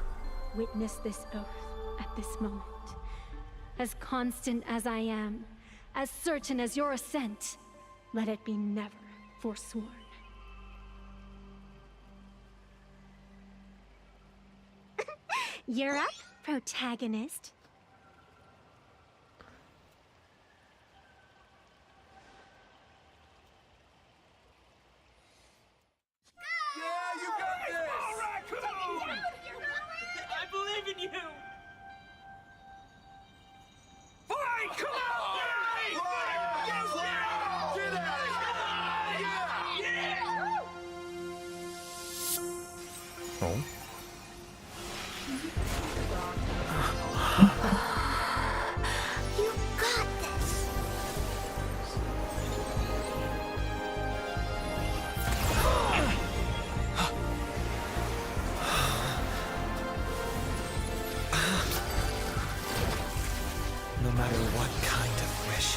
witness this oath at this moment. As constant as I am, as certain as your ascent, let it be never forsworn. You're up, protagonist. Yeah, you got this! I believe in you! Fine, come on! Get out of here! Oh. You got this. No matter what kind of wish,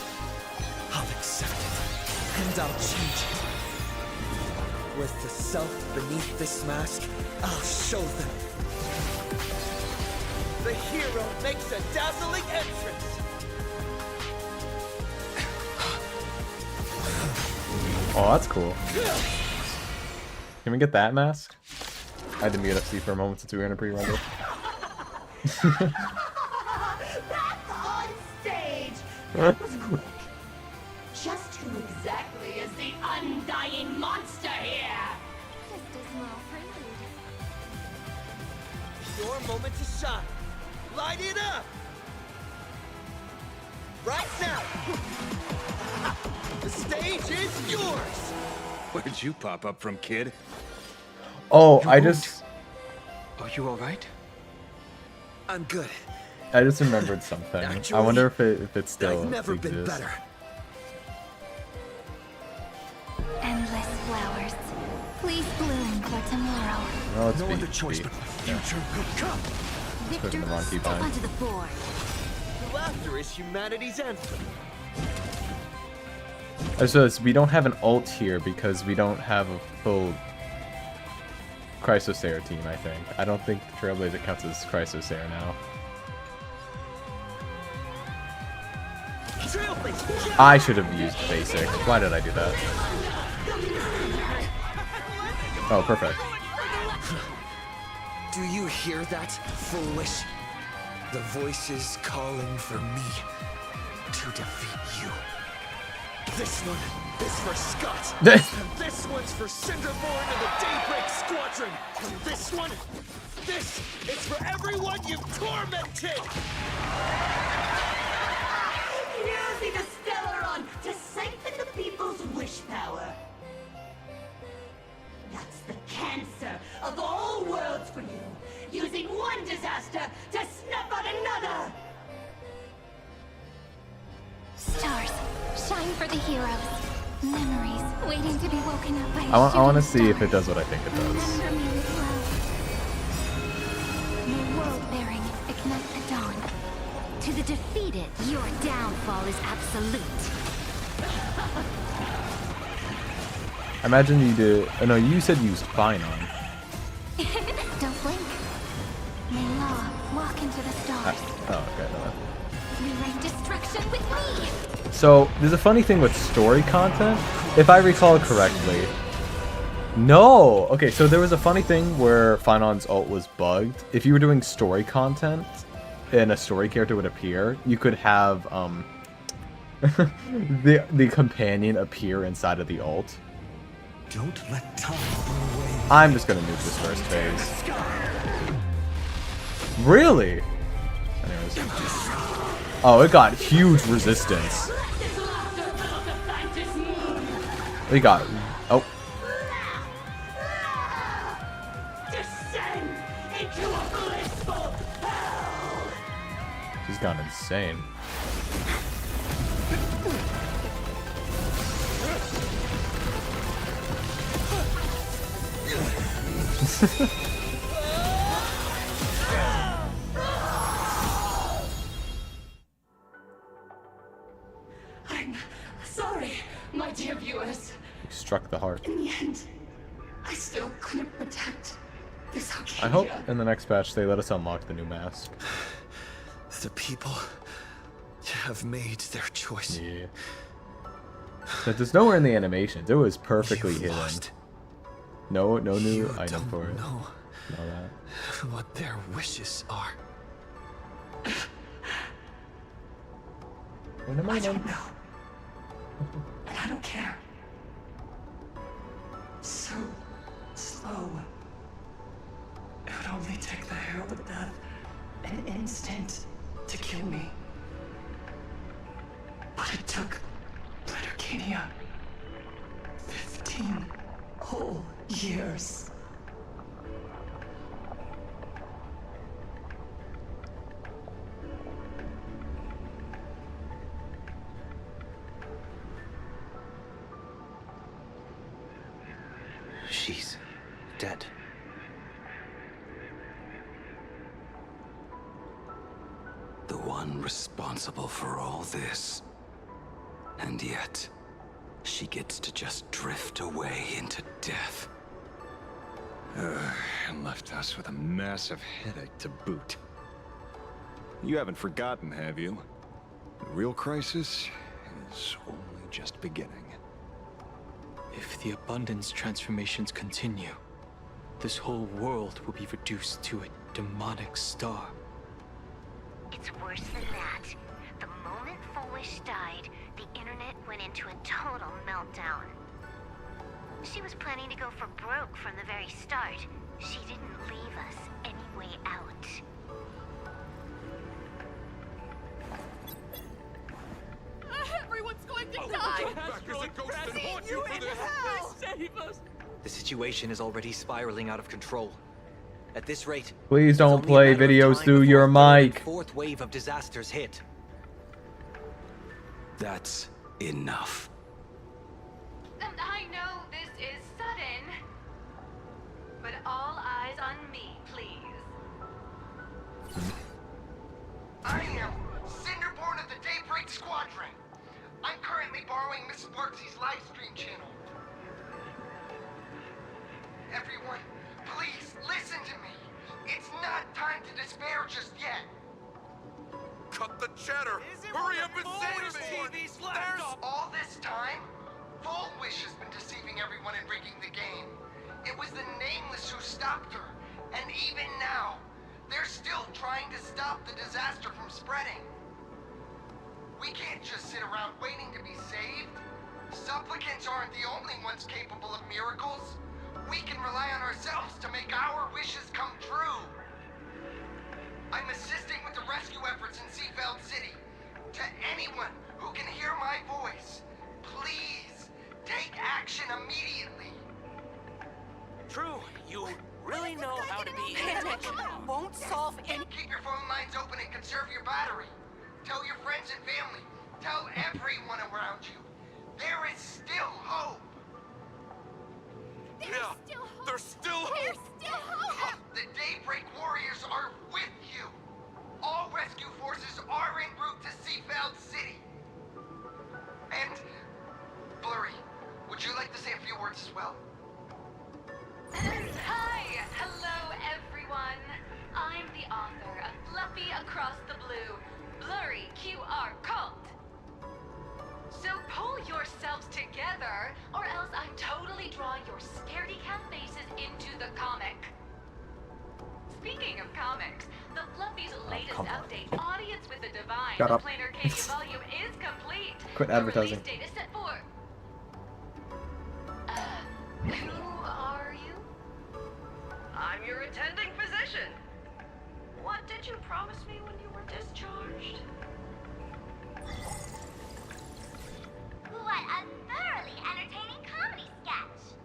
I'll accept it, and I'll change it. With the self beneath this mask, I'll show them. The hero makes a dazzling entrance. Oh, that's cool. Can we get that mask? I had to mute FC for a moment since we were in a pre-render. That's on stage. That was quick. Just who exactly is the undying monster here? Just a small prelude. Your moment to shine. Light it up! Right now! The stage is yours! Where'd you pop up from, kid? Oh, I just Are you alright? I'm good. remembered something. Actually, I wonder if it still I've never been exists. better. Endless flowers. Please bloom for tomorrow. No, it's No B. other choice B. but the future will come. Put in the wrong Step keypad. onto the board. Laughter is humanity's anthem. So we don't have an ult here because we don't have a full Chrysosaur team, I think. I don't think the Trailblazer counts as Chrysosaur now. I should have used basic. Why did I do that? Oh, perfect. Do you hear that, foolish? The voices calling for me to defeat you. This one is for Scott. And this one's for Cinderborn and the Daybreak Squadron. And this one, this is for everyone you've tormented. Using the Stellaron to siphon the people's wish power. That's the cancer of the whole world for you. Using one disaster to snuff out another. Stars, shine for the heroes. Memories waiting to be woken up by a I want to shooting see if star. it does what I think it does. Remember me with love. May world-bearing ignite the dawn. To the defeated, your downfall is absolute. I imagine you do. Oh no, you said use Finon. Don't blink. May law walk into the stars. Oh, okay. No. Rewrite destruction with me. So there's a funny thing with story content, if I recall correctly. No. Okay, so there was a funny thing where Finon's ult was bugged. If you were doing story content and a story character would appear, you could have the companion appear inside of the ult. Don't let time burn away. I'm just gonna nuke this first phase. Really? Anyways. Oh, it got huge resistance. We got. Oh. Descend into a blissful hell. She's gone insane. I'm sorry, my dear viewers. You struck the heart. In the end, I still couldn't protect this Arcadia. I hope in the next patch they let us unlock the new mask. The people have made their choice. Yeah. But there's nowhere in the animations. It was perfectly hidden. No new item for it. Know Know that. what their wishes are. I don't know. And I don't care. So slow. It would only take the herald death an instant to kill me. But it took Arcadia 15 whole years. She's dead. The one responsible for all this. And yet, she gets to just drift away into death. And left us with a massive headache to boot. You haven't forgotten, have you? The real crisis is only just beginning. If the abundance transformations continue, this whole world will be reduced to a demonic star. It's worse than that. The moment Fullwish died, the internet went into a total meltdown. She was planning to go for broke from the very start. She didn't leave us any way out. Everyone's going to die! The situation is already spiraling out of control. At this rate, Please it's don't only a play matter of videos time through before your a third and mic. fourth wave of disasters hit. That's enough. I know this is sudden, but all eyes on me, please. I am Cinderborn of the Daybreak Squadron. I'm currently borrowing Miss Sparksy's live stream channel. Everyone, please listen to me. It's not time to despair just yet. Cut the chatter! Hurry up and say to me! There's all this time, Fullwish has been deceiving everyone and rigging the game. It was the Nameless who stopped her, and even now, they're still trying to stop the disaster from spreading. We can't just sit around waiting to be saved. Supplicants aren't the only ones capable of miracles. We can rely on ourselves to make our wishes come true. I'm assisting with the rescue efforts in Seafeld City. To anyone who can hear my voice, please take action immediately. True, you really know how to be panic. Won't solve any. Keep your phone lines open and conserve your battery. Tell your friends and family. Tell everyone around you. There is still hope. There's still hope! The Daybreak Warriors are with you. All rescue forces are en route to Seafeld City. And, Blurry, would you like to say a few words as well? Hi! Hello, everyone. I'm the author of Fluffy Across the Blue, Blurry QR Cult. So pull yourselves together, or else I'm totally drawing your scaredy cat faces into the comic. Speaking of comics, the Fluffy's latest update, Audience with the Divine, Shut the up. Planar K volume is complete. Quit The advertising. release date is set for... who are you? I'm your attending physician. What did you promise me when you were discharged? What a thoroughly entertaining comedy sketch.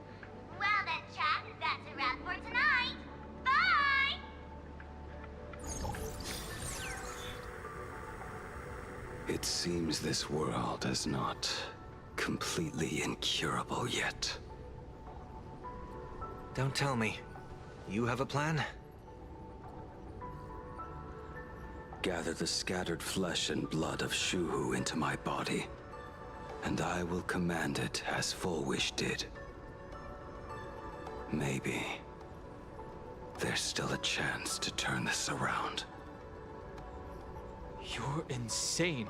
Well then, chat, that's a wrap for tonight. Bye! It seems this world is not completely incurable yet. Don't tell me. You have a plan? Gather the scattered flesh and blood of Shuhu into my body, and I will command it as Fullwish did. Maybe there's still a chance to turn this around. You're insane.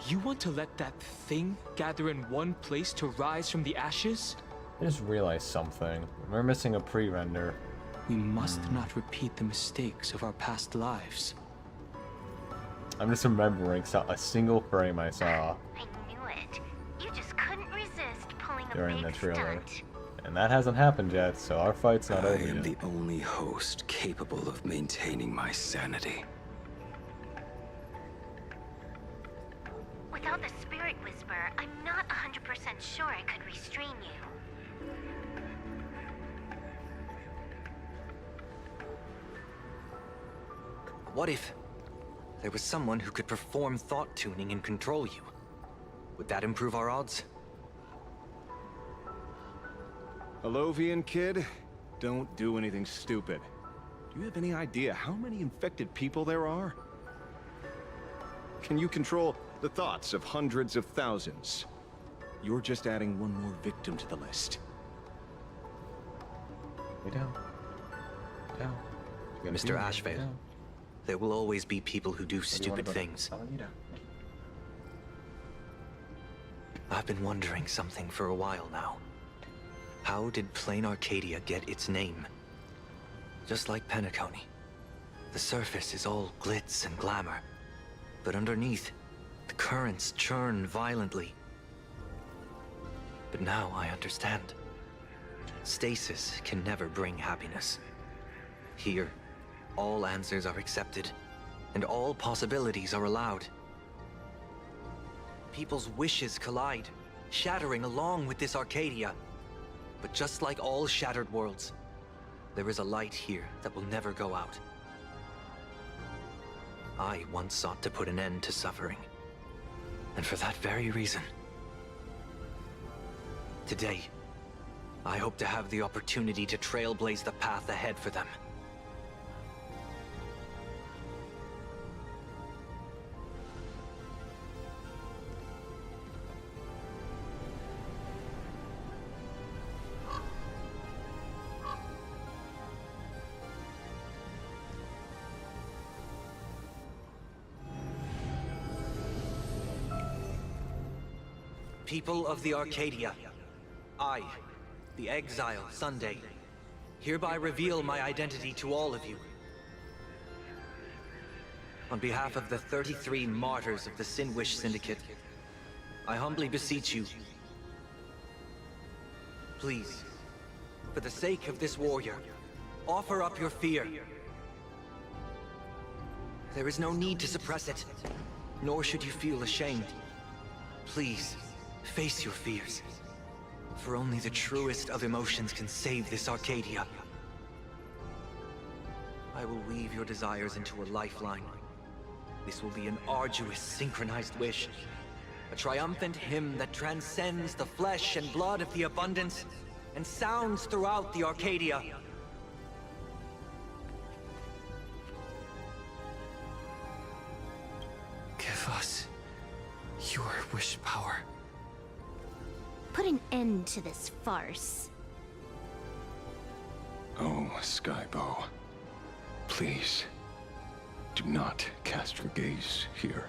You want to let that thing gather in one place to rise from the ashes? I just realized something. We're missing a pre-render. We must not repeat the mistakes of our past lives. I'm just remembering a single frame I saw I knew it. You just couldn't resist pulling a during the big trailer. stunt. And that hasn't happened yet, so our fight's not I over am yet. the only host capable of maintaining my sanity. Without the Spirit Whisperer, I'm not 100% sure I could restrain you. What if there was someone who could perform thought tuning and control you? Would that improve our odds? Alovian kid, don't do anything stupid. Do you have any idea how many infected people there are? Can you control the thoughts of hundreds of thousands? You're just adding one more victim to the list. Lay down. Down. You gotta Mr. be there. Ashvale, Down. there will always be people who do Where do you wanna stupid go? things. I'll lay you down. I've been wondering something for a while now. How did Plain Arcadia get its name? Just like Penacony, the surface is all glitz and glamour, but underneath, the currents churn violently. But now I understand. Stasis can never bring happiness. Here, all answers are accepted, and all possibilities are allowed. People's wishes collide, shattering along with this Arcadia. But just like all shattered worlds, there is a light here that will never go out. I once sought to put an end to suffering. And for that very reason, today, I hope to have the opportunity to trailblaze the path ahead for them. People of the Arcadia, I, the Exile Sunday, hereby reveal my identity to all of you. On behalf of the 33 martyrs of the Sinwish Syndicate, I humbly beseech you, please, for the sake of this warrior, offer up your fear. There is no need to suppress it, nor should you feel ashamed. Please, face your fears, for only the truest of emotions can save this Arcadia. I will weave your desires into a lifeline. This will be an arduous, synchronized wish. A triumphant hymn that transcends the flesh and blood of the abundance and sounds throughout the Arcadia. Give us your wish power. Put an end to this farce. Oh, Skybow. Please, do not cast your gaze here.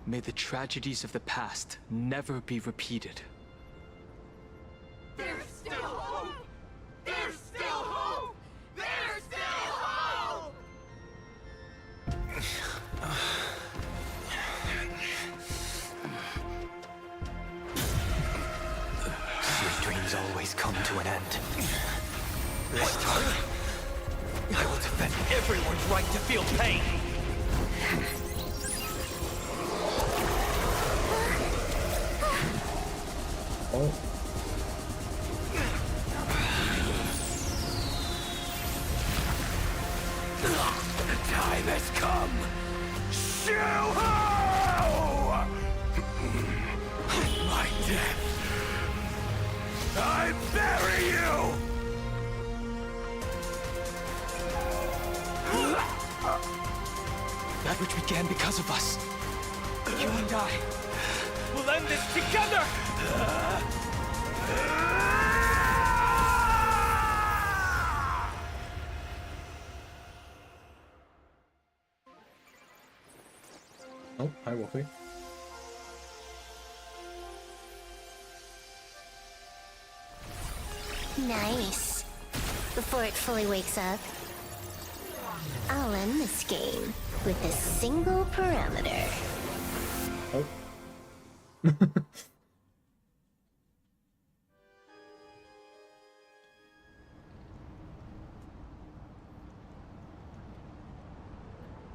May the tragedies of the past never be repeated. There's still hope! There's still hope! There's still hope! Sweet dreams always come to an end. This time, I will defend everyone's right to feel pain. Oh. The time has come! Shuho! My death! I bury you! That which began because of us. You and I will end this together! Oh, hi, Wolfie. Nice. Before it fully wakes up, I'll end this game with a single parameter. Oh.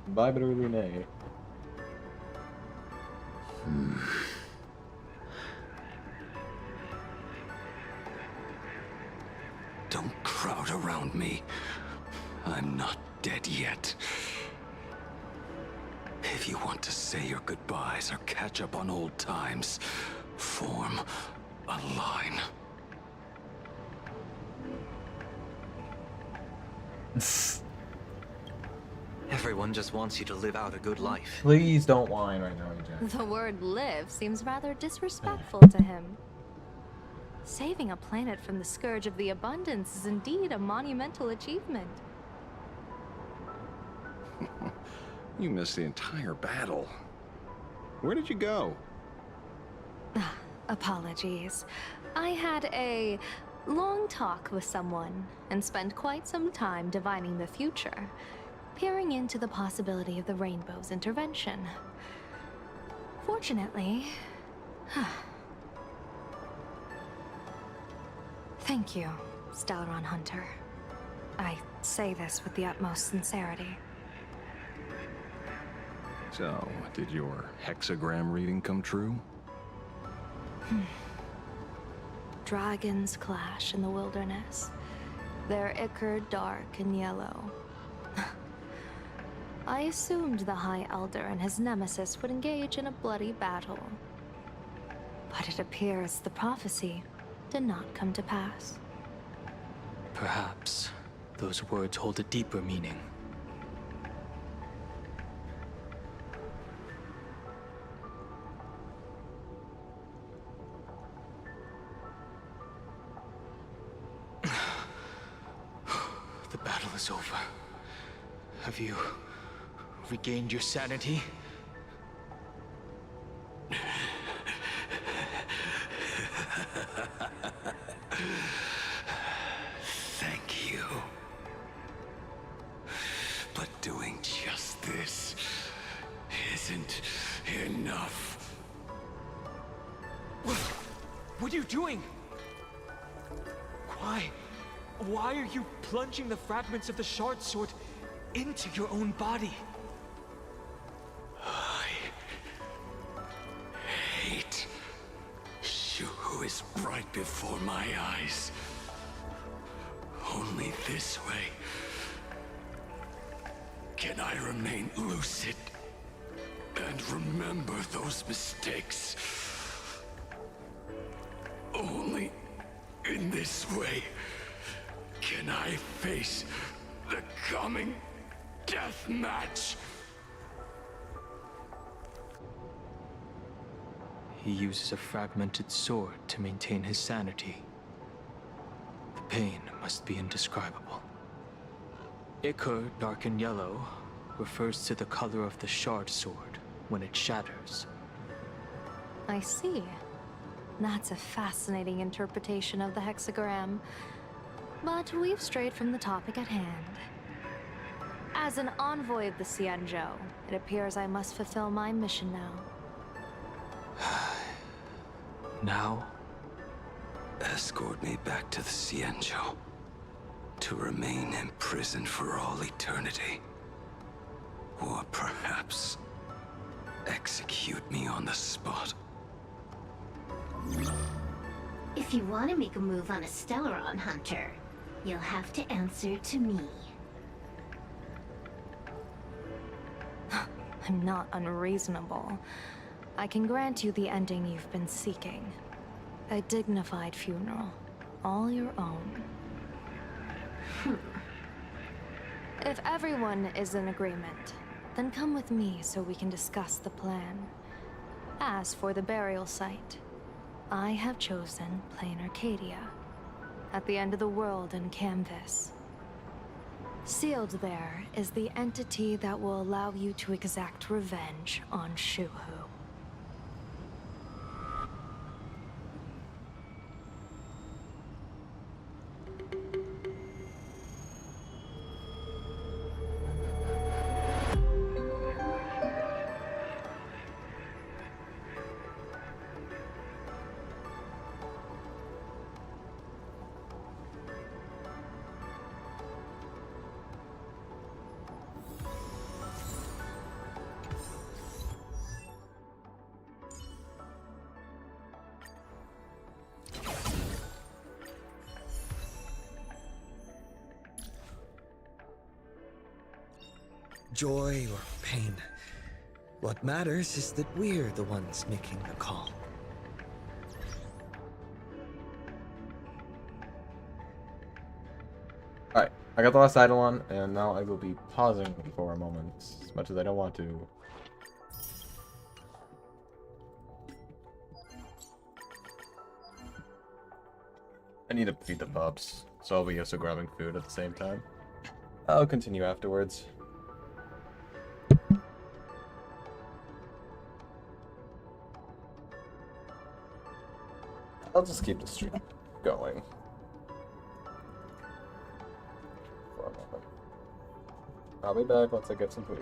Bye, but really nay. Don't crowd around me. I'm not dead yet. If you want to say your goodbyes or catch up on old times, form a line. Everyone just wants you to live out a good life. Please don't whine right now, AJ. The word live seems rather disrespectful to him. Saving a planet from the scourge of the abundance is indeed a monumental achievement. You missed the entire battle. Where did you go? Apologies. I had a long talk with someone and spent quite some time divining the future, peering into the possibility of the Rainbow's intervention. Fortunately... Thank you, Stellaron Hunter. I say this with the utmost sincerity. So, did your hexagram reading come true? Dragons clash in the wilderness. Their ichor dark and yellow. I assumed the High Elder and his nemesis would engage in a bloody battle. But it appears the prophecy did not come to pass. Perhaps those words hold a deeper meaning. The battle is over. Have you regained your sanity? Thank you. But doing just this isn't enough. What are you doing? Why are you plunging the fragments of the shard sword into your own body? I hate Shu-Hu is right before my eyes. Only this way can I remain lucid and remember those mistakes. Only in this way can I face the coming death match. He uses a fragmented sword to maintain his sanity. The pain must be indescribable. Ichor, dark and yellow, refers to the color of the shard sword when it shatters. I see. That's a fascinating interpretation of the hexagram. But we've strayed from the topic at hand. As an envoy of the Xianzhou, it appears I must fulfill my mission now. Now? Escort me back to the Xianzhou. To remain imprisoned for all eternity. Or perhaps execute me on the spot. If you want to make a move on a Stellaron Hunter, you'll have to answer to me. I'm not unreasonable. I can grant you the ending you've been seeking. A dignified funeral, all your own. If everyone is in agreement, then come with me so we can discuss the plan. As for the burial site, I have chosen Plain Arcadia, at the end of the world in Canvas. Sealed there is the entity that will allow you to exact revenge on Shu-Hu. Joy or pain. What matters is that we're the ones making the call. Alright, I got the last Eidolon, and now I will be pausing for a moment, as much as I don't want to. I need to feed the pups, so I'll be also grabbing food at the same time. I'll continue afterwards. I'll just keep the stream going for a moment. I'll be back once I get some food.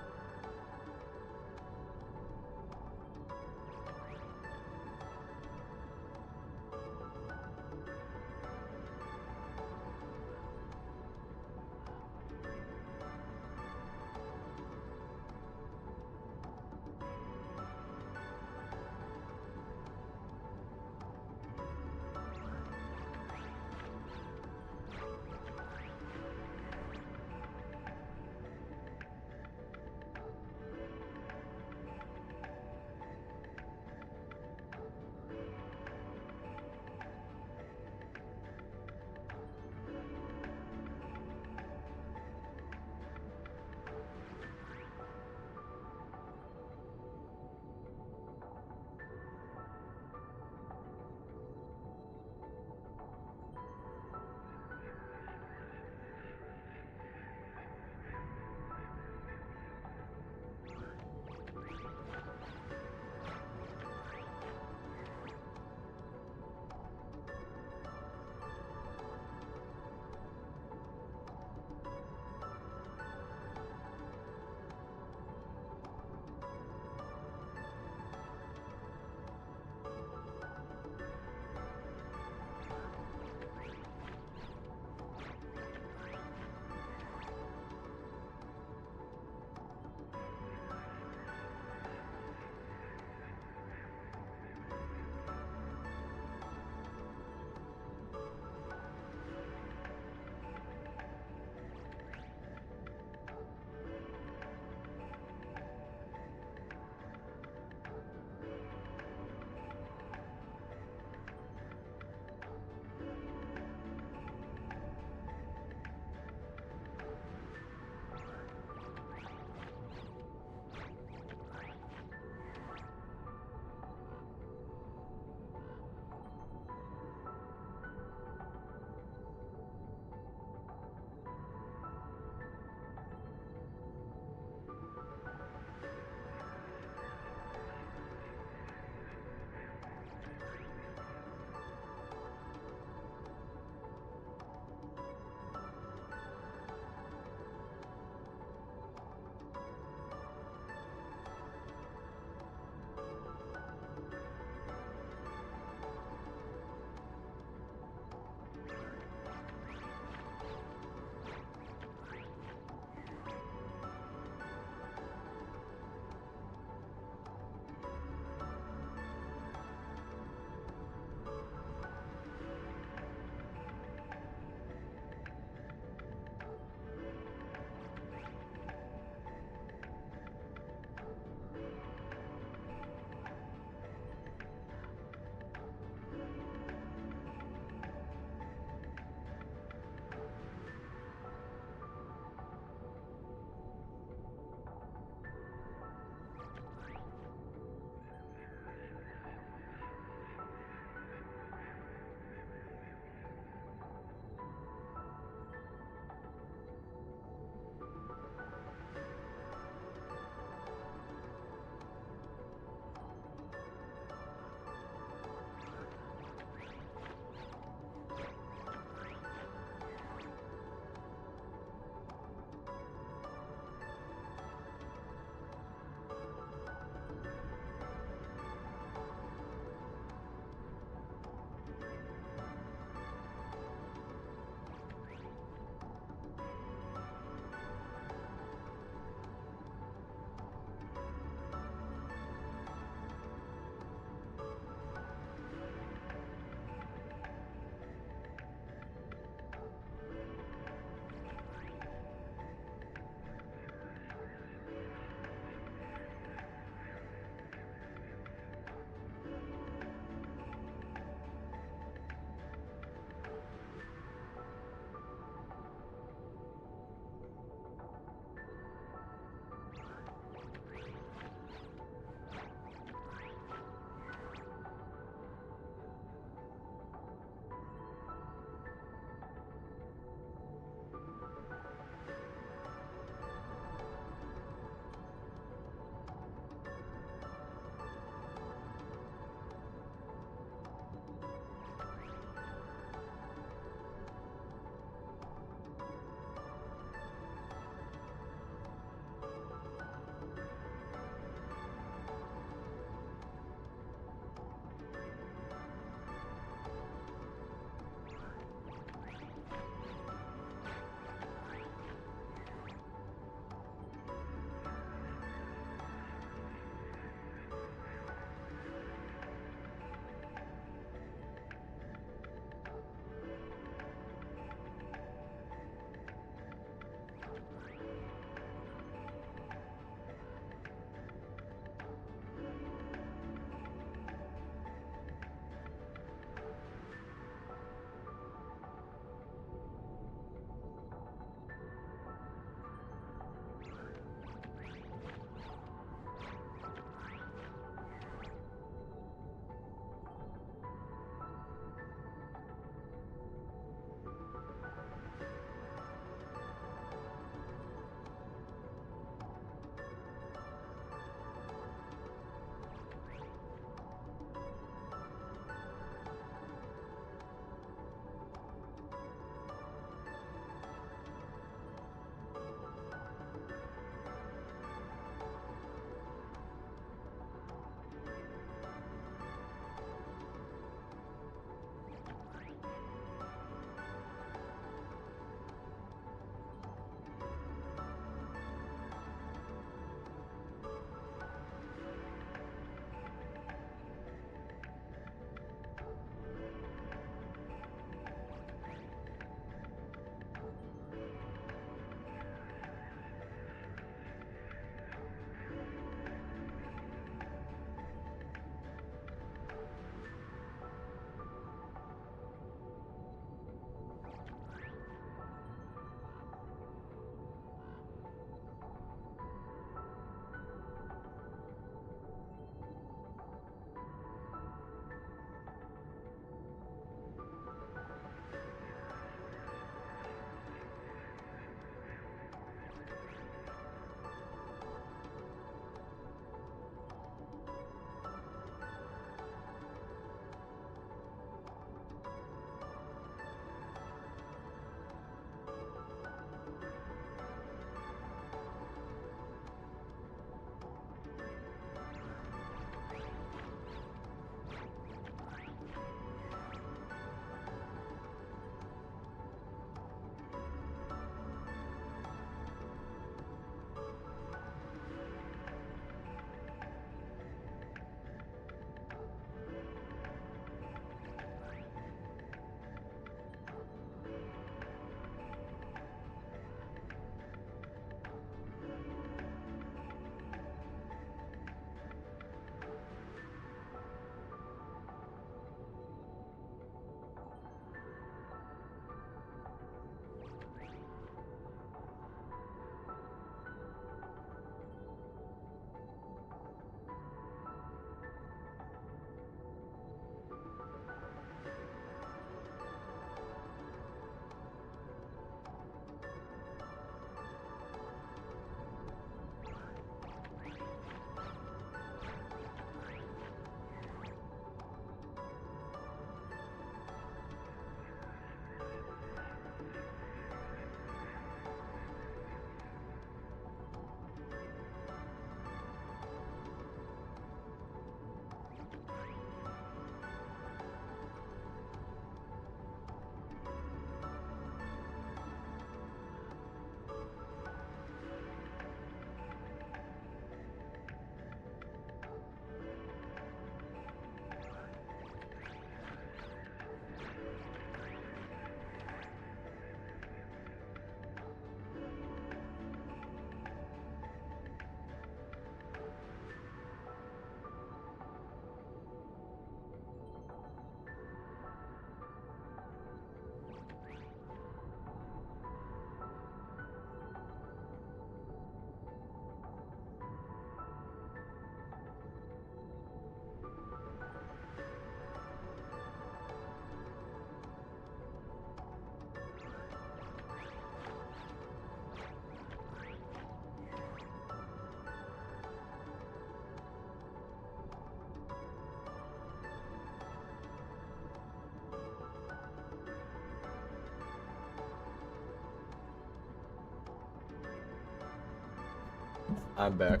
I'm back.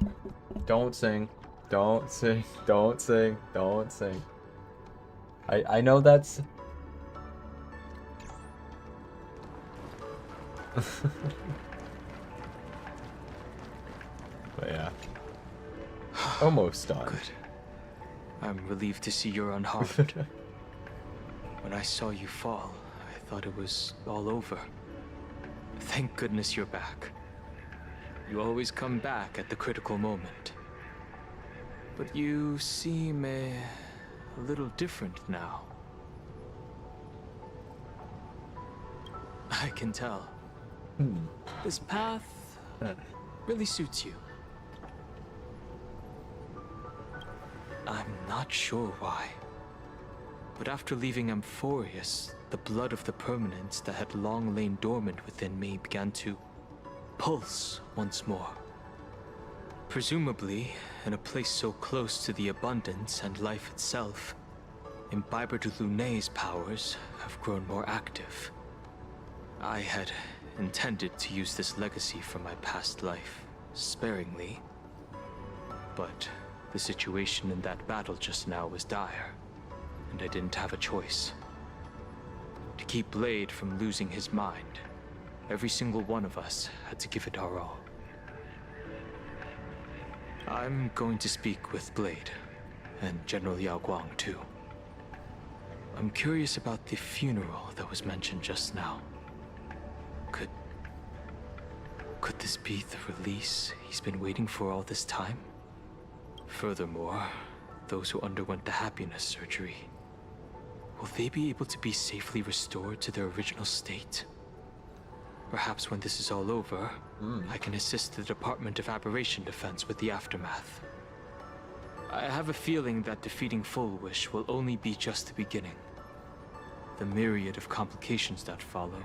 Don't sing. Don't sing. Don't sing. Don't sing. I know that's... But yeah. Almost done. Good. I'm relieved to see you're unharmed. When I saw you fall, I thought it was all over. Thank goodness you're back. You always come back at the critical moment. But you seem a little different now. I can tell. This path really suits you. I'm not sure why. But after leaving Amphorius, the blood of the permanence that had long lain dormant within me began to pulse once more. Presumably, in a place so close to the abundance and life itself, Imbiber de Lunay's powers have grown more active. I had intended to use this legacy from my past life sparingly, but the situation in that battle just now was dire, and I didn't have a choice. To keep Blade from losing his mind, every single one of us had to give it our all. I'm going to speak with Blade, and General Yao Guang too. I'm curious about the funeral that was mentioned just now. Could this be the release he's been waiting for all this time? Furthermore, those who underwent the happiness surgery, will they be able to be safely restored to their original state? Perhaps when this is all over, I can assist the Department of Aberration Defense with the aftermath. I have a feeling that defeating Full Wish will only be just the beginning. The myriad of complications that follow,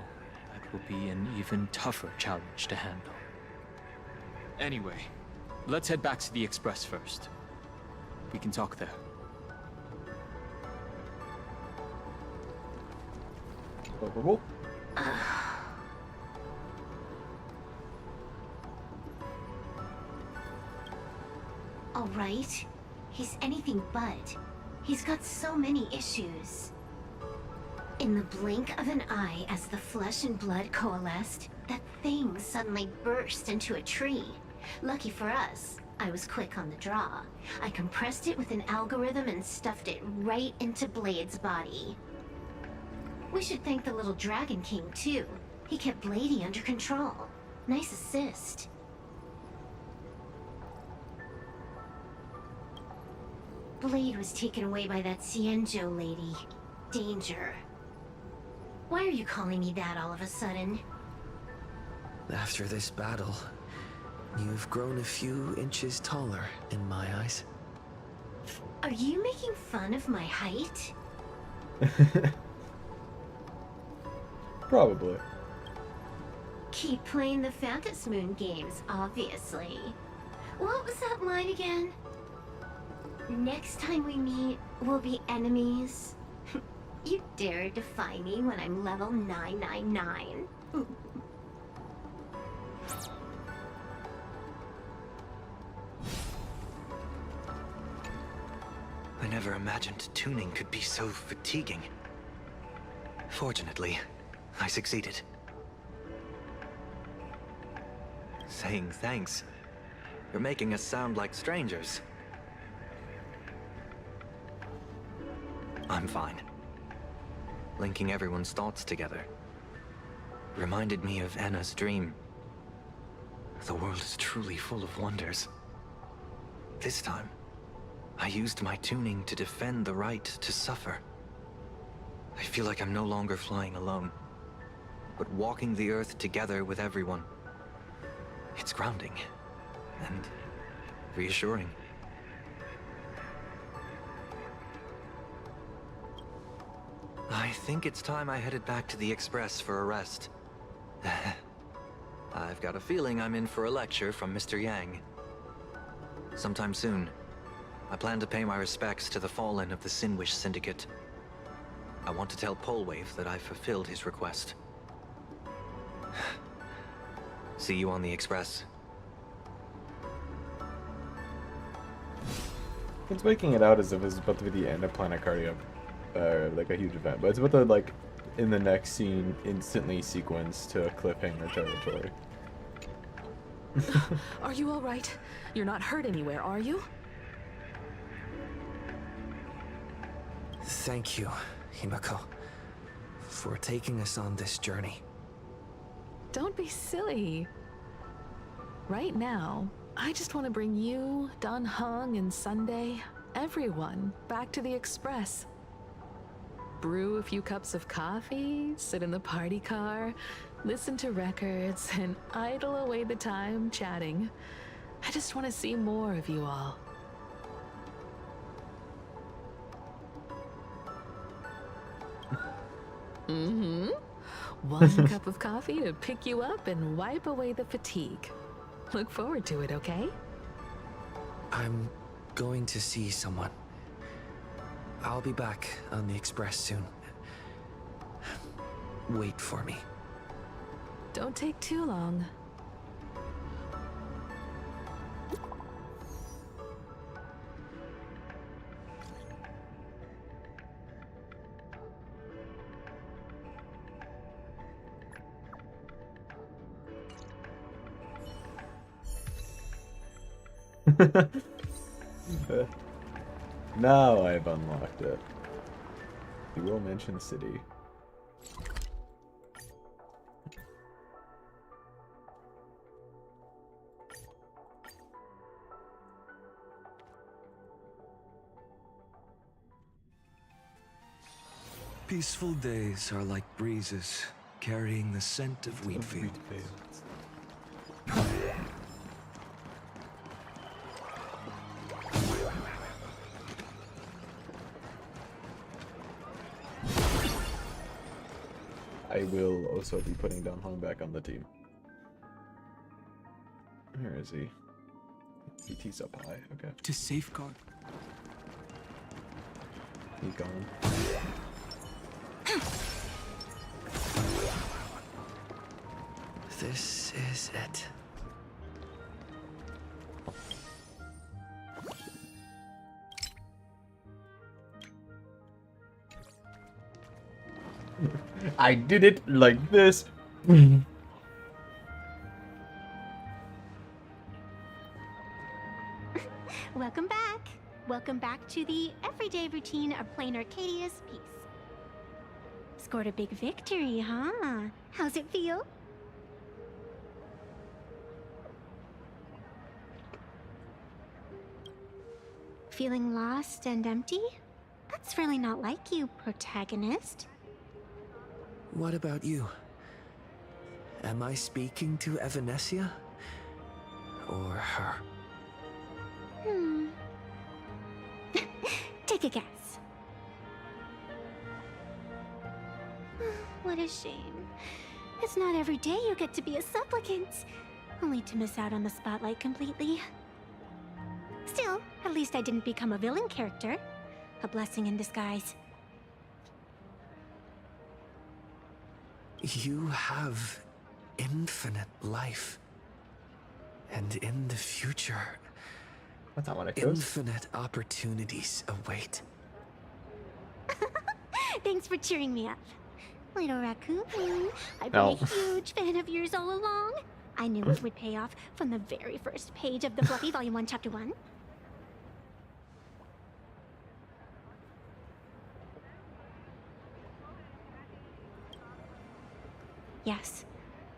that will be an even tougher challenge to handle. Anyway, let's head back to the Express first. We can talk there. All right. He's anything but. He's got so many issues. In the blink of an eye, as the flesh and blood coalesced, that thing suddenly burst into a tree. Lucky for us, I was quick on the draw. I compressed it with an algorithm and stuffed it right into Blade's body. We should thank the little Dragon King, too. He kept Bladey under control. Nice assist. Blade was taken away by that Xianzhou lady. Danger. Why are you calling me that all of a sudden? After this battle, you've grown a few inches taller in my eyes. Are you making fun of my height? Probably. Keep playing the Phantom Moon games, obviously. What was that line again? Next time we meet, we'll be enemies. You dare defy me when I'm level 999. I never imagined tuning could be so fatiguing. Fortunately, I succeeded. Saying thanks. You're making us sound like strangers. I'm fine. Linking everyone's thoughts together reminded me of Anna's dream. The world is truly full of wonders. This time, I used my tuning to defend the right to suffer. I feel like I'm no longer flying alone, but walking the earth together with everyone. It's grounding and reassuring. I think it's time I headed back to the Express for a rest. I've got a feeling I'm in for a lecture from Mr. Yang. Sometime soon, I plan to pay my respects to the fallen of the Sinwish Syndicate. I want to tell Polwave that I've fulfilled his request. See you on the Express. It's making it out as if it's about to be the end of Planet Cardia, like a huge event, but it's about to, like, in the next scene, instantly sequence to cliffhanger territory. Are you all right? You're not hurt anywhere, are you? Thank you, Himiko, for taking us on this journey. Don't be silly. Right now, I just want to bring you, Dan Heng, and Sunday, everyone, back to the Express. Brew a few cups of coffee, sit in the party car, listen to records, and idle away the time chatting. I just want to see more of you all. Mm-hmm. One cup of coffee to pick you up and wipe away the fatigue. Look forward to it, okay? I'm going to see someone. I'll be back on the Express soon. Wait for me. Don't take too long. Now I've unlocked it. You will mention city. Peaceful days are like breezes, carrying the scent of wheat fields. I will also be putting Dan Heng back on the team. Where is he? BT's up high, okay. To safeguard. He's gone. This is it. I did it like this. Welcome back. Welcome back to the everyday routine of playing Arcadia's Peace. Scored a big victory, huh? How's it feel? Feeling lost and empty? That's really not like you, protagonist. What about you? Am I speaking to Evanesia? Or her? Take a guess. What a shame. It's not every day you get to be a supplicant, only to miss out on the spotlight completely. Still, at least I didn't become a villain character. A blessing in disguise. You have infinite life. And in the future, that's not what it goes. Infinite opportunities await. Thanks for cheering me up. Little raccoon, I've been a huge fan of yours all along. I knew it would pay off from the very first page of the Fluffy Volume 1, Chapter 1. Yes,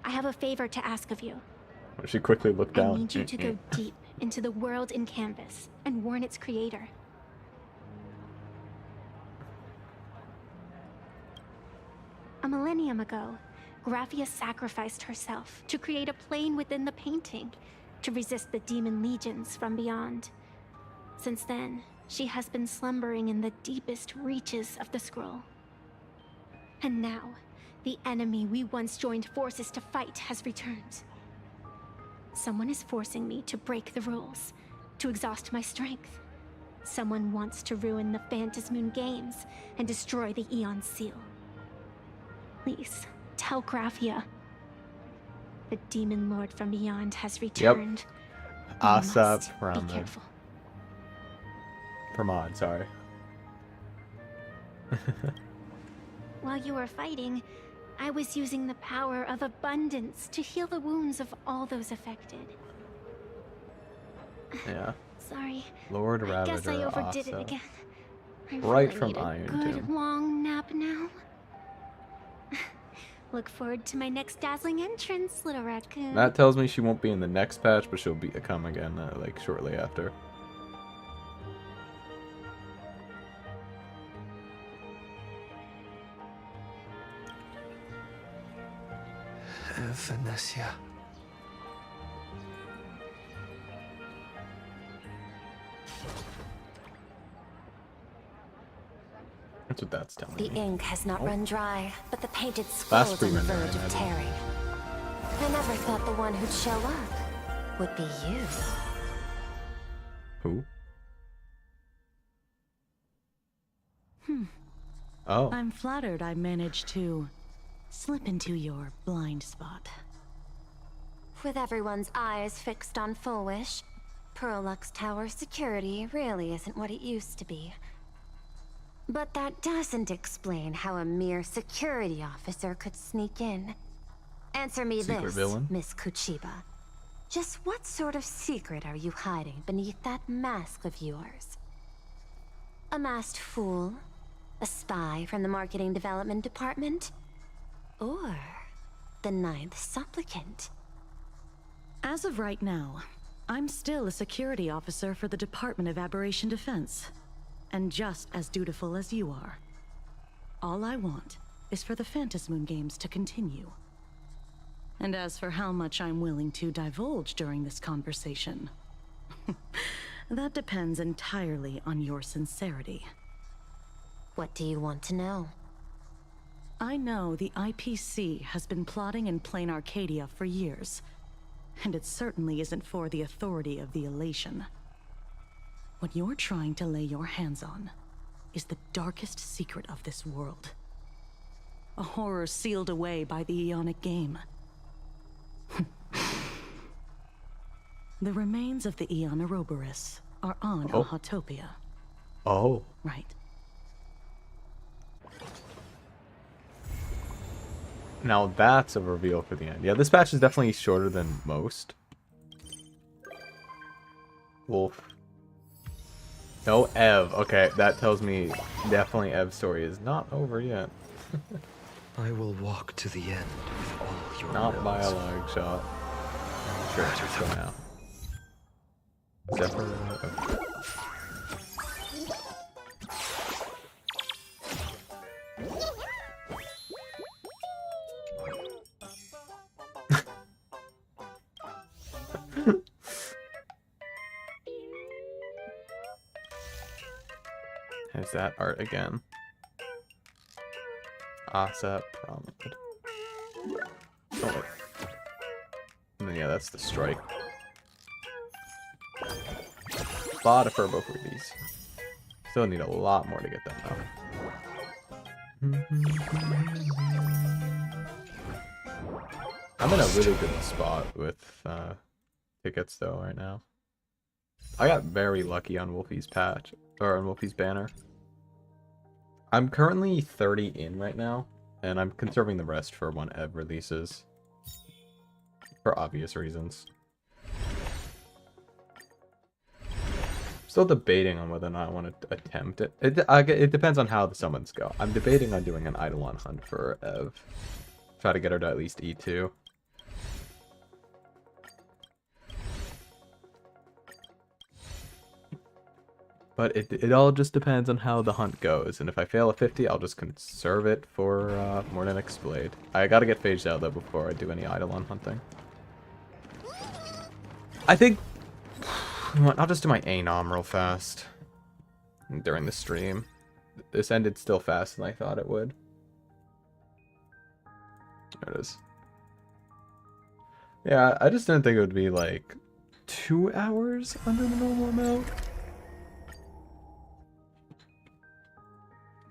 I have a favor to ask of you. She quickly looked down. I need you to go deep into the world in Canvas and warn its creator. A millennium ago, Graphia sacrificed herself to create a plane within the painting to resist the demon legions from beyond. Since then, she has been slumbering in the deepest reaches of the scroll. And now, the enemy we once joined forces to fight has returned. Someone is forcing me to break the rules, to exhaust my strength. Someone wants to ruin the Phantasmoon Games and destroy the Aeon Seal. Please, tell Graphia. The Demon Lord from beyond has returned. Yep. You must ASAP be Random. careful. per mod, sorry. While you were fighting, I was using the power of abundance to heal the wounds of all those affected. Yeah. Sorry. Lord I guess I Ravager, overdid it Asa. again. I Right really from need a Iron good Tomb. long nap now. Look forward to my next dazzling entrance, little raccoon. That tells me she won't be in the next patch, but she'll come again, like, shortly after. Venetia. That's what that's telling The me. ink has not Oh. run dry, but the painted Last scroll's on the pre-render, verge I of imagine. tearing. I never thought the one who'd show up would be you. Who? Hmm. Oh. I'm flattered I managed to slip into your blind spot. With everyone's eyes fixed on Full Wish, Prolux Tower security really isn't what it used to be. But that doesn't explain how a mere security officer could sneak in. Answer me Secret this, villain? Miss Kuchiba. Just what sort of secret are you hiding beneath that mask of yours? A masked fool? A spy from the marketing development department? Or the ninth supplicant? As of right now, I'm still a security officer for the Department of Aberration Defense, and just as dutiful as you are. All I want is for the Phantasmoon games to continue. And as for how much I'm willing to divulge during this conversation, that depends entirely on your sincerity. What do you want to know? I know the IPC has been plotting in Plain Arcadia for years, and it certainly isn't for the authority of the Elation. What you're trying to lay your hands on is the darkest secret of this world. A horror sealed away by the Aeonic Game. The remains of the Aeon Ouroboros are on Oh. Ahatopia. Oh. Right. Now that's a reveal for the end. Yeah, this patch is definitely shorter than most. Wolf. No, Ev. Okay, that tells me definitely Ev's story is not over yet. I will walk to the end with all your Not by a wills. long shot. Sure, let's go now. Zephyr. Okay. There's that art again. Asa Promenade. Oh, wait. And then, yeah, that's the strike. Lot of Furbo freebies. Still need a lot more to get them though. I'm in a really good spot with tickets though right now. I got very lucky on Wolfie's patch, or on Wolfie's banner. I'm currently 30 in right now, and I'm conserving the rest for when Ev releases. For obvious reasons. Still debating on whether or not I want to attempt it. It depends on how the summons go. I'm debating on doing an Eidolon hunt for Ev. Try to get her to at least E2. But it all just depends on how the hunt goes. And if I fail at 50, I'll just conserve it for Morninix Blade. I gotta get phased out though before I do any Eidolon hunting. I think I'll just do my Anom real fast during the stream. This ended still faster than I thought it would. There it is. Yeah, I just didn't think it would be like 2 hours under the normal amount.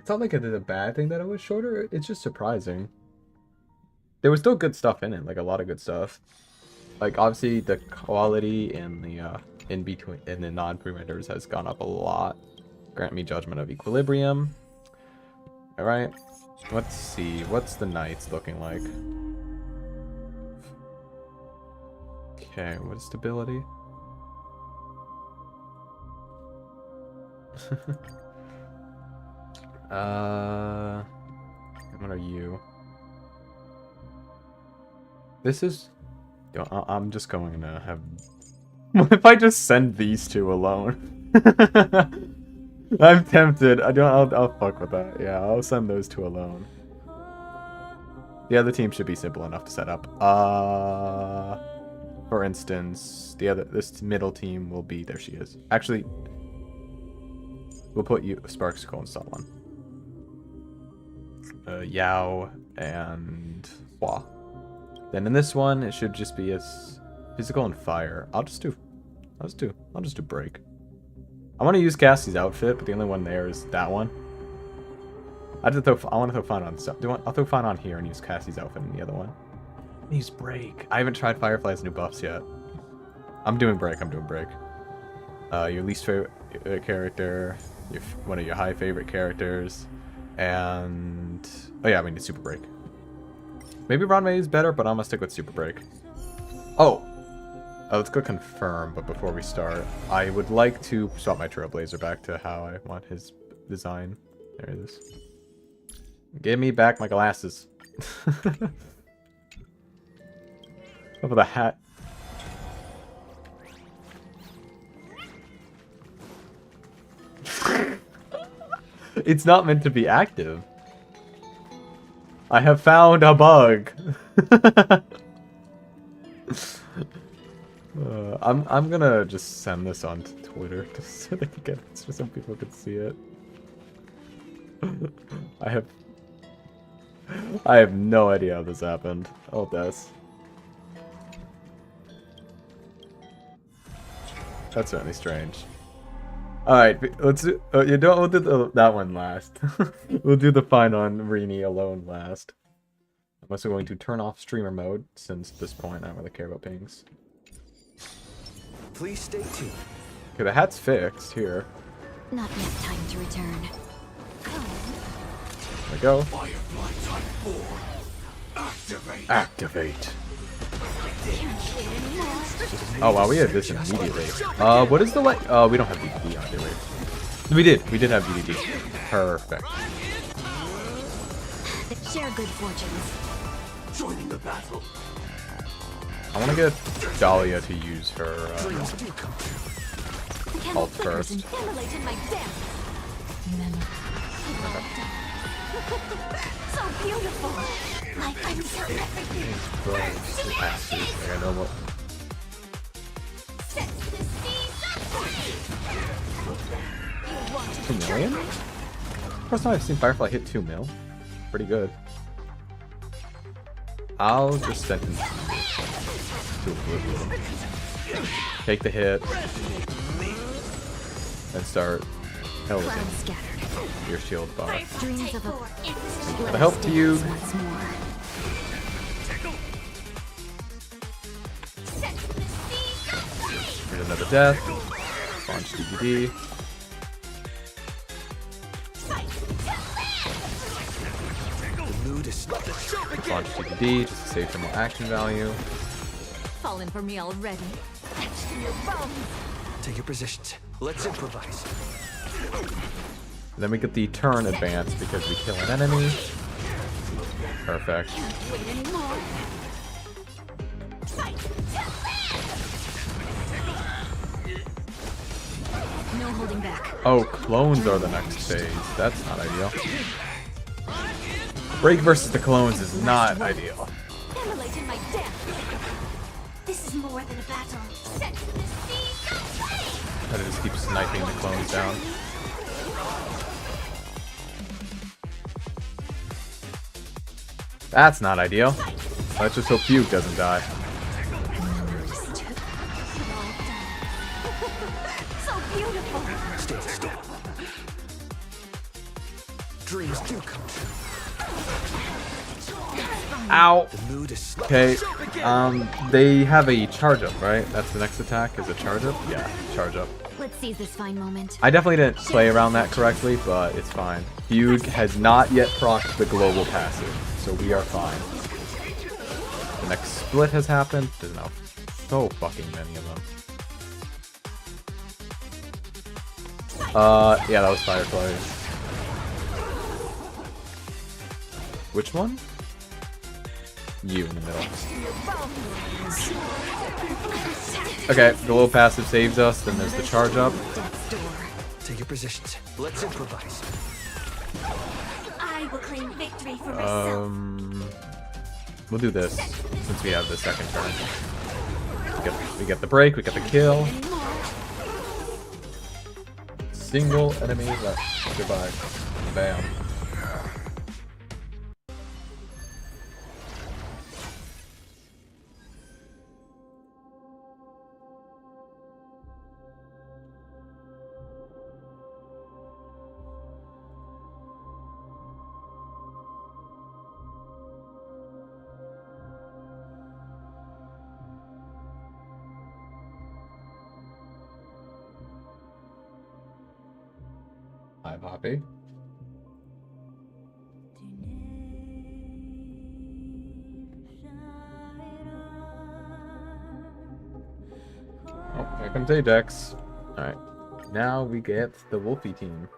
It's not like it is a bad thing that it was shorter, it's just surprising. There was still good stuff in it, like a lot of good stuff. Like obviously the quality in the in between in the non-pre-renders has gone up a lot. Grant me Judgment of Equilibrium. Alright. Let's see. What's the Knights looking like? Okay, what is stability? What are you? This is... I'm just going to have... What if I just send these two alone? I'm tempted. I'll fuck with that. Yeah, I'll send those two alone. The other team should be simple enough to set up. For instance, this middle team will be... There she is. Actually, we'll put you Sparksicle and Solon. Yao and Hua. Then in this one, it should just be as physical and fire. I'll just do break. I want to use Cassie's outfit, but the only one there is that one. I want to throw Fawn on stuff. I'll throw Fawn on here and use Cassie's outfit in the other one. Use break. I haven't tried Firefly's new buffs yet. I'm doing break. Your least favorite character, one of your high favorite characters, and oh yeah, I mean it's super break. Maybe Ranmei is better, but I'm gonna stick with super break. Oh, let's go confirm. But before we start, I would like to swap my Trailblazer back to how I want his design. There it is. Give me back my glasses. Over the hat. It's not meant to be active. I have found a bug. I'm gonna just send this on to Twitter just so they can get it, so some people can see it. I have no idea how this happened. Oh, this. That's certainly strange. Alright, let's do, we'll do that one last. We'll do the find on Rini alone last. I'm also going to turn off streamer mode, since at this point I don't really care about pings. Please stay tuned. Okay, the hat's fixed here. Not yet time to return. There we go. Firefly Type 4. Activate. Oh wow, we had this immediately. What is the like? We don't have DDD on, do we? We did have DDD. Perfect. Share good fortunes. Joining the battle. I want to get Dahlia to use her ult first. So beautiful. My friends are everything. I know what. Set the seas 2 million? First time I've seen Firefly hit 2 mil. Pretty good. I'll just send him to Oblivion. Take the hit. And start pelleting your shield buff. The help to you. Here's another death. Launch DDD. Launch DDD just to save some more action value. Falling for me already. Take your positions. Let's improvise. And then we get the turn advance because we kill an enemy. Perfect. Wait anymore. No holding back. Oh, clones are the next phase. That's not ideal. Break versus the clones is not ideal. Immolating my death. This is more than a battle. Set the seas. I just keep sniping the clones down. That's not ideal. Let's just hope Fugue doesn't die. So beautiful. Stay still. Dreams do come true. Ow! Okay, they have a charge up, right? That's the next attack, is a charge up? Yeah, charge up. Let's seize this fine moment. I definitely didn't play around that correctly, but it's fine. Fugue has not yet procced the global passive, so we are fine. The next split has happened. There's now so fucking many of them. Yeah, that was Firefly. Which one? You in the middle. Okay, the little passive saves us, then there's the charge up. Take your positions. Let's improvise. I will claim victory for myself. We'll do this since we have the second turn. We get the break, we get the kill. Single enemy left. Goodbye. Bam. Hi, Poppy. Oh, here comes Ajax. Alright. Now we get the Wolfie team.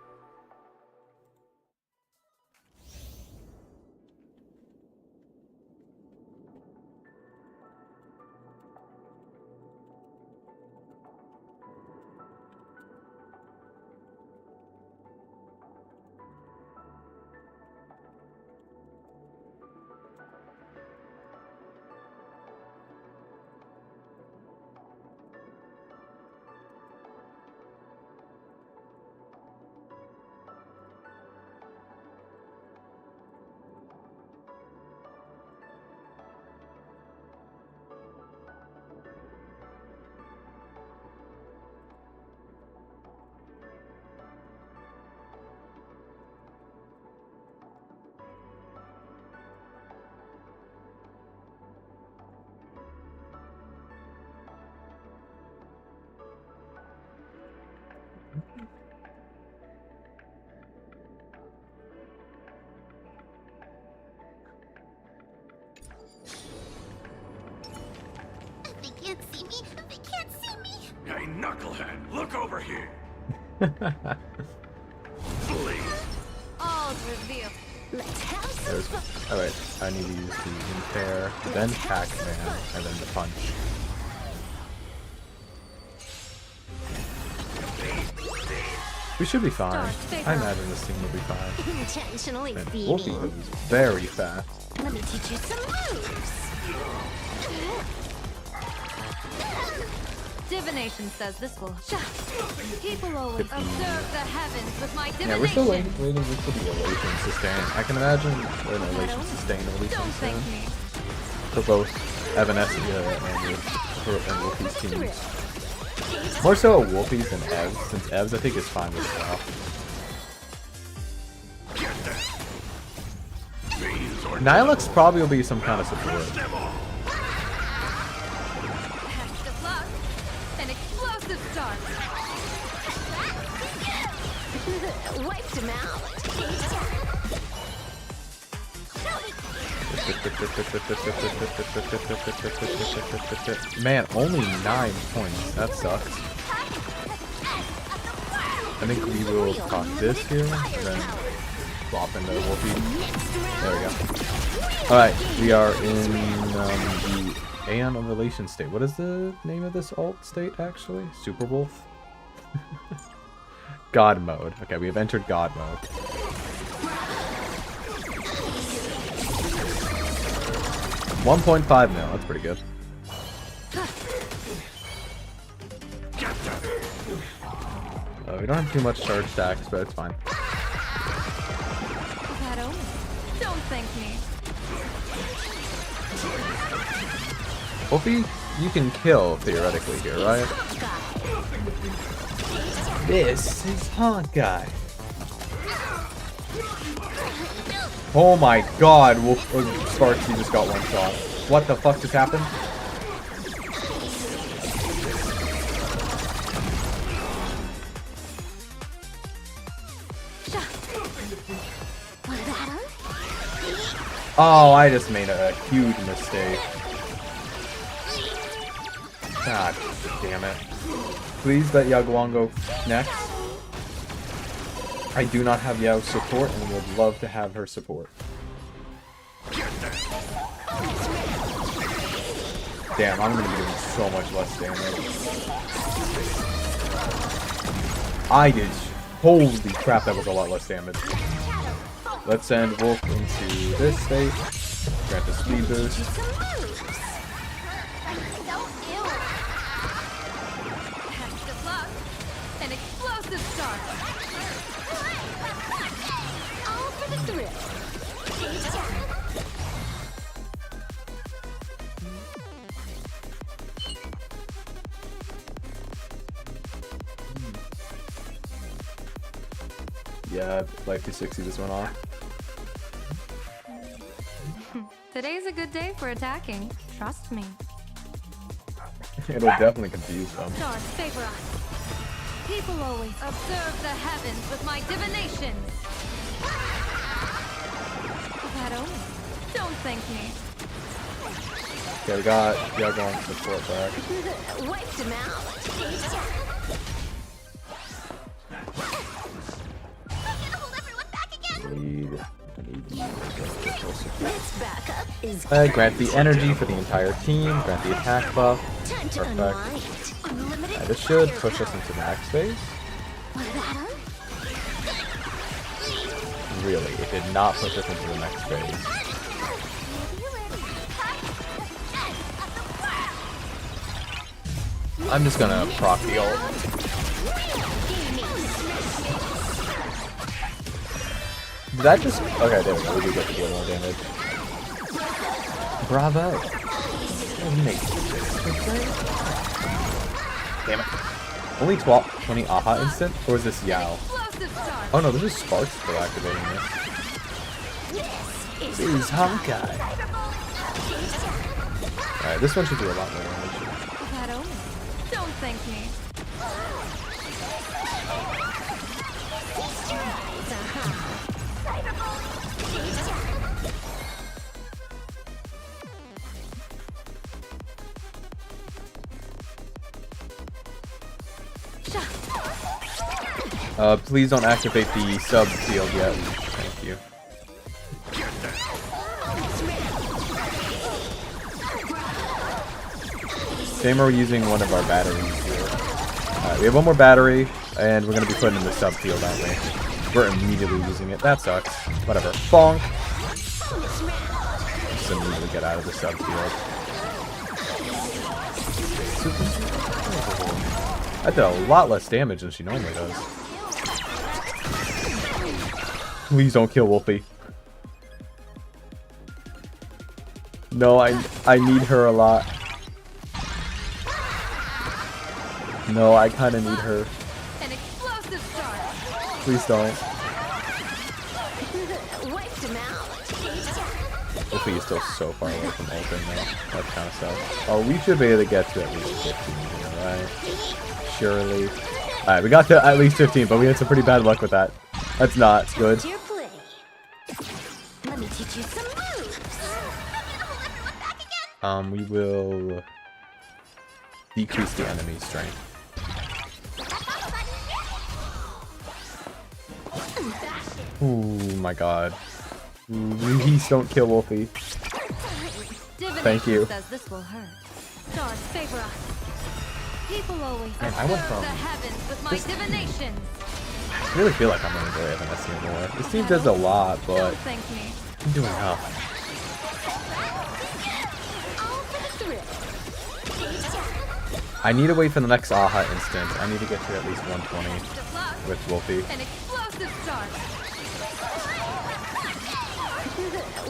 They can't see me. They can't see me. Hey, knucklehead, look over here. All reveal. Let's have some There's, fun. alright, I need to use the Impair, then Pac-Man, and then the Punch. We should be fine. I imagine this thing will be fine. Intentionally And feeding. Wolfie moves very fast. Let me teach you some moves. Divination says this will shock. People always observe the heavens with my divination. Yeah, we're still waiting for the Elation Sustain. I can imagine an Elation Sustain will be Don't thank soon. me. For both Evanescence and Wolfie's teams. More so Wolfie's than Evs, since Evs I think is fine with it now. Nihilux probably will be some kind of support. Test of luck. An explosive start. Wiped him out. Man, only 9 points. That sucks. I think we will proc this here, and then swap into Wolfie. There we go. Alright, we are in the Aeon of Relation state. What is the name of this alt state, actually? Super Wolf? God mode. Okay, we have entered God mode. $1.5 mil, that's pretty good. We don't have too much charge stacks, but it's fine. That omen. Don't thank me. Wolfie, you can kill theoretically here, right? This is Honkai. Oh my god, Sparksy just got one shot. What the fuck just happened? Oh, I just made a huge mistake. God damn it. Please let Yaguang go next. I do not have Yao's support and would love to have her support. Damn, I'm gonna be doing so much less damage. I did. Holy crap, that was a lot less damage. Let's send Wolf into this state. Grant a speed boost. An explosive start. All for the thrill. Yeah, Life 260 just went off. Today's a good day for attacking. Trust me. It'll definitely confuse them. Stars favor us. People always observe the heavens with my divinations. That only. Don't thank me. Okay, we got Yaguang support back. Wiped him out. Grant the energy for the entire team, grant the attack buff. Perfect. This should push us into max phase. Really, it did not push us into the next phase. I'm just gonna proc the ult. Did that just... Okay, there we go. We do get to deal more damage. Bravo. Damn it. Only 20 AHA instant? Or is this Yao? Oh no, this is Sparks for activating this. This is Honkai. Alright, this one should do a lot more damage. That only. Don't thank me. Please don't activate the sub field yet. Thank you. Same, we're using one of our batteries here. We have one more battery, and we're going to be putting in the sub field, aren't we? We're immediately using it. That sucks. Whatever. Bonk! Just immediately get out of the sub field. That did a lot less damage than she normally does. Please don't kill Wolfie. No, I need her a lot. No, I kind of need her. An explosive start. Please don't. Wolfie is still so far away from ulting now. That kind of sucks. Oh, we should be able to get to at least 15 here, right? Surely. Alright, we got to at least 15, but we had some pretty bad luck with that. That's not good. Let me teach you some moves. We will decrease the enemy's strength. Oh my god. Please don't kill Wolfie. Thank you. Says this will hurt. Stars favor us. People always Man, I went observe from the heavens with my this- divinations. I really feel like I'm going to go FNSC more. This team does a lot, but Don't thank me. I'm doing enough. I need to wait for the next AHA instant. I need to get to at least 120 with Wolfie. An explosive start.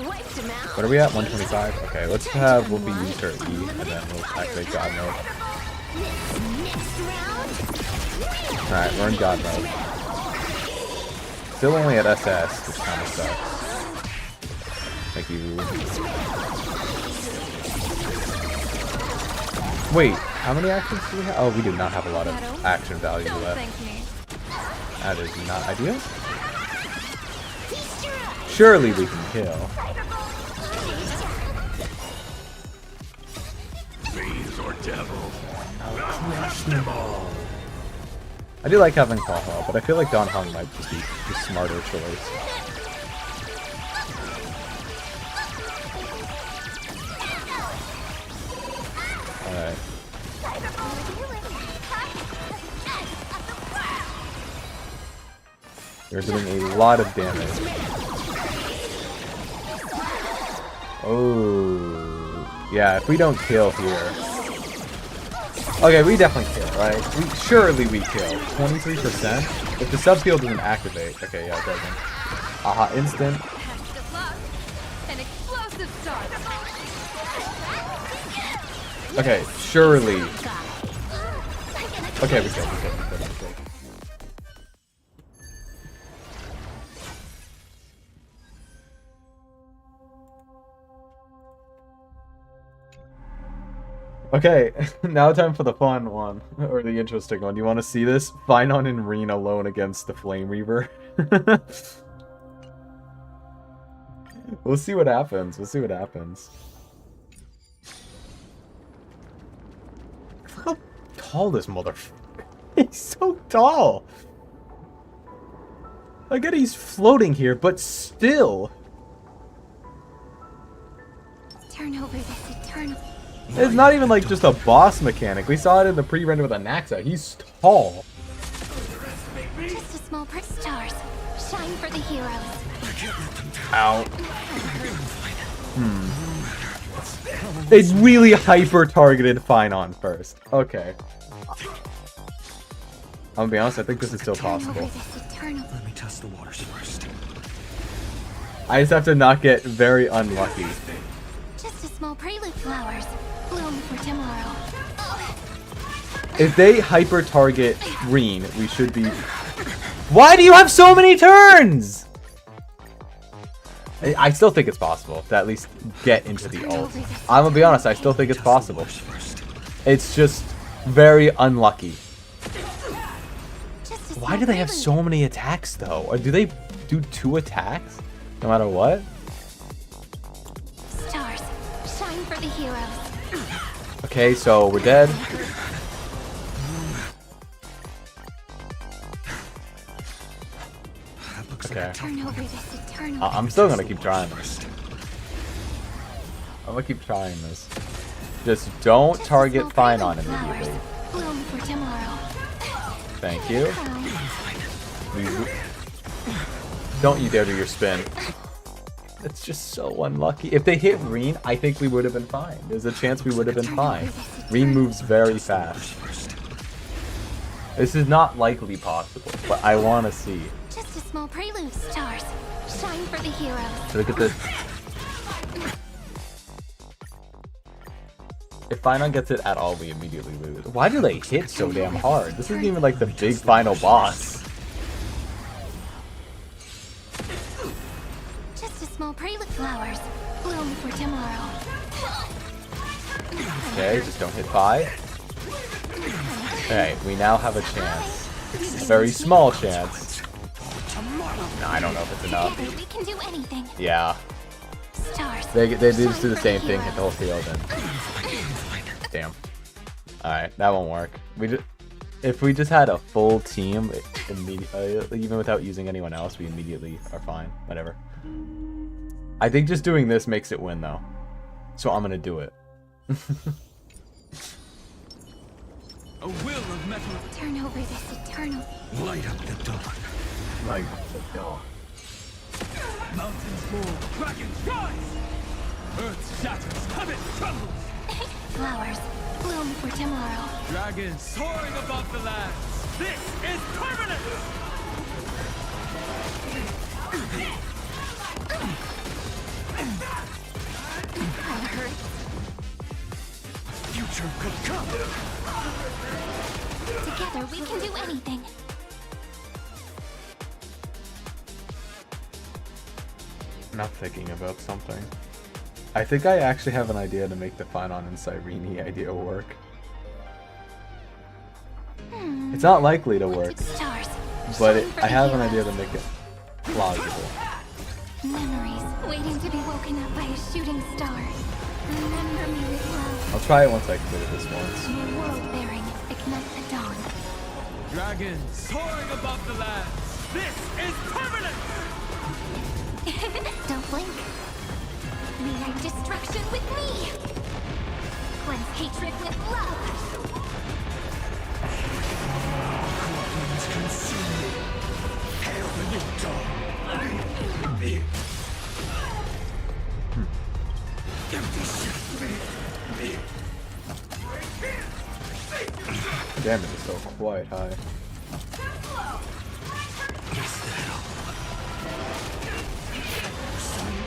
Wiped him out. What are we at? 125? Okay, let's have Wolfie use her E, and then we'll activate God Mode. Alright, we're in God Mode. Still only at SS, which kind of sucks. Thank you. Wait, how many actions do we have? Oh, we do not have a lot of action value left. That is not ideal. Surely we can kill. or devil. I do like having Paha, but I feel like Dan Heng might just be the smarter choice. Alright. You're doing a lot of damage. Oh, yeah, if we don't kill here. Okay, we definitely kill, right? Surely we kill. 23%? If the sub-skill doesn't activate. Okay, yeah, it doesn't. Aha, instant. An explosive start. Okay, surely. Okay, we killed. Okay, now time for the fun one, or the interesting one. You want to see this? Finon and Reen alone against the Flame Reaver. We'll see what happens. Look how tall this motherfucker. He's so tall. I get he's floating here, but still. Turn over this eternal. It's not even like just a boss mechanic. We saw it in the pre-render with Anaxa. He's tall. Just a small price. Stars, shine for the heroes. Ow. They really hyper-targeted Finon first. Okay. I'm gonna be honest, I think this is still possible. Let me test the waters first. I just have to not get very unlucky. Just a small prelude flowers. Bloom for tomorrow. If they hyper-target Reen, we should be... Why do you have so many turns? I still think it's possible to at least get into the ult. I'm gonna be honest, I still think it's possible. It's just very unlucky. Why do they have so many attacks though? Or do they do 2 attacks no matter what? Stars, shine for the heroes. Okay, so we're dead. Okay. Turn over this eternal. I'm still gonna keep trying this. I'm gonna keep trying this. Just don't target Finon immediately. Bloom for tomorrow. Thank you. Don't you dare do your spin. It's just so unlucky. If they hit Reen, I think we would have been fine. There's a chance we would have been fine. Reen moves very fast. This is not likely possible, but I want to see. Just a small prelude. Stars, shine for the heroes. Look at this. If Finon gets it at all, we immediately lose. Why do they hit so damn hard? This isn't even like the big final boss. Just a small prelude. Flowers, bloom for tomorrow. Okay, just don't hit 5. Okay, we now have a chance. A very small chance. No, I don't know if it's enough. Together we can do anything. Yeah. Stars, They just do the same thing, hit the whole field, and... Damn. Alright, that won't work. If we just had a full team, even without using anyone else, we immediately are fine. Whatever. I think just doing this makes it win, though. So I'm gonna do it. A will of metal. turn over this eternal. Light up the dawn. Light up the dawn. Mountains fall, dragons rise. Earth shatters, heaven trembles. Flowers, bloom for tomorrow. Dragons soaring above the lands. This is permanent. That hurts. Future could come. Together we can do anything. Not thinking about something. I think I actually have an idea to make the Finon and Cyrene idea work. It's not likely to work, but I have an idea to make it plausible. Memories waiting to be woken up by a shooting star. Remember me with love. I'll try it once I clear this once. May world-bearing ignite the dawn. Dragons soaring above the lands. This is permanent! Don't blink. Rewrite destruction with me. Cleanse hatred with love. Hail the new dawn. Damage is still quite high.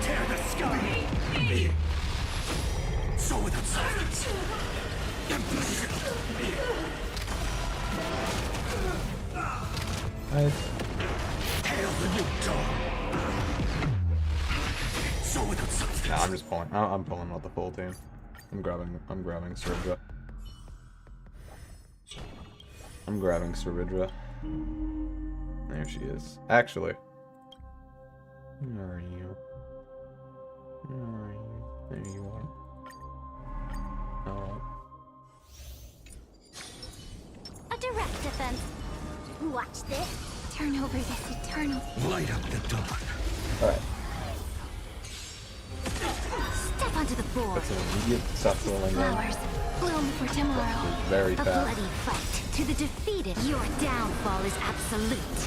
Tear the sky. So without silence. Nice. Hail the new dawn. So without substance. Nah, I'm just pulling. I'm pulling out the full team. I'm grabbing Saridra. I'm grabbing Saridra. There she is. Actually. Where are you? Where are you? There you are. Alright. A direct defense. Watch this. Turn over this eternal. Light up the dawn. Alright. Step onto the board. That's an immediate stop rolling in. Flowers bloom for tomorrow. It's very A fast. bloody fight to the defeated. Your downfall is absolute.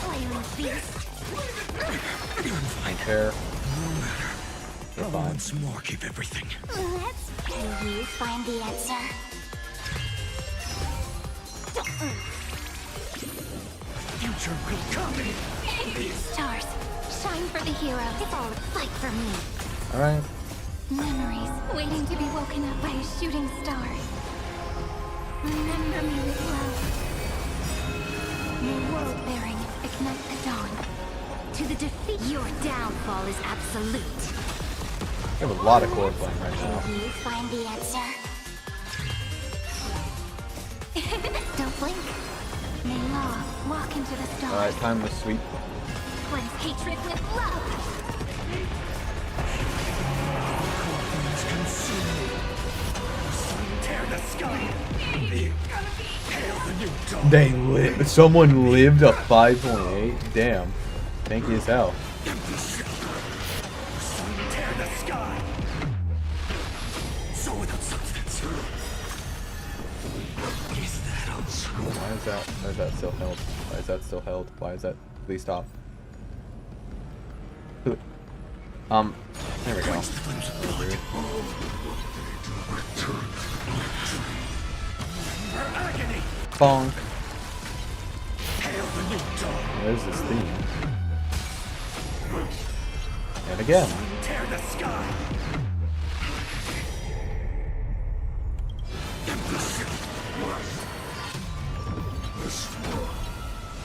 Flaming beast. Don't care. We're fine. Once more, keep everything. Let's can you find the answer? Future will come. Stars, shine for the heroes. If all fight for me. Alright. Memories waiting to be woken up by a shooting star. Remember me with love. May world-bearing ignite the dawn. To the defeat. Your downfall is absolute. I have a lot of chord playing right now. Can you find the answer? Don't blink. May law walk into the stars. Alright, time to sweep. Cleanse hatred with love. Tear the sky. Hail the new dawn. They lived. Someone lived a 5.8. Damn. Thank you as hell. Tear the sky. So without substance. Is that all? Why is that still held? Why is that still held? Why is that? Please stop. There we go. Bonk. There's this theme. And again. Tear the sky.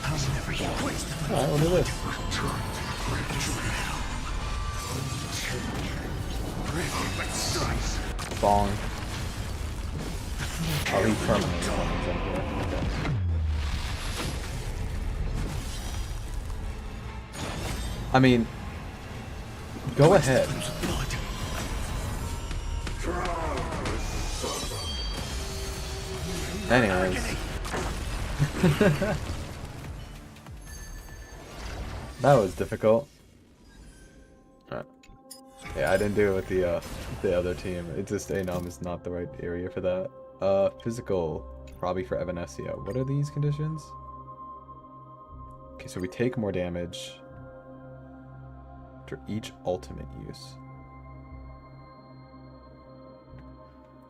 I'll never get wasted. Alright, we'll do this. Bong. Oh, he permanently comes in here. Okay. I mean, go ahead. Anyways. That was difficult. Alright. Yeah, I didn't do it with the other team. It's just Anom is not the right area for that. Physical, probably for Evanescia. What are these conditions? Okay, so we take more damage after each ultimate use.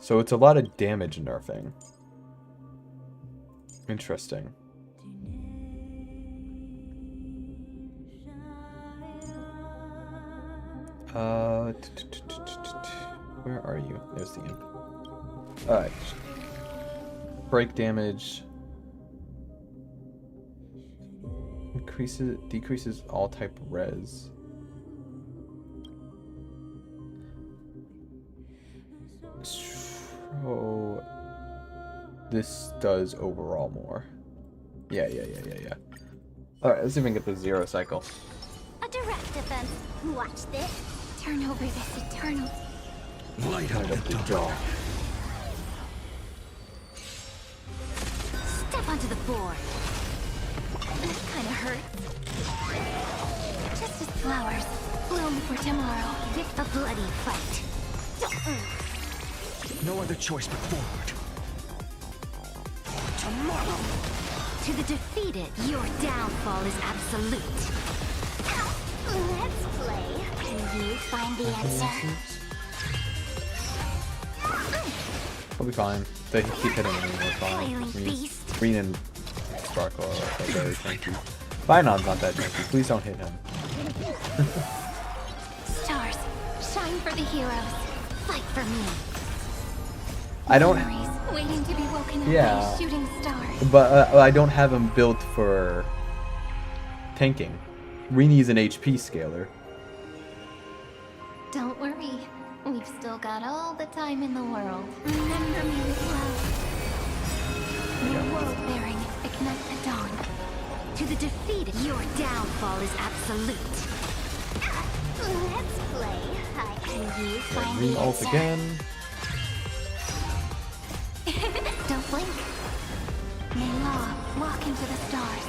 So it's a lot of damage nerfing. Interesting. Where are you? There's the imp. Alright. Break damage. Decreases all type res. So this does overall more. Yeah. Alright, let's even get the 0 cycle. A direct defense. Watch this. Turn over this eternal. Light up the dark. Step onto the board. That kinda hurts. Just as flowers bloom for tomorrow. Pick a bloody fight. No other choice but forward. For tomorrow. To the defeated, your downfall is absolute. Let's play. Can you find the answer? We'll be fine. They keep hitting me, we're fine. Green and Sparkle are very tanky. Binon's not that tanky. Please don't hit him. Stars, shine for the heroes. Fight for me. I don't. Memories waiting to be woken up Yeah. by a shooting star. But I don't have him built for tanking. Rini's an HP scaler. Don't worry. We've still got all the time in the world. Remember me with love. Your world bearing, ignite the dawn. To the defeated, your downfall is absolute. Let's play. Can you find Green the ult answer? again. Don't blink. May Law walk into the stars.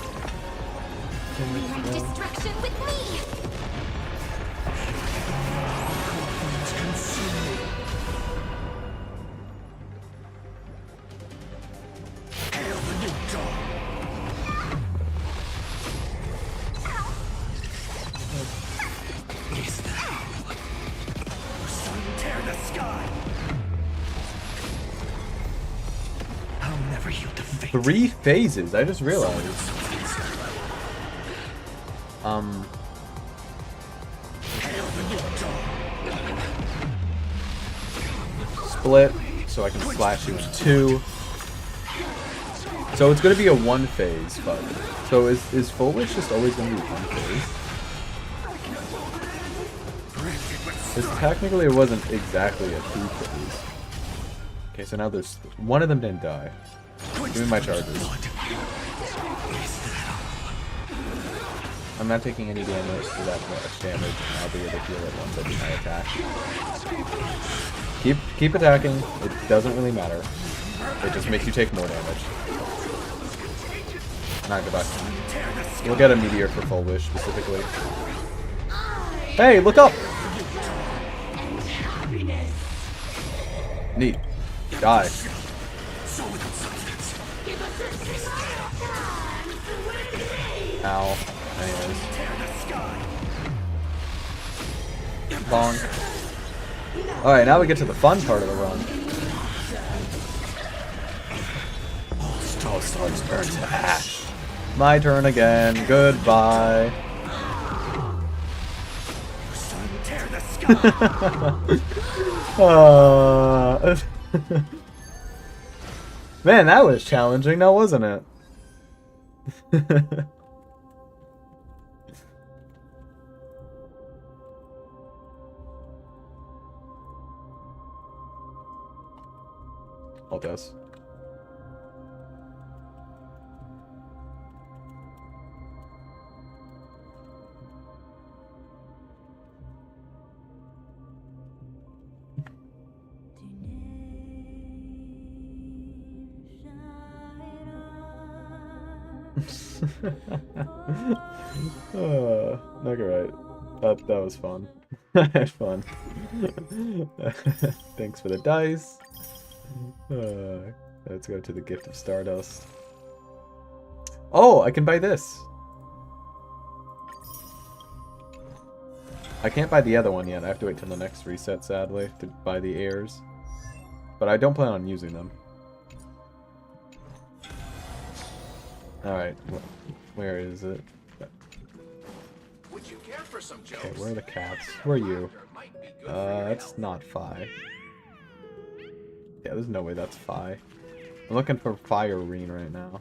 Rewrite destruction with me. Hail the new dawn. Is that how? Sun tear the sky. I'll never yield to fate. 3 phases. I just realized. Split, so I can slash you in 2. So it's gonna be a 1 phase, but so is Full Wish just always gonna be 1 phase? Because technically it wasn't exactly a 2 phase. Okay, so now there's one of them didn't die. Give me my charges. I'm not taking any damage for that much damage, and I'll be able to heal it once I do my attack. Keep attacking. It doesn't really matter. It just makes you take more damage. Alright, goodbye. We'll get a meteor for Full Wish specifically. Hey, look up! Neat. Die. Ow. Anyways. Bonk. Alright, now we get to the fun part of the run. Oh, stars burn to ash. My turn again. Goodbye. Man, that was challenging now, wasn't it? All does. Not right. That was fun. I had fun. Thanks for the dice. Let's go to the Gift of Stardust. Oh, I can buy this. I can't buy the other one yet. I have to wait till the next reset, sadly, to buy the heirs. But I don't plan on using them. Alright, where is it? Would you care for some jokes? Okay, where are the cats? Where are you? That's not Phi. Yeah, there's no way that's Phi. I'm looking for Firereen right now.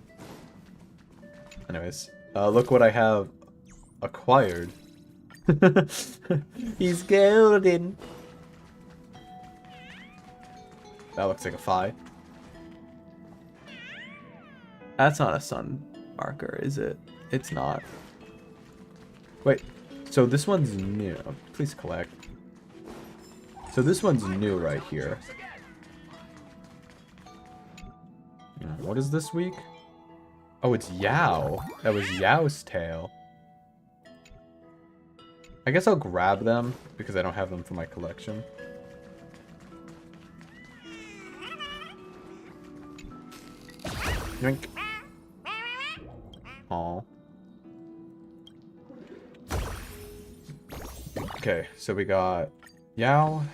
Anyways, look what I have acquired. He's golden. That looks like a Phi. That's not a sun marker, is it? It's not. Wait, So this one's new. Please collect. So this one's new right here. What is this week? Oh, it's Yao. That was Yao's tail. I guess I'll grab them because I don't have them for my collection. Yoink. Aw. Okay, so we got Yao.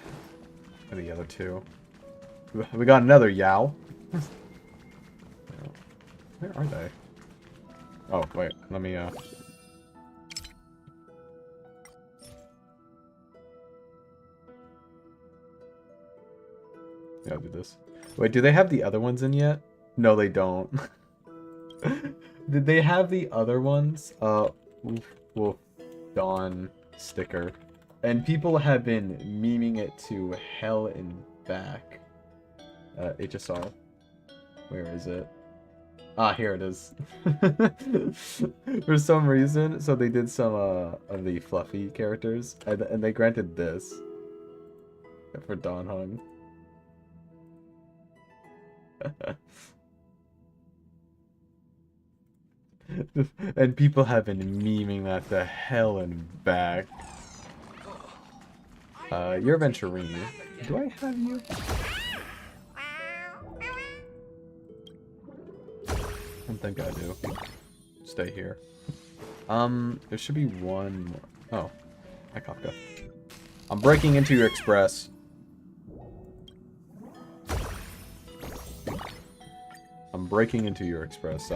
And the other two. We got another Yao. Where are they? Oh, wait. Let me, Yeah, I'll do this. Wait, do they have the other ones in yet? No, they don't. Did they have the other ones? Wolf Dawn sticker. And people have been memeing it to hell and back. HSR. Where is it? Ah, here it is. For some reason, so they did some of the fluffy characters, and they granted this for Dawn Hung. And people have been memeing that to hell and back. You're Venturini. Do I have you? I don't think I do. Stay here. There should be one more. Oh. Hi, Kafka. I'm breaking into your express. I'm breaking into your express,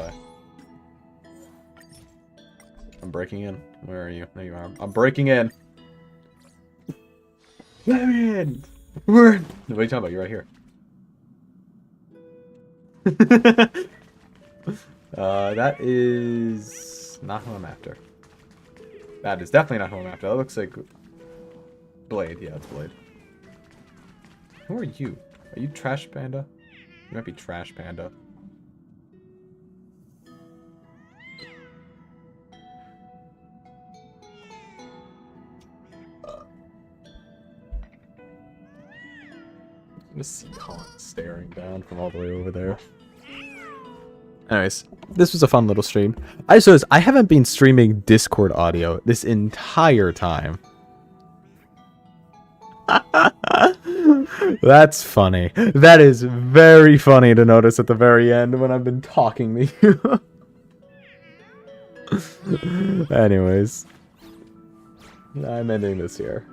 I'm breaking in. Where are you? There you are. I'm breaking in. Let me in! What are you talking about? You're right here. That is not who I'm after. That is definitely not who I'm after. That looks like Blade. Yeah, it's Blade. Who are you? Are you Trash Panda? You might be Trash Panda. I'm just staring down from all the way over there. Anyways, this was a fun little stream. I just noticed I haven't been streaming Discord audio this entire time. That's funny. That is very funny to notice at the very end when I've been talking to you. Anyways, I'm ending this here.